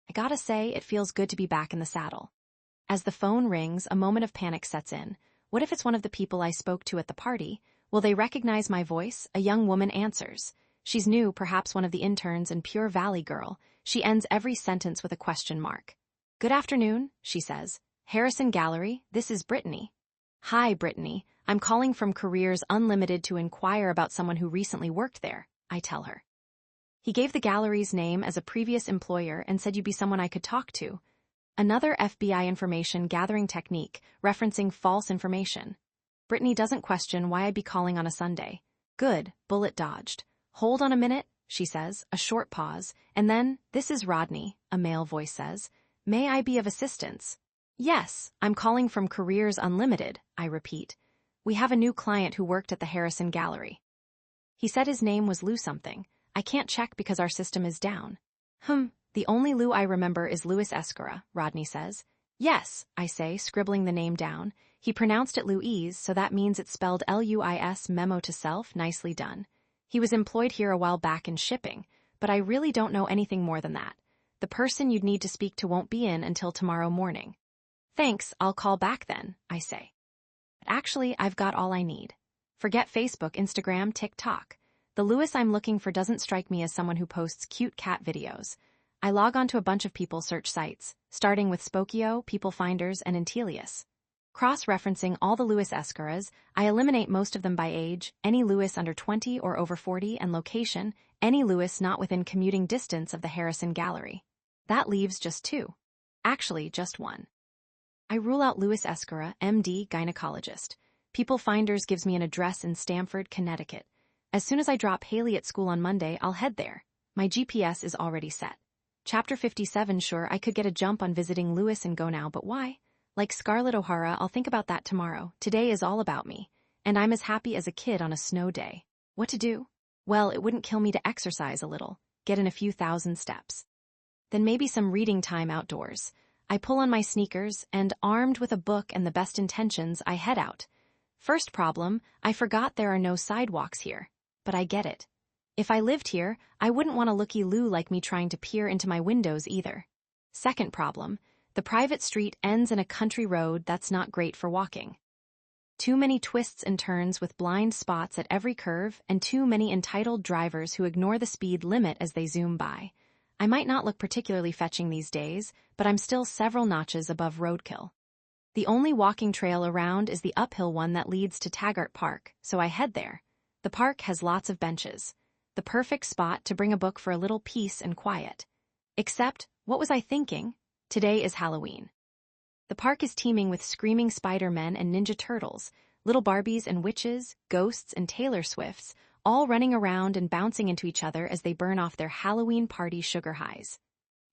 I gotta say, it feels good to be back in the saddle. As the phone rings, a moment of panic sets in. What if it's one of the people I spoke to at the party? Will they recognize my voice? A young woman answers. She's new, perhaps one of the interns and pure Valley girl. She ends every sentence with a question mark. Good afternoon, she says. Harrison Gallery, this is Brittany. Hi, Brittany. I'm calling from Careers Unlimited to inquire about someone who recently worked there, I tell her. He gave the gallery's name as a previous employer and said you'd be someone I could talk to. Another FBI information gathering technique, referencing false information. Brittany doesn't question why I'd be calling on a Sunday. Good, bullet dodged. Hold on a minute, she says, a short pause, and then, this is Rodney, a male voice says. May I be of assistance? Yes, I'm calling from Careers Unlimited, I repeat. We have a new client who worked at the Harrison Gallery. He said his name was Lou something. I can't check because our system is down. The only Lou I remember is Louis Escara, Rodney says. Yes, I say, scribbling the name down. He pronounced it Louise, so that means it's spelled L-U-I-S, memo to self, nicely done. He was employed here a while back in shipping, but I really don't know anything more than that. The person you'd need to speak to won't be in until tomorrow morning. Thanks, I'll call back then, I say. Actually, I've got all I need. Forget Facebook, Instagram, TikTok. The Louis I'm looking for doesn't strike me as someone who posts cute cat videos. I log on to a bunch of people search sites, starting with Spokeo, People Finders, and Intelius. Cross-referencing all the Louis Escaras, I eliminate most of them by age, any Louis under 20 or over 40, and location, any Louis not within commuting distance of the Harrison Gallery. That leaves just 2. Actually, just 1. I rule out Louis Escara, MD, gynecologist. People Finders gives me an address in Stamford, Connecticut. As soon as I drop Haley at school on Monday, I'll head there. My GPS is already set. Chapter 57, sure, I could get a jump on visiting Louis and go now, but why? Like Scarlett O'Hara, I'll think about that tomorrow. Today is all about me. And I'm as happy as a kid on a snow day. What to do? Well, it wouldn't kill me to exercise a little, get in a few thousand steps. Then maybe some reading time outdoors. I pull on my sneakers, and armed with a book and the best intentions, I head out. First problem, I forgot there are no sidewalks here. But I get it. If I lived here, I wouldn't want a looky-loo like me trying to peer into my windows either. Second problem, the private street ends in a country road that's not great for walking. Too many twists and turns with blind spots at every curve and too many entitled drivers who ignore the speed limit as they zoom by. I might not look particularly fetching these days, but I'm still several notches above roadkill. The only walking trail around is the uphill one that leads to Taggart Park, so I head there. The park has lots of benches. The perfect spot to bring a book for a little peace and quiet. Except, what was I thinking? Today is Halloween. The park is teeming with screaming Spider-Men and Ninja Turtles, little Barbies and witches, ghosts and Taylor Swifts, all running around and bouncing into each other as they burn off their Halloween party sugar highs.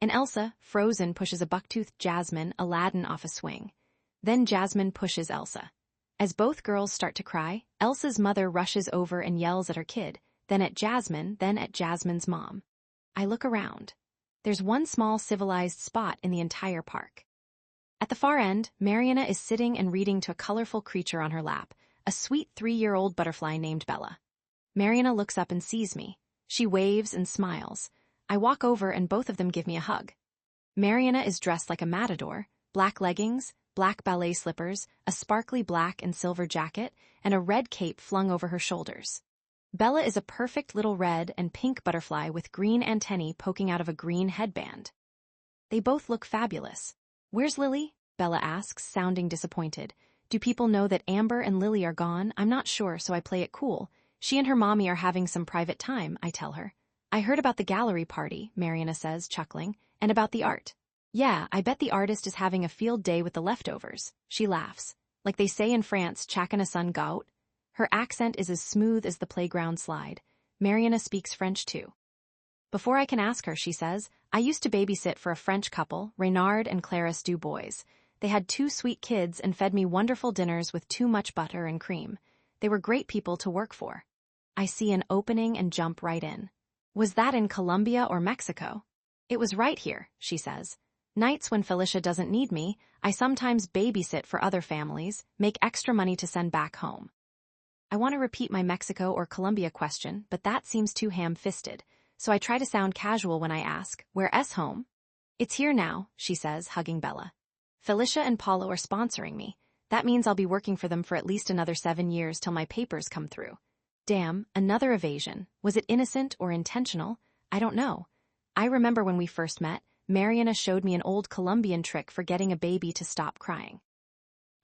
And Elsa, frozen, pushes a buck-toothed Jasmine, Aladdin, off a swing. Then Jasmine pushes Elsa. As both girls start to cry, Elsa's mother rushes over and yells at her kid, then at Jasmine, then at Jasmine's mom. I look around. There's one small civilized spot in the entire park. At the far end, Mariana is sitting and reading to a colorful creature on her lap, a sweet 3-year-old butterfly named Bella. Mariana looks up and sees me. She waves and smiles. I walk over and both of them give me a hug. Mariana is dressed like a matador, black leggings, black ballet slippers, a sparkly black and silver jacket, and a red cape flung over her shoulders. Bella is a perfect little red and pink butterfly with green antennae poking out of a green headband. They both look fabulous. Where's Lily? Bella asks, sounding disappointed. Do people know that Amber and Lily are gone? I'm not sure, so I play it cool. She and her mommy are having some private time, I tell her. I heard about the gallery party, Mariana says, chuckling, and about the art. Yeah, I bet the artist is having a field day with the leftovers. She laughs. Like they say in France, chacun a son goût. Her accent is as smooth as the playground slide. Mariana speaks French too. Before I can ask her, she says, I used to babysit for a French couple, Reynard and Clarisse Dubois. They had 2 sweet kids and fed me wonderful dinners with too much butter and cream. They were great people to work for. I see an opening and jump right in. Was that in Colombia or Mexico? It was right here, she says. Nights when Felicia doesn't need me, I sometimes babysit for other families, make extra money to send back home. I want to repeat my Mexico or Colombia question, but that seems too ham-fisted, so I try to sound casual when I ask, where's home? It's here now, she says, hugging Bella. Felicia and Paulo are sponsoring me. That means I'll be working for them for at least another 7 years till my papers come through. Damn, another evasion. Was it innocent or intentional? I don't know. I remember when we first met, Mariana showed me an old Colombian trick for getting a baby to stop crying.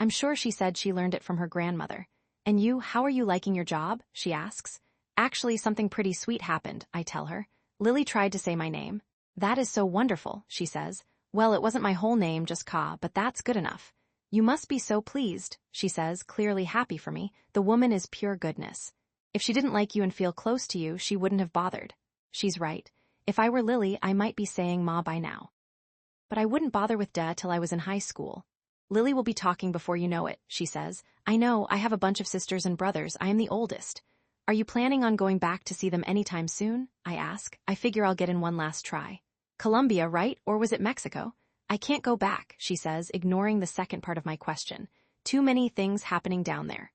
I'm sure she said she learned it from her grandmother. And you, how are you liking your job? She asks. Actually, something pretty sweet happened, I tell her. Lily tried to say my name. That is so wonderful, she says. Well, it wasn't my whole name, just Ka, but that's good enough. You must be so pleased, she says, clearly happy for me. The woman is pure goodness. If she didn't like you and feel close to you, she wouldn't have bothered. She's right. If I were Lily, I might be saying ma by now. But I wouldn't bother with da till I was in high school. Lily will be talking before you know it, she says. I know, I have a bunch of sisters and brothers. I am the oldest. Are you planning on going back to see them anytime soon? I ask. I figure I'll get in one last try. Colombia, right? Or was it Mexico? I can't go back, she says, ignoring the second part of my question. Too many things happening down there.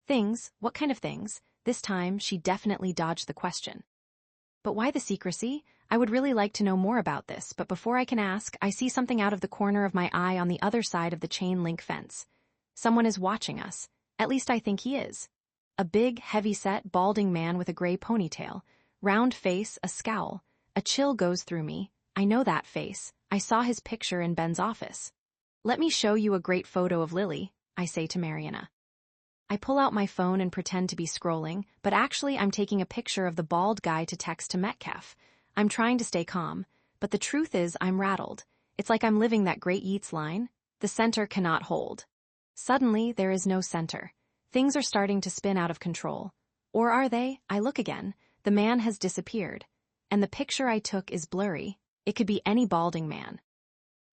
Things? What kind of things? This time, she definitely dodged the question. But why the secrecy? I would really like to know more about this, but before I can ask, I see something out of the corner of my eye on the other side of the chain-link fence. Someone is watching us. At least I think he is. A big, heavy-set, balding man with a gray ponytail, round face, a scowl. A chill goes through me. I know that face. I saw his picture in Ben's office. Let me show you a great photo of Lily, I say to Mariana. I pull out my phone and pretend to be scrolling, but actually I'm taking a picture of the bald guy to text to Metcalf. I'm trying to stay calm, but the truth is I'm rattled. It's like I'm living that Great Yeats line. The center cannot hold. Suddenly, there is no center. Things are starting to spin out of control. Or are they? I look again. The man has disappeared. And the picture I took is blurry. It could be any balding man.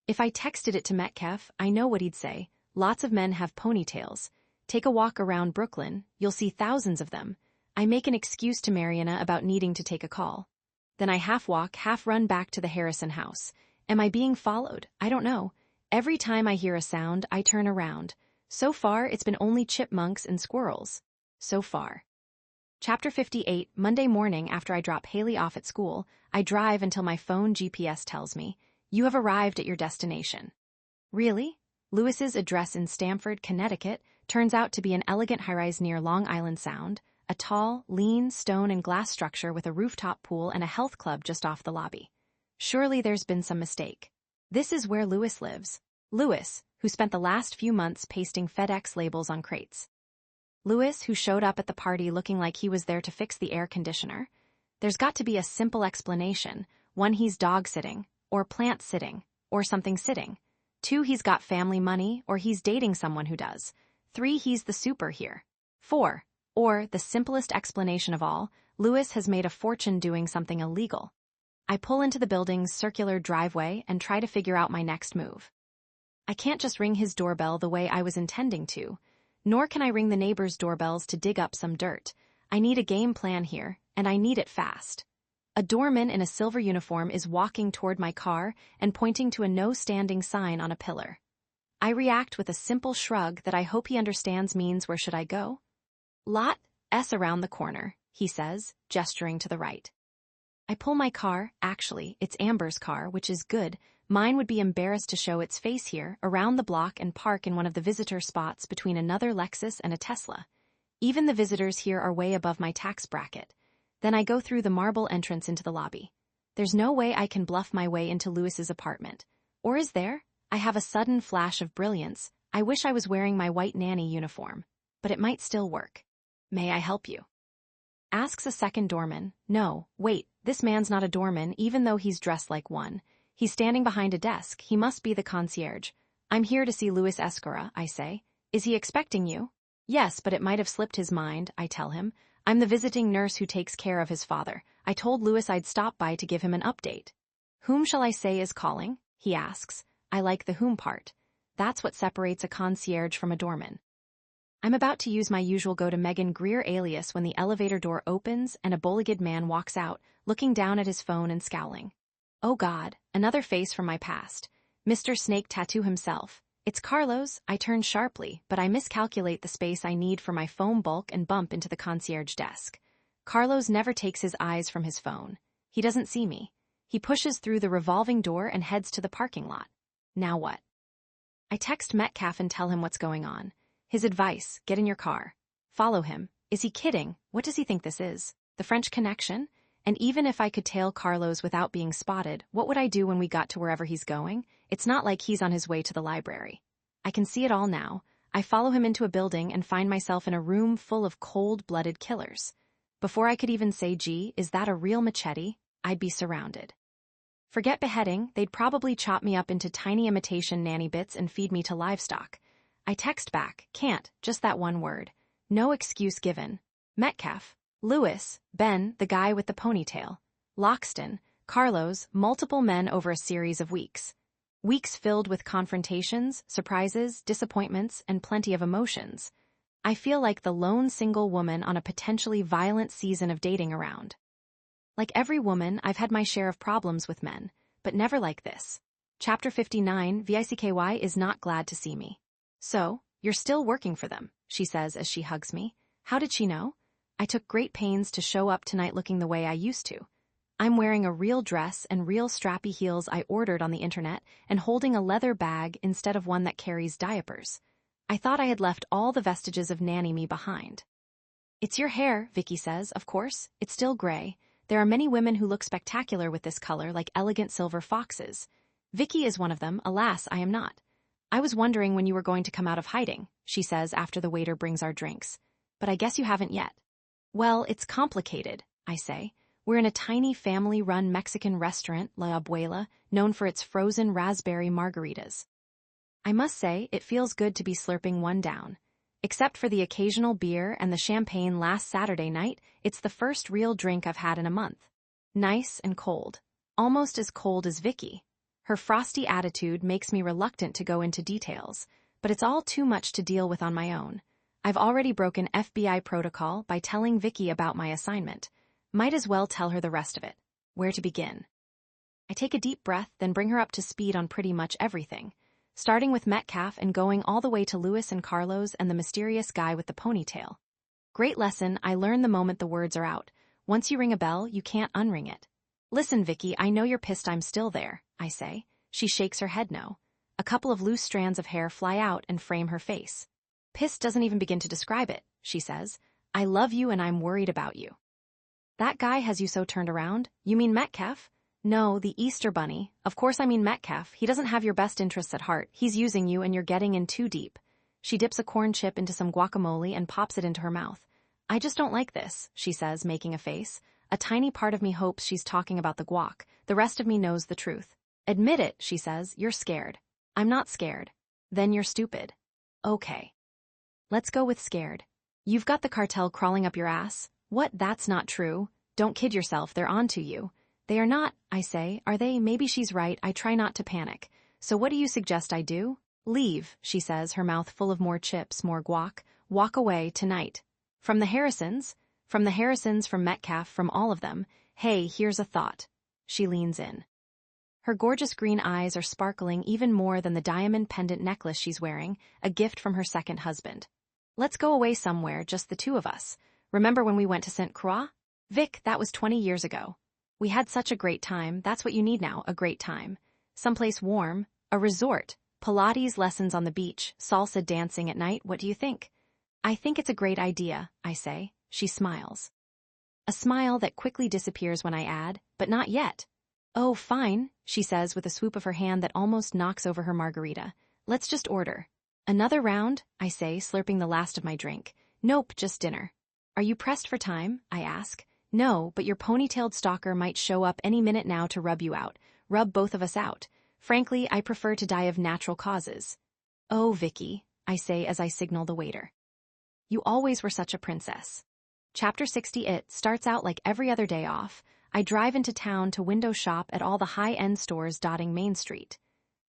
If I texted it to Metcalf, I know what he'd say. Lots of men have ponytails. Take a walk around Brooklyn, you'll see thousands of them. I make an excuse to Mariana about needing to take a call. Then I half walk, half run back to the Harrison house. Am I being followed? I don't know. Every time I hear a sound, I turn around. So far, it's been only chipmunks and squirrels. So far. Chapter 58, Monday morning after I drop Haley off at school, I drive until my phone GPS tells me, you have arrived at your destination. Really? Lewis's address in Stamford, Connecticut, turns out to be an elegant high-rise near Long Island Sound, a tall, lean, stone and glass structure with a rooftop pool and a health club just off the lobby. Surely there's been some mistake. This is where Lewis lives. Lewis, who spent the last few months pasting FedEx labels on crates. Lewis, who showed up at the party looking like he was there to fix the air conditioner. There's got to be a simple explanation. 1, he's dog-sitting, or plant-sitting, or something sitting. 2, he's got family money, or he's dating someone who does. 3, he's the super here. 4, or, the simplest explanation of all, Lewis has made a fortune doing something illegal. I pull into the building's circular driveway and try to figure out my next move. I can't just ring his doorbell the way I was intending to, nor can I ring the neighbors' doorbells to dig up some dirt. I need a game plan here, and I need it fast. A doorman in a silver uniform is walking toward my car and pointing to a no-standing sign on a pillar. I react with a simple shrug that I hope he understands means where should I go? Lot S around the corner, he says, gesturing to the right. I pull my car, actually, it's Amber's car, which is good. Mine would be embarrassed to show its face here, around the block and park in one of the visitor spots between another Lexus and a Tesla. Even the visitors here are way above my tax bracket. Then I go through the marble entrance into the lobby. There's no way I can bluff my way into Lewis's apartment. Or is there? I have a sudden flash of brilliance. I wish I was wearing my white nanny uniform. But it might still work. May I help you? Asks a second doorman. No, wait, this man's not a doorman even though he's dressed like one. He's standing behind a desk. He must be the concierge. I'm here to see Louis Escora, I say. Is he expecting you? Yes, but it might have slipped his mind, I tell him. I'm the visiting nurse who takes care of his father. I told Louis I'd stop by to give him an update. Whom shall I say is calling? He asks. I like the whom part. That's what separates a concierge from a doorman. I'm about to use my usual go-to-Megan Greer alias when the elevator door opens and a bullied man walks out, looking down at his phone and scowling. Oh God, another face from my past. Mr. Snake Tattoo himself. It's Carlos. I turn sharply, but I miscalculate the space I need for my phone bulk and bump into the concierge desk. Carlos never takes his eyes from his phone. He doesn't see me. He pushes through the revolving door and heads to the parking lot. Now what? I text Metcalf and tell him what's going on. His advice, get in your car. Follow him. Is he kidding? What does he think this is? The French Connection? And even if I could tail Carlos without being spotted, what would I do when we got to wherever he's going? It's not like he's on his way to the library. I can see it all now. I follow him into a building and find myself in a room full of cold-blooded killers. Before I could even say, gee, is that a real machete? I'd be surrounded. Forget beheading, they'd probably chop me up into tiny imitation nanny bits and feed me to livestock. I text back, can't, just that one word. No excuse given. Metcalf, Lewis, Ben, the guy with the ponytail, Loxton, Carlos, multiple men over a series of weeks. Weeks filled with confrontations, surprises, disappointments, and plenty of emotions. I feel like the lone single woman on a potentially violent season of dating around. Like every woman, I've had my share of problems with men, but never like this. Chapter 59, VICKY is not glad to see me. So, you're still working for them, she says as she hugs me. How did she know? I took great pains to show up tonight looking the way I used to. I'm wearing a real dress and real strappy heels I ordered on the internet and holding a leather bag instead of one that carries diapers. I thought I had left all the vestiges of nanny me behind. It's your hair, Vicky says, of course. It's still gray. There are many women who look spectacular with this color, like elegant silver foxes. Vicky is one of them. Alas, I am not. I was wondering when you were going to come out of hiding, she says after the waiter brings our drinks. But I guess you haven't yet. Well, it's complicated, I say. We're in a tiny family-run Mexican restaurant, La Abuela, known for its frozen raspberry margaritas. I must say, it feels good to be slurping one down. Except for the occasional beer and the champagne last Saturday night, it's the first real drink I've had in a month. Nice and cold. Almost as cold as Vicky. Her frosty attitude makes me reluctant to go into details, but it's all too much to deal with on my own. I've already broken FBI protocol by telling Vicky about my assignment. Might as well tell her the rest of it. Where to begin? I take a deep breath, then bring her up to speed on pretty much everything. Starting with Metcalf and going all the way to Lewis and Carlos and the mysterious guy with the ponytail. Great lesson, I learned the moment the words are out. Once you ring a bell, you can't unring it. Listen, Vicky, I know you're pissed I'm still there, I say. She shakes her head no. A couple of loose strands of hair fly out and frame her face. Pissed doesn't even begin to describe it, she says. I love you and I'm worried about you. That guy has you so turned around? You mean Metcalf? No, the Easter Bunny. Of course I mean Metcalf. He doesn't have your best interests at heart. He's using you and you're getting in too deep. She dips a corn chip into some guacamole and pops it into her mouth. I just don't like this, she says, making a face. A tiny part of me hopes she's talking about the guac. The rest of me knows the truth. Admit it, she says. You're scared. I'm not scared. Then you're stupid. Okay. Let's go with scared. You've got the cartel crawling up your ass. What? That's not true. Don't kid yourself. They're onto you. They are not, I say. Are they? Maybe she's right. I try not to panic. So what do you suggest I do? Leave, she says, her mouth full of more chips, more guac. Walk away tonight. From the Harrisons? From the Harrisons, from Metcalf, from all of them. Hey, here's a thought. She leans in. Her gorgeous green eyes are sparkling even more than the diamond pendant necklace she's wearing, a gift from her second husband. Let's go away somewhere, just the two of us. Remember when we went to St. Croix? Vic, that was 20 years ago. We had such a great time. That's what you need now, a great time. Someplace warm, a resort, Pilates lessons on the beach, salsa dancing at night. What do you think? I think it's a great idea, I say. She smiles. A smile that quickly disappears when I add, but not yet. Oh, fine, she says with a swoop of her hand that almost knocks over her margarita. Let's just order. Another round, I say, slurping the last of my drink. Nope, just dinner. Are you pressed for time? I ask. No, but your ponytailed stalker might show up any minute now to rub you out. Rub both of us out. Frankly, I prefer to die of natural causes. Oh, Vicky, I say as I signal the waiter. You always were such a princess. Chapter 60. It starts out like every other day off. I drive into town to window shop at all the high-end stores dotting Main Street.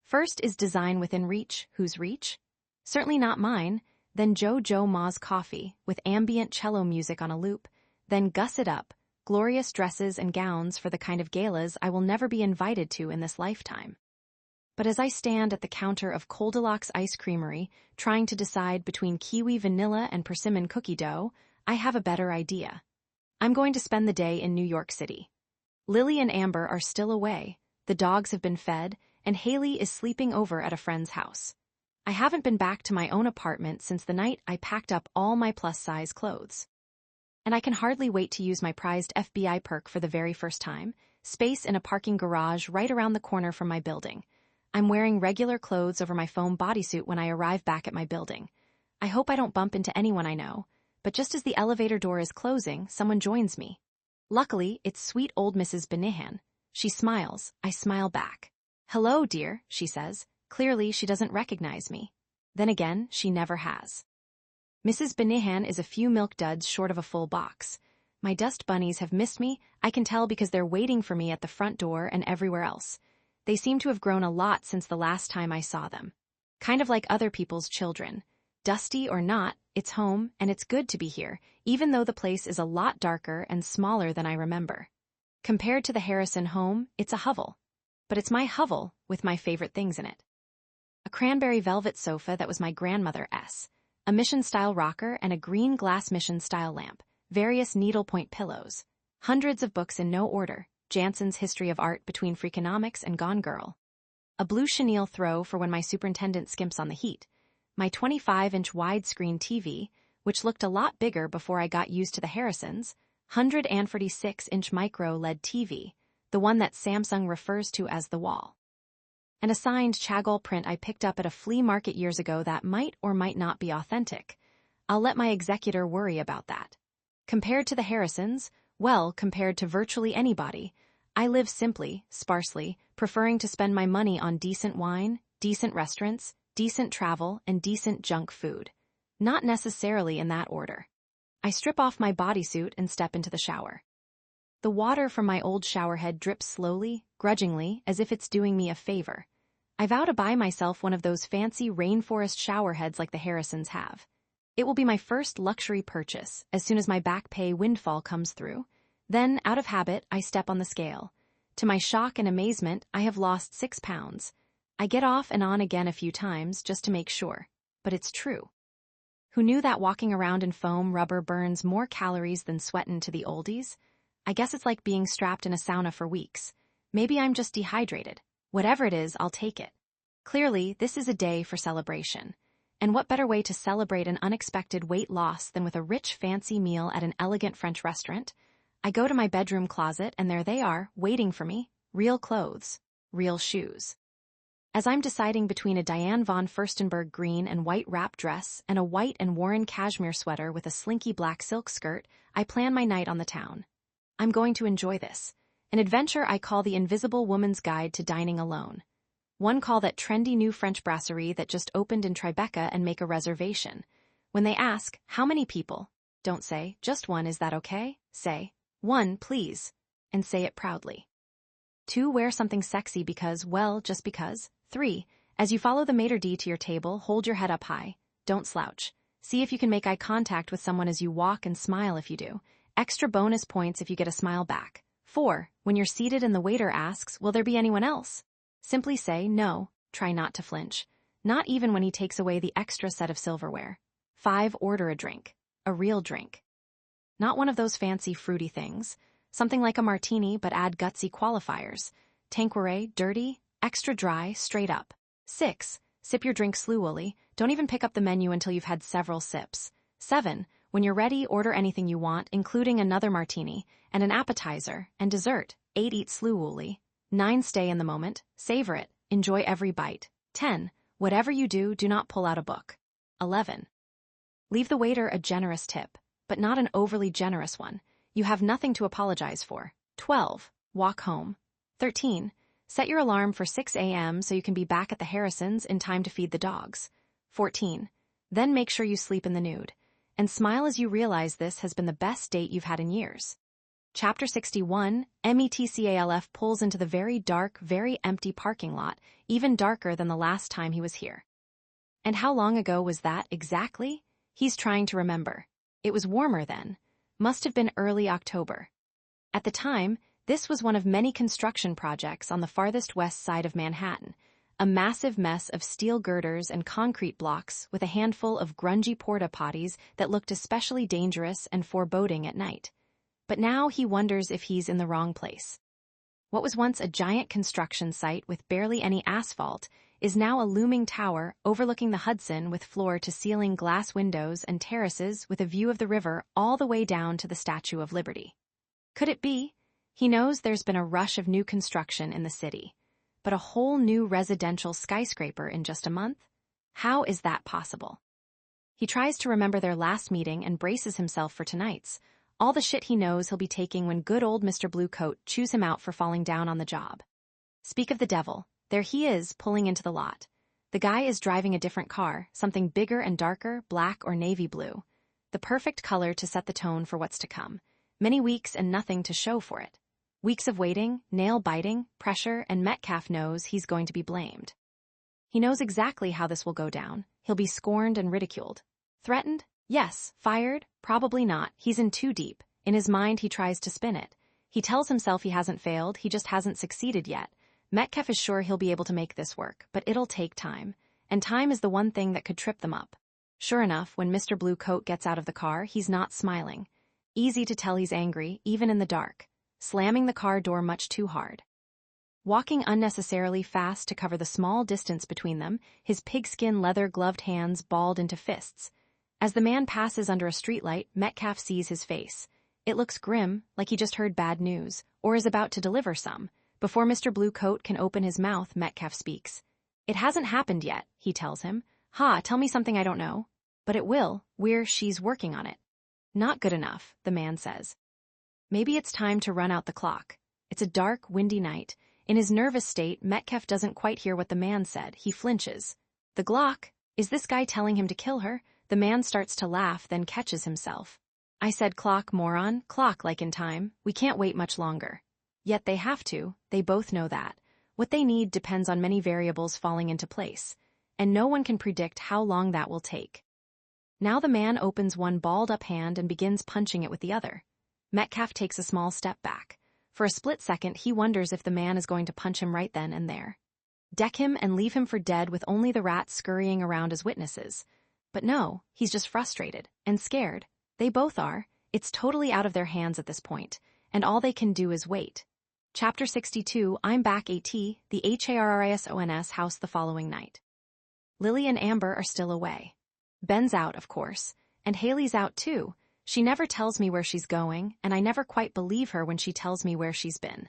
First is design within reach. Whose reach? Certainly not mine. Then Joe Ma's coffee, with ambient cello music on a loop. Then Guss It Up, glorious dresses and gowns for the kind of galas I will never be invited to in this lifetime. But as I stand at the counter of Goldilocks Ice Creamery, trying to decide between kiwi vanilla and persimmon cookie dough, I have a better idea. I'm going to spend the day in New York City. Lily and Amber are still away, the dogs have been fed, and Haley is sleeping over at a friend's house. I haven't been back to my own apartment since the night I packed up all my plus-size clothes. And I can hardly wait to use my prized FBI perk for the very first time, space in a parking garage right around the corner from my building. I'm wearing regular clothes over my foam bodysuit when I arrive back at my building. I hope I don't bump into anyone I know, but just as the elevator door is closing, someone joins me. Luckily, it's sweet old Mrs. Benihan. She smiles. I smile back. "Hello, dear," she says. Clearly, she doesn't recognize me. Then again, she never has. Mrs. Benihan is a few milk duds short of a full box. My dust bunnies have missed me, I can tell because they're waiting for me at the front door and everywhere else. They seem to have grown a lot since the last time I saw them. Kind of like other people's children. Dusty or not, it's home, and it's good to be here, even though the place is a lot darker and smaller than I remember. Compared to the Harrison home, it's a hovel. But it's my hovel with my favorite things in it. A cranberry velvet sofa that was my grandmother's, a mission-style rocker and a green glass mission-style lamp, various needlepoint pillows, hundreds of books in no order, Jansen's History of Art between Freakonomics and Gone Girl, a blue chenille throw for when my superintendent skimps on the heat, my 25-inch widescreen TV, which looked a lot bigger before I got used to the Harrisons, 146-inch micro-LED TV, the one that Samsung refers to as the wall, and a signed Chagall print I picked up at a flea market years ago that might or might not be authentic. I'll let my executor worry about that. Compared to the Harrisons, well, compared to virtually anybody, I live simply, sparsely, preferring to spend my money on decent wine, decent restaurants, decent travel, and decent junk food. Not necessarily in that order. I strip off my bodysuit and step into the shower. The water from my old showerhead drips slowly, grudgingly, as if it's doing me a favor. I vow to buy myself one of those fancy rainforest showerheads like the Harrisons have. It will be my first luxury purchase as soon as my back pay windfall comes through. Then, out of habit, I step on the scale. To my shock and amazement, I have lost 6 pounds. I get off and on again a few times just to make sure. But it's true. Who knew that walking around in foam rubber burns more calories than sweatin' to the oldies? I guess it's like being strapped in a sauna for weeks. Maybe I'm just dehydrated. Whatever it is, I'll take it. Clearly, this is a day for celebration. And what better way to celebrate an unexpected weight loss than with a rich, fancy meal at an elegant French restaurant? I go to my bedroom closet, and there they are, waiting for me. Real clothes. Real shoes. As I'm deciding between a Diane von Furstenberg green and white wrap dress and a white and Warren cashmere sweater with a slinky black silk skirt, I plan my night on the town. I'm going to enjoy this. An adventure I call the Invisible Woman's Guide to Dining Alone. One, call that trendy new French brasserie that just opened in Tribeca and make a reservation. When they ask, how many people? Don't say, just one, is that okay? Say, one, please. And say it proudly. 2, wear something sexy because, well, just because. 3, as you follow the maitre d' to your table, hold your head up high. Don't slouch. See if you can make eye contact with someone as you walk and smile if you do. Extra bonus points if you get a smile back. 4, when you're seated and the waiter asks, will there be anyone else? Simply say no, try not to flinch. Not even when he takes away the extra set of silverware. 5, order a drink. A real drink. Not one of those fancy fruity things. Something like a martini but add gutsy qualifiers. Tanqueray, dirty, extra dry, straight up. 6, sip your drink slowly. Don't even pick up the menu until you've had several sips. 7, when you're ready, order anything you want, including another martini, and an appetizer, and dessert. 8, eat slowly. 9, stay in the moment, savor it, enjoy every bite. 10, whatever you do, do not pull out a book. 11, leave the waiter a generous tip, but not an overly generous one. You have nothing to apologize for. 12, walk home. 13, set your alarm for 6 a.m. so you can be back at the Harrisons in time to feed the dogs. 14, then make sure you sleep in the nude. And smile as you realize this has been the best date you've had in years. Chapter 61, METCALF pulls into the very dark, very empty parking lot, even darker than the last time he was here. And how long ago was that exactly? He's trying to remember. It was warmer then. Must have been early October. At the time, this was one of many construction projects on the farthest west side of Manhattan, a massive mess of steel girders and concrete blocks with a handful of grungy porta potties that looked especially dangerous and foreboding at night. But now he wonders if he's in the wrong place. What was once a giant construction site with barely any asphalt is now a looming tower overlooking the Hudson with floor-to-ceiling glass windows and terraces with a view of the river all the way down to the Statue of Liberty. Could it be? He knows there's been a rush of new construction in the city, but a whole new residential skyscraper in just a month? How is that possible? He tries to remember their last meeting and braces himself for tonight's. All the shit he knows he'll be taking when good old Mr. Blue Coat chews him out for falling down on the job. Speak of the devil, there he is pulling into the lot. The guy is driving a different car, something bigger and darker, black or navy blue. The perfect color to set the tone for what's to come. Many weeks and nothing to show for it. Weeks of waiting, nail-biting, pressure, and Metcalf knows he's going to be blamed. He knows exactly how this will go down. He'll be scorned and ridiculed. Threatened? Yes. Fired? Probably not. He's in too deep. In his mind, he tries to spin it. He tells himself he hasn't failed, he just hasn't succeeded yet. Metcalf is sure he'll be able to make this work, but it'll take time. And time is the one thing that could trip them up. Sure enough, when Mr. Blue Coat gets out of the car, he's not smiling. Easy to tell he's angry, even in the dark. Slamming the car door much too hard. Walking unnecessarily fast to cover the small distance between them, his pigskin leather-gloved hands balled into fists. As the man passes under a streetlight, Metcalf sees his face. It looks grim, like he just heard bad news, or is about to deliver some. Before Mr. Blue Coat can open his mouth, Metcalf speaks. It hasn't happened yet, he tells him. Ha, tell me something I don't know. But it will, she's working on it. Not good enough, the man says. Maybe it's time to run out the clock. It's a dark, windy night. In his nervous state, Metcalf doesn't quite hear what the man said. He flinches. The Glock? Is this guy telling him to kill her? The man starts to laugh, then catches himself. I said clock, moron. Clock like in time. We can't wait much longer. Yet they have to. They both know that. What they need depends on many variables falling into place. And no one can predict how long that will take. Now the man opens one balled-up hand and begins punching it with the other. Metcalf takes a small step back. For a split second, he wonders if the man is going to punch him right then and there. Deck him and leave him for dead with only the rats scurrying around as witnesses. But no, he's just frustrated and scared. They both are. It's totally out of their hands at this point, and all they can do is wait. Chapter 62, I'm back at the HARRISONS house the following night. Lily and Amber are still away. Ben's out, of course, and Haley's out too. She never tells me where she's going, and I never quite believe her when she tells me where she's been.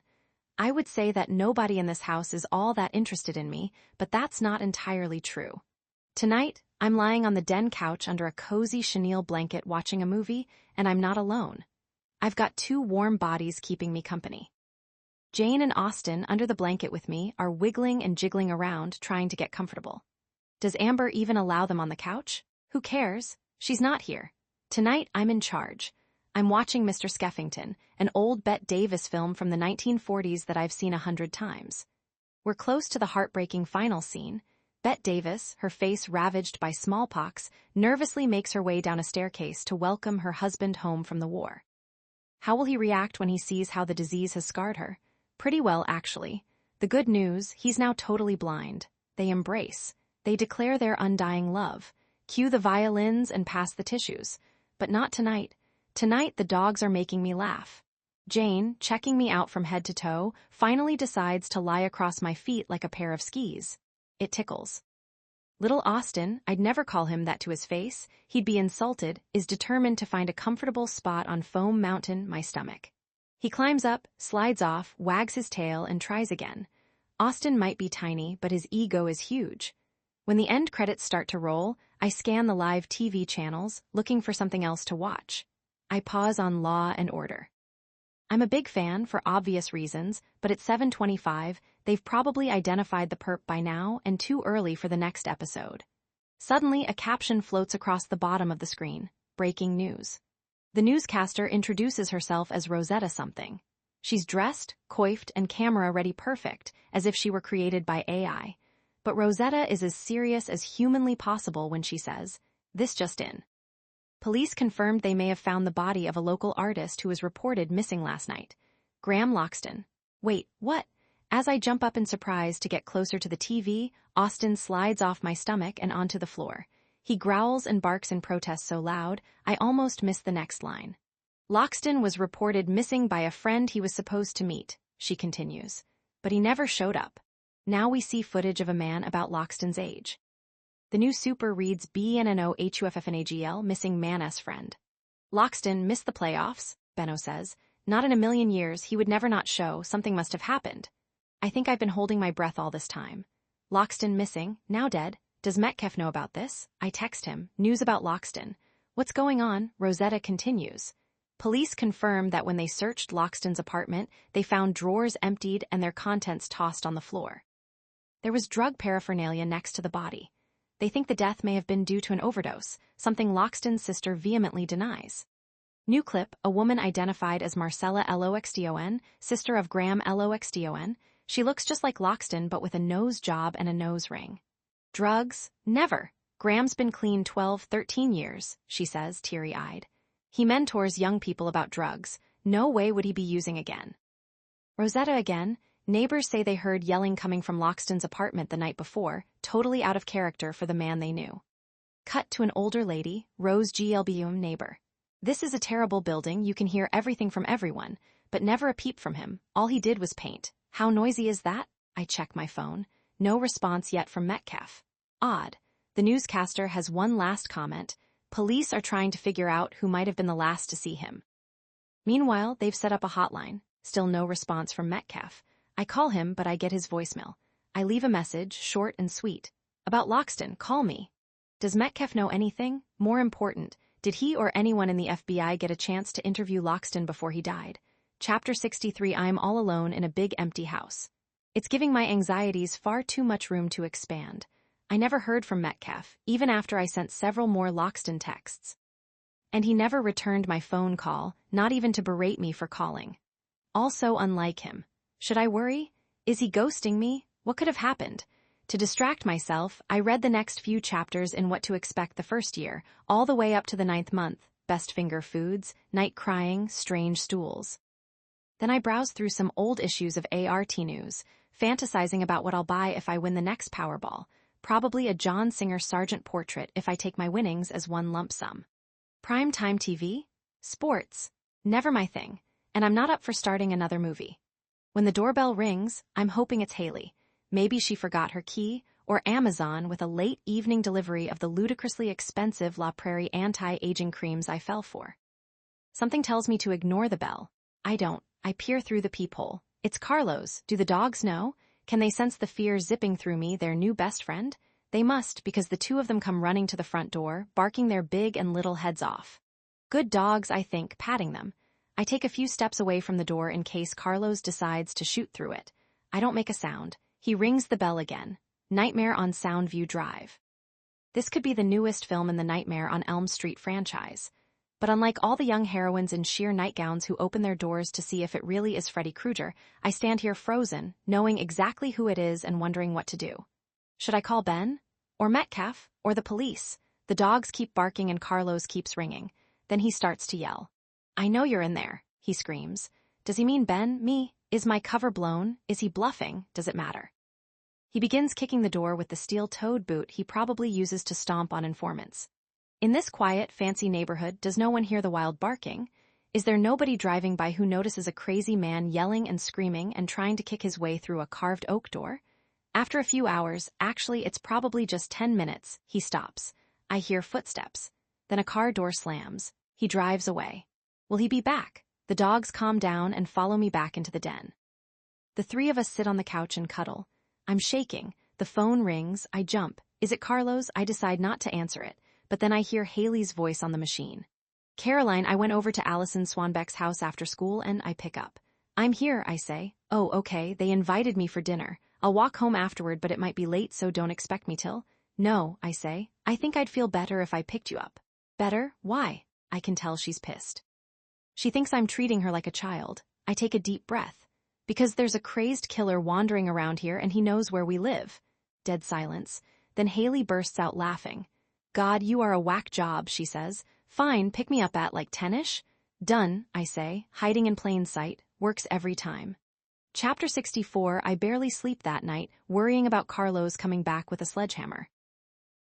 I would say that nobody in this house is all that interested in me, but that's not entirely true. Tonight, I'm lying on the den couch under a cozy chenille blanket watching a movie, and I'm not alone. I've got two warm bodies keeping me company. Jane and Austin, under the blanket with me, are wiggling and jiggling around, trying to get comfortable. Does Amber even allow them on the couch? Who cares? She's not here. Tonight, I'm in charge. I'm watching Mr. Skeffington, an old Bette Davis film from the 1940s that I've seen 100 times. We're close to the heartbreaking final scene. Bette Davis, her face ravaged by smallpox, nervously makes her way down a staircase to welcome her husband home from the war. How will he react when he sees how the disease has scarred her? Pretty well, actually. The good news, he's now totally blind. They embrace. They declare their undying love. Cue the violins and pass the tissues. But not tonight. Tonight, the dogs are making me laugh. Jane, checking me out from head to toe, finally decides to lie across my feet like a pair of skis. It tickles. Little Austin, I'd never call him that to his face, he'd be insulted, is determined to find a comfortable spot on Foam Mountain, my stomach. He climbs up, slides off, wags his tail, and tries again. Austin might be tiny, but his ego is huge. When the end credits start to roll, I scan the live TV channels, looking for something else to watch. I pause on Law and Order. I'm a big fan for obvious reasons, but at 7:25, they've probably identified the perp by now and too early for the next episode. Suddenly, a caption floats across the bottom of the screen. Breaking news. The newscaster introduces herself as Rosetta something. She's dressed, coiffed, and camera-ready perfect, as if she were created by AI. But Rosetta is as serious as humanly possible when she says, "This just in. Police confirmed they may have found the body of a local artist who was reported missing last night. Graham Loxton." Wait, what? As I jump up in surprise to get closer to the TV, Austin slides off my stomach and onto the floor. He growls and barks in protest so loud, I almost miss the next line. "Loxton was reported missing by a friend he was supposed to meet," she continues. "But he never showed up. Now we see footage of a man about Loxton's age. The new super reads BNNOHUFFNAGL missing man-s friend. Loxton missed the playoffs, Benno says. Not in a million years, he would never not show, something must have happened. I think I've been holding my breath all this time. Loxton missing, now dead. Does Metcalf know about this? I text him, news about Loxton. What's going on? Rosetta continues. Police confirm that when they searched Loxton's apartment, they found drawers emptied and their contents tossed on the floor. There was drug paraphernalia next to the body. They think the death may have been due to an overdose, something Loxton's sister vehemently denies. New clip, a woman identified as Marcella Loxton, sister of Graham Loxton. She looks just like Loxton but with a nose job and a nose ring. Drugs? Never. Graham's been clean 13 years, she says, teary-eyed. He mentors young people about drugs. No way would he be using again. Rosetta again. Neighbors say they heard yelling coming from Loxton's apartment the night before, totally out of character for the man they knew. Cut to an older lady, Rose GLBUM neighbor. This is a terrible building, you can hear everything from everyone, but never a peep from him. All he did was paint. How noisy is that? I check my phone. No response yet from Metcalf. Odd. The newscaster has one last comment. Police are trying to figure out who might have been the last to see him. Meanwhile, they've set up a hotline. Still no response from Metcalf. I call him, but I get his voicemail. I leave a message, short and sweet. About Loxton, call me. Does Metcalf know anything? More important, did he or anyone in the FBI get a chance to interview Loxton before he died? Chapter 63. I'm all alone in a big empty house. It's giving my anxieties far too much room to expand. I never heard from Metcalf, even after I sent several more Loxton texts. And he never returned my phone call, not even to berate me for calling. All so unlike him. Should I worry? Is he ghosting me? What could have happened? To distract myself, I read the next few chapters in What to Expect the First Year, all the way up to the 9th month, Best Finger Foods, Night Crying, Strange Stools. Then I browsed through some old issues of ART News, fantasizing about what I'll buy if I win the next Powerball, probably a John Singer Sargent portrait if I take my winnings as one lump sum. Primetime TV? Sports? Never my thing, and I'm not up for starting another movie. When the doorbell rings, I'm hoping it's Haley. Maybe she forgot her key, or Amazon with a late evening delivery of the ludicrously expensive La Prairie anti-aging creams I fell for. Something tells me to ignore the bell. I don't. I peer through the peephole. It's Carlos. Do the dogs know? Can they sense the fear zipping through me, their new best friend? They must, because the two of them come running to the front door, barking their big and little heads off. Good dogs, I think, patting them. I take a few steps away from the door in case Carlos decides to shoot through it. I don't make a sound. He rings the bell again. Nightmare on Soundview Drive. This could be the newest film in the Nightmare on Elm Street franchise. But unlike all the young heroines in sheer nightgowns who open their doors to see if it really is Freddy Krueger, I stand here frozen, knowing exactly who it is and wondering what to do. Should I call Ben? Or Metcalf? Or the police? The dogs keep barking and Carlos keeps ringing. Then he starts to yell. I know you're in there, he screams. Does he mean Ben? Me? Is my cover blown? Is he bluffing? Does it matter? He begins kicking the door with the steel-toed boot he probably uses to stomp on informants. In this quiet, fancy neighborhood, does no one hear the wild barking? Is there nobody driving by who notices a crazy man yelling and screaming and trying to kick his way through a carved oak door? After a few hours, actually it's probably just 10 minutes, he stops. I hear footsteps. Then a car door slams. He drives away. Will he be back? The dogs calm down and follow me back into the den. The three of us sit on the couch and cuddle. I'm shaking. The phone rings. I jump. Is it Carlos? I decide not to answer it, but then I hear Haley's voice on the machine. Caroline, I went over to Allison Swanbeck's house after school and I pick up. I'm here, I say. Oh, okay, they invited me for dinner. I'll walk home afterward, but it might be late, so don't expect me till. No, I say. I think I'd feel better if I picked you up. Better? Why? I can tell she's pissed. She thinks I'm treating her like a child. I take a deep breath. Because there's a crazed killer wandering around here and he knows where we live. Dead silence. Then Haley bursts out laughing. God, you are a whack job, she says. Fine, pick me up at like 10-ish. Done, I say, hiding in plain sight. Works every time. Chapter 64. I barely sleep that night, worrying about Carlos coming back with a sledgehammer.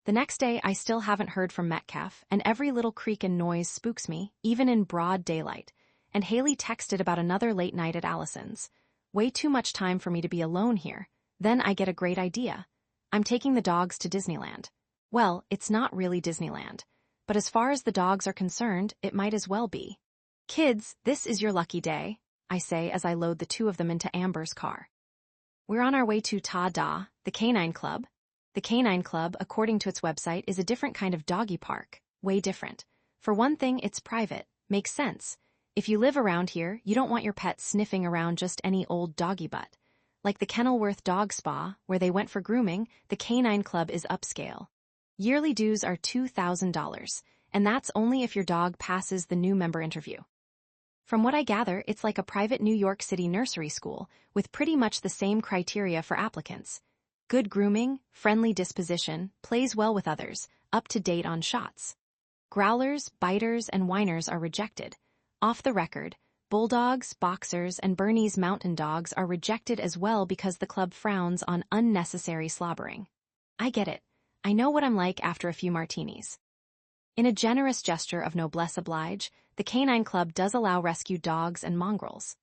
The next day, I still haven't heard from Metcalf, and every little creak and noise spooks me, even in broad daylight. And Haley texted about another late night at Allison's. Way too much time for me to be alone here. Then I get a great idea. I'm taking the dogs to Disneyland. Well, it's not really Disneyland, but as far as the dogs are concerned, it might as well be. Kids, this is your lucky day, I say as I load the two of them into Amber's car. We're on our way to Ta-Da, the Canine Club. The Canine Club, according to its website, is a different kind of doggy park, way different. For one thing, it's private. Makes sense. If you live around here, you don't want your pet sniffing around just any old doggy butt. Like the Kenilworth Dog Spa, where they went for grooming, the Canine Club is upscale. Yearly dues are $2,000, and that's only if your dog passes the new member interview. From what I gather, it's like a private New York City nursery school, with pretty much the same criteria for applicants. Good grooming, friendly disposition, plays well with others, up to date on shots. Growlers, biters, and whiners are rejected. Off the record, bulldogs, boxers, and Bernese mountain dogs are rejected as well because the club frowns on unnecessary slobbering. I get it. I know what I'm like after a few martinis. In a generous gesture of noblesse oblige, the Canine Club does allow rescued dogs and mongrels.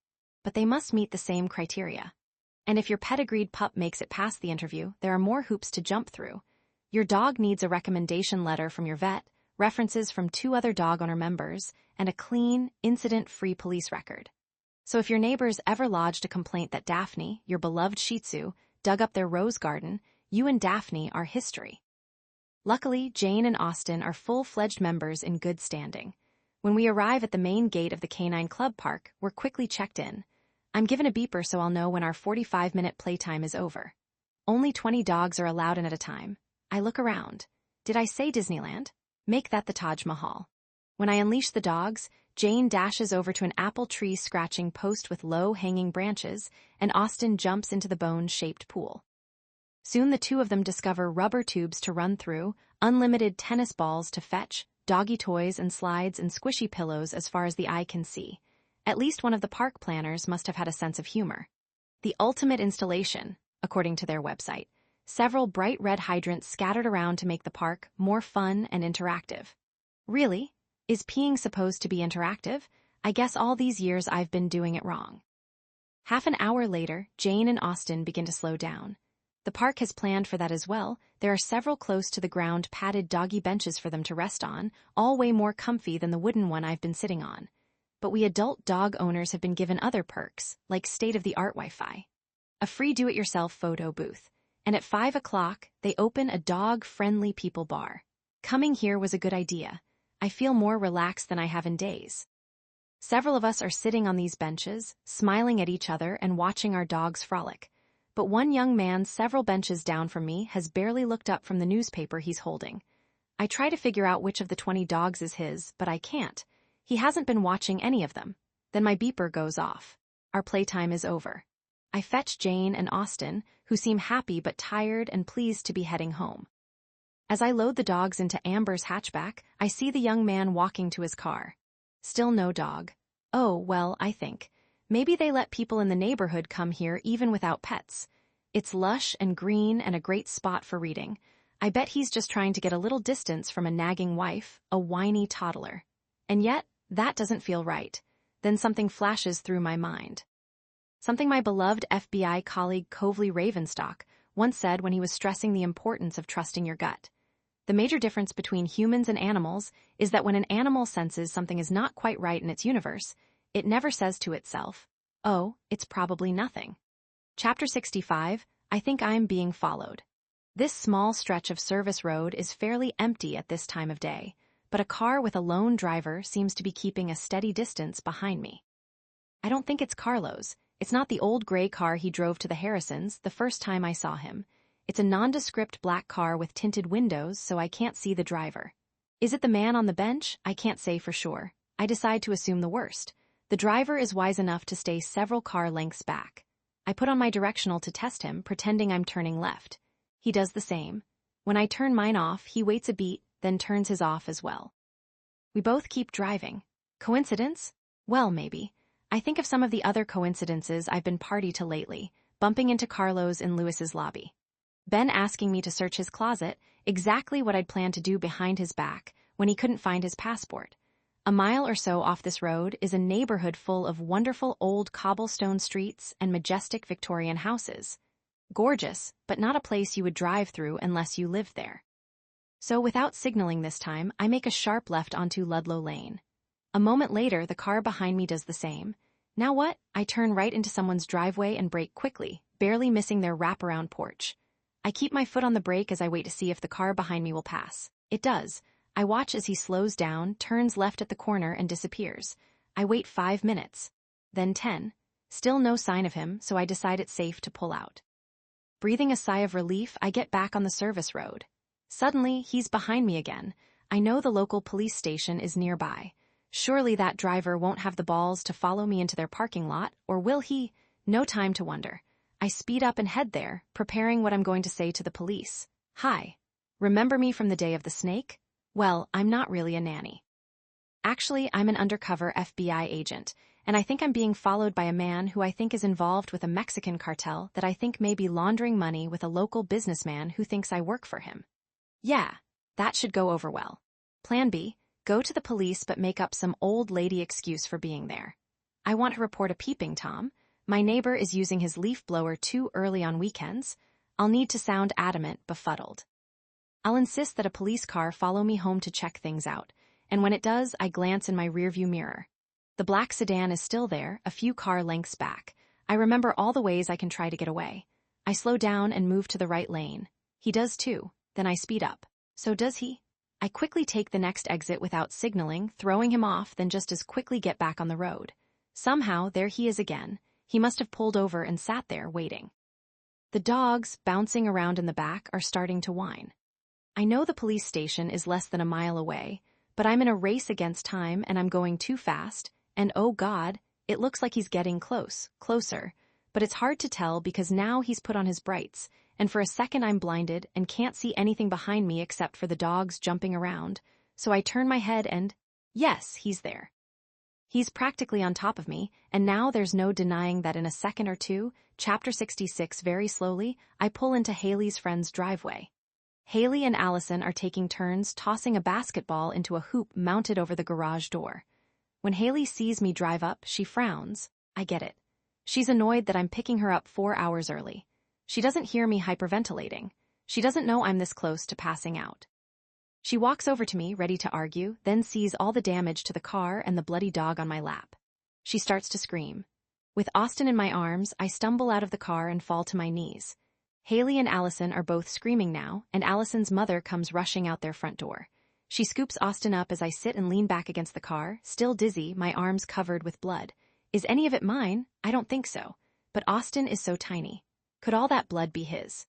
But they must meet the same criteria. And if your pedigreed pup makes it past the interview, there are more hoops to jump through. Your dog needs a recommendation letter from your vet, references from 2 other dog owner members, and a clean, incident-free police record. So if your neighbors ever lodged a complaint that Daphne, your beloved Shih Tzu, dug up their rose garden, you and Daphne are history. Luckily, Jane and Austin are full-fledged members in good standing. When we arrive at the main gate of the Canine Club Park, we're quickly checked in. I'm given a beeper so I'll know when our 45-minute playtime is over. Only 20 dogs are allowed in at a time. I look around. Did I say Disneyland? Make that the Taj Mahal. When I unleash the dogs, Jane dashes over to an apple tree scratching post with low-hanging branches, and Austin jumps into the bone-shaped pool. Soon the two of them discover rubber tubes to run through, unlimited tennis balls to fetch, doggy toys and slides and squishy pillows as far as the eye can see. At least one of the park planners must have had a sense of humor. The ultimate installation, according to their website, several bright red hydrants scattered around to make the park more fun and interactive. Really? Is peeing supposed to be interactive? I guess all these years I've been doing it wrong. Half an hour later, Jane and Austin begin to slow down. The park has planned for that as well. There are several close-to-the-ground padded doggy benches for them to rest on, all way more comfy than the wooden one I've been sitting on. But we adult dog owners have been given other perks, like state-of-the-art Wi-Fi. A free do-it-yourself photo booth. And at 5 o'clock, they open a dog-friendly people bar. Coming here was a good idea. I feel more relaxed than I have in days. Several of us are sitting on these benches, smiling at each other and watching our dogs frolic. But one young man several benches down from me has barely looked up from the newspaper he's holding. I try to figure out which of the 20 dogs is his, but I can't. He hasn't been watching any of them. Then my beeper goes off. Our playtime is over. I fetch Jane and Austin, who seem happy but tired and pleased to be heading home. As I load the dogs into Amber's hatchback, I see the young man walking to his car. Still no dog. Oh, well, I think. Maybe they let people in the neighborhood come here even without pets. It's lush and green and a great spot for reading. I bet he's just trying to get a little distance from a nagging wife, a whiny toddler. And yet, that doesn't feel right. Then something flashes through my mind. Something my beloved FBI colleague Covely Ravenstock once said when he was stressing the importance of trusting your gut. The major difference between humans and animals is that when an animal senses something is not quite right in its universe, it never says to itself, "Oh, it's probably nothing." Chapter 65, I think I'm being followed. This small stretch of service road is fairly empty at this time of day, but a car with a lone driver seems to be keeping a steady distance behind me. I don't think it's Carlos. It's not the old gray car he drove to the Harrisons the first time I saw him. It's a nondescript black car with tinted windows, so I can't see the driver. Is it the man on the bench? I can't say for sure. I decide to assume the worst. The driver is wise enough to stay several car lengths back. I put on my directional to test him, pretending I'm turning left. He does the same. When I turn mine off, he waits a beat, then turns his off as well. We both keep driving. Coincidence? Well, maybe. I think of some of the other coincidences I've been party to lately, bumping into Carlos in Lewis's lobby. Ben asking me to search his closet, exactly what I'd planned to do behind his back when he couldn't find his passport. A mile or so off this road is a neighborhood full of wonderful old cobblestone streets and majestic Victorian houses. Gorgeous, but not a place you would drive through unless you lived there. So without signaling this time, I make a sharp left onto Ludlow Lane. A moment later, the car behind me does the same. Now what? I turn right into someone's driveway and brake quickly, barely missing their wraparound porch. I keep my foot on the brake as I wait to see if the car behind me will pass. It does. I watch as he slows down, turns left at the corner, and disappears. I wait 5 minutes. Then 10. Still no sign of him, so I decide it's safe to pull out. Breathing a sigh of relief, I get back on the service road. Suddenly, he's behind me again. I know the local police station is nearby. Surely that driver won't have the balls to follow me into their parking lot, or will he? No time to wonder. I speed up and head there, preparing what I'm going to say to the police. Hi. Remember me from the day of the snake? Well, I'm not really a nanny. Actually, I'm an undercover FBI agent, and I think I'm being followed by a man who I think is involved with a Mexican cartel that I think may be laundering money with a local businessman who thinks I work for him. Yeah, that should go over well. Plan B, go to the police but make up some old lady excuse for being there. I want to report a peeping Tom. My neighbor is using his leaf blower too early on weekends. I'll need to sound adamant, befuddled. I'll insist that a police car follow me home to check things out, and when it does, I glance in my rearview mirror. The black sedan is still there, a few car lengths back. I remember all the ways I can try to get away. I slow down and move to the right lane. He does too. Then I speed up. So does he? I quickly take the next exit without signaling, throwing him off, then just as quickly get back on the road. Somehow, there he is again. He must have pulled over and sat there, waiting. The dogs, bouncing around in the back, are starting to whine. I know the police station is less than a mile away, but I'm in a race against time and I'm going too fast, and oh God, it looks like he's getting closer, but it's hard to tell because now he's put on his brights, and for a second I'm blinded and can't see anything behind me except for the dogs jumping around, so I turn my head and, yes, he's there. He's practically on top of me, and now there's no denying that in a second or two, Chapter 66 very slowly, I pull into Haley's friend's driveway. Haley and Allison are taking turns tossing a basketball into a hoop mounted over the garage door. When Haley sees me drive up, she frowns. I get it. She's annoyed that I'm picking her up 4 hours early. She doesn't hear me hyperventilating. She doesn't know I'm this close to passing out. She walks over to me, ready to argue, then sees all the damage to the car and the bloody dog on my lap. She starts to scream. With Austin in my arms, I stumble out of the car and fall to my knees. Haley and Allison are both screaming now, and Allison's mother comes rushing out their front door. She scoops Austin up as I sit and lean back against the car, still dizzy, my arms covered with blood. Is any of it mine? I don't think so. But Austin is so tiny. Could all that blood be his?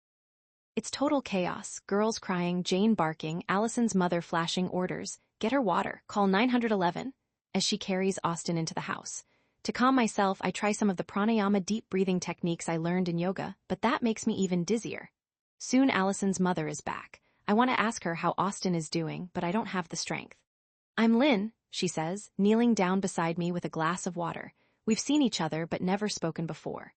It's total chaos, girls crying, Jane barking, Allison's mother flashing orders, get her water, call 911, as she carries Austin into the house. To calm myself, I try some of the pranayama deep breathing techniques I learned in yoga, but that makes me even dizzier. Soon Allison's mother is back. I want to ask her how Austin is doing, but I don't have the strength. I'm Lynn, she says, kneeling down beside me with a glass of water. We've seen each other but never spoken before.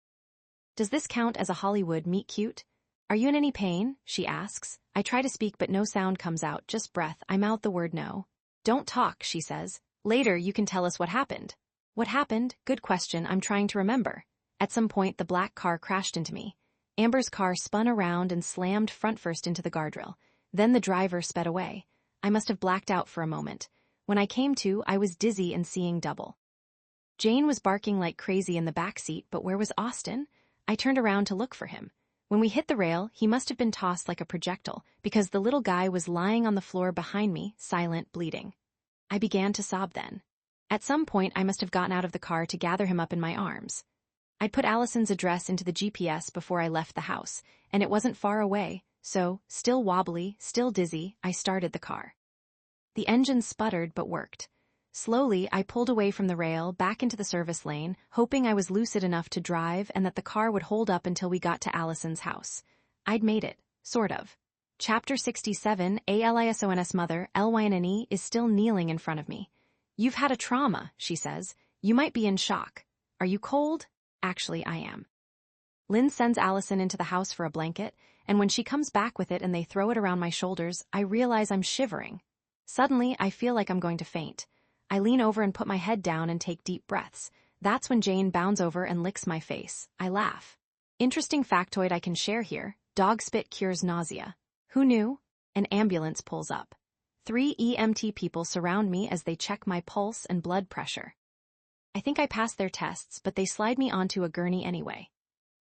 Does this count as a Hollywood meet cute? Are you in any pain? She asks. I try to speak but no sound comes out, just breath. I mouth the word no. Don't talk, she says. Later you can tell us what happened. What happened? Good question, I'm trying to remember. At some point the black car crashed into me. Amber's car spun around and slammed front first into the guardrail. Then the driver sped away. I must have blacked out for a moment. When I came to, I was dizzy and seeing double. Jane was barking like crazy in the back seat, but where was Austin? I turned around to look for him. When we hit the rail, he must have been tossed like a projectile, because the little guy was lying on the floor behind me, silent, bleeding. I began to sob then. At some point, I must have gotten out of the car to gather him up in my arms. I'd put Allison's address into the GPS before I left the house, and it wasn't far away, so, still wobbly, still dizzy, I started the car. The engine sputtered but worked. Slowly, I pulled away from the rail, back into the service lane, hoping I was lucid enough to drive and that the car would hold up until we got to Allison's house. I'd made it, sort of. Chapter 67, Alison's mother, Lynne, is still kneeling in front of me. You've had a trauma, she says. You might be in shock. Are you cold? Actually, I am. Lynn sends Allison into the house for a blanket, and when she comes back with it and they throw it around my shoulders, I realize I'm shivering. Suddenly, I feel like I'm going to faint. I lean over and put my head down and take deep breaths. That's when Jane bounds over and licks my face. I laugh. Interesting factoid I can share here: dog spit cures nausea. Who knew? An ambulance pulls up. 3 EMT people surround me as they check my pulse and blood pressure. I think I passed their tests, but they slide me onto a gurney anyway.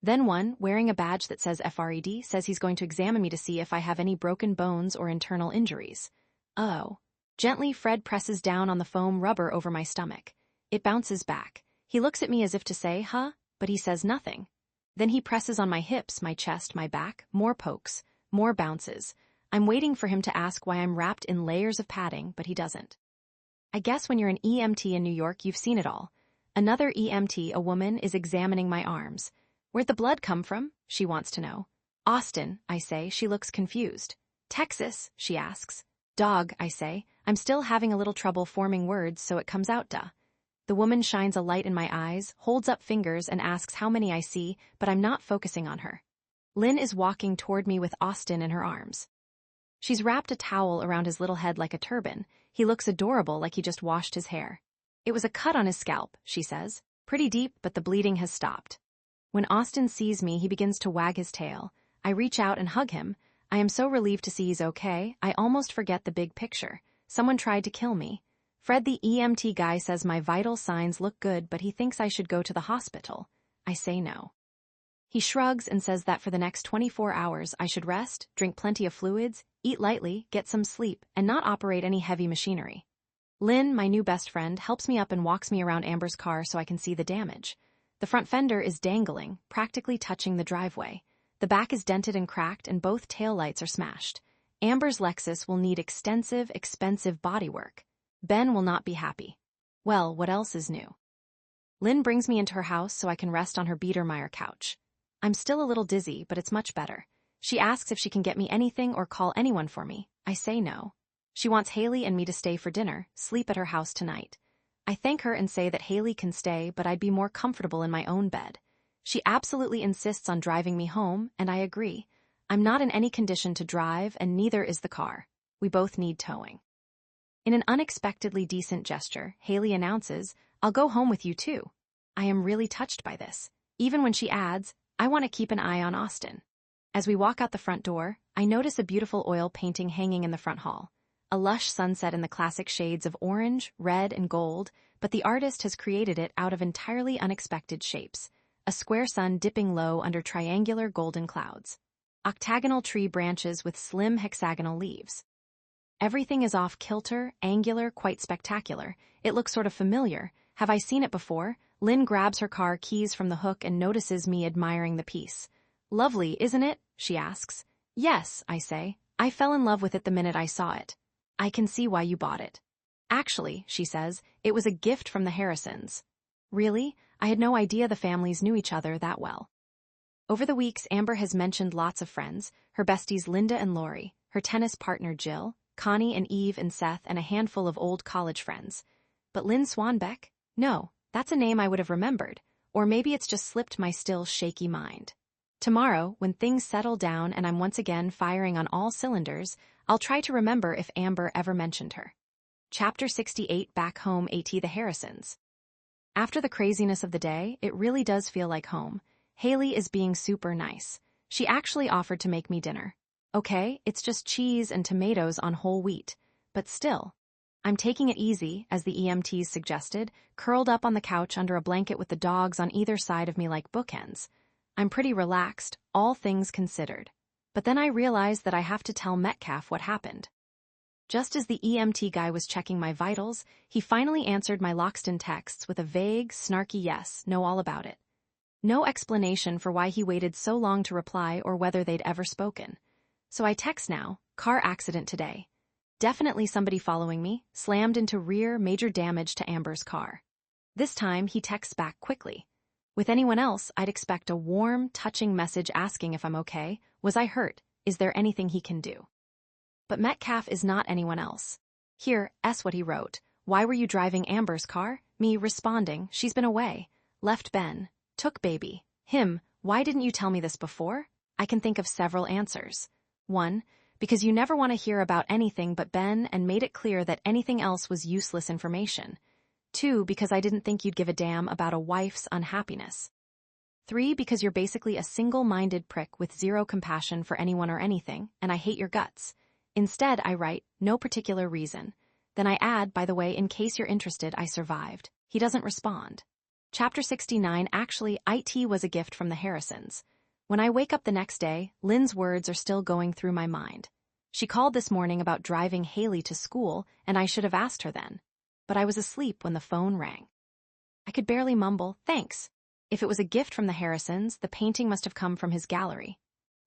Then one, wearing a badge that says FRED, says he's going to examine me to see if I have any broken bones or internal injuries. Oh. Gently, Fred presses down on the foam rubber over my stomach. It bounces back. He looks at me as if to say, huh? But he says nothing. Then he presses on my hips, my chest, my back, more pokes, more bounces. I'm waiting for him to ask why I'm wrapped in layers of padding, but he doesn't. I guess when you're an EMT in New York, you've seen it all. Another EMT, a woman, is examining my arms. Where'd the blood come from? She wants to know. Austin, I say. She looks confused. Texas, she asks. Dog, I say. I'm still having a little trouble forming words, so it comes out, duh. The woman shines a light in my eyes, holds up fingers, and asks how many I see, but I'm not focusing on her. Lynn is walking toward me with Austin in her arms. She's wrapped a towel around his little head like a turban. He looks adorable, like he just washed his hair. It was a cut on his scalp, she says. Pretty deep, but the bleeding has stopped. When Austin sees me, he begins to wag his tail. I reach out and hug him. I am so relieved to see he's okay, I almost forget the big picture. Someone tried to kill me. Fred, the EMT guy, says my vital signs look good, but he thinks I should go to the hospital. I say no. He shrugs and says that for the next 24 hours I should rest, drink plenty of fluids, eat lightly, get some sleep, and not operate any heavy machinery. Lynn, my new best friend, helps me up and walks me around Amber's car so I can see the damage. The front fender is dangling, practically touching the driveway. The back is dented and cracked, and both taillights are smashed. Amber's Lexus will need extensive, expensive bodywork. Ben will not be happy. Well, what else is new? Lynn brings me into her house so I can rest on her Biedermeier couch. I'm still a little dizzy, but it's much better. She asks if she can get me anything or call anyone for me. I say no. She wants Haley and me to stay for dinner, sleep at her house tonight. I thank her and say that Haley can stay, but I'd be more comfortable in my own bed. She absolutely insists on driving me home, and I agree. I'm not in any condition to drive, and neither is the car. We both need towing. In an unexpectedly decent gesture, Haley announces, I'll go home with you too. I am really touched by this. Even when she adds, I want to keep an eye on Austin. As we walk out the front door, I notice a beautiful oil painting hanging in the front hall. A lush sunset in the classic shades of orange, red, and gold, but the artist has created it out of entirely unexpected shapes. A square sun dipping low under triangular golden clouds. Octagonal tree branches with slim hexagonal leaves. Everything is off kilter, angular, quite spectacular. It looks sort of familiar. Have I seen it before? Lynn grabs her car keys from the hook and notices me admiring the piece. Lovely, isn't it? She asks. Yes, I say. I fell in love with it the minute I saw it. I can see why you bought it. Actually, she says, it was a gift from the Harrisons. Really? I had no idea the families knew each other that well. Over the weeks, Amber has mentioned lots of friends, her besties Linda and Lori, her tennis partner Jill, Connie and Eve and Seth, and a handful of old college friends. But Lynn Swanbeck? No, that's a name I would have remembered, or maybe it's just slipped my still shaky mind. Tomorrow, when things settle down and I'm once again firing on all cylinders, I'll try to remember if Amber ever mentioned her. Chapter 68, Back Home, at the Harrisons. After the craziness of the day, it really does feel like home. Haley is being super nice. She actually offered to make me dinner. Okay, it's just cheese and tomatoes on whole wheat, but still. I'm taking it easy, as the EMTs suggested, curled up on the couch under a blanket with the dogs on either side of me like bookends. I'm pretty relaxed, all things considered. But then I realize that I have to tell Metcalf what happened. Just as the EMT guy was checking my vitals, he finally answered my Loxton texts with a vague, snarky yes, know all about it. No explanation for why he waited so long to reply or whether they'd ever spoken. So I text now, car accident today. Definitely somebody following me, slammed into rear, major damage to Amber's car. This time, he texts back quickly. With anyone else, I'd expect a warm, touching message asking if I'm okay, was I hurt, is there anything he can do? But Metcalf is not anyone else. Here, what he wrote. Why were you driving Amber's car? Me responding, she's been away. Left Ben. Took baby. Him, why didn't you tell me this before? I can think of several answers. 1, because you never want to hear about anything but Ben and made it clear that anything else was useless information. 2, because I didn't think you'd give a damn about a wife's unhappiness. 3 because you're basically a single-minded prick with zero compassion for anyone or anything, and I hate your guts. Instead, I write, no particular reason. Then I add, by the way, in case you're interested, I survived. He doesn't respond. Chapter 69, actually, IT was a gift from the Harrisons. When I wake up the next day, Lynn's words are still going through my mind. She called this morning about driving Haley to school, and I should have asked her then. But I was asleep when the phone rang. I could barely mumble, thanks. If it was a gift from the Harrisons, the painting must have come from his gallery.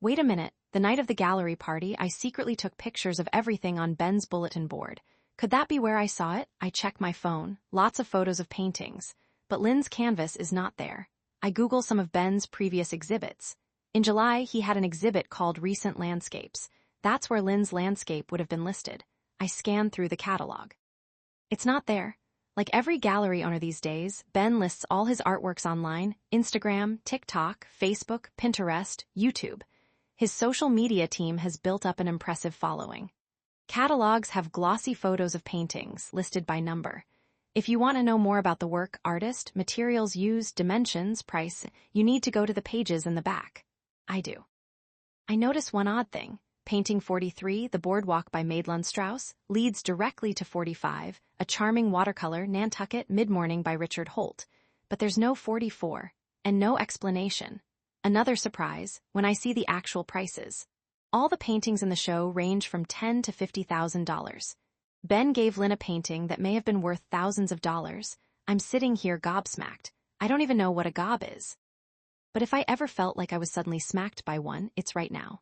Wait a minute, the night of the gallery party, I secretly took pictures of everything on Ben's bulletin board. Could that be where I saw it? I check my phone, lots of photos of paintings. But Lynn's canvas is not there. I Google some of Ben's previous exhibits. In July, he had an exhibit called Recent Landscapes. That's where Lynn's landscape would have been listed. I scan through the catalog. It's not there. Like every gallery owner these days, Ben lists all his artworks online, Instagram, TikTok, Facebook, Pinterest, YouTube. His social media team has built up an impressive following. Catalogs have glossy photos of paintings, listed by number. If you want to know more about the work, artist, materials used, dimensions, price, you need to go to the pages in the back. I do. I notice one odd thing. Painting 43, The Boardwalk by Madelon Strauss, leads directly to 45, a charming watercolor, Nantucket, Mid-Morning by Richard Holt. But there's no 44, and no explanation. Another surprise, when I see the actual prices. All the paintings in the show range from $10,000 to $50,000. Ben gave Lynn a painting that may have been worth thousands of dollars. I'm sitting here gobsmacked. I don't even know what a gob is. But if I ever felt like I was suddenly smacked by one, it's right now.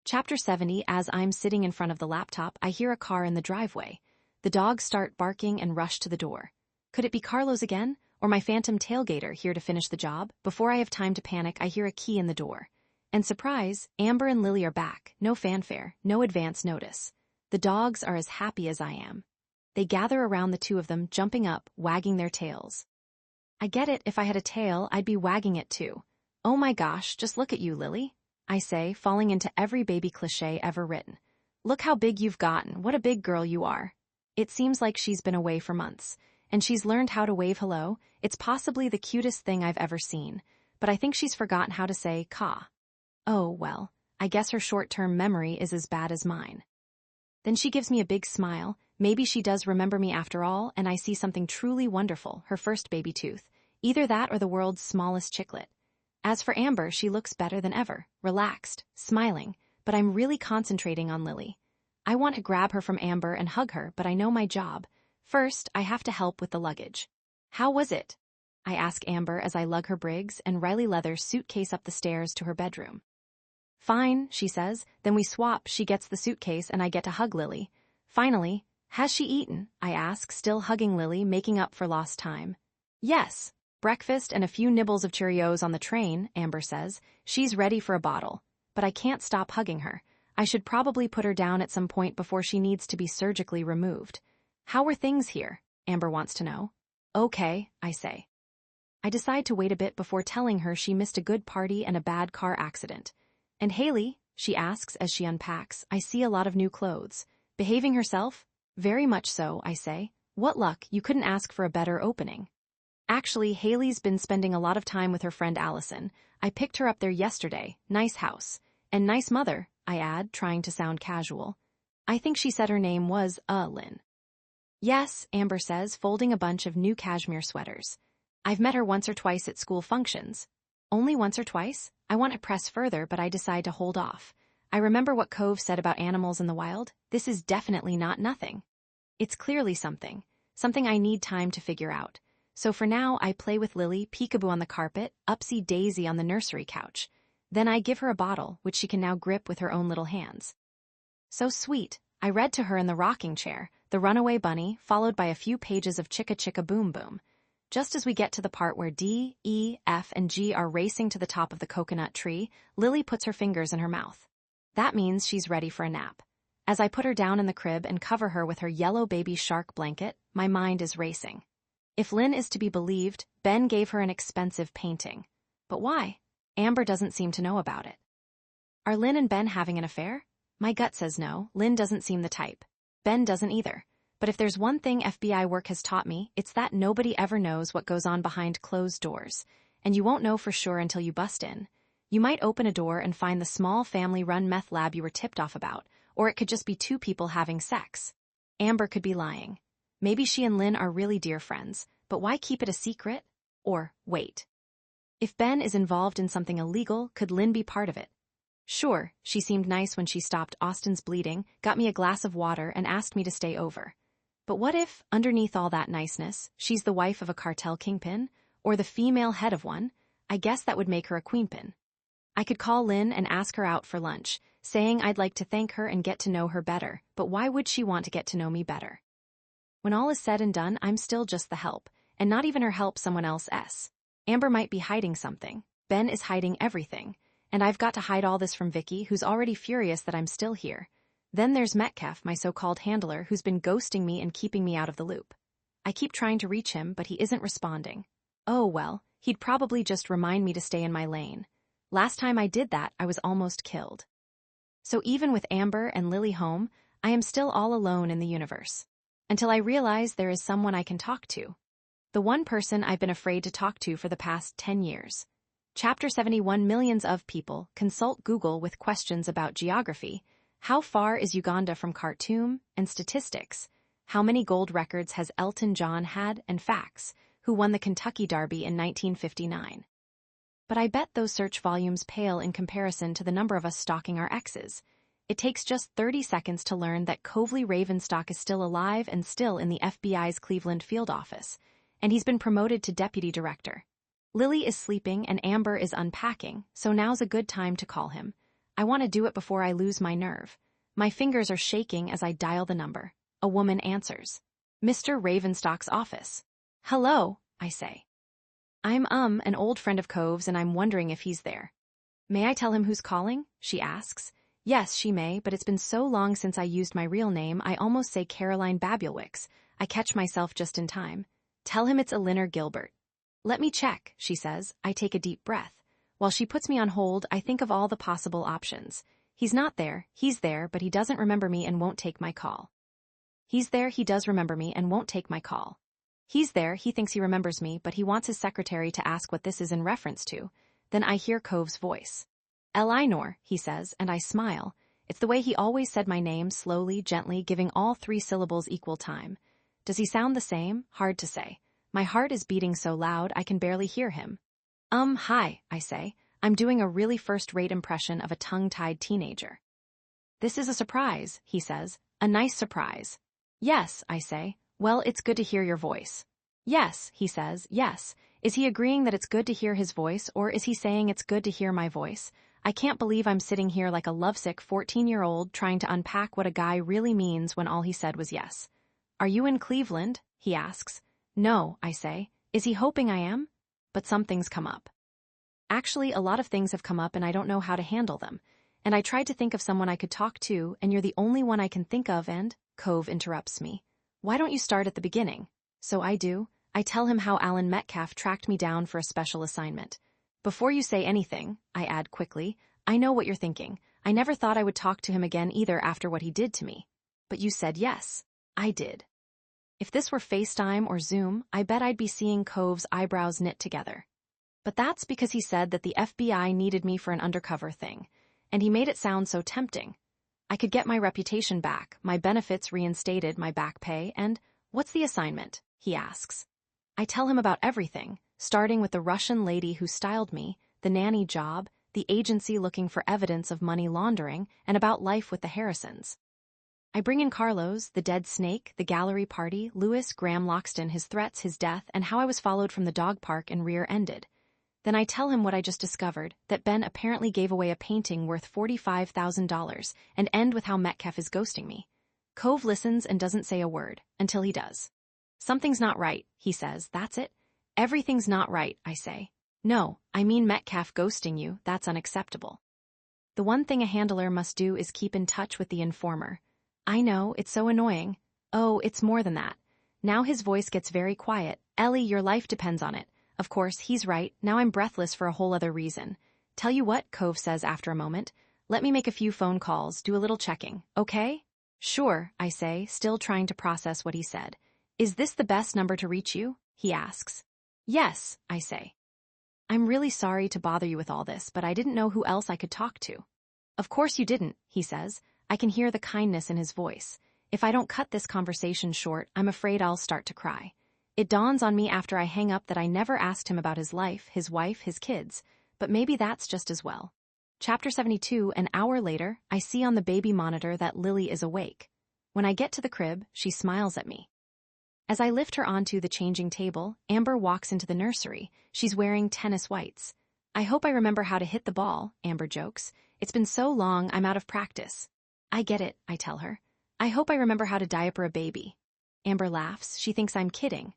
Chapter 70, as I'm sitting in front of the laptop, I hear a car in the driveway. The dogs start barking and rush to the door. Could it be Carlos again, or my phantom tailgater here to finish the job? Before I have time to panic, I hear a key in the door. And surprise, Amber and Lily are back. No fanfare, no advance notice. The dogs are as happy as I am. They gather around the two of them, jumping up, wagging their tails. I get it, if I had a tail, I'd be wagging it too. Oh my gosh, just look at you, Lily, I say, falling into every baby cliché ever written. Look how big you've gotten, what a big girl you are. It seems like she's been away for months, and she's learned how to wave hello. It's possibly the cutest thing I've ever seen, but I think she's forgotten how to say caw. Oh, well, I guess her short-term memory is as bad as mine. Then she gives me a big smile. Maybe she does remember me after all, and I see something truly wonderful, her first baby tooth. Either that or the world's smallest chicklet. As for Amber, she looks better than ever, relaxed, smiling, but I'm really concentrating on Lily. I want to grab her from Amber and hug her, but I know my job. First, I have to help with the luggage. How was it? I ask Amber as I lug her Briggs and Riley Leather's suitcase up the stairs to her bedroom. Fine, she says. Then we swap. She gets the suitcase and I get to hug Lily. Finally, has she eaten? I ask, still hugging Lily, making up for lost time. Yes. Breakfast and a few nibbles of Cheerios on the train, Amber says. She's ready for a bottle. But I can't stop hugging her. I should probably put her down at some point before she needs to be surgically removed. How are things here? Amber wants to know. Okay, I say. I decide to wait a bit before telling her she missed a good party and a bad car accident. And Haley, she asks as she unpacks, I see a lot of new clothes. Behaving herself? Very much so, I say. What luck, you couldn't ask for a better opening. Actually, Haley's been spending a lot of time with her friend Allison. I picked her up there yesterday. Nice house. And nice mother, I add, trying to sound casual. I think she said her name was, Lynn. Yes, Amber says, folding a bunch of new cashmere sweaters. I've met her once or twice at school functions. Only once or twice? I want to press further, but I decide to hold off. I remember what Cove said about animals in the wild. This is definitely not nothing. It's clearly something. Something I need time to figure out. So for now, I play with Lily, peekaboo on the carpet, upsy daisy on the nursery couch. Then I give her a bottle, which she can now grip with her own little hands. So sweet. I read to her in the rocking chair, The Runaway Bunny, followed by a few pages of Chicka Chicka Boom Boom. Just as we get to the part where D, E, F, and G are racing to the top of the coconut tree, Lily puts her fingers in her mouth. That means she's ready for a nap. As I put her down in the crib and cover her with her yellow baby shark blanket, my mind is racing. If Lynn is to be believed, Ben gave her an expensive painting. But why? Amber doesn't seem to know about it. Are Lynn and Ben having an affair? My gut says no. Lynn doesn't seem the type. Ben doesn't either. But if there's one thing FBI work has taught me, it's that nobody ever knows what goes on behind closed doors. and you won't know for sure until you bust in. You might open a door and find the small family-run meth lab you were tipped off about, or it could just be two people having sex. Amber could be lying. Maybe she and Lynn are really dear friends, but why keep it a secret? Or, wait. If Ben is involved in something illegal, could Lynn be part of it? Sure, she seemed nice when she stopped Austin's bleeding, got me a glass of water, and asked me to stay over. But what if, underneath all that niceness, she's the wife of a cartel kingpin, or the female head of one? I guess that would make her a queenpin. I could call Lynn and ask her out for lunch, saying I'd like to thank her and get to know her better, but why would she want to get to know me better? When all is said and done, I'm still just the help, and not even her help someone else. Amber might be hiding something. Ben is hiding everything, and I've got to hide all this from Vicky, who's already furious that I'm still here. Then there's Metcalf, my so-called handler, who's been ghosting me and keeping me out of the loop. I keep trying to reach him, but he isn't responding. Oh well, he'd probably just remind me to stay in my lane. Last time I did that, I was almost killed. So even with Amber and Lily home, I am still all alone in the universe. Until I realize there is someone I can talk to. The one person I've been afraid to talk to for the past 10 years. Chapter 71. Millions of people consult Google with questions about geography. How far is Uganda from Khartoum? And statistics. How many gold records has Elton John had? And facts. Who won the Kentucky Derby in 1959? But I bet those search volumes pale in comparison to the number of us stalking our exes. It takes just 30 seconds to learn that Covely Ravenstock is still alive and still in the FBI's Cleveland field office, and he's been promoted to deputy director. Lily is sleeping and Amber is unpacking, so now's a good time to call him. I want to do it before I lose my nerve. My fingers are shaking as I dial the number. A woman answers. Mr. Ravenstock's office. Hello, I say. I'm an old friend of Cove's and I'm wondering if he's there. May I tell him who's calling? She asks. Yes, she may, but it's been so long since I used my real name I almost say Caroline Babulwicks. I catch myself just in time. Tell him it's Elinor Gilbert. Let me check, she says. I take a deep breath. While she puts me on hold, I think of all the possible options. He's not there, he's there, but he doesn't remember me and won't take my call. He's there, he does remember me and won't take my call. He's there, he thinks he remembers me, but he wants his secretary to ask what this is in reference to. Then I hear Cove's voice. Elinor, he says, and I smile. It's the way he always said my name, slowly, gently, giving all 3 syllables equal time. Does he sound the same? Hard to say. My heart is beating so loud I can barely hear him. Hi, I say. I'm doing a really first-rate impression of a tongue-tied teenager. This is a surprise, he says. A nice surprise. Yes, I say. Well, it's good to hear your voice. Yes, he says, yes. Is he agreeing that it's good to hear his voice, or is he saying it's good to hear my voice? I can't believe I'm sitting here like a lovesick 14-year-old trying to unpack what a guy really means when all he said was yes. Are you in Cleveland? He asks. No, I say. Is he hoping I am? But something's come up. Actually, a lot of things have come up and I don't know how to handle them. And I tried to think of someone I could talk to, and you're the only one I can think of and, Cove interrupts me. Why don't you start at the beginning? So I do. I tell him how Alan Metcalf tracked me down for a special assignment. Before you say anything, I add quickly, I know what you're thinking. I never thought I would talk to him again either after what he did to me. But you said yes. I did. If this were FaceTime or Zoom, I bet I'd be seeing Cove's eyebrows knit together. But that's because he said that the FBI needed me for an undercover thing, and he made it sound so tempting. I could get my reputation back, my benefits reinstated, my back pay, and what's the assignment? He asks. I tell him about everything, starting with the Russian lady who styled me, the nanny job, the agency looking for evidence of money laundering, and about life with the Harrisons. I bring in Carlos, the dead snake, the gallery party, Lewis, Graham Loxton, his threats, his death, and how I was followed from the dog park and rear-ended. Then I tell him what I just discovered, that Ben apparently gave away a painting worth $45,000, and end with how Metcalf is ghosting me. Cove listens and doesn't say a word, until he does. Something's not right, he says. That's it? Everything's not right, I say. No, I mean Metcalf ghosting you, that's unacceptable. The one thing a handler must do is keep in touch with the informer. I know, it's so annoying. Oh, it's more than that. Now his voice gets very quiet. Ellie, your life depends on it. Of course, he's right. Now I'm breathless for a whole other reason. Tell you what, Cove says after a moment. Let me make a few phone calls, do a little checking, okay? Sure, I say, still trying to process what he said. Is this the best number to reach you? He asks. Yes, I say. I'm really sorry to bother you with all this, but I didn't know who else I could talk to. Of course you didn't, he says. I can hear the kindness in his voice. If I don't cut this conversation short, I'm afraid I'll start to cry. It dawns on me after I hang up that I never asked him about his life, his wife, his kids, but maybe that's just as well. Chapter 72, an hour later, I see on the baby monitor that Lily is awake. When I get to the crib, she smiles at me. As I lift her onto the changing table, Amber walks into the nursery. She's wearing tennis whites. I hope I remember how to hit the ball, Amber jokes. It's been so long, I'm out of practice. I get it, I tell her. I hope I remember how to diaper a baby. Amber laughs. She thinks I'm kidding.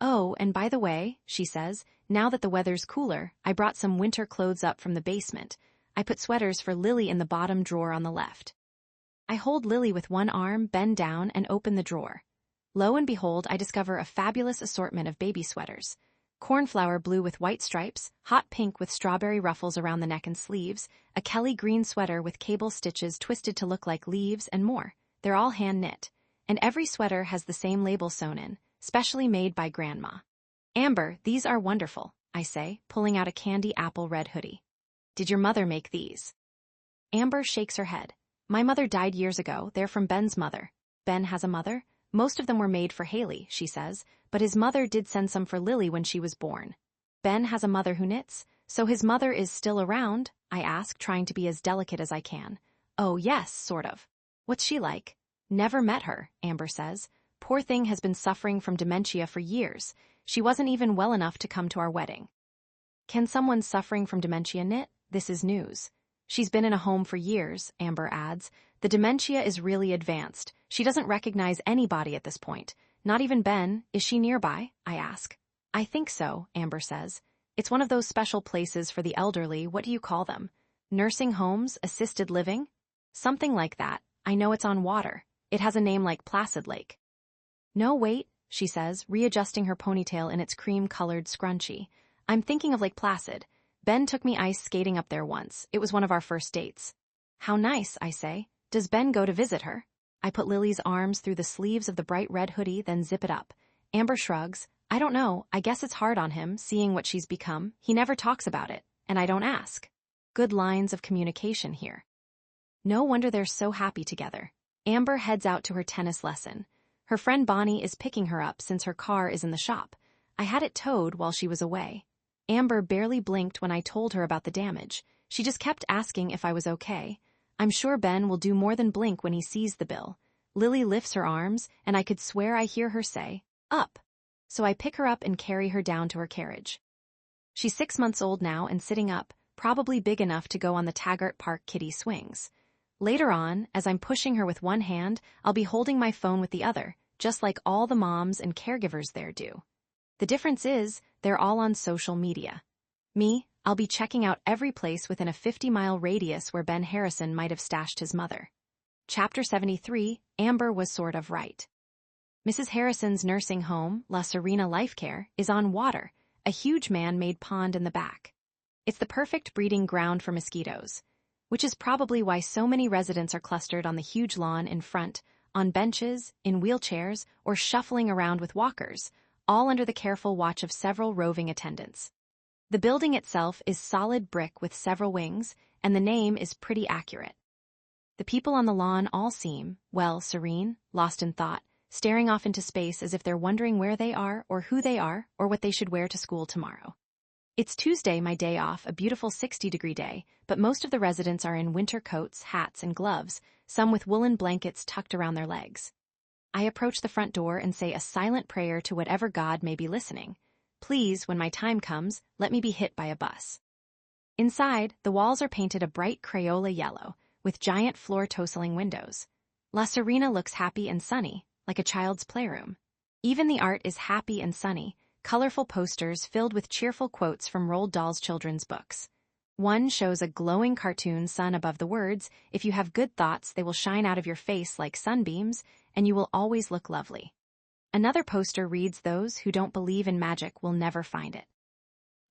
Oh, and by the way, she says, now that the weather's cooler, I brought some winter clothes up from the basement. I put sweaters for Lily in the bottom drawer on the left. I hold Lily with one arm, bend down, and open the drawer. Lo and behold, I discover a fabulous assortment of baby sweaters. Cornflower blue with white stripes, hot pink with strawberry ruffles around the neck and sleeves, a Kelly green sweater with cable stitches twisted to look like leaves, and more. They're all hand-knit. And every sweater has the same label sewn in, specially made by Grandma. Amber, these are wonderful, I say, pulling out a candy apple red hoodie. Did your mother make these? Amber shakes her head. My mother died years ago. They're from Ben's mother. Ben has a mother? Most of them were made for Haley, she says, but his mother did send some for Lily when she was born. Ben has a mother who knits, so his mother is still around, I ask, trying to be as delicate as I can. Oh yes, sort of. What's she like? Never met her, Amber says. Poor thing has been suffering from dementia for years. She wasn't even well enough to come to our wedding. Can someone suffering from dementia knit? This is news. She's been in a home for years, Amber adds. The dementia is really advanced. She doesn't recognize anybody at this point. Not even Ben. Is she nearby? I ask. I think so, Amber says. It's one of those special places for the elderly. What do you call them? Nursing homes? Assisted living? Something like that. I know it's on water. It has a name like Placid Lake. No, wait, she says, readjusting her ponytail in its cream-colored scrunchie. I'm thinking of Lake Placid. Ben took me ice skating up there once. It was one of our first dates. How nice, I say. Does Ben go to visit her? I put Lily's arms through the sleeves of the bright red hoodie, then zip it up. Amber shrugs. I don't know. I guess it's hard on him, seeing what she's become. He never talks about it, and I don't ask. Good lines of communication here. No wonder they're so happy together. Amber heads out to her tennis lesson. Her friend Bonnie is picking her up since her car is in the shop. I had it towed while she was away. Amber barely blinked when I told her about the damage. She just kept asking if I was okay. I'm sure Ben will do more than blink when he sees the bill. Lily lifts her arms, and I could swear I hear her say, "Up." So I pick her up and carry her down to her carriage. She's 6 months old now and sitting up, probably big enough to go on the Taggart Park kiddie swings. Later on, as I'm pushing her with one hand, I'll be holding my phone with the other, just like all the moms and caregivers there do. The difference is, they're all on social media. Me, I'll be checking out every place within a 50-mile radius where Ben Harrison might have stashed his mother. Chapter 73, Amber was sort of right. Mrs. Harrison's nursing home, La Serena Life Care, is on water, a huge man-made pond in the back. It's the perfect breeding ground for mosquitoes, which is probably why so many residents are clustered on the huge lawn in front, on benches, in wheelchairs, or shuffling around with walkers, all under the careful watch of several roving attendants. The building itself is solid brick with several wings, and the name is pretty accurate. The people on the lawn all seem, well, serene, lost in thought, staring off into space as if they're wondering where they are, or who they are, or what they should wear to school tomorrow. It's Tuesday, my day off, a beautiful 60-degree day, but most of the residents are in winter coats, hats, and gloves, some with woolen blankets tucked around their legs. I approach the front door and say a silent prayer to whatever God may be listening. Please, when my time comes, let me be hit by a bus. Inside, the walls are painted a bright Crayola yellow, with giant floor-toseling windows. La Serena looks happy and sunny, like a child's playroom. Even the art is happy and sunny, colorful posters filled with cheerful quotes from Roald Dahl's children's books. One shows a glowing cartoon sun above the words, "If you have good thoughts, they will shine out of your face like sunbeams, and you will always look lovely." Another poster reads, "Those who don't believe in magic will never find it."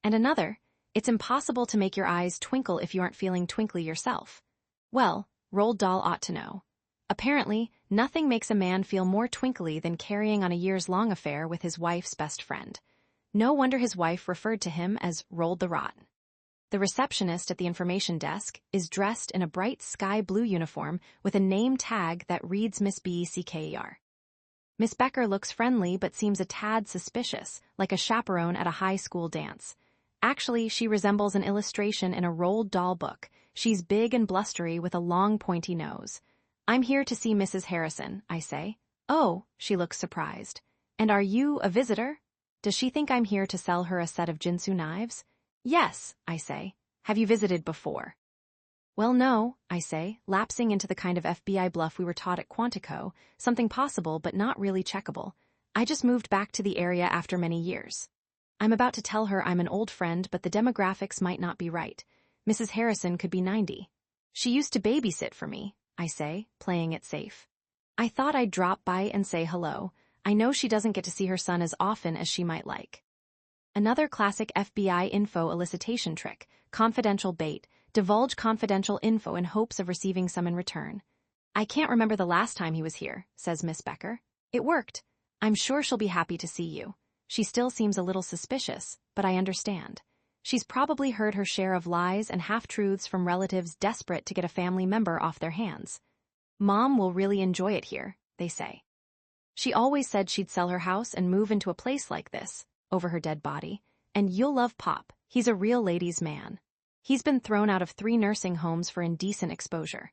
And another, "It's impossible to make your eyes twinkle if you aren't feeling twinkly yourself." Well, Roald Dahl ought to know. Apparently, nothing makes a man feel more twinkly than carrying on a years-long affair with his wife's best friend. No wonder his wife referred to him as rolled the rot. The receptionist at the information desk is dressed in a bright sky blue uniform with a name tag that reads Miss Becker. Miss Becker looks friendly but seems a tad suspicious, like a chaperone at a high school dance. Actually, she resembles an illustration in a Roald Dahl book. She's big and blustery with a long pointy nose. "I'm here to see Mrs. Harrison," I say. "Oh," she looks surprised. "And are you a visitor?" Does she think I'm here to sell her a set of Jinsu knives? "Yes," I say. "Have you visited before?" "Well, no," I say, lapsing into the kind of FBI bluff we were taught at Quantico, something possible but not really checkable. "I just moved back to the area after many years." I'm about to tell her I'm an old friend, but the demographics might not be right. Mrs. Harrison could be 90. "She used to babysit for me," I say, playing it safe. "I thought I'd drop by and say hello. I know she doesn't get to see her son as often as she might like." Another classic FBI info elicitation trick, confidential bait, divulge confidential info in hopes of receiving some in return. "I can't remember the last time he was here," says Miss Becker. "It worked. I'm sure she'll be happy to see you." She still seems a little suspicious, but I understand. She's probably heard her share of lies and half-truths from relatives desperate to get a family member off their hands. "Mom will really enjoy it here," they say. "She always said she'd sell her house and move into a place like this," over her dead body. "And you'll love Pop. He's a real ladies' man. He's been thrown out of 3 nursing homes for indecent exposure."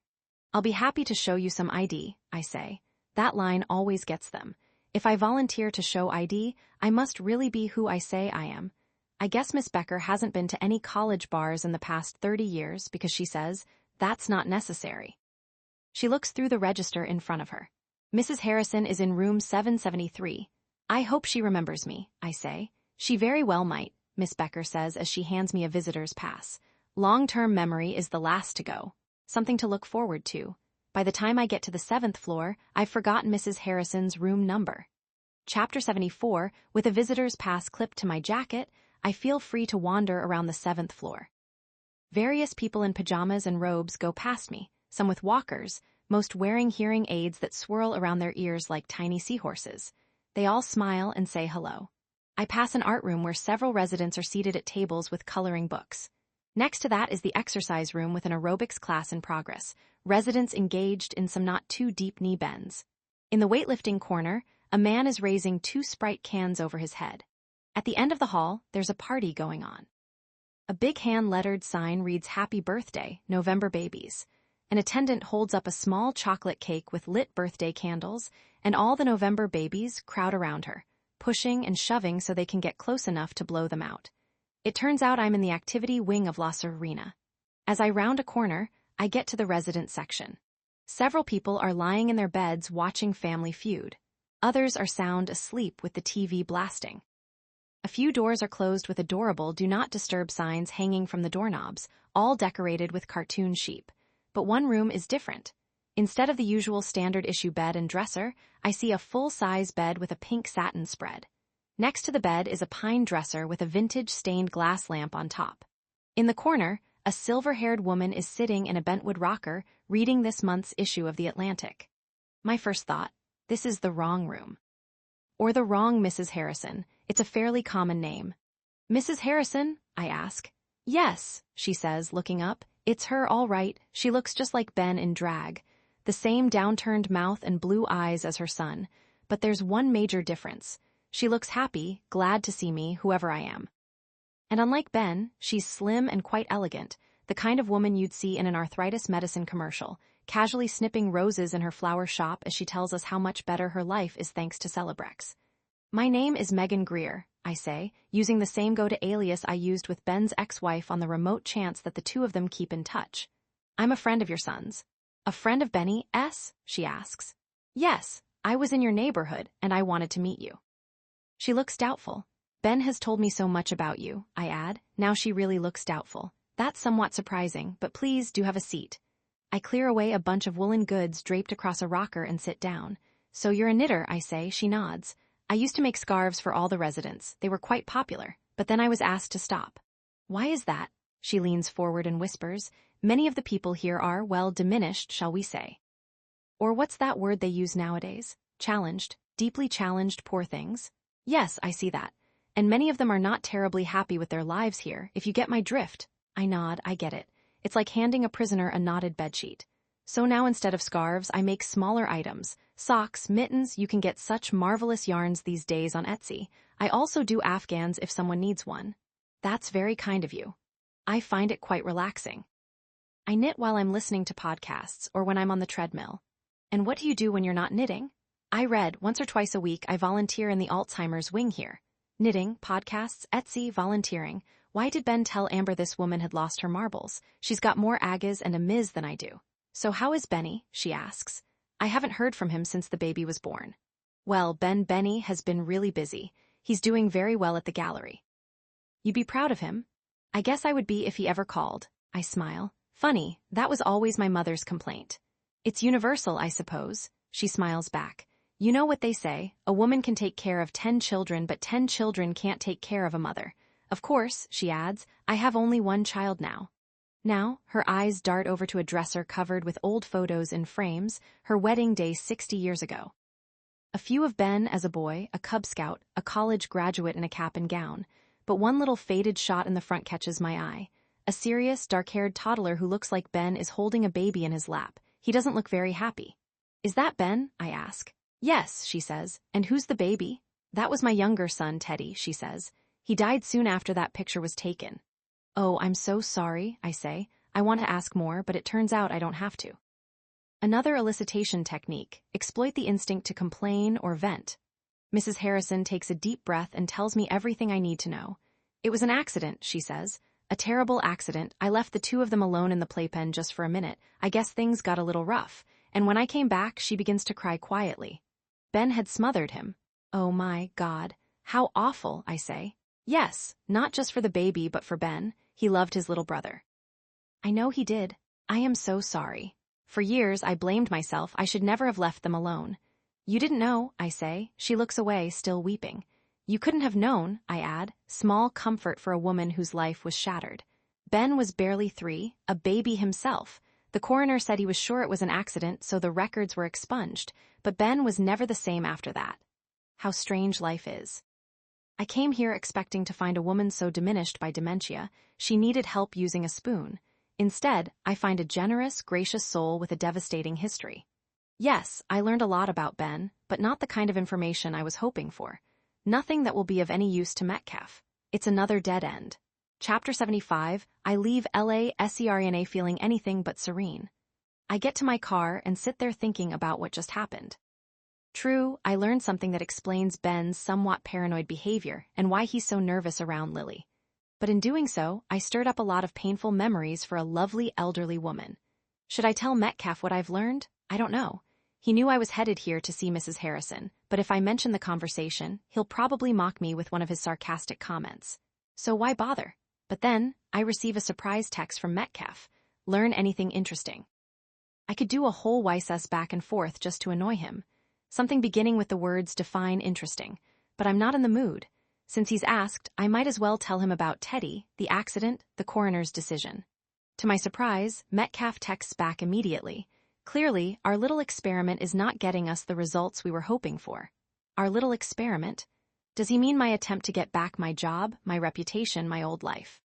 "I'll be happy to show you some ID," I say. That line always gets them. If I volunteer to show ID, I must really be who I say I am. I guess Miss Becker hasn't been to any college bars in the past 30 years because she says, "That's not necessary." She looks through the register in front of her. "Mrs. Harrison is in room 773. "I hope she remembers me," I say. "She very well might," Miss Becker says as she hands me a visitor's pass. "Long-term memory is the last to go. Something to look forward to. By the time I get to the 7th floor, I've forgotten Mrs. Harrison's room number." Chapter 74, with a visitor's pass clipped to my jacket, I feel free to wander around the 7th floor. Various people in pajamas and robes go past me, some with walkers, most wearing hearing aids that swirl around their ears like tiny seahorses. They all smile and say hello. I pass an art room where several residents are seated at tables with coloring books. Next to that is the exercise room with an aerobics class in progress, residents engaged in some not too deep knee bends. In the weightlifting corner, a man is raising 2 Sprite cans over his head. At the end of the hall, there's a party going on. A big hand-lettered sign reads "Happy Birthday, November Babies." An attendant holds up a small chocolate cake with lit birthday candles, and all the November babies crowd around her, pushing and shoving so they can get close enough to blow them out. It turns out I'm in the activity wing of La Serena. As I round a corner, I get to the resident section. Several people are lying in their beds watching Family Feud. Others are sound asleep with the TV blasting. A few doors are closed with adorable "Do Not Disturb" signs hanging from the doorknobs, all decorated with cartoon sheep. But one room is different. Instead of the usual standard-issue bed and dresser, I see a full-size bed with a pink satin spread. Next to the bed is a pine dresser with a vintage stained glass lamp on top. In the corner, a silver-haired woman is sitting in a bentwood rocker, reading this month's issue of The Atlantic. My first thought, this is the wrong room. Or the wrong Mrs. Harrison. It's a fairly common name. "Mrs. Harrison?" I ask. "Yes," she says, looking up. "It's her, all right. She looks just like Ben in drag. The same downturned mouth and blue eyes as her son. But there's one major difference. She looks happy, glad to see me, whoever I am. And unlike Ben, she's slim and quite elegant, the kind of woman you'd see in an arthritis medicine commercial, casually snipping roses in her flower shop as she tells us how much better her life is thanks to Celebrex. "My name is Megan Greer," I say, using the same go-to alias I used with Ben's ex-wife on the remote chance that the two of them keep in touch. "I'm a friend of your son's." "A friend of Benny S?" she asks. "Yes, I was in your neighborhood, and I wanted to meet you." She looks doubtful. "Ben has told me so much about you," I add. Now she really looks doubtful. That's somewhat surprising, but please do have a seat. I clear away a bunch of woolen goods draped across a rocker and sit down. "So you're a knitter," I say. She nods. "I used to make scarves for all the residents. They were quite popular, but then I was asked to stop." "Why is that?" She leans forward and whispers. "Many of the people here are, well, diminished, shall we say. Or what's that word they use nowadays? Challenged, deeply challenged, poor things." "Yes, I see that. And many of them are not terribly happy with their lives here, if you get my drift. I nod, I get it. It's like handing a prisoner a knotted bedsheet. So now instead of scarves, I make smaller items. Socks, mittens, you can get such marvelous yarns these days on Etsy. I also do Afghans if someone needs one. That's very kind of you. I find it quite relaxing. I knit while I'm listening to podcasts or when I'm on the treadmill. And what do you do when you're not knitting? I read, once or twice a week I volunteer in the Alzheimer's wing here. Knitting, podcasts, Etsy, volunteering. Why did Ben tell Amber this woman had lost her marbles? She's got more Aggas and a Ms than I do. So how is Benny? She asks. I haven't heard from him since the baby was born. Well, Benny has been really busy. He's doing very well at the gallery. You'd be proud of him? I guess I would be if he ever called. I smile. Funny, that was always my mother's complaint. It's universal, I suppose. She smiles back. You know what they say, a woman can take care of 10 children, but 10 children can't take care of a mother. Of course, she adds, I have only one child now. Now, her eyes dart over to a dresser covered with old photos in frames, her wedding day 60 years ago. A few of Ben as a boy, a Cub Scout, a college graduate in a cap and gown, but one little faded shot in the front catches my eye. A serious, dark-haired toddler who looks like Ben is holding a baby in his lap. He doesn't look very happy. Is that Ben? I ask. Yes, she says. And who's the baby? That was my younger son, Teddy, she says. He died soon after that picture was taken. Oh, I'm so sorry, I say. I want to ask more, but it turns out I don't have to. Another elicitation technique, exploit the instinct to complain or vent. Mrs. Harrison takes a deep breath and tells me everything I need to know. It was an accident, she says. A terrible accident. I left the two of them alone in the playpen just for a minute. I guess things got a little rough. And when I came back, she begins to cry quietly. Ben had smothered him. Oh my God. How awful, I say. Yes, not just for the baby, but for Ben. He loved his little brother. I know he did. I am so sorry. For years, I blamed myself. I should never have left them alone. You didn't know, I say. She looks away, still weeping. You couldn't have known, I add, small comfort for a woman whose life was shattered. Ben was barely 3, a baby himself. The coroner said he was sure it was an accident, so the records were expunged, but Ben was never the same after that. How strange life is. I came here expecting to find a woman so diminished by dementia, she needed help using a spoon. Instead, I find a generous, gracious soul with a devastating history. Yes, I learned a lot about Ben, but not the kind of information I was hoping for. Nothing that will be of any use to Metcalf. It's another dead end. Chapter 75, I leave LA feeling anything but serene. I get to my car and sit there thinking about what just happened. True, I learned something that explains Ben's somewhat paranoid behavior and why he's so nervous around Lily. But in doing so, I stirred up a lot of painful memories for a lovely elderly woman. Should I tell Metcalf what I've learned? I don't know. He knew I was headed here to see Mrs. Harrison, but if I mention the conversation, he'll probably mock me with one of his sarcastic comments. So why bother? But then, I receive a surprise text from Metcalf. Learn anything interesting. I could do a whole YSS back and forth just to annoy him. Something beginning with the words define interesting, but I'm not in the mood. Since he's asked, I might as well tell him about Teddy, the accident, the coroner's decision. To my surprise, Metcalf texts back immediately. Clearly, our little experiment is not getting us the results we were hoping for. Our little experiment? Does he mean my attempt to get back my job, my reputation, my old life?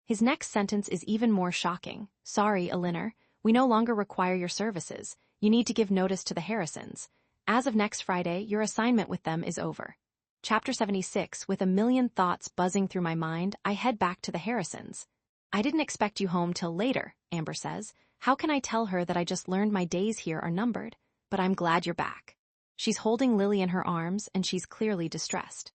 His next sentence is even more shocking. Sorry, Elinor, we no longer require your services. You need to give notice to the Harrisons. As of next Friday, your assignment with them is over. Chapter 76, with a million thoughts buzzing through my mind, I head back to the Harrisons. I didn't expect you home till later, Amber says. How can I tell her that I just learned my days here are numbered? But I'm glad you're back. She's holding Lily in her arms, and she's clearly distressed.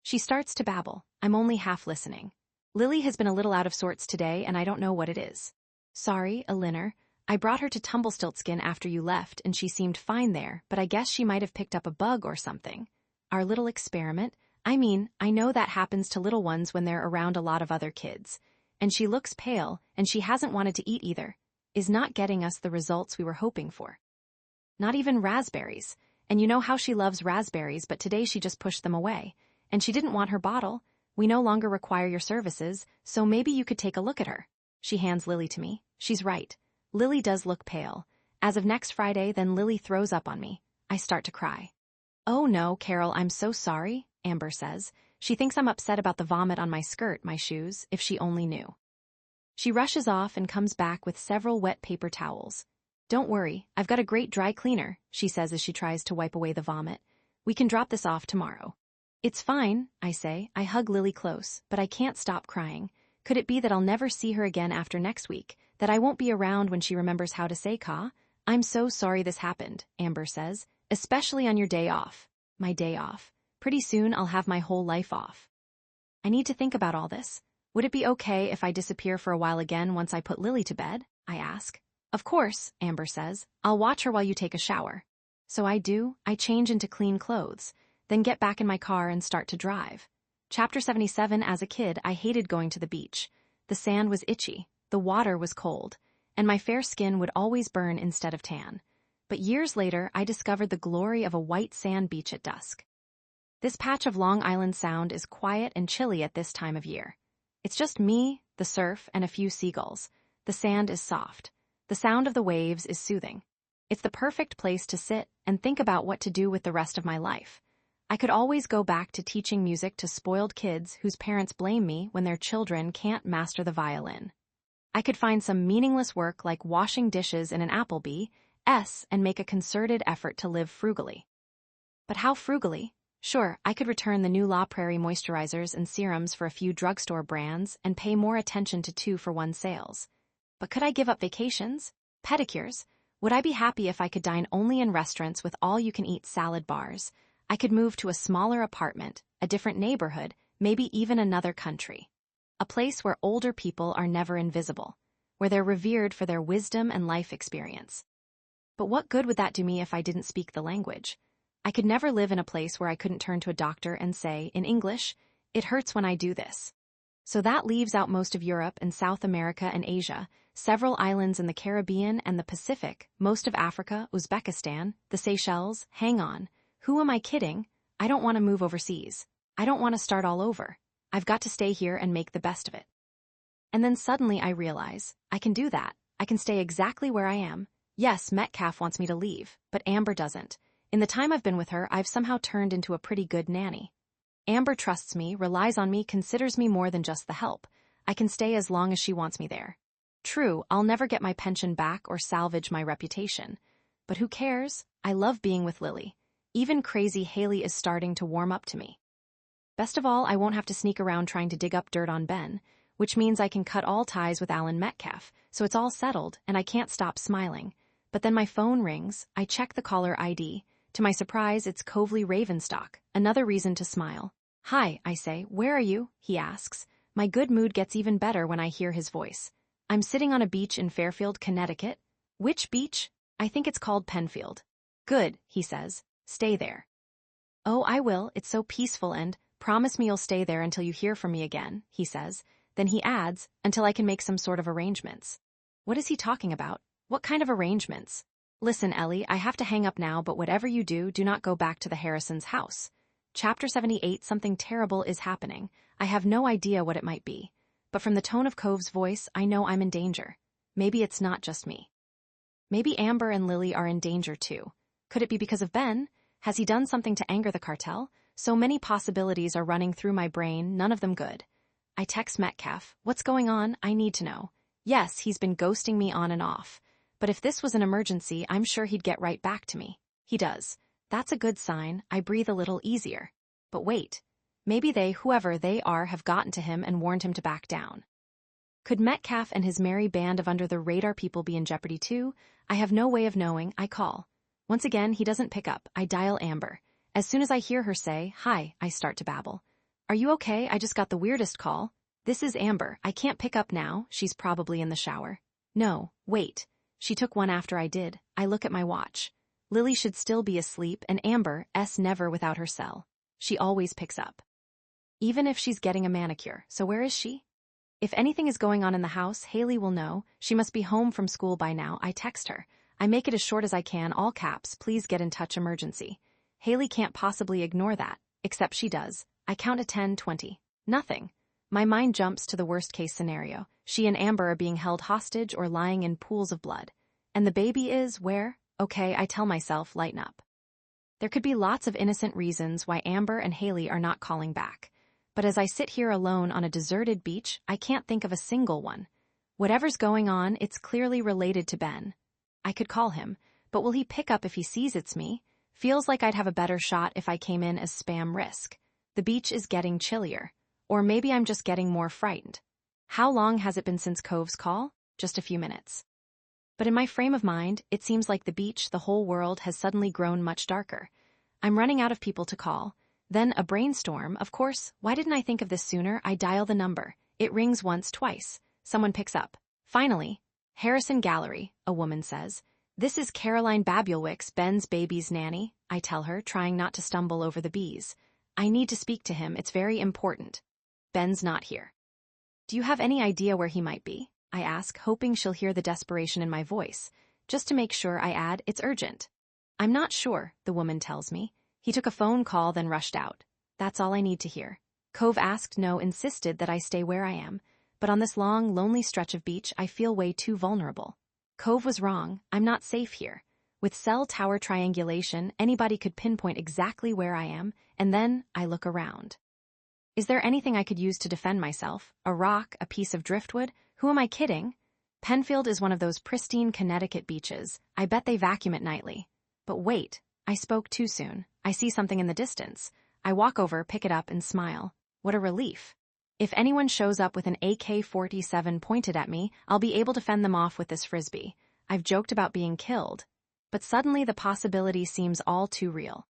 She starts to babble. I'm only half listening. Lily has been a little out of sorts today, and I don't know what it is. Sorry, Elinor. I brought her to Tumblestiltskin after you left, and she seemed fine there, but I guess she might have picked up a bug or something. Our little experiment? I mean, I know that happens to little ones when they're around a lot of other kids. And she looks pale, and she hasn't wanted to eat either. Is not getting us the results we were hoping for. Not even raspberries. And you know how she loves raspberries, but today she just pushed them away. And she didn't want her bottle. We no longer require your services, so maybe you could take a look at her. She hands Lily to me. She's right. Lily does look pale. As of next Friday, then Lily throws up on me. I start to cry. Oh no, Carol, I'm so sorry, Amber says. She thinks I'm upset about the vomit on my skirt, my shoes, if she only knew. She rushes off and comes back with several wet paper towels. Don't worry, I've got a great dry cleaner, she says as she tries to wipe away the vomit. We can drop this off tomorrow. It's fine, I say. I hug Lily close, but I can't stop crying. Could it be that I'll never see her again after next week, that I won't be around when she remembers how to say ka? I'm so sorry this happened, Amber says, especially on your day off. My day off. Pretty soon I'll have my whole life off. I need to think about all this. Would it be okay if I disappear for a while again once I put Lily to bed? I ask. Of course, Amber says. I'll watch her while you take a shower. So I do. I change into clean clothes, then get back in my car and start to drive. Chapter 77. As a kid, I hated going to the beach. The sand was itchy, the water was cold, and my fair skin would always burn instead of tan. But years later, I discovered the glory of a white sand beach at dusk. This patch of Long Island Sound is quiet and chilly at this time of year. It's just me, the surf, and a few seagulls. The sand is soft. The sound of the waves is soothing. It's the perfect place to sit and think about what to do with the rest of my life. I could always go back to teaching music to spoiled kids whose parents blame me when their children can't master the violin. I could find some meaningless work like washing dishes in an Applebee's and make a concerted effort to live frugally. But how frugally? Sure, I could return the new La Prairie moisturizers and serums for a few drugstore brands and pay more attention to 2-for-1 sales. But could I give up vacations? Pedicures? Would I be happy if I could dine only in restaurants with all-you-can-eat salad bars? I could move to a smaller apartment, a different neighborhood, maybe even another country. A place where older people are never invisible, where they're revered for their wisdom and life experience. But what good would that do me if I didn't speak the language? I could never live in a place where I couldn't turn to a doctor and say, in English, "It hurts when I do this." So that leaves out most of Europe and South America and Asia, several islands in the Caribbean and the Pacific, most of Africa, Uzbekistan, the Seychelles. Hang on. Who am I kidding? I don't want to move overseas. I don't want to start all over. I've got to stay here and make the best of it. And then suddenly I realize, I can do that. I can stay exactly where I am. Yes, Metcalf wants me to leave, but Amber doesn't. In the time I've been with her, I've somehow turned into a pretty good nanny. Amber trusts me, relies on me, considers me more than just the help. I can stay as long as she wants me there. True, I'll never get my pension back or salvage my reputation. But who cares? I love being with Lily. Even crazy Haley is starting to warm up to me. Best of all, I won't have to sneak around trying to dig up dirt on Ben, which means I can cut all ties with Alan Metcalf, so it's all settled and I can't stop smiling. But then my phone rings, I check the caller ID. To my surprise, it's Covely Ravenstock, another reason to smile. Hi, I say, where are you? He asks. My good mood gets even better when I hear his voice. I'm sitting on a beach in Fairfield, Connecticut. Which beach? I think it's called Penfield. Good, he says. Stay there. Oh, I will, it's so peaceful and, promise me you'll stay there until you hear from me again, he says. Then he adds, until I can make some sort of arrangements. What is he talking about? What kind of arrangements? Listen, Ellie, I have to hang up now, but whatever you do, do not go back to the Harrisons' house. Chapter 78, something terrible is happening. I have no idea what it might be. But from the tone of Cove's voice, I know I'm in danger. Maybe it's not just me. Maybe Amber and Lily are in danger too. Could it be because of Ben? Has he done something to anger the cartel? So many possibilities are running through my brain, none of them good. I text Metcalf. What's going on? I need to know. Yes, he's been ghosting me on and off. But if this was an emergency, I'm sure he'd get right back to me. He does. That's a good sign. I breathe a little easier. But wait. Maybe they, whoever they are, have gotten to him and warned him to back down. Could Metcalf and his merry band of under-the-radar people be in jeopardy too? I have no way of knowing. I call. Once again, he doesn't pick up. I dial Amber. As soon as I hear her say, "Hi," I start to babble. "Are you okay? I just got the weirdest call." "This is Amber. I can't pick up now. She's probably in the shower." "No, wait. She took one after I did." I look at my watch. Lily should still be asleep, and Amber's never without her cell. She always picks up. Even if she's getting a manicure, so where is she? If anything is going on in the house, Haley will know. She must be home from school by now. I text her. I make it as short as I can, all caps, "Please get in touch, emergency." Haley can't possibly ignore that, except she does. I count to 10, 20. Nothing. My mind jumps to the worst-case scenario. She and Amber are being held hostage or lying in pools of blood. And the baby is where? Okay, I tell myself, lighten up. There could be lots of innocent reasons why Amber and Haley are not calling back. but as I sit here alone on a deserted beach, I can't think of a single one. Whatever's going on, it's clearly related to Ben. I could call him, but will he pick up if he sees it's me? Feels like I'd have a better shot if I came in as spam risk. The beach is getting chillier. Or maybe I'm just getting more frightened. How long has it been since Cove's call? Just a few minutes. But in my frame of mind, it seems like the beach, the whole world, has suddenly grown much darker. I'm running out of people to call. Then a brainstorm, of course. Why didn't I think of this sooner? I dial the number. It rings once, twice. Someone picks up. Finally, Harrison Gallery, a woman says. This is Caroline Babulwicks, Ben's baby's nanny, I tell her, trying not to stumble over the bees. I need to speak to him. It's very important. Ben's not here. Do you have any idea where he might be? I ask, hoping she'll hear the desperation in my voice. Just to make sure, I add, it's urgent. I'm not sure, the woman tells me. He took a phone call, then rushed out. That's all I need to hear. Cove asked, no, insisted that I stay where I am. But on this long, lonely stretch of beach, I feel way too vulnerable. Cove was wrong. I'm not safe here. With cell tower triangulation, anybody could pinpoint exactly where I am, and then I look around. Is there anything I could use to defend myself? A rock, a piece of driftwood? Who am I kidding? Penfield is one of those pristine Connecticut beaches. I bet they vacuum it nightly. But wait, I spoke too soon. I see something in the distance. I walk over, pick it up, and smile. What a relief. If anyone shows up with an AK-47 pointed at me, I'll be able to fend them off with this frisbee. I've joked about being killed. But suddenly the possibility seems all too real.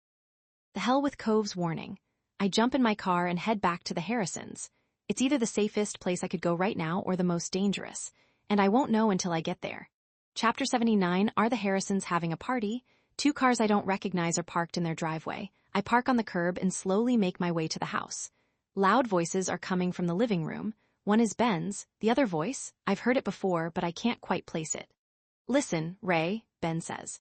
The hell with Cove's warning. I jump in my car and head back to the Harrisons. It's either the safest place I could go right now or the most dangerous, and I won't know until I get there. Chapter 79, Are the Harrisons having a party? 2 cars I don't recognize are parked in their driveway. I park on the curb and slowly make my way to the house. Loud voices are coming from the living room. One is Ben's, the other voice, I've heard it before, but I can't quite place it. Listen, Ray, Ben says.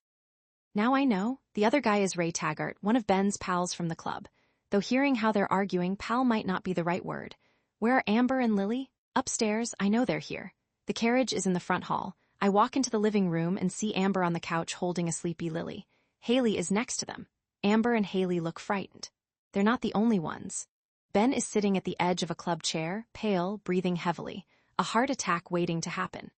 Now I know, the other guy is Ray Taggart, one of Ben's pals from the club. Though hearing how they're arguing, pal might not be the right word. Where are Amber and Lily? Upstairs, I know they're here. The carriage is in the front hall. I walk into the living room and see Amber on the couch holding a sleepy Lily. Haley is next to them. Amber and Haley look frightened. They're not the only ones. Ben is sitting at the edge of a club chair, pale, breathing heavily, a heart attack waiting to happen.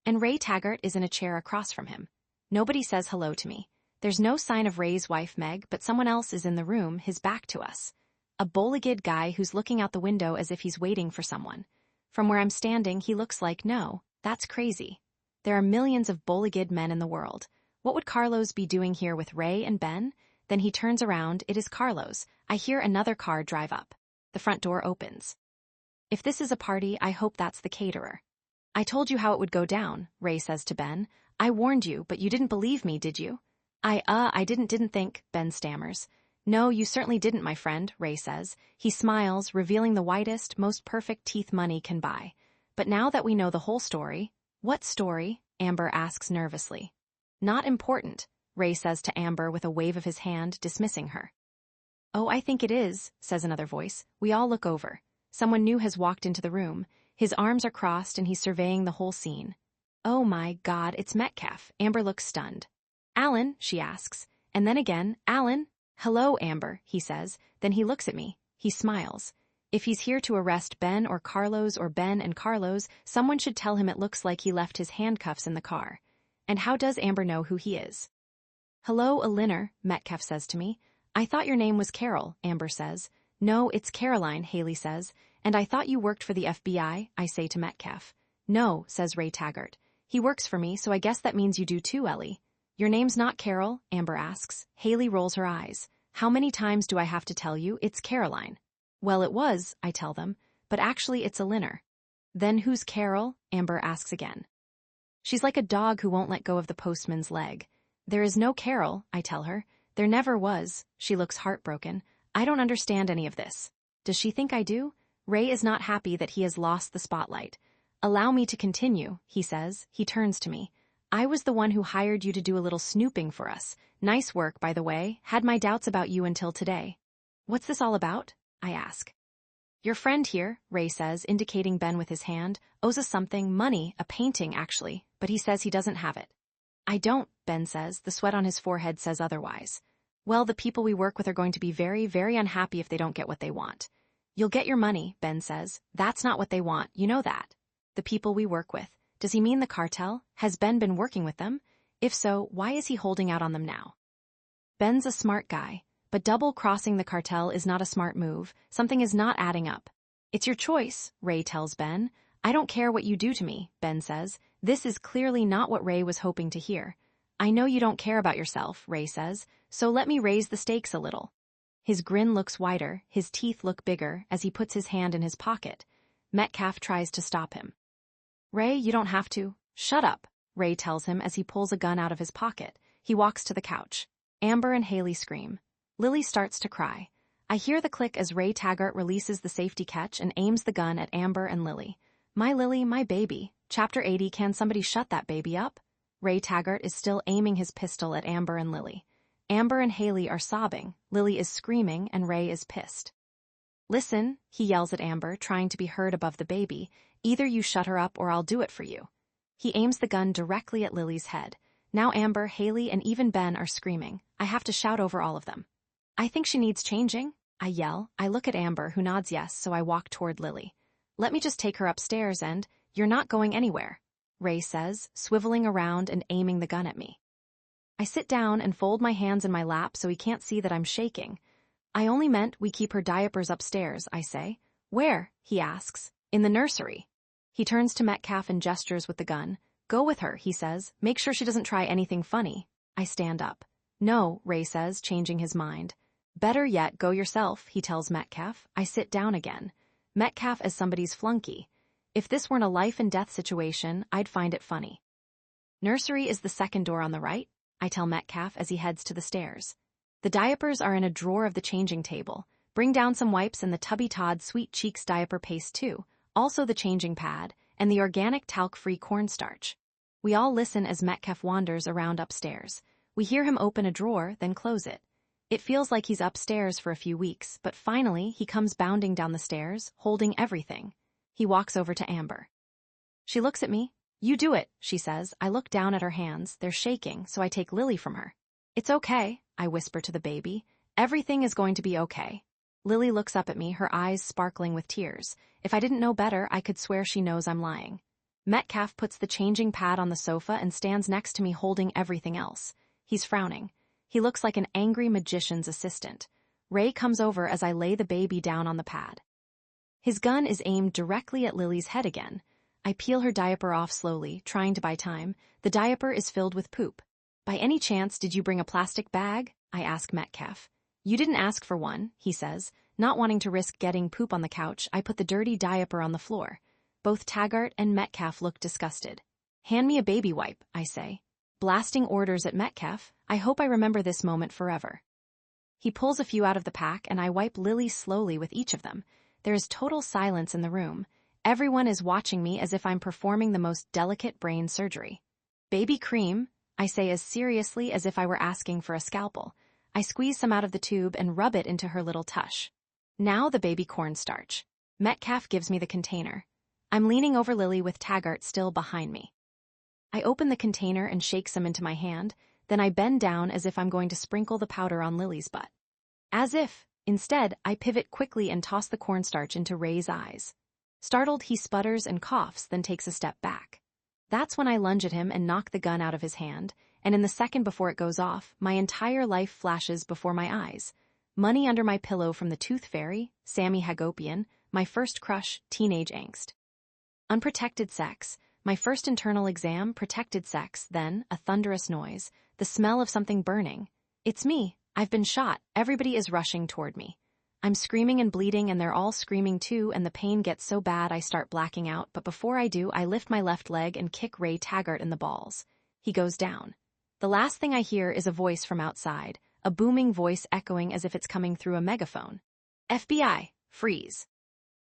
And Ray Taggart is in a chair across from him. Nobody says hello to me. There's no sign of Ray's wife, Meg, but someone else is in the room, his back to us. A bowlegged guy who's looking out the window as if he's waiting for someone. From where I'm standing, he looks like, no, that's crazy. There are millions of bowlegged men in the world. What would Carlos be doing here with Ray and Ben? Then he turns around, it is Carlos. I hear another car drive up. The front door opens. If this is a party, I hope that's the caterer. I told you how it would go down, Ray says to Ben. I warned you, but you didn't believe me, did you? I didn't think, Ben stammers. No, you certainly didn't, my friend, Ray says. He smiles, revealing the whitest, most perfect teeth money can buy. But now that we know the whole story... What story? Amber asks nervously. Not important, Ray says to Amber with a wave of his hand, dismissing her. Oh, I think it is, says another voice. We all look over. Someone new has walked into the room. His arms are crossed and he's surveying the whole scene. Oh my God, it's Metcalf. Amber looks stunned. Alan, she asks. And then again, Alan. Hello, Amber, he says. Then he looks at me. He smiles. If he's here to arrest Ben or Carlos or Ben and Carlos, someone should tell him it looks like he left his handcuffs in the car. And how does Amber know who he is? Hello, Alinner, Metcalf says to me. I thought your name was Carol, Amber says. No, it's Caroline, Haley says. And I thought you worked for the FBI, I say to Metcalf. No, says Ray Taggart. He works for me, so I guess that means you do too, Ellie. Your name's not Carol, Amber asks. Haley rolls her eyes. How many times do I have to tell you? It's Caroline. Well, it was, I tell them, but actually it's Alinner. Then who's Carol? Amber asks again. She's like a dog who won't let go of the postman's leg. There is no Carol, I tell her. There never was. She looks heartbroken. I don't understand any of this. Does she think I do? Ray is not happy that he has lost the spotlight. Allow me to continue, he says. He turns to me. I was the one who hired you to do a little snooping for us. Nice work, by the way. Had my doubts about you until today. What's this all about? I ask. Your friend here, Ray says, indicating Ben with his hand, owes us something, money, a painting actually, but he says he doesn't have it. I don't, Ben says, the sweat on his forehead says otherwise. Well, the people we work with are going to be very, very unhappy if they don't get what they want. You'll get your money, Ben says. That's not what they want, you know that. The people we work with. Does he mean the cartel? Has Ben been working with them? If so, why is he holding out on them now? Ben's a smart guy, but double-crossing the cartel is not a smart move. Something is not adding up. It's your choice, Ray tells Ben. I don't care what you do to me, Ben says. This is clearly not what Ray was hoping to hear. I know you don't care about yourself, Ray says, so let me raise the stakes a little. His grin looks wider, his teeth look bigger as he puts his hand in his pocket. Metcalf tries to stop him. Ray, you don't have to. Shut up, Ray tells him as he pulls a gun out of his pocket. He walks to the couch. Amber and Haley scream. Lily starts to cry. I hear the click as Ray Taggart releases the safety catch and aims the gun at Amber and Lily. My Lily, my baby. Chapter 80, can somebody shut that baby up? Ray Taggart is still aiming his pistol at Amber and Lily. Amber and Haley are sobbing, Lily is screaming, and Ray is pissed. Listen, he yells at Amber, trying to be heard above the baby. Either you shut her up or I'll do it for you. He aims the gun directly at Lily's head. Now Amber, Haley, and even Ben are screaming. I have to shout over all of them. I think she needs changing, I yell. I look at Amber, who nods yes, so I walk toward Lily. Let me just take her upstairs and, you're not going anywhere, Ray says, swiveling around and aiming the gun at me. I sit down and fold my hands in my lap so he can't see that I'm shaking. I only meant we keep her diapers upstairs, I say. Where? He asks. In the nursery. He turns to Metcalf and gestures with the gun. Go with her, he says. Make sure she doesn't try anything funny. I stand up. No, Ray says, changing his mind. Better yet, go yourself, he tells Metcalf. I sit down again. Metcalf as somebody's flunky. If this weren't a life-and-death situation, I'd find it funny. Nursery is the second door on the right, I tell Metcalf as he heads to the stairs. The diapers are in a drawer of the changing table. Bring down some wipes and the Tubby Todd Sweet Cheeks diaper paste too, also the changing pad, and the organic talc-free cornstarch. We all listen as Metcalf wanders around upstairs. We hear him open a drawer, then close it. It feels like he's upstairs for a few weeks, but finally he comes bounding down the stairs, holding everything. He walks over to Amber. She looks at me. You do it, she says. I look down at her hands. They're shaking, so I take Lily from her. It's okay, I whisper to the baby. Everything is going to be okay. Lily looks up at me, her eyes sparkling with tears. If I didn't know better, I could swear she knows I'm lying. Metcalf puts the changing pad on the sofa and stands next to me holding everything else. He's frowning. He looks like an angry magician's assistant. Ray comes over as I lay the baby down on the pad. His gun is aimed directly at Lily's head again. I peel her diaper off slowly, trying to buy time. The diaper is filled with poop. By any chance, did you bring a plastic bag? I ask Metcalf. You didn't ask for one, he says. Not wanting to risk getting poop on the couch, I put the dirty diaper on the floor. Both Taggart and Metcalf look disgusted. Hand me a baby wipe, I say. Blasting orders at Metcalf, I hope I remember this moment forever. He pulls a few out of the pack and I wipe Lily slowly with each of them. There is total silence in the room. Everyone is watching me as if I'm performing the most delicate brain surgery. Baby cream, I say as seriously as if I were asking for a scalpel. I squeeze some out of the tube and rub it into her little tush. Now the baby cornstarch. Metcalf gives me the container. I'm leaning over Lily with Taggart still behind me. I open the container and shake some into my hand, then I bend down as if I'm going to sprinkle the powder on Lily's butt. As if, instead, I pivot quickly and toss the cornstarch into Ray's eyes. Startled, he sputters and coughs, then takes a step back. That's when I lunge at him and knock the gun out of his hand, and in the second before it goes off, my entire life flashes before my eyes. Money under my pillow from the Tooth Fairy, Sammy Hagopian, my first crush, teenage angst. Unprotected sex, my first internal exam, protected sex, then, a thunderous noise, the smell of something burning. It's me, I've been shot, everybody is rushing toward me. I'm screaming and bleeding and they're all screaming too, and the pain gets so bad I start blacking out, but before I do, I lift my left leg and kick Ray Taggart in the balls. He goes down. The last thing I hear is a voice from outside, a booming voice echoing as if it's coming through a megaphone. FBI, freeze.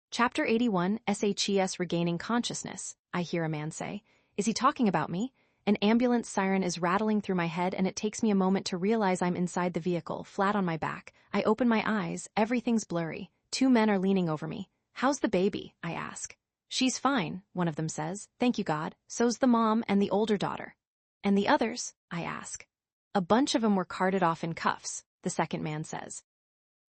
Chapter 81, SHES regaining consciousness, I hear a man say. Is he talking about me? An ambulance siren is rattling through my head and it takes me a moment to realize I'm inside the vehicle, flat on my back. I open my eyes, everything's blurry. Two men are leaning over me. How's the baby? I ask. She's fine, one of them says. Thank you, God. So's the mom and the older daughter. And the others? I ask. A bunch of them were carted off in cuffs, the second man says.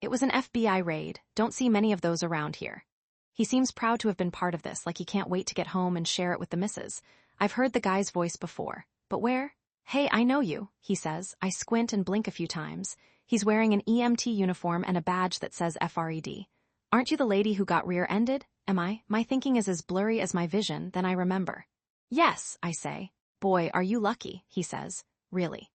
It was an FBI raid. Don't see many of those around here. He seems proud to have been part of this, like he can't wait to get home and share it with the missus. I've heard the guy's voice before. But where? Hey, I know you, he says. I squint and blink a few times. He's wearing an EMT uniform and a badge that says FRED. Aren't you the lady who got rear-ended? Am I? My thinking is as blurry as my vision, then I remember. Yes, I say. Boy, are you lucky, he says. Really.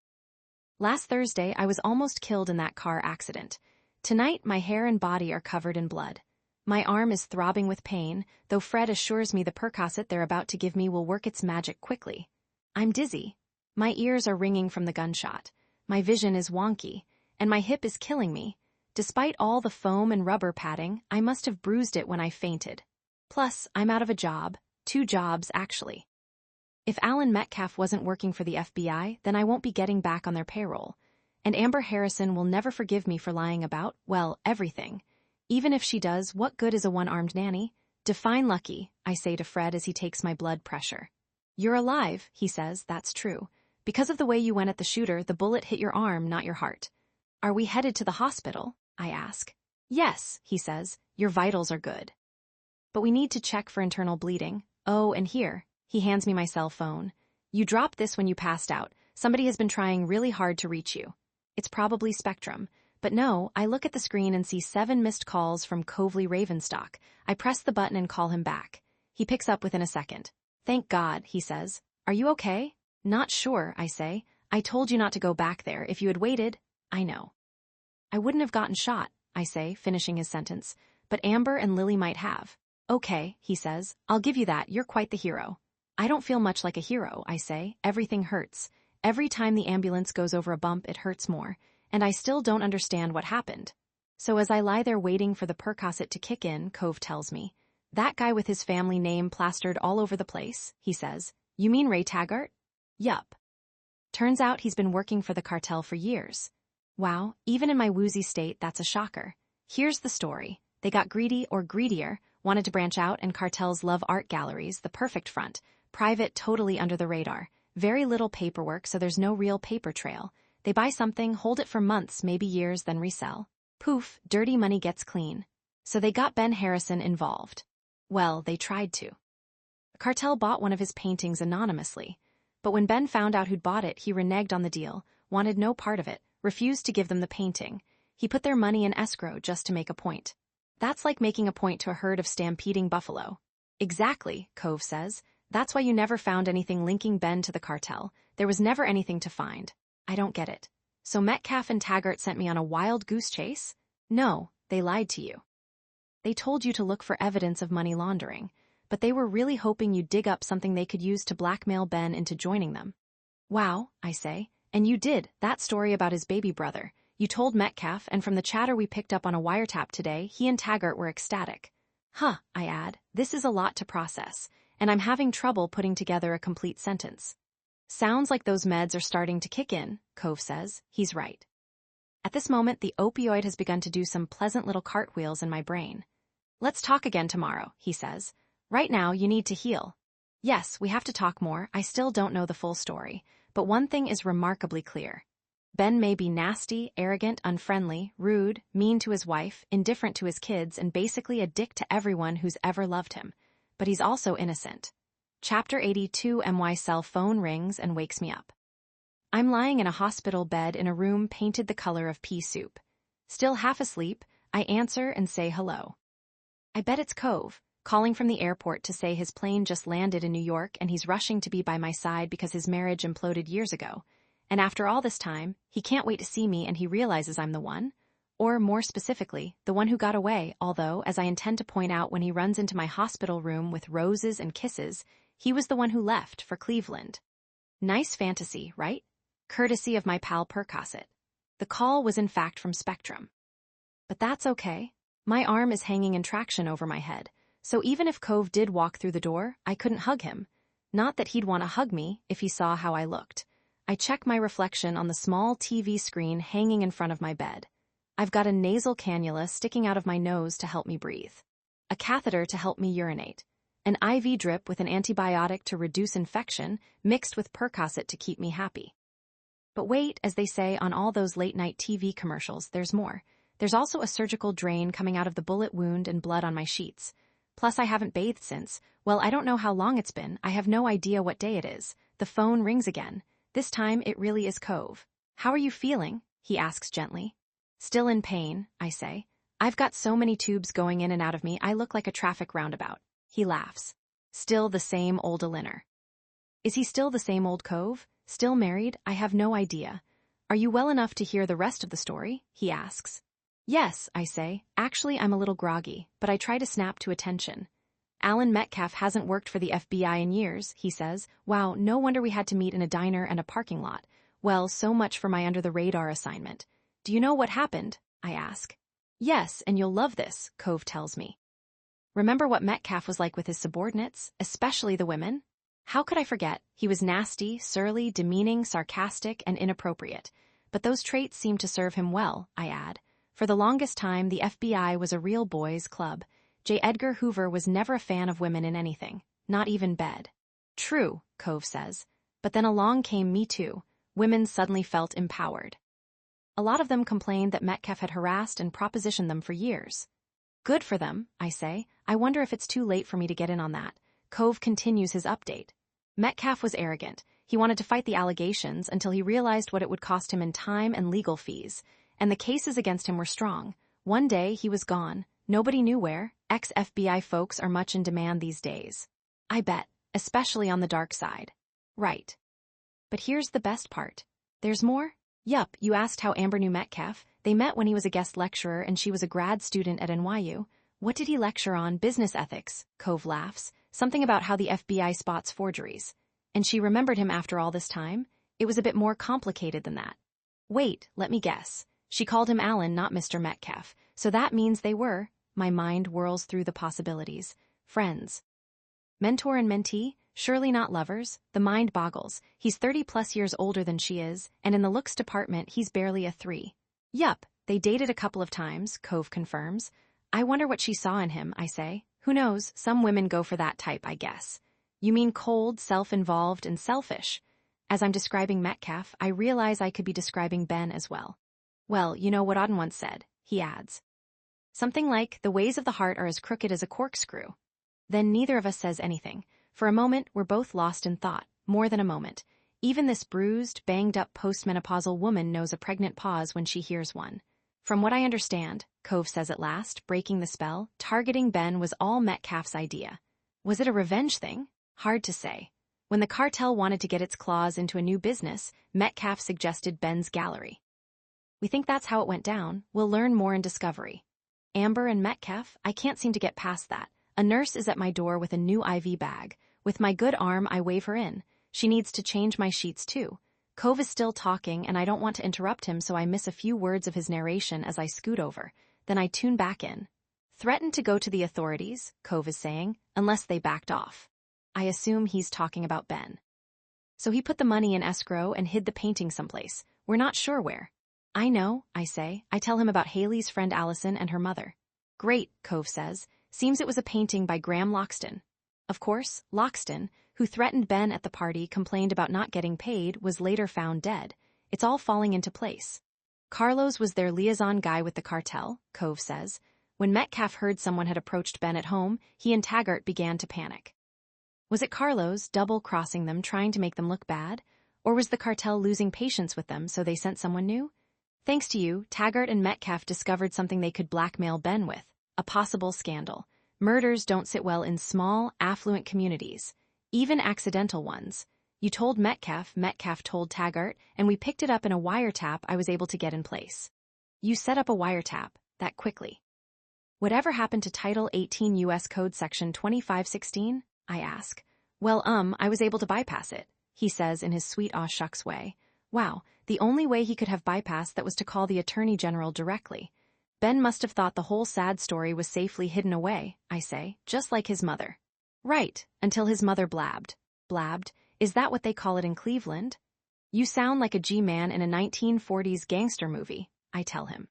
Last Thursday, I was almost killed in that car accident. Tonight, my hair and body are covered in blood. My arm is throbbing with pain, though Fred assures me the Percocet they're about to give me will work its magic quickly. I'm dizzy. My ears are ringing from the gunshot. My vision is wonky, and my hip is killing me. Despite all the foam and rubber padding, I must have bruised it when I fainted. Plus, I'm out of a job. 2 jobs, actually. If Alan Metcalf wasn't working for the FBI, then I won't be getting back on their payroll. And Amber Harrison will never forgive me for lying about, well, everything. Even if she does, what good is a one-armed nanny? Define lucky, I say to Fred as he takes my blood pressure. You're alive, he says. That's true. Because of the way you went at the shooter, the bullet hit your arm, not your heart. Are we headed to the hospital? I ask. Yes, he says. Your vitals are good. But we need to check for internal bleeding. Oh, and here. He hands me my cell phone. You dropped this when you passed out. Somebody has been trying really hard to reach you. It's probably Spectrum. But no, I look at the screen and see 7 missed calls from Covely Ravenstock. I press the button and call him back. He picks up within a second. Thank God, he says. Are you okay? Not sure, I say. I told you not to go back there. If you had waited, I know. I wouldn't have gotten shot, I say, finishing his sentence. But Amber and Lily might have. Okay, he says. I'll give you that. You're quite the hero. I don't feel much like a hero, I say. Everything hurts. Every time the ambulance goes over a bump, it hurts more. And I still don't understand what happened. So as I lie there waiting for the Percocet to kick in, Cove tells me. That guy with his family name plastered all over the place, he says. You mean Ray Taggart? Yup. Turns out he's been working for the cartel for years. Wow, even in my woozy state, that's a shocker. Here's the story. They got greedy or greedier, wanted to branch out, and cartels love art galleries, the perfect front. Private, totally under the radar. Very little paperwork, so there's no real paper trail. They buy something, hold it for months, maybe years, then resell. Poof, dirty money gets clean. So they got Ben Harrison involved. Well, they tried to. The cartel bought one of his paintings anonymously. But when Ben found out who'd bought it, he reneged on the deal, wanted no part of it, refused to give them the painting. He put their money in escrow just to make a point. That's like making a point to a herd of stampeding buffalo. Exactly, Cove says. That's why you never found anything linking Ben to the cartel. There was never anything to find. I don't get it. So Metcalf and Taggart sent me on a wild goose chase? No, they lied to you. They told you to look for evidence of money laundering, but they were really hoping you'd dig up something they could use to blackmail Ben into joining them. Wow, I say. And you did, that story about his baby brother. You told Metcalf, and from the chatter we picked up on a wiretap today, he and Taggart were ecstatic. Huh, I add, this is a lot to process, and I'm having trouble putting together a complete sentence. Sounds like those meds are starting to kick in, Cove says. He's right. At this moment, the opioid has begun to do some pleasant little cartwheels in my brain. Let's talk again tomorrow, he says. Right now, you need to heal. Yes, we have to talk more. I still don't know the full story, but one thing is remarkably clear. Ben may be nasty, arrogant, unfriendly, rude, mean to his wife, indifferent to his kids, and basically a dick to everyone who's ever loved him. But he's also innocent. Chapter 82. My cell phone rings and wakes me up. I'm lying in a hospital bed in a room painted the color of pea soup. Still half asleep, I answer and say hello. I bet it's Cove, calling from the airport to say his plane just landed in New York and he's rushing to be by my side because his marriage imploded years ago. And after all this time, he can't wait to see me and he realizes I'm the one. Or more specifically, the one who got away, although, as I intend to point out when he runs into my hospital room with roses and kisses, he was the one who left for Cleveland. Nice fantasy, right? Courtesy of my pal Percocet. The call was in fact from Spectrum. But that's okay. My arm is hanging in traction over my head, so even if Cove did walk through the door, I couldn't hug him. Not that he'd want to hug me if he saw how I looked. I check my reflection on the small TV screen hanging in front of my bed. I've got a nasal cannula sticking out of my nose to help me breathe, a catheter to help me urinate, an IV drip with an antibiotic to reduce infection mixed with Percocet to keep me happy. But wait, as they say on all those late-night TV commercials, there's more. There's also a surgical drain coming out of the bullet wound and blood on my sheets. Plus, I haven't bathed since. Well, I don't know how long it's been. I have no idea what day it is. The phone rings again. This time, it really is Cove. How are you feeling? He asks gently. Still in pain, I say. I've got so many tubes going in and out of me, I look like a traffic roundabout. He laughs. Still the same old Alinner. Is he still the same old Cove? Still married? I have no idea. Are you well enough to hear the rest of the story? He asks. Yes, I say. Actually, I'm a little groggy, but I try to snap to attention. Alan Metcalf hasn't worked for the FBI in years, he says. Wow, no wonder we had to meet in a diner and a parking lot. Well, so much for my under-the-radar assignment. Do you know what happened? I ask. Yes, and you'll love this, Cove tells me. Remember what Metcalf was like with his subordinates, especially the women? How could I forget? He was nasty, surly, demeaning, sarcastic, and inappropriate. But those traits seemed to serve him well, I add. For the longest time, the FBI was a real boys' club. J. Edgar Hoover was never a fan of women in anything, not even bed. True, Cove says. But then along came Me Too. Women suddenly felt empowered. A lot of them complained that Metcalf had harassed and propositioned them for years. Good for them, I say. I wonder if it's too late for me to get in on that. Cove continues his update. Metcalf was arrogant. He wanted to fight the allegations until he realized what it would cost him in time and legal fees. And the cases against him were strong. One day, he was gone. Nobody knew where. Ex-FBI folks are much in demand these days. I bet, especially on the dark side. Right. But here's the best part. There's more? Yup, you asked how Amber knew Metcalf. They met when he was a guest lecturer and she was a grad student at NYU. What did he lecture on? Business ethics, Cove laughs. Something about how the FBI spots forgeries. And she remembered him after all this time? It was a bit more complicated than that. Wait, let me guess. She called him Alan, not Mr. Metcalf. So that means they were, my mind whirls through the possibilities, friends. Mentor and mentee? Surely not lovers. The mind boggles. He's 30+ years older than she is, and in the looks department, he's barely a 3. Yup, they dated a couple of times, Cove confirms. I wonder what she saw in him, I say. Who knows, some women go for that type, I guess. You mean cold, self-involved, and selfish. As I'm describing Metcalf, I realize I could be describing Ben as well. Well, you know what Auden once said, he adds. Something like, the ways of the heart are as crooked as a corkscrew. Then neither of us says anything. For a moment, we're both lost in thought, more than a moment. Even this bruised, banged-up postmenopausal woman knows a pregnant pause when she hears one. From what I understand, Cove says at last, breaking the spell, targeting Ben was all Metcalf's idea. Was it a revenge thing? Hard to say. When the cartel wanted to get its claws into a new business, Metcalf suggested Ben's gallery. We think that's how it went down. We'll learn more in Discovery. Amber and Metcalf, I can't seem to get past that. A nurse is at my door with a new IV bag. With my good arm, I wave her in. She needs to change my sheets too. Cove is still talking, and I don't want to interrupt him, so I miss a few words of his narration as I scoot over. Then I tune back in. Threatened to go to the authorities, Cove is saying, unless they backed off. I assume he's talking about Ben. So he put the money in escrow and hid the painting someplace. We're not sure where. I know, I say. I tell him about Haley's friend Allison and her mother. Great, Cove says. Seems it was a painting by Graham Loxton. Of course, Loxton, who threatened Ben at the party, complained about not getting paid, was later found dead. It's all falling into place. Carlos was their liaison guy with the cartel, Cove says. When Metcalf heard someone had approached Ben at home, he and Taggart began to panic. Was it Carlos double-crossing them, trying to make them look bad? Or was the cartel losing patience with them, so they sent someone new? Thanks to you, Taggart and Metcalf discovered something they could blackmail Ben with. A possible scandal. Murders don't sit well in small, affluent communities. Even accidental ones. You told Metcalf, Metcalf told Taggart, and we picked it up in a wiretap I was able to get in place. You set up a wiretap, that quickly. Whatever happened to Title 18 U.S. Code Section 2516? I ask. Well, I was able to bypass it, he says in his sweet aw shucks way. Wow, the only way he could have bypassed that was to call the Attorney General directly. Ben must have thought the whole sad story was safely hidden away, I say, just like his mother. Right, until his mother blabbed. Blabbed? Is that what they call it in Cleveland? You sound like a G-man in a 1940s gangster movie, I tell him.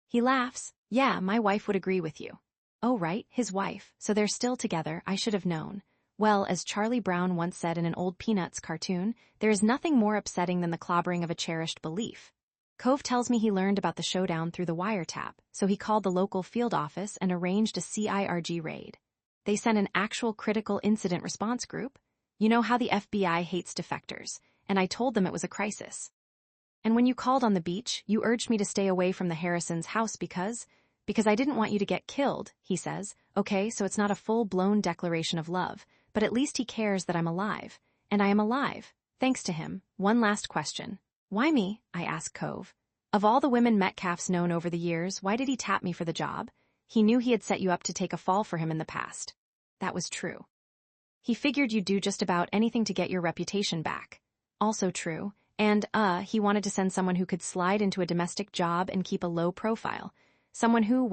He laughs. Yeah, my wife would agree with you. Oh right, his wife, so they're still together, I should have known. Well, as Charlie Brown once said in an old Peanuts cartoon, there is nothing more upsetting than the clobbering of a cherished belief. Cove tells me he learned about the showdown through the wiretap, so he called the local field office and arranged a CIRG raid. They sent an actual critical incident response group. You know how the FBI hates defectors, and I told them it was a crisis. And when you called on the beach, you urged me to stay away from the Harrisons' house because I didn't want you to get killed, he says. Okay, so it's not a full-blown declaration of love, but at least he cares that I'm alive. And I am alive, thanks to him. One last question. Why me? I ask Cove. Of all the women Metcalf's known over the years, why did he tap me for the job? He knew he had set you up to take a fall for him in the past. That was true. He figured you'd do just about anything to get your reputation back. Also true. And, he wanted to send someone who could slide into a domestic job and keep a low profile. Someone who,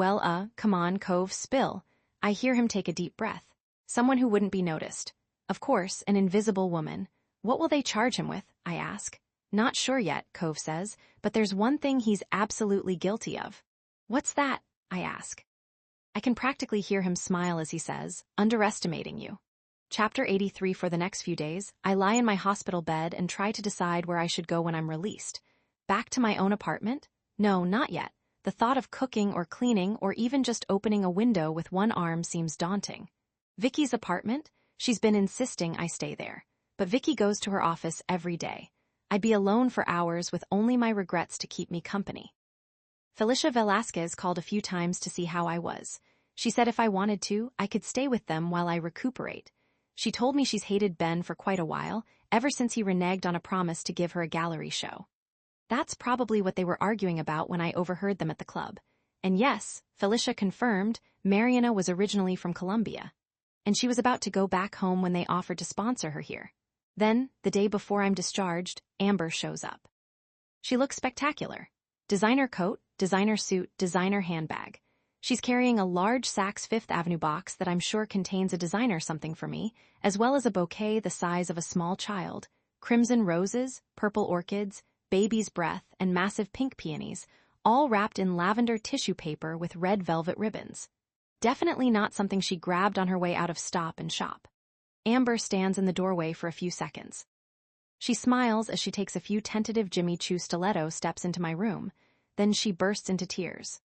come on, Cove, spill. I hear him take a deep breath. Someone who wouldn't be noticed. Of course, an invisible woman. What will they charge him with? I ask. Not sure yet, Cove says, but there's one thing he's absolutely guilty of. What's that? I ask. I can practically hear him smile as he says, underestimating you. Chapter 83. For the next few days, I lie in my hospital bed and try to decide where I should go when I'm released. Back to my own apartment? No, not yet. The thought of cooking or cleaning or even just opening a window with one arm seems daunting. Vicky's apartment? She's been insisting I stay there. But Vicky goes to her office every day. I'd be alone for hours with only my regrets to keep me company. Felicia Velasquez called a few times to see how I was. She said if I wanted to, I could stay with them while I recuperate. She told me she's hated Ben for quite a while, ever since he reneged on a promise to give her a gallery show. That's probably what they were arguing about when I overheard them at the club. And yes, Felicia confirmed, Mariana was originally from Colombia. And she was about to go back home when they offered to sponsor her here. Then, the day before I'm discharged, Amber shows up. She looks spectacular. Designer coat, designer suit, designer handbag. She's carrying a large Saks Fifth Avenue box that I'm sure contains a designer something for me, as well as a bouquet the size of a small child, crimson roses, purple orchids, baby's breath, and massive pink peonies, all wrapped in lavender tissue paper with red velvet ribbons. Definitely not something she grabbed on her way out of Stop and Shop. Amber stands in the doorway for a few seconds. She smiles as she takes a few tentative Jimmy Choo stiletto steps into my room. Then she bursts into tears.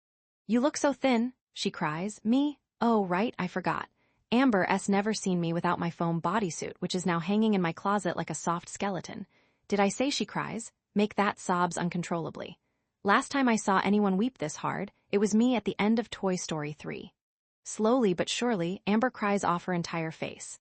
You look so thin, she cries. Me? Oh, right, I forgot. Amber's never seen me without my foam bodysuit, which is now hanging in my closet like a soft skeleton. Did I say, she cries? Make that sobs uncontrollably. Last time I saw anyone weep this hard, it was me at the end of Toy Story 3. Slowly but surely, Amber cries off her entire face.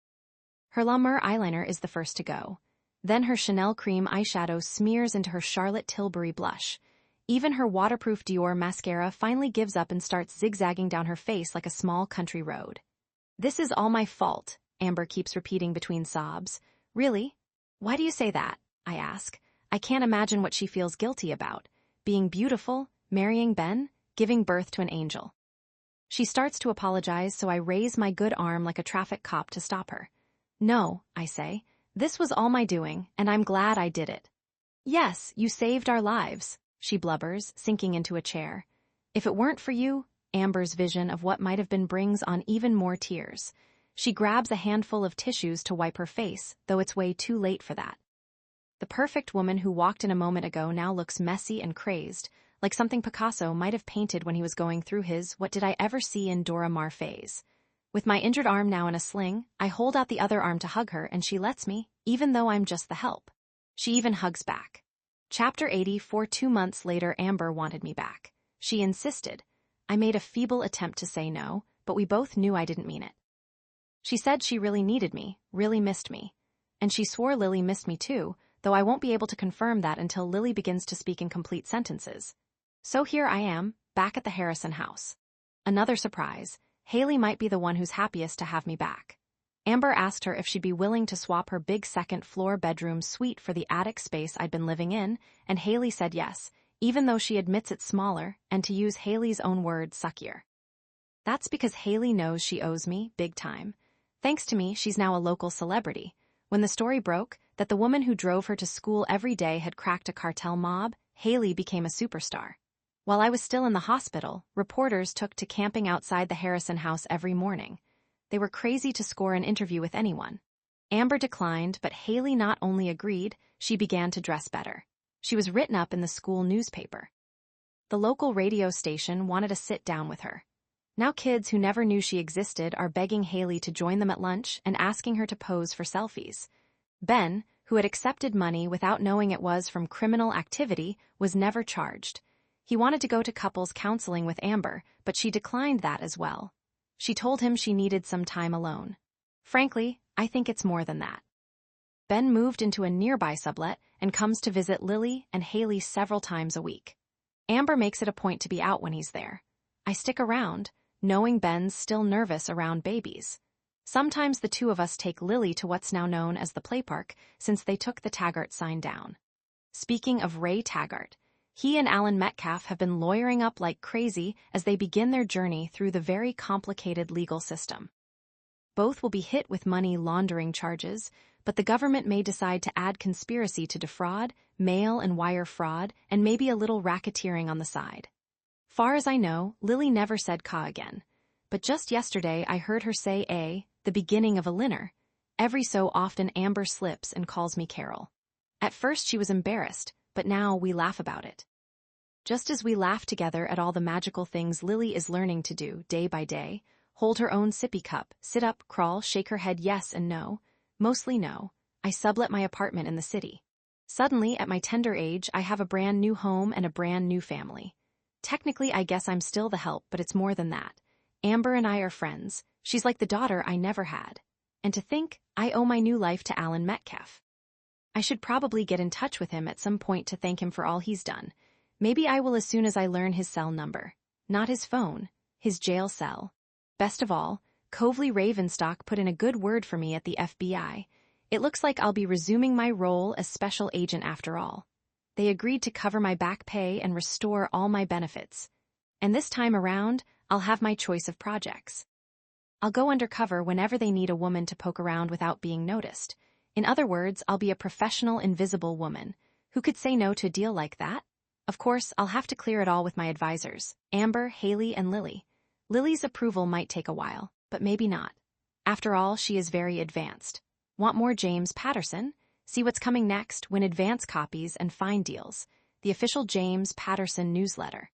Her La Mer eyeliner is the first to go. Then her Chanel cream eyeshadow smears into her Charlotte Tilbury blush. Even her waterproof Dior mascara finally gives up and starts zigzagging down her face like a small country road. This is all my fault, Amber keeps repeating between sobs. Really? Why do you say that? I ask. I can't imagine what she feels guilty about. Being beautiful, marrying Ben, giving birth to an angel. She starts to apologize, so I raise my good arm like a traffic cop to stop her. No, I say. This was all my doing, and I'm glad I did it. Yes, you saved our lives, she blubbers, sinking into a chair. If it weren't for you, Amber's vision of what might have been brings on even more tears. She grabs a handful of tissues to wipe her face, though it's way too late for that. The perfect woman who walked in a moment ago now looks messy and crazed, like something Picasso might have painted when he was going through his What Did I Ever See in Dora Maar phase. With my injured arm now in a sling, I hold out the other arm to hug her, and she lets me, even though I'm just the help. She even hugs back. Chapter 80. 2 months later, Amber wanted me back. She insisted. I made a feeble attempt to say no, but we both knew I didn't mean it. She said she really needed me, really missed me. And she swore Lily missed me too, though I won't be able to confirm that until Lily begins to speak in complete sentences. So here I am, back at the Harrison house. Another surprise. Haley might be the one who's happiest to have me back. Amber asked her if she'd be willing to swap her big second-floor bedroom suite for the attic space I'd been living in, and Haley said yes, even though she admits it's smaller, and to use Haley's own words, suckier. That's because Haley knows she owes me, big time. Thanks to me, she's now a local celebrity. When the story broke, that the woman who drove her to school every day had cracked a cartel mob, Haley became a superstar. While I was still in the hospital, reporters took to camping outside the Harrison house every morning. They were crazy to score an interview with anyone. Amber declined, but Haley not only agreed, she began to dress better. She was written up in the school newspaper. The local radio station wanted to sit down with her. Now kids who never knew she existed are begging Haley to join them at lunch and asking her to pose for selfies. Ben, who had accepted money without knowing it was from criminal activity, was never charged. He wanted to go to couples counseling with Amber, but she declined that as well. She told him she needed some time alone. Frankly, I think it's more than that. Ben moved into a nearby sublet and comes to visit Lily and Haley several times a week. Amber makes it a point to be out when he's there. I stick around, knowing Ben's still nervous around babies. Sometimes the two of us take Lily to what's now known as the play park, since they took the Taggart sign down. Speaking of Ray Taggart, he and Alan Metcalf have been lawyering up like crazy as they begin their journey through the very complicated legal system. Both will be hit with money laundering charges, but the government may decide to add conspiracy to defraud, mail and wire fraud, and maybe a little racketeering on the side. Far as I know, Lily never said "ka" again. But just yesterday I heard her say "a," the beginning of a linner. Every so often Amber slips and calls me Carol. At first she was embarrassed, but now we laugh about it. Just as we laugh together at all the magical things Lily is learning to do day by day, hold her own sippy cup, sit up, crawl, shake her head yes and no, mostly no, I sublet my apartment in the city. Suddenly, at my tender age, I have a brand new home and a brand new family. Technically, I guess I'm still the help, but it's more than that. Amber and I are friends. She's like the daughter I never had. And to think, I owe my new life to Alan Metcalf. I should probably get in touch with him at some point to thank him for all he's done. Maybe I will as soon as I learn his cell number. Not his phone, his jail cell. Best of all, Covely Ravenstock put in a good word for me at the FBI. It looks like I'll be resuming my role as special agent after all. They agreed to cover my back pay and restore all my benefits. And this time around, I'll have my choice of projects. I'll go undercover whenever they need a woman to poke around without being noticed. In other words, I'll be a professional invisible woman. Who could say no to a deal like that? Of course, I'll have to clear it all with my advisors, Amber, Haley, and Lily. Lily's approval might take a while, but maybe not. After all, she is very advanced. Want more James Patterson? See what's coming next, win advance copies and find deals. The official James Patterson newsletter.